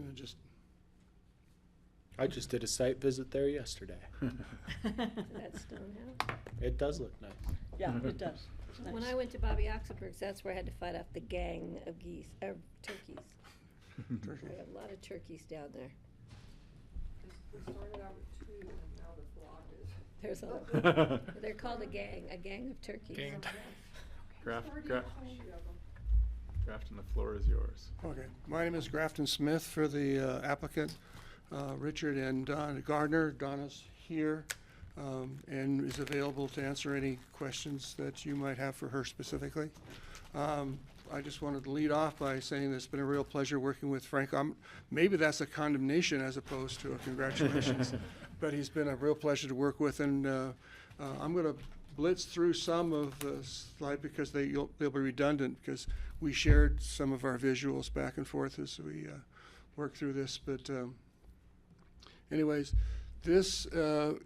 about. I just did a site visit there yesterday. That stone house? It does look nice. Yeah, it does. It's When nice. I went to Bobby Oxenberg's, that's where I had to fight off the gang of turkeys. We have a lot of turkeys down there. We started out with 2 and now the flock is. There's they're called a gang of turkeys. Gang. Grafton, the floor is yours. Okay. My name is Grafton Smith for the applicant, Richard and Donna Gardner. Donna's here and is available to answer any questions that you might have for her specifically. I just wanted to lead off by saying that it's been a real pleasure working with Frank. Maybe that's a condemnation as opposed to a congratulations, but he's been a real pleasure to work with, and I'm going to blitz through some of the slide because they'll be redundant because we shared some of our visuals back and forth as we work through this. But anyways, this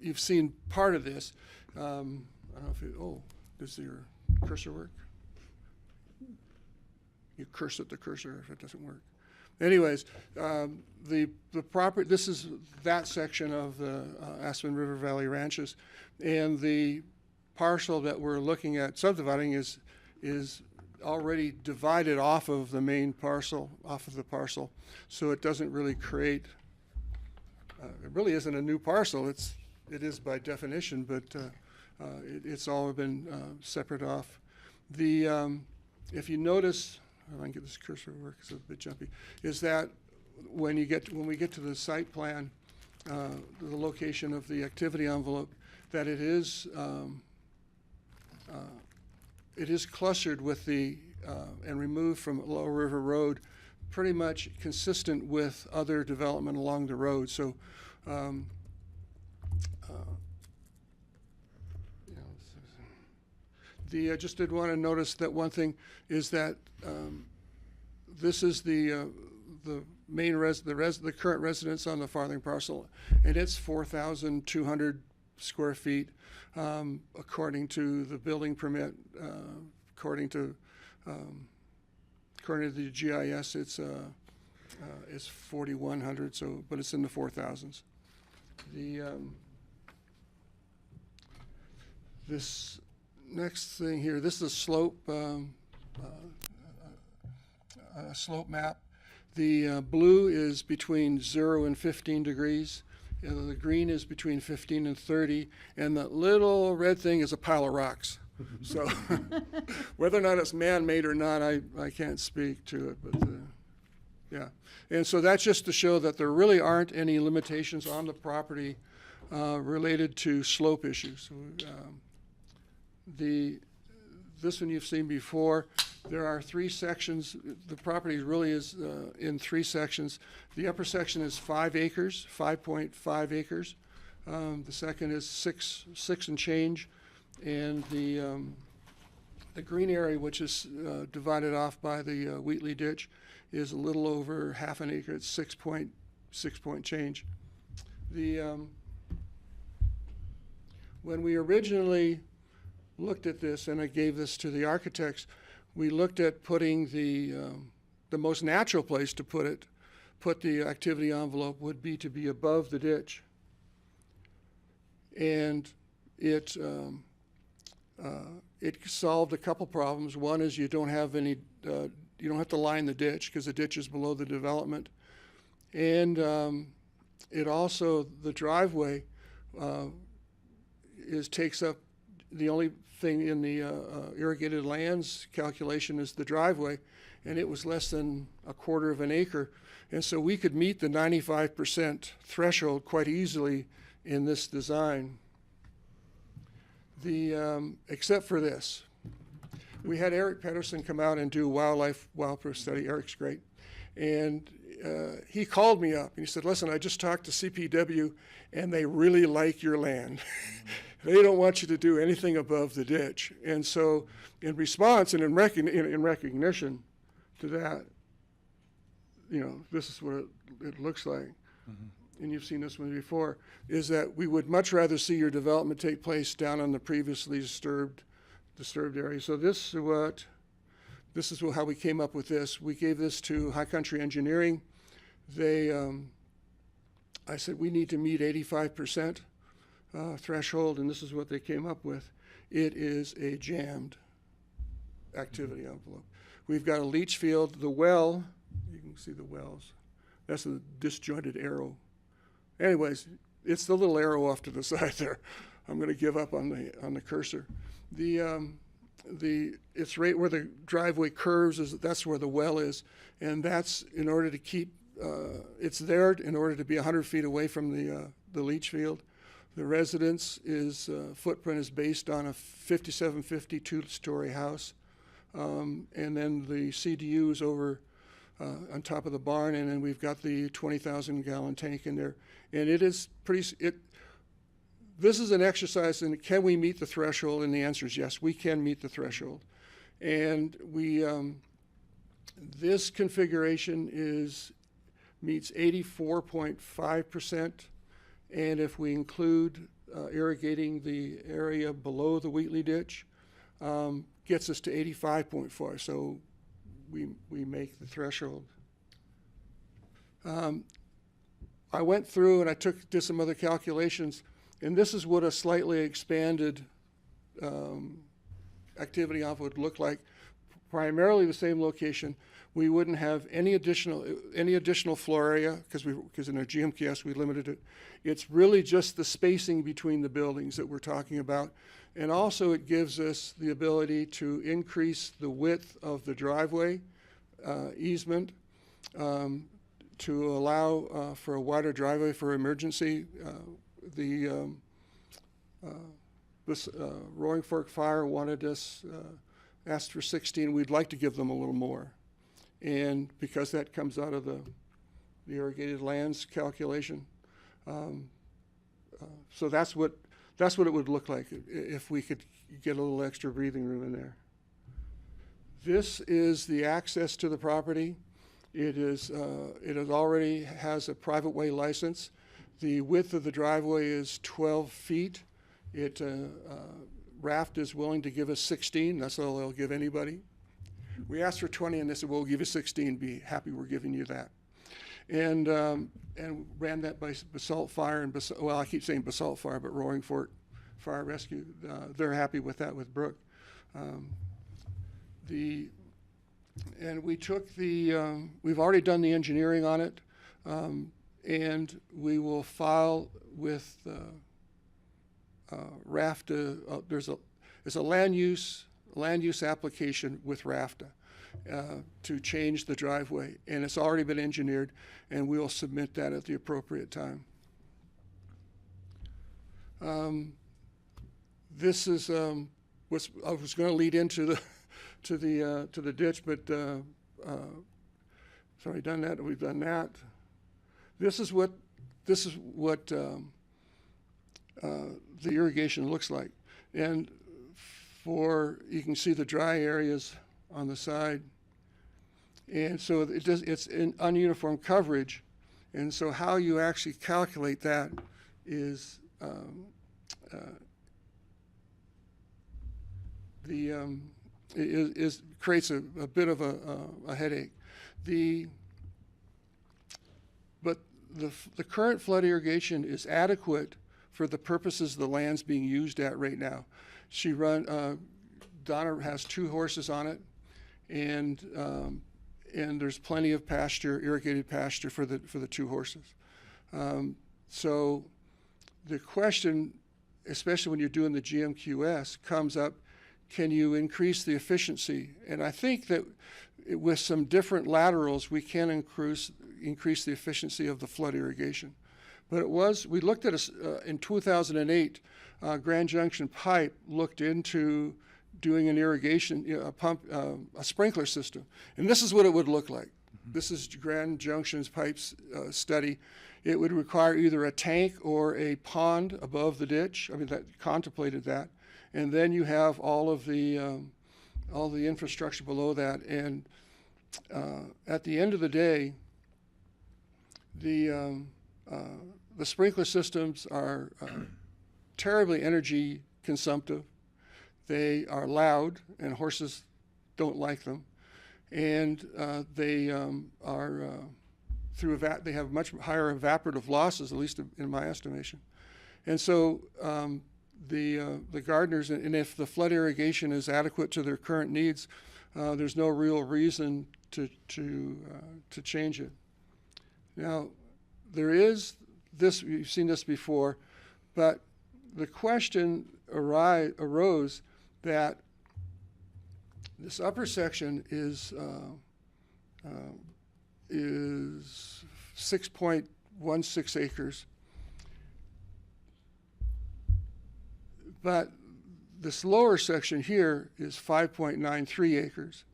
you've seen part of this. I don't know if does your cursor work? You curse at the cursor if it doesn't work. Anyways, the property, this is that section of the Aspen River Valley Ranches, and the parcel that we're looking at subdividing is already divided off of the main parcel, so it doesn't really create, it really isn't a new parcel. It is by definition, but it's all been separate off. If you notice, I can get this cursor to work, it's a bit jumpy, is that when we get to the site plan, the location of the activity envelope, that it is clustered with the and removed from Lower River Road, pretty much consistent with other development along the road. So I just did want to notice that one thing is that this is the main the current residence on the Farthing parcel, and it's 4,200 square feet according to the building permit. According to the GIS, it's 4,100. So, but it's in the 4,000s. This next thing here, this is a slope map. The blue is between 0 and 15 degrees. And the green is between 15 and 30. And the little red thing is a pile of rocks. So whether or not it's man-made or not, I can't speak to it. But yeah. And so that's just to show that there really aren't any limitations on the property related to slope issues. This one you've seen before. There are 3 sections. The property really is in 3 sections. The upper section is 5 acres, 5.5 acres. The second is six and change, and the green area, which is divided off by the Wheatley ditch, is a little over half an acre. It's 6 point change. When we originally looked at this, and I gave this to the architects, we looked at putting the most natural place to put the activity envelope would be to be above the ditch, and it solved a couple problems. One is you don't have to line the ditch because the ditch is below the development, and it also, the driveway takes up, the only thing in the irrigated lands calculation is the driveway, and it was less than a quarter of an acre. And so we could meet the 95% threshold quite easily in this design. Except for this. We had Eric Pedersen come out and do wildproof study. Eric's great. And he called me up and he said, listen, I just talked to CPW and they really like your land. They don't want you to do anything above the ditch. And so in response and in recognition to that, this is what it looks like. Mm-hmm. And you've seen this one before, is that we would much rather see your development take place down on the previously disturbed area. So this is how we came up with this. We gave this to High Country Engineering. I said, we need to meet 85% threshold, and this is what they came up with. It is a jammed activity envelope. We've got a leach field. The well, you can see the wells. That's a disjointed arrow. Anyways, it's the little arrow off to the side there. I'm going to give up on the cursor. It's right where the driveway curves. That's where the well is, and that's in order to keep. It's there in order to be 100 feet away from the leach field. The residence footprint is based on a 5750 two-story house and then the CDU is over on top of the barn, and then we've got the 20,000 gallon tank in there. And it is this is an exercise in can we meet the threshold, and the answer is yes, we can meet the threshold. And this configuration meets 84.5%, and if we include irrigating the area below the Wheatley ditch, gets us to 85.4, so we make the threshold. I went through and I did some other calculations, and this is what a slightly expanded activity envelope would look like. Primarily the same location. We wouldn't have any additional floor area because in our GMKS we limited it. It's really just the spacing between the buildings that we're talking about. And also it gives us the ability to increase the width of the driveway easement to allow for a wider driveway for emergency. Roaring Fork Fire asked for 16. We'd like to give them a little more. And because that comes out of the irrigated lands calculation. So that's what it would look like if we could get a little extra breathing room in there. This is the access to the property. It already has a private way license. The width of the driveway is 12 feet. Raft is willing to give us 16. That's all they'll give anybody. We asked for 20, and they said, "We'll give you 16. Be happy we're giving you that." And ran that by Basalt Fire and I keep saying Basalt Fire, but Roaring Fork Fire Rescue. They're happy with that with Brooke. And we took we've already done the engineering on it, and we will file with RAFTA. There's a land use application with RAFTA to change the driveway, and it's already been engineered, and we'll submit that at the appropriate time. This is I was going to lead into the to the ditch, but so we've done that. We've done that. This is what the irrigation looks like, and you can see the dry areas on the side, and so it's an ununiform coverage, and so how you actually calculate that is creates a bit of a headache. But the current flood irrigation is adequate for the purposes the land's being used at right now. Donna has 2 horses on it, and there's plenty of pasture, irrigated pasture for the 2 horses. So the question, especially when you're doing the GMQS, comes up, can you increase the efficiency? And I think that with some different laterals, we can increase the efficiency of the flood irrigation. But we looked at in 2008, Grand Junction Pipe looked into doing an irrigation, a sprinkler system. And this is what it would look like. Mm-hmm. This is Grand Junction's Pipe's study. It would require either a tank or a pond above the ditch. I mean, that contemplated that. And then you have all the infrastructure below that. And at the end of the day, the sprinkler systems are terribly energy consumptive. They are loud, and horses don't like them. And they they have much higher evaporative losses, at least in my estimation. And so the gardeners, and if the flood irrigation is adequate to their current needs, there's no real reason to change it. Now, there is this, you've seen this before, but the question arose that this upper section is 6.16 acres, but this lower section here is 5.93 acres.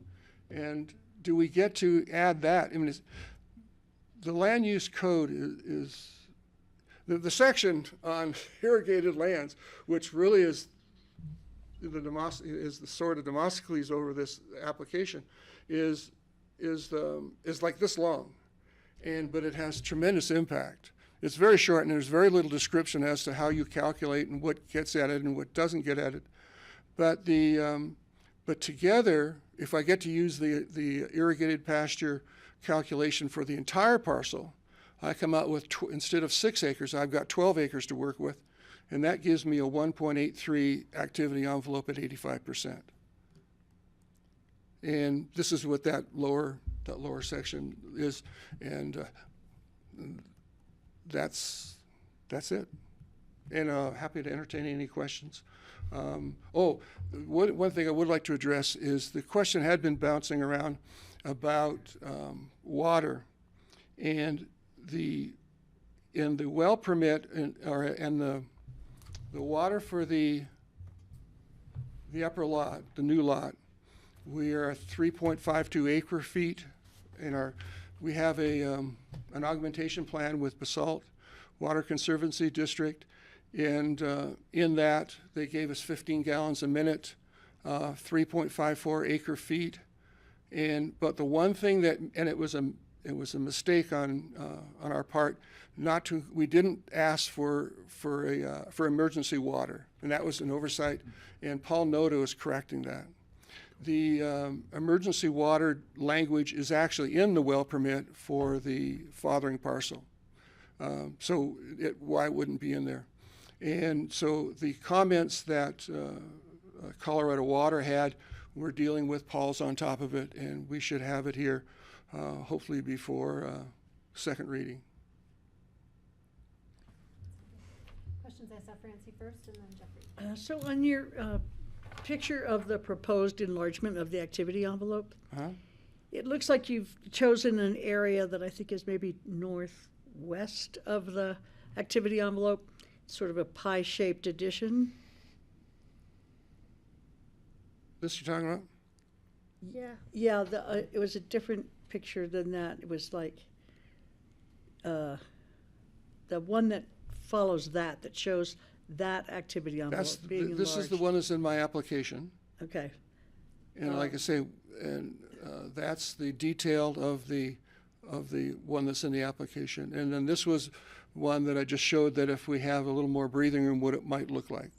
And do we get to add that? I mean, the land use code is the section on irrigated lands, which really is the sword of Damocles over this application, is like this long, but it has tremendous impact. It's very short, and there's very little description as to how you calculate and what gets added and what doesn't get added. But but together, if I get to use the irrigated pasture calculation for the entire parcel, I come out with, instead of 6 acres, I've got 12 acres to work with, and that gives me a 1.83 activity envelope at 85%. And this is what that lower section is, and that's it. And happy to entertain any questions. One thing I would like to address is the question had been bouncing around about water, and in the well permit and the water for the upper lot, the new lot, we are at 3.52 acre feet. We have an augmentation plan with Basalt Water Conservancy District, and in that they gave us 15 gallons a minute, 3.54 acre feet. But the one thing it was a mistake on our part, we didn't ask for emergency water, and that was an oversight, and Paul Noto is correcting that. The emergency water language is actually in the well permit for the fathering parcel. So why it wouldn't be in there? And so the comments that Colorado Water had, we're dealing with. Paul's on top of it, and we should have it here hopefully before second reading. Questions? I saw Francie first and then Jeffrey. So on your picture of the proposed enlargement of the activity envelope, it looks like you've chosen an area that I think is maybe northwest of the activity envelope, sort of a pie-shaped addition. This you're talking about? Yeah, it was a different picture than that. It was like the one that follows that shows that activity envelope being enlarged. This is the one that's in my application. Okay. And like I say, that's the detail of the one that's in the application. And then this was one that I just showed that if we have a little more breathing room, what it might look like.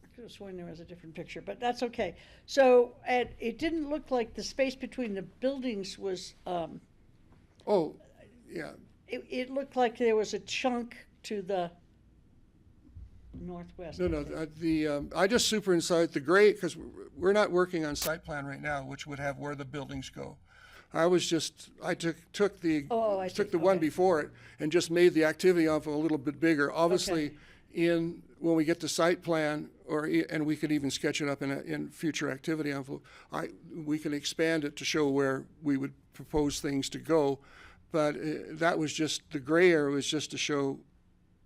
I could have sworn there was a different picture, but that's okay. So it didn't look like the space between the buildings was. Oh, yeah. It looked like there was a chunk to the northwest. No. I just superimpose the gray, because we're not working on site plan right now, which would have where the buildings go. I took the one before it and just made the activity envelope a little bit bigger. Obviously, when we get the site plan, and we could even sketch it up in future activity envelope, we can expand it to show where we would propose things to go. But that was just, the gray area was just to show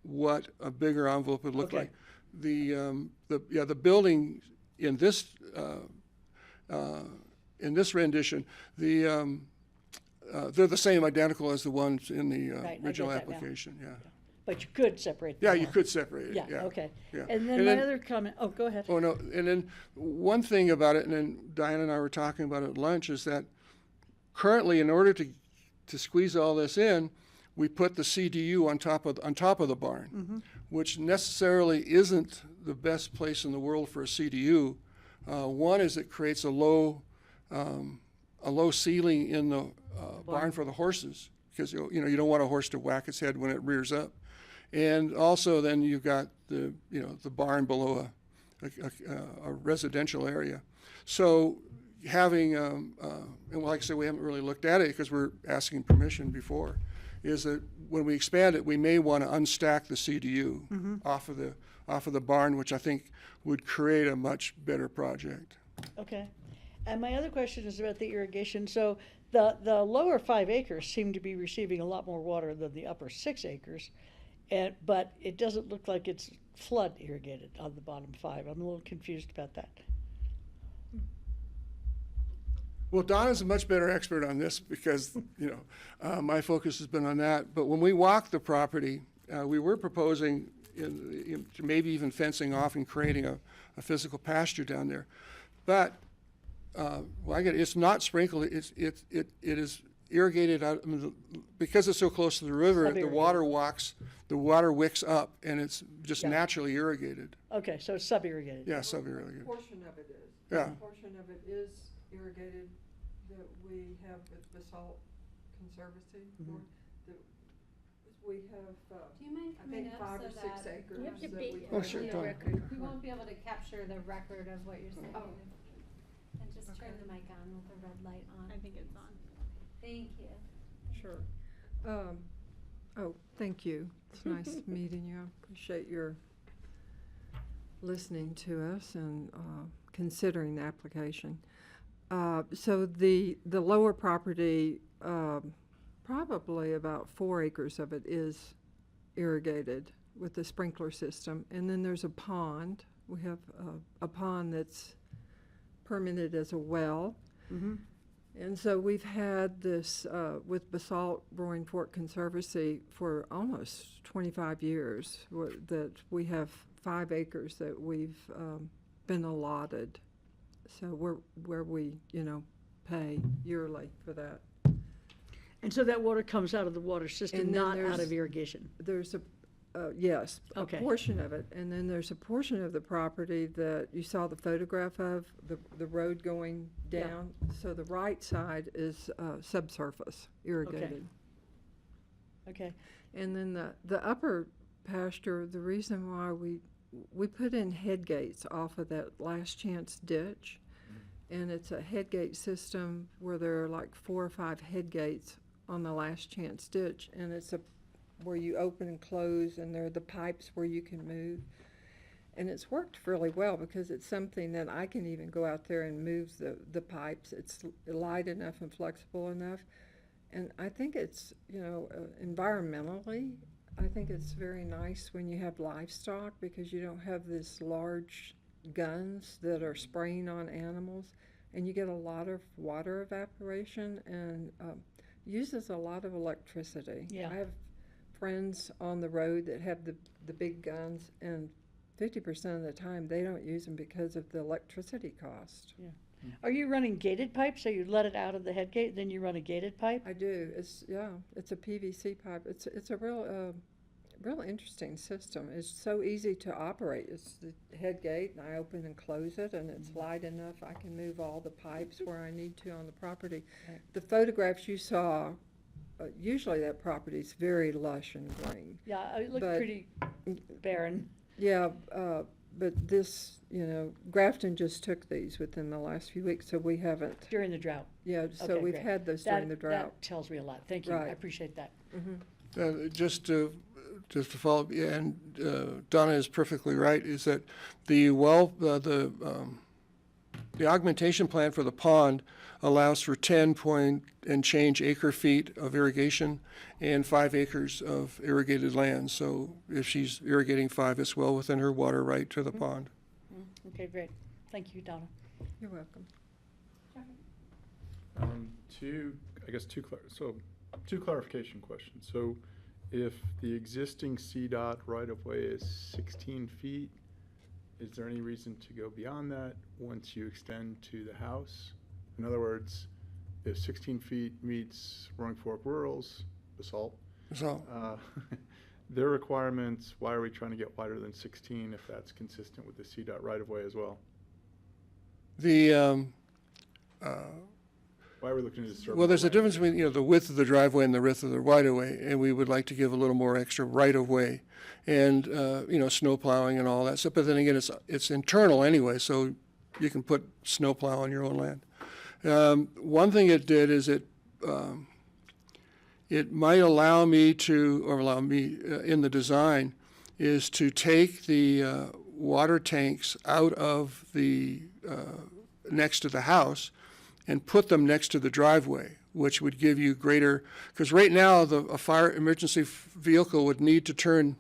what a bigger envelope would look like. The building in this rendition, they're the same, identical as the ones in the original application. Yeah. But you could separate them. Yeah, you could separate it. Yeah. Okay. Yeah. And then my other comment. Oh, go ahead. Oh no. And then one thing about it, and then Diana and I were talking about it at lunch, is that currently, in order to squeeze all this in, we put the CDU on top of the barn, which necessarily isn't the best place in the world for a CDU. One is it creates a low ceiling in the barn for the horses, because you don't want a horse to whack its head when it rears up, and also then you've got the barn below a residential area. So having and like I said, we haven't really looked at it because we're asking permission before, is that when we expand it, we may want to unstack the CDU off of the barn, which I think would create a much better project. Okay. And my other question is about the irrigation. So the lower 5 acres seem to be receiving a lot more water than the upper 6 acres, but it doesn't look like it's flood irrigated on the bottom 5. I'm a little confused about that. Well, Donna's a much better expert on this because, my focus has been on that. But when we walked the property, we were proposing maybe even fencing off and creating a physical pasture down there. But, it's not sprinkled, it is irrigated out, because it's so close to the river, the water wicks up and it's just naturally irrigated. Okay, so it's sub-irrigated. Yeah, sub-irrigated. A portion of it is. Yeah. A portion of it is irrigated that we have with Basalt Conservancy. Mhm. We have, Do you mind I coming think up 5 so or 6 that acres we that can we Oh, sure, have go on ahead. record. We won't be able to capture the record of what you're saying. Oh. And just turn the mic on with the red light on. I think it's on. Thank you. Sure. Thank you. It's nice meeting you. I appreciate your listening to us and considering the application. So the lower property, probably about 4 acres of it is irrigated with the sprinkler system. And then there's a pond. We have a pond that's permitted as a well. Mm-hmm. And so we've had this with Basalt Roaring Fork Conservancy for almost 25 years, that we have 5 acres that we've been allotted. So where we, pay yearly for that. And so that water comes out of the water system, And then not out there's- of irrigation? There's yes, Okay. a portion of it. And then there's a portion of the property that you saw the photograph of, the road going Yeah. down. So the right side is subsurface irrigated. Okay. And then the upper pasture, the reason why we put in head gates off of that last chance ditch. And it's a head gate system where there are like 4 or 5 head gates on the last chance ditch. And it's where you open and close, and there are the pipes where you can move. And it's worked really well because it's something that I can even go out there and move the pipes. It's light enough and flexible enough. And I think it's, environmentally, I think it's very nice when you have livestock because you don't have this large guns that are spraying on animals, and you get a lot of water evaporation and uses a lot of electricity. Yeah. I have friends on the road that have the big guns, and 50% of the time they don't use them because of the electricity cost. Yeah. Are you running gated pipes? So you let it out of the head gate, then you run a gated pipe? I do. It's a PVC pipe. It's a real interesting system. It's so easy to operate. It's the head gate, and I open and close it, and it's light enough. I can move all the pipes where I need to on the property. Right. The photographs you saw, usually that property is very lush and green. Yeah, it looked But- pretty barren. Yeah, but this, Grafton just took these within the last few weeks, so we haven't. During the drought? Yeah, so Okay, we've great. had those during the drought. That tells me a lot. Thank you. I Right. appreciate that. Mhm. Just to follow up, yeah, and Donna is perfectly right, is that the augmentation plan for the pond allows for 10 point and change acre feet of irrigation and 5 acres of irrigated land. So if she's irrigating 5, it's well within her water right to the pond. Okay, great. Thank you, Donna. You're welcome. Two clarification questions. So if the existing CDOT right-of-way is 16 feet, is there any reason to go beyond that once you extend to the house? In other words, if 16 feet meets Roaring Fork Rural's, Basalt, their requirements, why are we trying to get wider than 16 if that's consistent with the CDOT right-of-way as well? Why are we looking at this? Well, there's a difference between, the width of the driveway and the width of the right-of-way, and we would like to give a little more extra right-of-way and, snow plowing and all that stuff. But then again, it's internal anyway, so you can put snow plow on your own land. One thing it did is it might allow me in the design, is to take the water tanks out of the next to the house and put them next to the driveway, which would give you greater, because right now a fire emergency vehicle would need to turn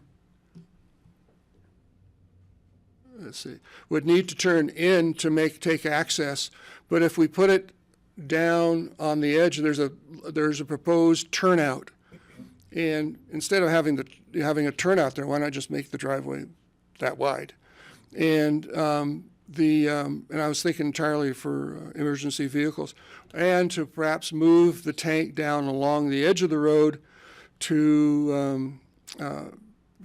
let's see, would need to turn in to take access, but if we put it down on the edge, there's a proposed turnout. And instead of having a turnout there, why not just make the driveway that wide? And and I was thinking entirely for emergency vehicles, and to perhaps move the tank down along the edge of the road to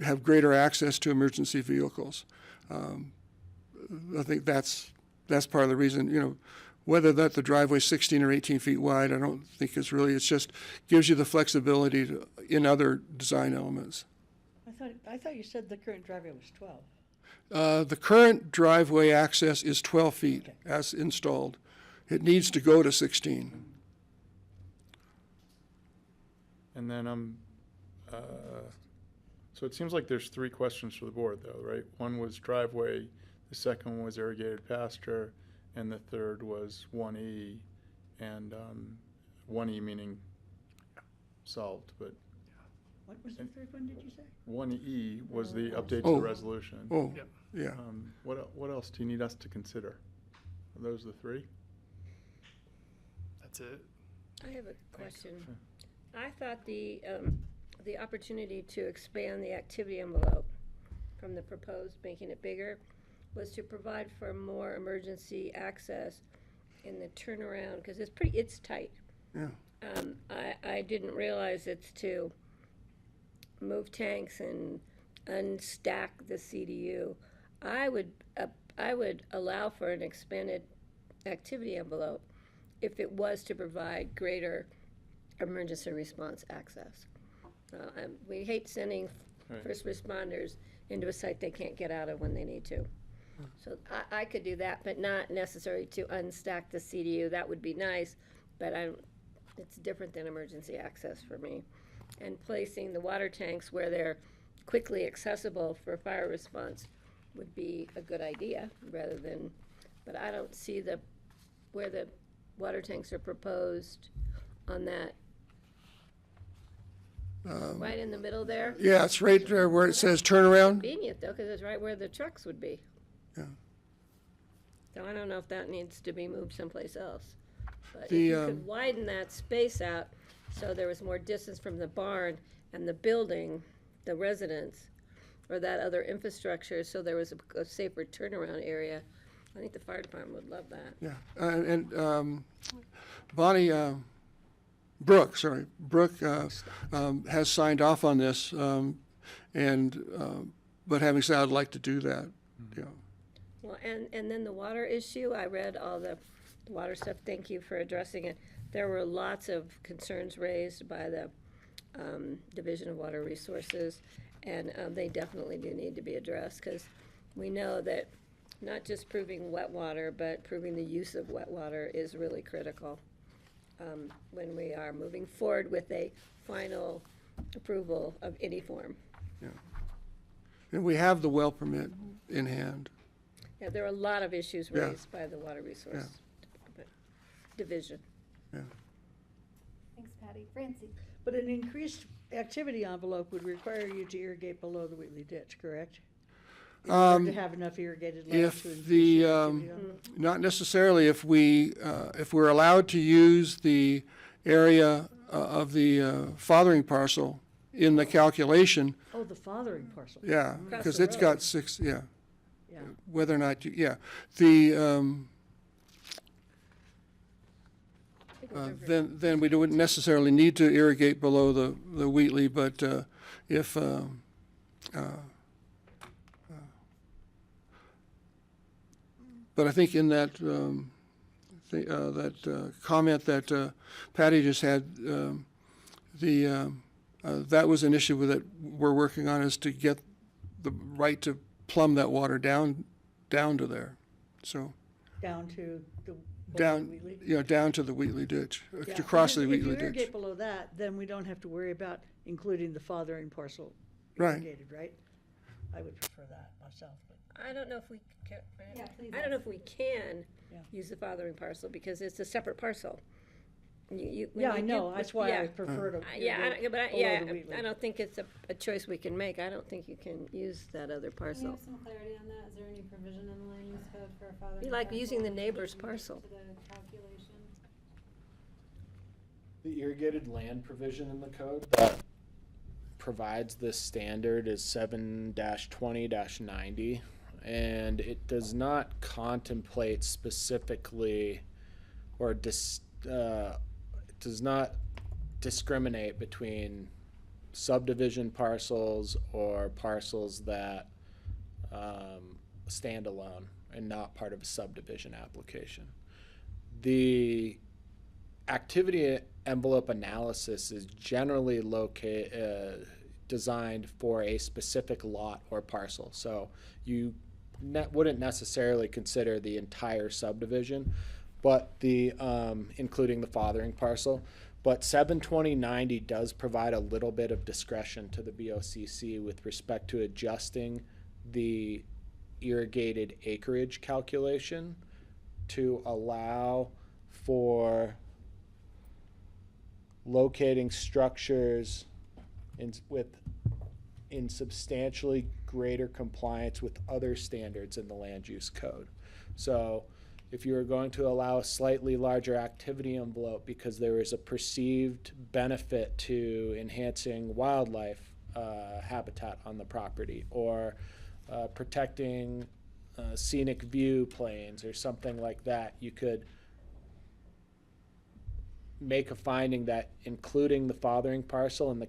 have greater access to emergency vehicles. I think that's part of the reason, whether that the driveway's 16 or 18 feet wide, I don't think it's just gives you the flexibility in other design elements. I thought you said the current driveway was 12. The current driveway access is 12 feet as installed. It needs to go to 16. And then so it seems like there's 3 questions for the board, though, right? One was driveway, the second one was irrigated pasture, and the third was 1E, and 1E meaning solved, but What was the third one, did you say? 1E was the update to the resolution. Oh, yeah. What else do you need us to consider? Are those the 3? That's it. I have a question. I thought the opportunity to expand the activity envelope from the proposed, making it bigger, was to provide for more emergency access in the turnaround, because it's tight. Yeah. I didn't realize it's to move tanks and unstack the CDU. I would allow for an expanded activity envelope if it was to provide greater emergency response access. We hate sending first responders into a site they can't get out of when they need to. So I could do that, but not necessary to unstack the CDU. That would be nice, but it's different than emergency access for me. And placing the water tanks where they're quickly accessible for fire response would be a good idea, rather than, but I don't see where the water tanks are proposed on that. Right in the middle there? Yeah, it's right there where it says turnaround. Convenient though, because it's right where the trucks would be. Yeah. So I don't know if that needs to be moved someplace else. But if The, you could widen that space out so there was more distance from the barn and the building, the residence, or that other infrastructure, so there was a safer turnaround area, I think the fire department would love that. Yeah, and Bonnie, Brooke has signed off on this, but having said, I'd like to do that, yeah. Well, and then the water issue, I read all the water stuff, thank you for addressing it. There were lots of concerns raised by the Division of Water Resources, and they definitely do need to be addressed, because we know that not just proving wet water, but proving the use of wet water is really critical when we are moving forward with a final approval of any form. Yeah. And we have the well permit in hand. Yeah, there are a lot of issues raised by the Water Resource Division. Yeah. Thanks, Patty. Francie? But an increased activity envelope would require you to irrigate below the Wheatley ditch, correct? In order to have enough irrigated land to If increase the, activity envelope? not necessarily, if we're allowed to use the area of the fathering parcel in the calculation, Oh, the fathering parcel. yeah, Across because the it's road. got 6, yeah. Yeah. Whether or not, then we wouldn't necessarily need to irrigate below the Wheatley, but if but I think in that comment that Patty just had, that was an issue that we're working on, is to get the right to plumb that water down to there. So Down to the. down, Wheatley? down to the Wheatley ditch, Yeah, to cross the if Wheatley you ditch. irrigate below that, then we don't have to worry about including the fathering parcel Right. irrigated, right? I would prefer that myself, but. I don't know if we can, Yeah, please I don't know if we can Yeah. use the fathering parcel, because it's a separate parcel. when Yeah, I you know, do- that's why I yeah. prefer to. I don't think it's a choice we can make. I don't think you can use that other Can we parcel. have some clarity on that? Is there any provision in the land use code for a father? Be like using the neighbor's parcel. To the calculation? The irrigated land provision in the code that provides this standard is 7-20-90, and it does not contemplate specifically or does not discriminate between subdivision parcels or parcels that stand alone and not part of a subdivision application. The activity envelope analysis is generally designed for a specific lot or parcel. So you wouldn't necessarily consider the entire subdivision, but including the fathering parcel. But 72090 does provide a little bit of discretion to the BoCC with respect to adjusting the irrigated acreage calculation to allow for locating structures in substantially greater compliance with other standards in the land use code. So if you are going to allow a slightly larger activity envelope because there is a perceived benefit to enhancing wildlife habitat on the property, or protecting scenic view planes or something like that, you could make a finding that including the fathering parcel in the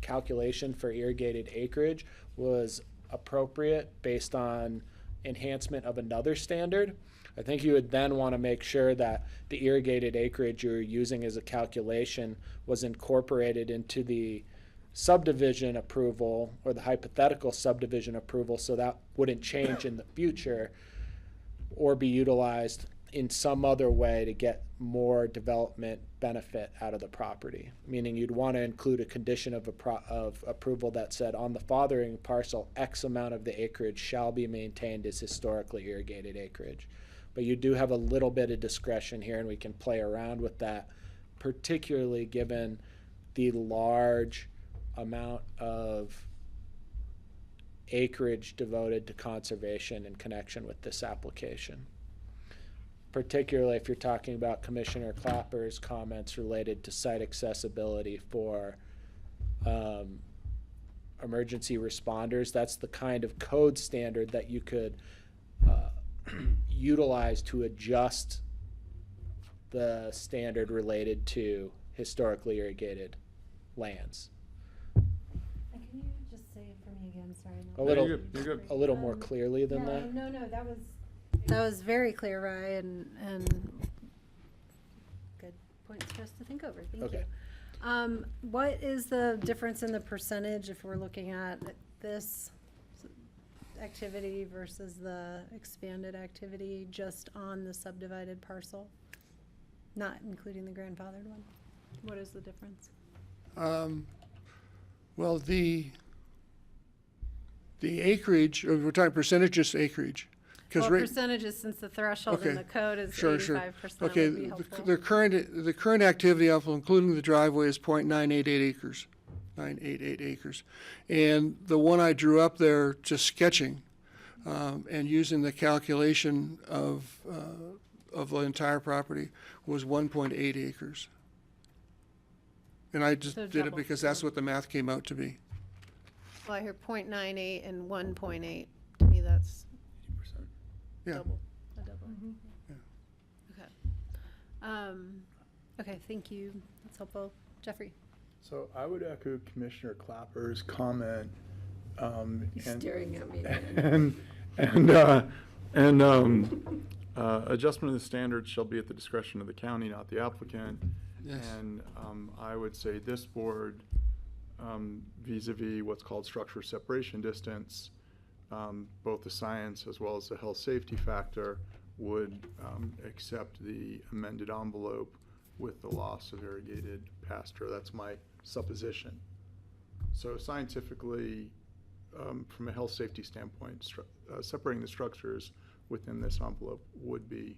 calculation for irrigated acreage was appropriate based on enhancement of another standard. I think you would then want to make sure that the irrigated acreage you're using as a calculation was incorporated into the subdivision approval or the hypothetical subdivision approval, so that wouldn't change in the future or be utilized in some other way to get more development benefit out of the property. Meaning you'd want to include a condition of approval that said on the fathering parcel, X amount of the acreage shall be maintained as historically irrigated acreage. But you do have a little bit of discretion here, and we can play around with that, particularly given the large amount of acreage devoted to conservation in connection with this application. Particularly if you're talking about Commissioner Clapper's comments related to site accessibility for emergency responders. That's the kind of code standard that you could utilize to adjust the standard related to historically irrigated lands. Can you just say it for me again? Sorry. A little more clearly than that. No, that was very clear, Ryan, and good points for us to think over. Thank you. What is the difference in the percentage if we're looking at this activity versus the expanded activity just on the subdivided parcel, not including the grandfathered one? What is the difference? Well, the acreage, or we're talking percentages acreage. Well, percentages, since the threshold in the code is 85%, Okay, would be helpful. the current activity envelope, including the driveway, is 0.988 acres, 988 acres. And the one I drew up there, just sketching, and using the calculation of the entire property, was 1.8 acres. And I just did it because that's what the math came out to be. Well, I hear 0.98 and 1.8. To me, that's Yeah. double. A double. Yeah. Okay. Okay, thank you. That's helpful. Jeffrey? So I would echo Commissioner Clapper's comment. He's staring at me. Adjustment of the standards shall be at the discretion of the county, not the applicant. Yes. And I would say this board, vis-a-vis what's called structure separation distance, both the science as well as the health safety factor would accept the amended envelope with the loss of irrigated pasture. That's my supposition. So scientifically, from a health safety standpoint, separating the structures within this envelope would be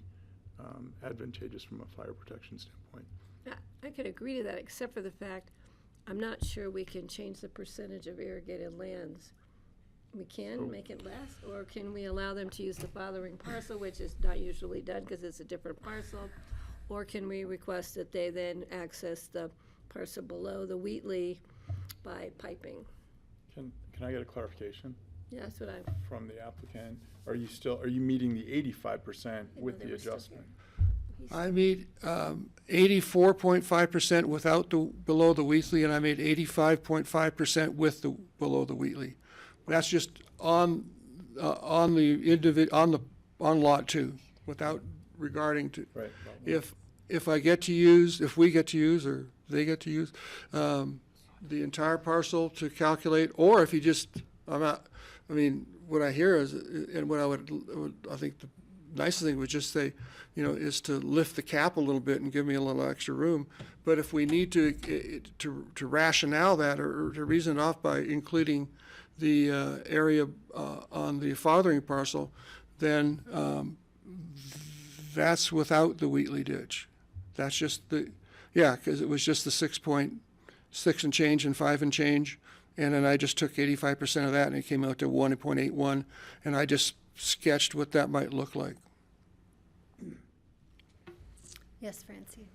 advantageous from a fire protection standpoint. I could agree to that, except for the fact, I'm not sure we can change the percentage of irrigated lands. We can make it less, or can we allow them to use the fathering parcel, which is not usually done because it's a different parcel? Or can we request that they then access the parcel below the Wheatley by piping? Can I get a clarification Yeah, that's what I'm, from the applicant? Are you meeting the 85% with the adjustment? I made 84.5% without the, below the Wheatley, and I made 85.5% with the, below the Wheatley. That's just on lot 2, without regarding to. Right. If we get to use, or they get to use, the entire parcel to calculate, or if you just, what I hear is, and what I think the nicest thing would just say, is to lift the cap a little bit and give me a little extra room. But if we need to rationale that or to reason it off by including the area on the fathering parcel, then that's without the Wheatley ditch. That's just because it was just the 6.6 and change and 5 and change. And then I just took 85% of that and it came out to 1.81. And I just sketched what that might look like. Yes, Francie.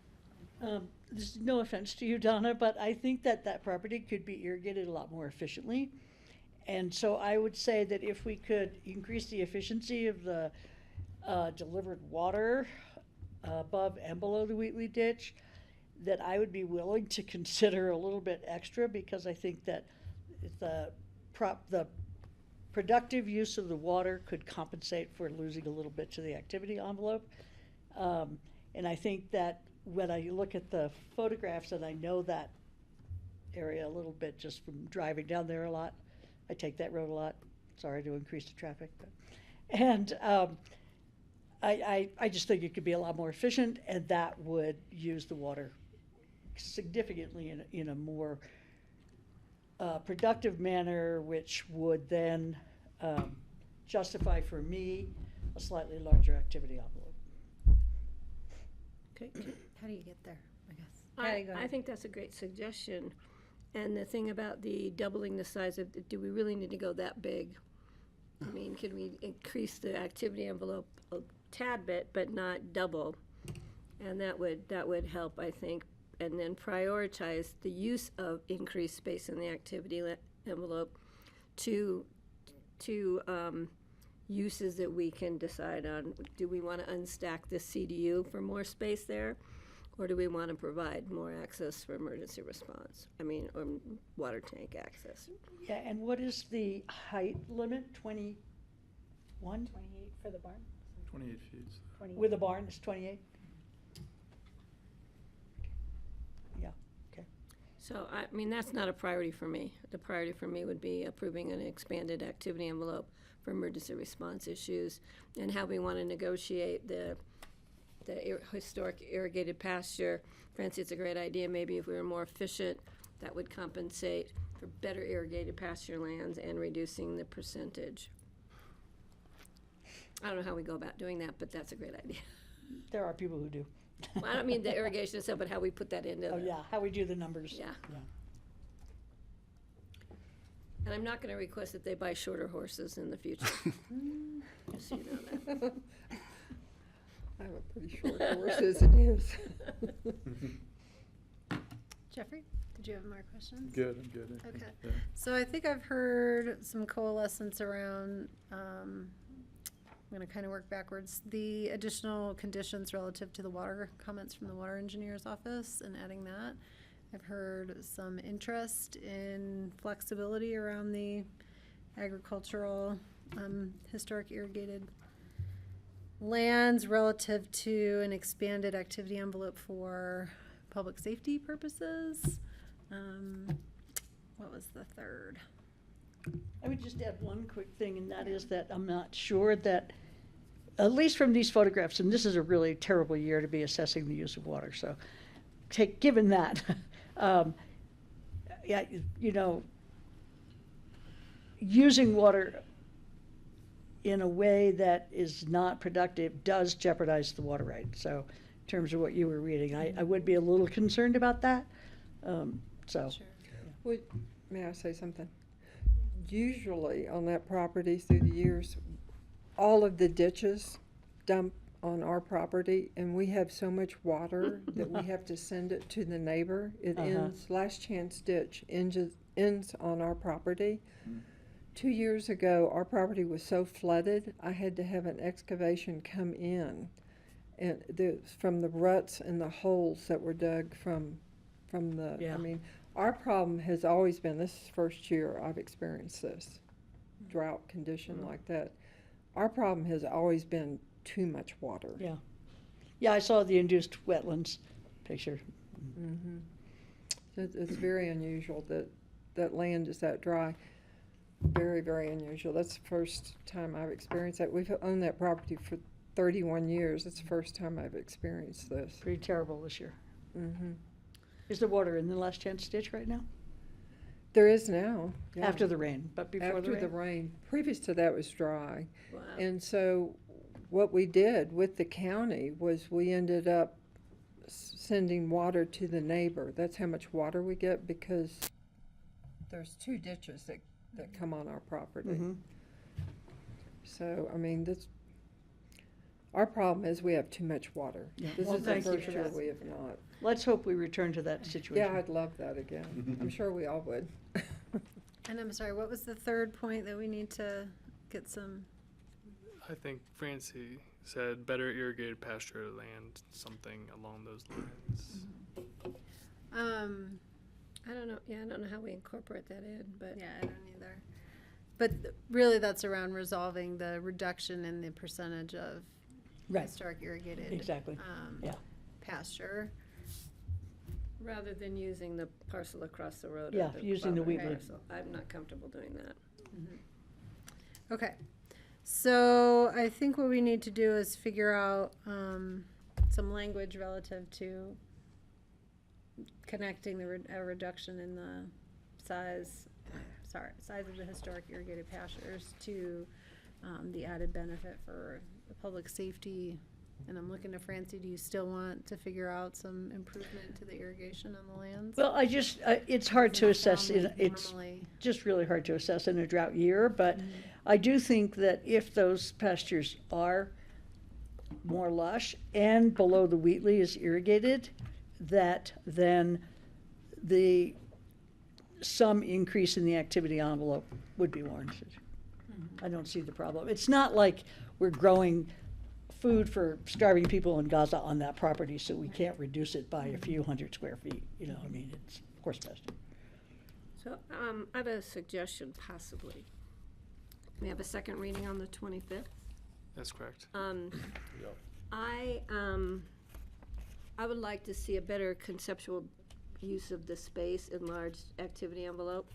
This is no offense to you, Donna, but I think that property could be irrigated a lot more efficiently. And so I would say that if we could increase the efficiency of the delivered water above and below the Wheatley ditch, that I would be willing to consider a little bit extra, because I think that the productive use of the water could compensate for losing a little bit to the activity envelope. And I think that when I look at the photographs, and I know that area a little bit just from driving down there a lot, I take that road a lot, sorry to increase the traffic, but, and I just think it could be a lot more efficient, and that would use the water significantly in a more productive manner, which would then justify for me a slightly larger activity envelope. Okay, how do you get there, I guess? I think that's a great suggestion. And the thing about the doubling the size of, do we really need to go that big? I mean, can we increase the activity envelope a tad bit, but not double? And that would help, I think. And then prioritize the use of increased space in the activity envelope to uses that we can decide on. Do we want to unstack this CDU for more space there? Or do we want to provide more access for emergency response? Or water tank access? Yeah, and what is the height limit, 21? 28 for the barn. 28 feet. With the barn, it's 28? Yeah, okay. So, that's not a priority for me. The priority for me would be approving an expanded activity envelope for emergency response issues, and how we want to negotiate the historic irrigated pasture. Francie, it's a great idea. Maybe if we were more efficient, that would compensate for better irrigated pasture lands and reducing the percentage. I don't know how we go about doing that, but that's a great idea. There are people who do. Well, I don't mean the irrigation itself, but how we put that into. Oh, yeah, how we do the numbers. Yeah. And I'm not going to request that they buy shorter horses in the future. Just so you know that. I have a pretty short horse as it is. Jeffrey, did you have more questions? Good, I'm good. Okay. Yeah. So I think I've heard some coalescence around, I'm going to kind of work backwards, the additional conditions relative to the water comments from the water engineer's office and adding that. I've heard some interest in flexibility around the agricultural, historic irrigated lands relative to an expanded activity envelope for public safety purposes. What was the third? I would just add one quick thing, and that is that I'm not sure that, at least from these photographs, and this is a really terrible year to be assessing the use of water, so given that, using water in a way that is not productive does jeopardize the water right. So terms of what you were reading. I would be a little concerned about that, so. Would, may I say something? Usually on that property through the years, all of the ditches dump on our property, and we have so much water that we have to send it to the neighbor. It ends, Last Chance Ditch ends on our property. 2 years ago, our property was so flooded, I had to have an excavation come in, and from the ruts and the holes that were dug from the, Yeah. I mean, our problem has always been, this is the first year I've experienced this drought condition like that. Our problem has always been too much water. Yeah. Yeah, I saw the induced wetlands picture. So it's very unusual that land is that dry. Very, very unusual. That's the first time I've experienced that. We've owned that property for 31 years. It's the first time I've experienced this. Pretty terrible this year. Is there water in the Last Chance Ditch right now? There is now. Yeah. After the rain, but before After the rain? Previous to that was dry. Wow. And so what we did with the county was we ended up sending water to the neighbor. That's how much water we get, because there's 2 ditches that come on our property. So, I mean, our problem is we have too much water. Yeah. This Well, is the thank you first for year that. we have not. Let's hope we return to that situation. Yeah, I'd love that again. I'm sure we all would. And I'm sorry, what was the third point that we need to get some? I think Francie said better irrigated pasture land, something along those lines. I don't know, yeah, I don't know how we incorporate that in, but. Yeah, I don't either. But really, that's around resolving the reduction in the percentage of Right. historic irrigated. Exactly. Yeah. Pasture. Rather than using the parcel across the road. or Yeah, using the Wheatley Wheatley. parcel. I'm not comfortable doing that. Okay, so I think what we need to do is figure out some language relative to connecting a reduction in the size of the historic irrigated pastures to the added benefit for the public safety. And I'm looking to Francie, do you still want to figure out some improvement to the irrigation on the lands? Well, it's hard to assess, it's Normally. just really hard to assess in a drought year, but I do think that if those pastures are more lush and below the Wheatley is irrigated, that then some increase in the activity envelope would be warranted. I don't see the problem. It's not like we're growing food for starving people in Gaza on that property, so we can't reduce it by a few hundred square feet, I mean, it's horse pasture. So, I have a suggestion, possibly. We have a second reading on the 25th. That's correct. I would like to see a better conceptual use of the space, enlarged activity envelope,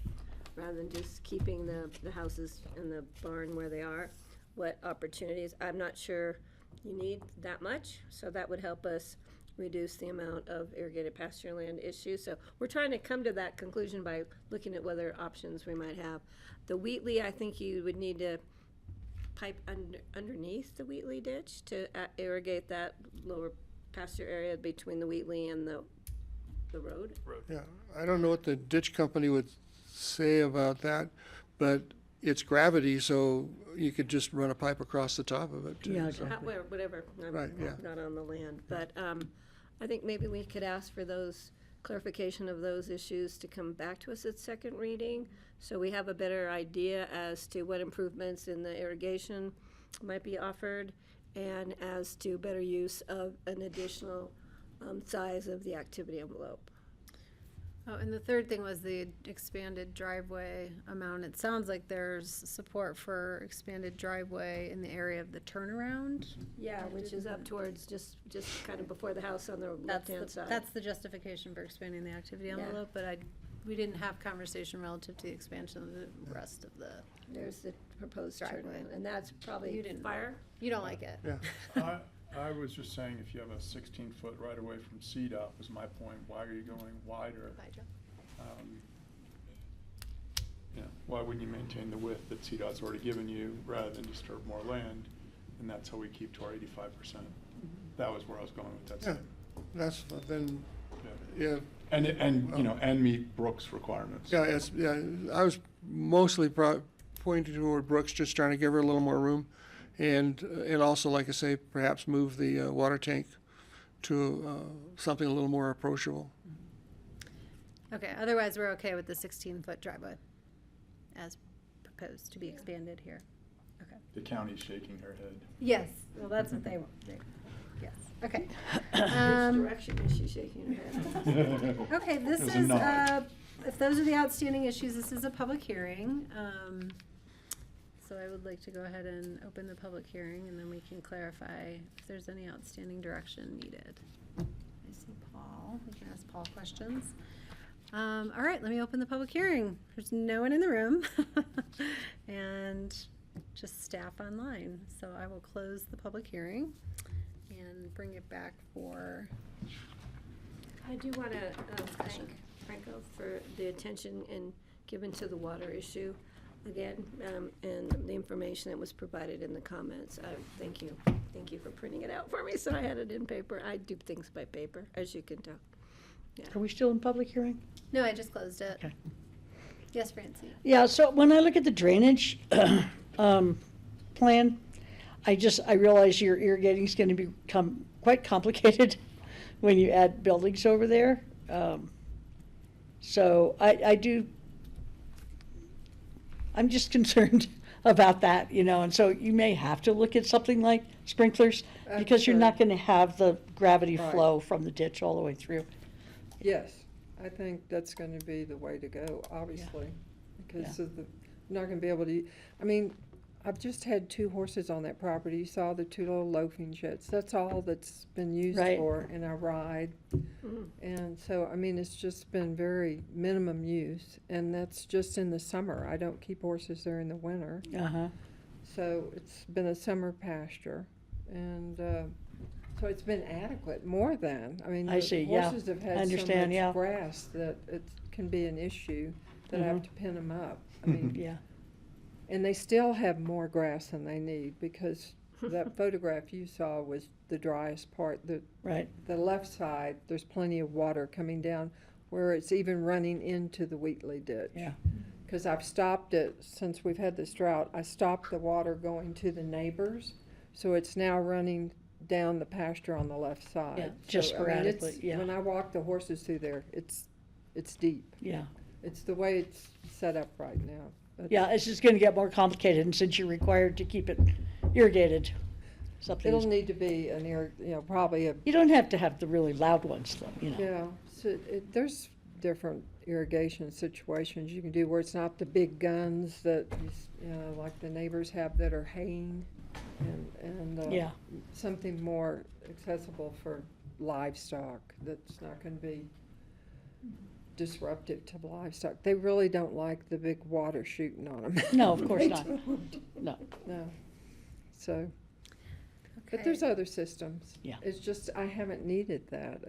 rather than just keeping the houses and the barn where they are. What opportunities, I'm not sure you need that much, so that would help us reduce the amount of irrigated pasture land issues. So we're trying to come to that conclusion by looking at what other options we might have. The Wheatley, I think you would need to pipe underneath the Wheatley ditch to irrigate that lower pasture area between the Wheatley and the road. Yeah, I don't know what the ditch company would say about that, but it's gravity, so you could just run a pipe across the top of it, too. Yeah, so- exactly. Whatever, I'm Right, yeah. not on the land, but I think maybe we could ask for those clarification of those issues to come back to us at second reading, so we have a better idea as to what improvements in the irrigation might be offered, and as to better use of an additional size of the activity envelope. Oh, and the third thing was the expanded driveway amount. It sounds like there's support for expanded driveway in the area of the turnaround. Yeah, which is up towards just kind of before the house on the That's left-hand side. That's the justification for expanding the activity Yeah. envelope, but we didn't have conversation relative to the expansion of the rest of the. There's the proposed Driveway. turnaround, and that's probably You didn't- fire. You don't like it. Yeah. I was just saying, if you have a 16-foot right away from CDOT, was my point, why are you going wider? Why wouldn't you maintain the width that CDOT's already given you, rather than disturb more land? And that's how we keep to our 85%. That was where I was going with that. Yeah, statement. that's, then, yeah. And meet Brooks requirements. Yeah, I was mostly pointing toward Brooks, just trying to give her a little more room. And also, like I say, perhaps move the water tank to something a little more approachable. Okay, otherwise we're okay with the 16-foot driveway as proposed to be expanded here. Okay. The county's shaking her head. Yes, well, that's what they want. Yes, okay. Which direction is she shaking her head? Okay, this There's a is, nod. if those are the outstanding issues, this is a public hearing. So I would like to go ahead and open the public hearing, and then we can clarify if there's any outstanding direction needed. I see Paul. We can ask Paul questions. All right, let me open the public hearing. There's no one in the room and just staff online. So I will close the public hearing and bring it back for. I do want to thank Franco for the attention given to the water issue again, and the information that was provided in the comments. Thank you. Thank you for printing it out for me so I had it in paper. I do things by paper, as you can tell. Yeah. Are we still in public hearing? No, I just closed it. Okay. Yes, Francie. Yeah, so when I look at the drainage plan, I realize your irrigating is going to become quite complicated when you add buildings over there. So I'm just concerned about that, and so you may have to look at something like sprinklers because you're not going to have the gravity Right. flow from the ditch all the way through. Yes, I think that's gonna be the way to go, obviously, because of the, not gonna be able to, I mean, I've just had 2 horses on that property. You saw the 2 little loafing sheds. That's all that's been used Right. for, and I ride. And so, I mean, it's just been very minimum use, and that's just in the summer. I don't keep horses there in the winter. Uh-huh. So it's been a summer pasture, and so it's been adequate, more than. I mean, I the see, yeah. horses have I had so understand, much yeah. grass that it can be an issue that I have to pin them up. I mean, Yeah. and they still have more grass than they need, because that photograph you saw was the driest part. Right. The left side, there's plenty of water coming down where it's even running into the Wheatley ditch. Yeah. Because I've stopped it, since we've had this drought, I stopped the water going to the neighbors, so it's now running down the pasture on the left side. Yeah, just So, I mean, sporadically, it's- yeah. When I walk the horses through there, it's deep. Yeah. It's the way it's set up right now. But Yeah, it's just going to get more complicated, and since you're required to keep it irrigated, It'll need to be probably a. You don't have to have the really loud ones, though, Yeah, so there's different irrigation situations you can do where it's not the big guns that, like the neighbors have that are haying, and Yeah. something more accessible for livestock that's not going to be disruptive to livestock. They really don't like the big water shooting on them. No, of course They not. don't. No. No. So, but Okay. there's other systems. Yeah. It's just, I haven't needed that.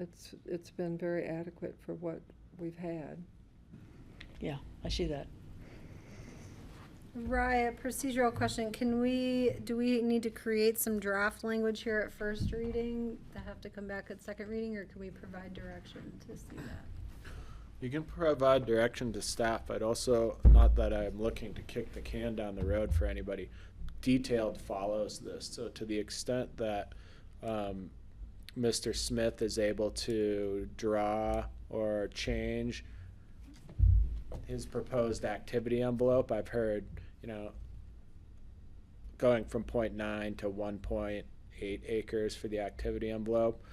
It's been very adequate for what we've had. Yeah, I see that. Right, a procedural question. Do we need to create some draft language here at first reading that have to come back at second reading, or can we provide direction to see that? You can provide direction to staff. I'd also, not that I'm looking to kick the can down the road for anybody, detailed follows this. So to the extent that Mr. Smith is able to draw or change his proposed activity envelope, I've heard, going from 0.9 to 1.8 acres for the activity envelope.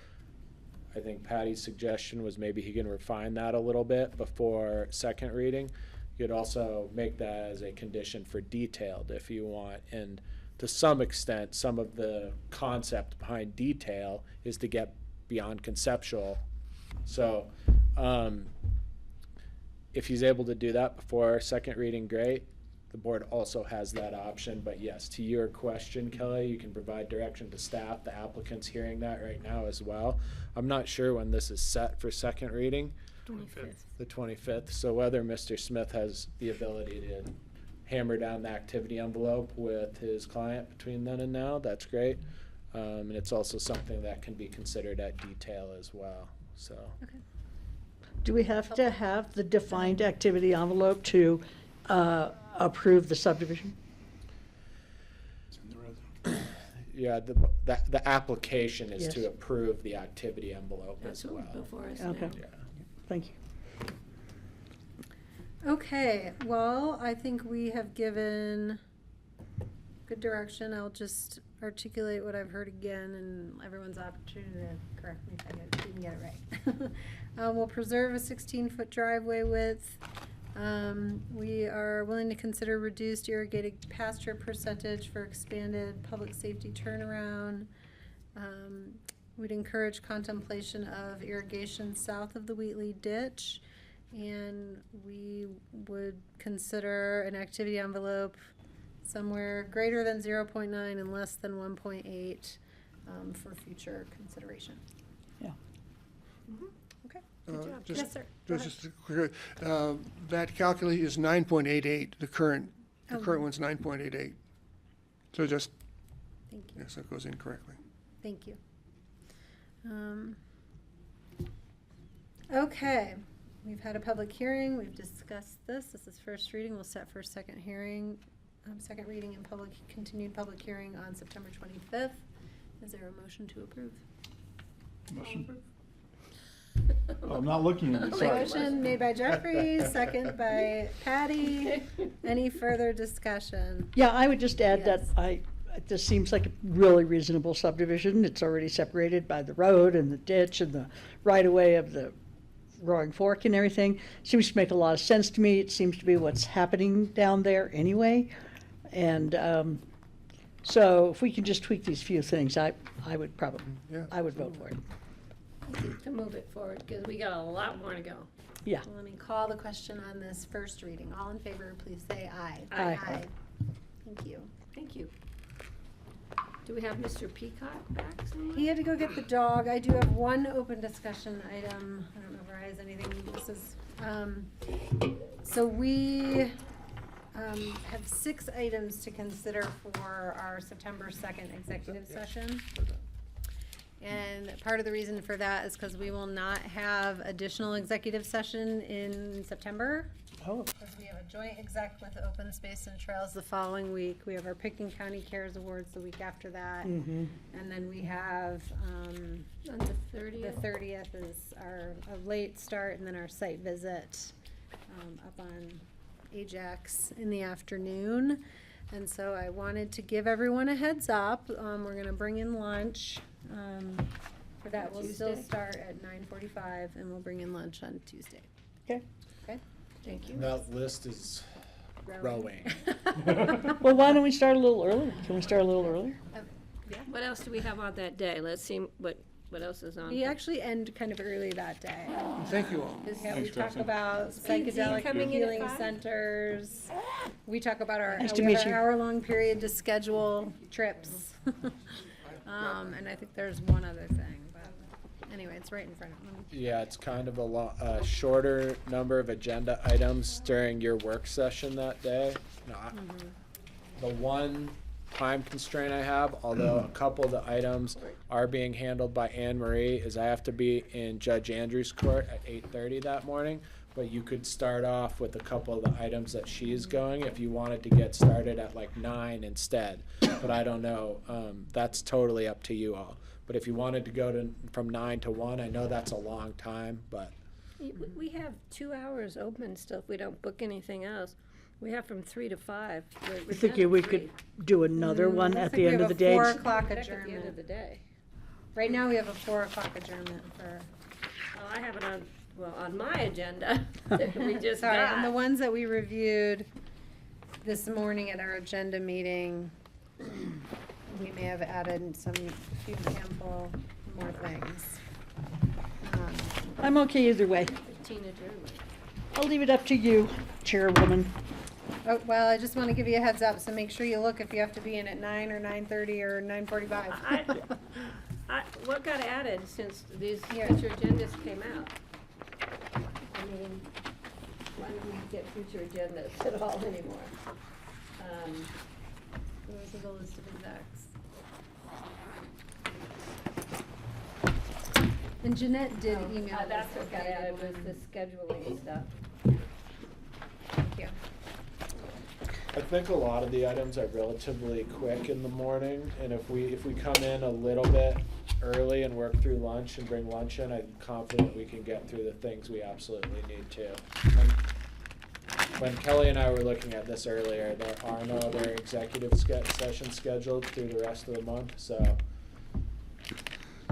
I think Patty's suggestion was maybe he can refine that a little bit before second reading. You could also make that as a condition for detailed if you want. And to some extent, some of the concept behind detail is to get beyond conceptual. So if he's able to do that before second reading, great. The board also has that option. But yes, to your question, Kelly, you can provide direction to staff. The applicant's hearing that right now as well. I'm not sure when this is set for second reading. 25th. The 25th. So whether Mr. Smith has the ability to hammer down the activity envelope with his client between then and now, that's great. And it's also something that can be considered at detail as well, so. Do we have to have the defined activity envelope to approve the subdivision? Yeah, the application is Yes. to approve the activity envelope That's as what well. before us Okay. now. Yeah. Thank you. Okay, well, I think we have given good direction. I'll just articulate what I've heard again, and everyone's opportunity to correct me if I didn't get it right. We'll preserve a 16-foot driveway width. We are willing to consider reduced irrigated pasture percentage for expanded public safety turnaround. We'd encourage contemplation of irrigation south of the Wheatley ditch. And we would consider an activity envelope somewhere greater than 0.9 and less than 1.8 for future consideration. Yeah. Okay. Uh, Good job. just- Yes, sir. Go ahead. Just a quick, that calculate is 9.88, the current Oh. one's 9.88. So just, Thank you. yes, that goes in correctly. Thank you. Okay, we've had a public hearing, we've discussed this, this is first reading, we'll set for second hearing, second reading and continued public hearing on September 25th. Is there a motion to approve? Motion. Oh, I'm not looking at you, sorry. Motion made by Jeffrey, second by Patty. Any further discussion? Yeah, I would just add that Yes. this seems like a really reasonable subdivision. It's already separated by the road and the ditch and the right-of-way of the Roaring Fork and everything. Seems to make a lot of sense to me. It seems to be what's happening down there anyway. And so if we can just tweak these few things, I would probably, Yeah. I would vote for it. To move it forward, because we got a lot more to go. Yeah. Well, let me call the question on this first reading. All in favor, please say aye. Aye. Thank you. Thank you. Do we have Mr. Peacock back somewhere? He had to go get the dog. I do have one open discussion item. I don't know if Ryan has anything. This is, so we have 6 items to consider for our September 2nd executive session. And part of the reason for that is because we will not have additional executive session in September. Oh. Because we have a joint exec with Open Space and Trails the following week. We have our Picking County Cares Awards the week after that. Mhm. And then we have, On the 30th? the 30th is a late start, and then our site visit up on Ajax in the afternoon. And so I wanted to give everyone a heads up. We're gonna bring in lunch. For that, we'll still Tuesday? start at 9:45, and we'll bring in lunch on Tuesday. Okay. Okay? Thank you. That list is rowing. Well, why don't we start a little earlier? Can we start a little earlier? What else do we have on that day? Let's see what else is on. We actually end kind of early that day. Thank you all. Yeah, we Thanks, talk Kristen. about PZ psychedelic coming in at healing 5? centers. We talk about our, Nice to we have meet an you. hour-long period to schedule trips. And I think there's one other thing, but anyway, it's right in front of me. Yeah, it's kind of a shorter number of agenda items during your work session that day. No, The one time constraint I have, although a couple of the items are being handled by Anne Marie, is I have to be in Judge Andrews' court at 8:30 that morning. But you could start off with a couple of the items that she's going if you wanted to get started at like 9 instead. But I don't know. That's totally up to you all. But if you wanted to go from 9 to 1, I know that's a long time, but We have 2 hours open still if we don't book anything else. We have from 3 to 5. We're I done think at we 3. could do another one looks at like the we end have of the a day. 4 o'clock Back at the end of adjournment. the day. Right now, we have a 4 o'clock adjournment for, Well, I have it on my agenda that we just sorry, and the got. ones that we reviewed this morning at our agenda meeting, we may have added a few handful more things. I'm okay either way. 15 adjournment. I'll leave it up to you, Chairwoman. Oh, well, I just want to give you a heads up, so make sure you look if you have to be in at 9 or 9:30 or 9:45. What got added since these Yeah. future agendas came out? I mean, why do we get future agendas at all anymore? Those are the list of execs. And Jeanette did Oh, email us. that's what got added, was the scheduling stuff. Thank you. I think a lot of the items are relatively quick in the morning, and if we come in a little bit early and work through lunch and bring lunch in, I'm confident we can get through the things we absolutely need to. When Kelly and I were looking at this earlier, there are no other executive sessions scheduled through the rest of the month, so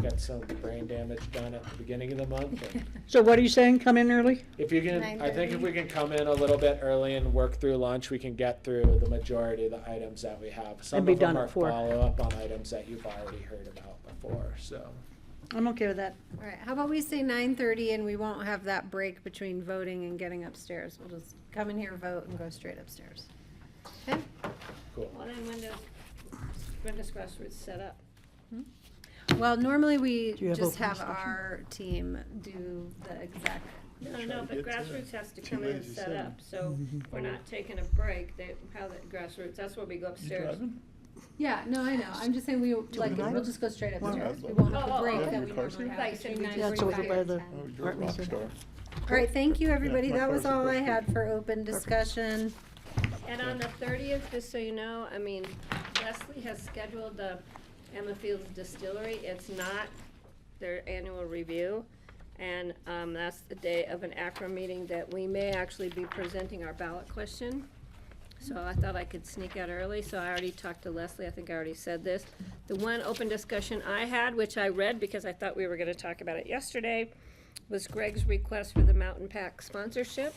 get some brain damage done at the beginning of the month. And So what are you saying, come in early? if you can, I think if we can come in a little bit early and work through lunch, we can get through the majority of the items that we have. Some And be of them done are at 4. follow-up on items that you've already heard about before, so. I'm okay with that. All right, how about we say 9:30 and we won't have that break between voting and getting upstairs. We'll just come in here, vote, and go straight upstairs. Okay? Cool. Well, then when does grassroots set up? Well, normally we Do you have just open have discussion? our team do the exec. No, but grassroots has to come in and set up, so Mm-hmm. we're not taking a break, how the grassroots, that's where we go upstairs. Yeah, no, I know. I'm just saying we'll just go straight upstairs. We won't have the Oh, break oh, that we oh. normally have Like, between yeah, Yeah, it's over 9:45 by and the 10. art museum. All right, thank you, everybody. That was all I had for open discussion. And on the 30th, just so you know, I mean, Leslie has scheduled the Emma Fields Distillery. It's not their annual review. And that's the day of an ACRA meeting that we may actually be presenting our ballot question. So I thought I could sneak out early, so I already talked to Leslie. I think I already said this. The one open discussion I had, which I read because I thought we were gonna talk about it yesterday, was Greg's request for the Mountain Pack sponsorship,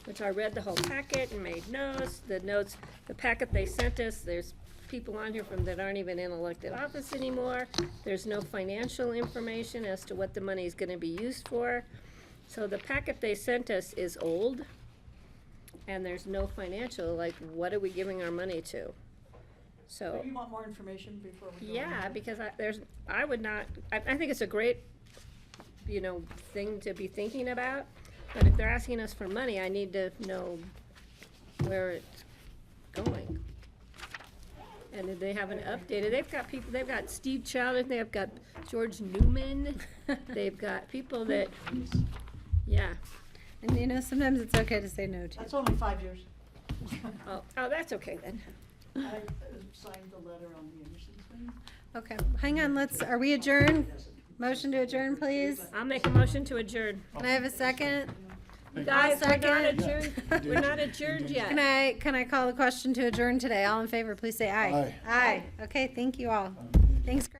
which I read the whole packet and made notes. The packet they sent us, there's people on here that aren't even in elected office anymore. There's no financial information as to what the money is gonna be used for. So the packet they sent us is old, and there's no financial, like, what are we giving our money to? So. You want more information before we go? Yeah, because I would not, I think it's a great, thing to be thinking about, but if they're asking us for money, I need to know where it's going. And if they haven't updated, they've got Steve Chowder, they've got George Newman, they've got people that, yeah. And sometimes it's okay to say no to. That's only 5 years. Oh, that's okay then. I signed the letter on the Andersons thing. Okay, hang on, are we adjourned? Motion to adjourn, please. I'll make a motion to adjourn. Can I have a second? Guys, we're not second. adjourned, we're not adjourned yet. Can I call the question to adjourn today? All in favor, please say aye. Aye. Aye. Okay, thank you all. Thanks.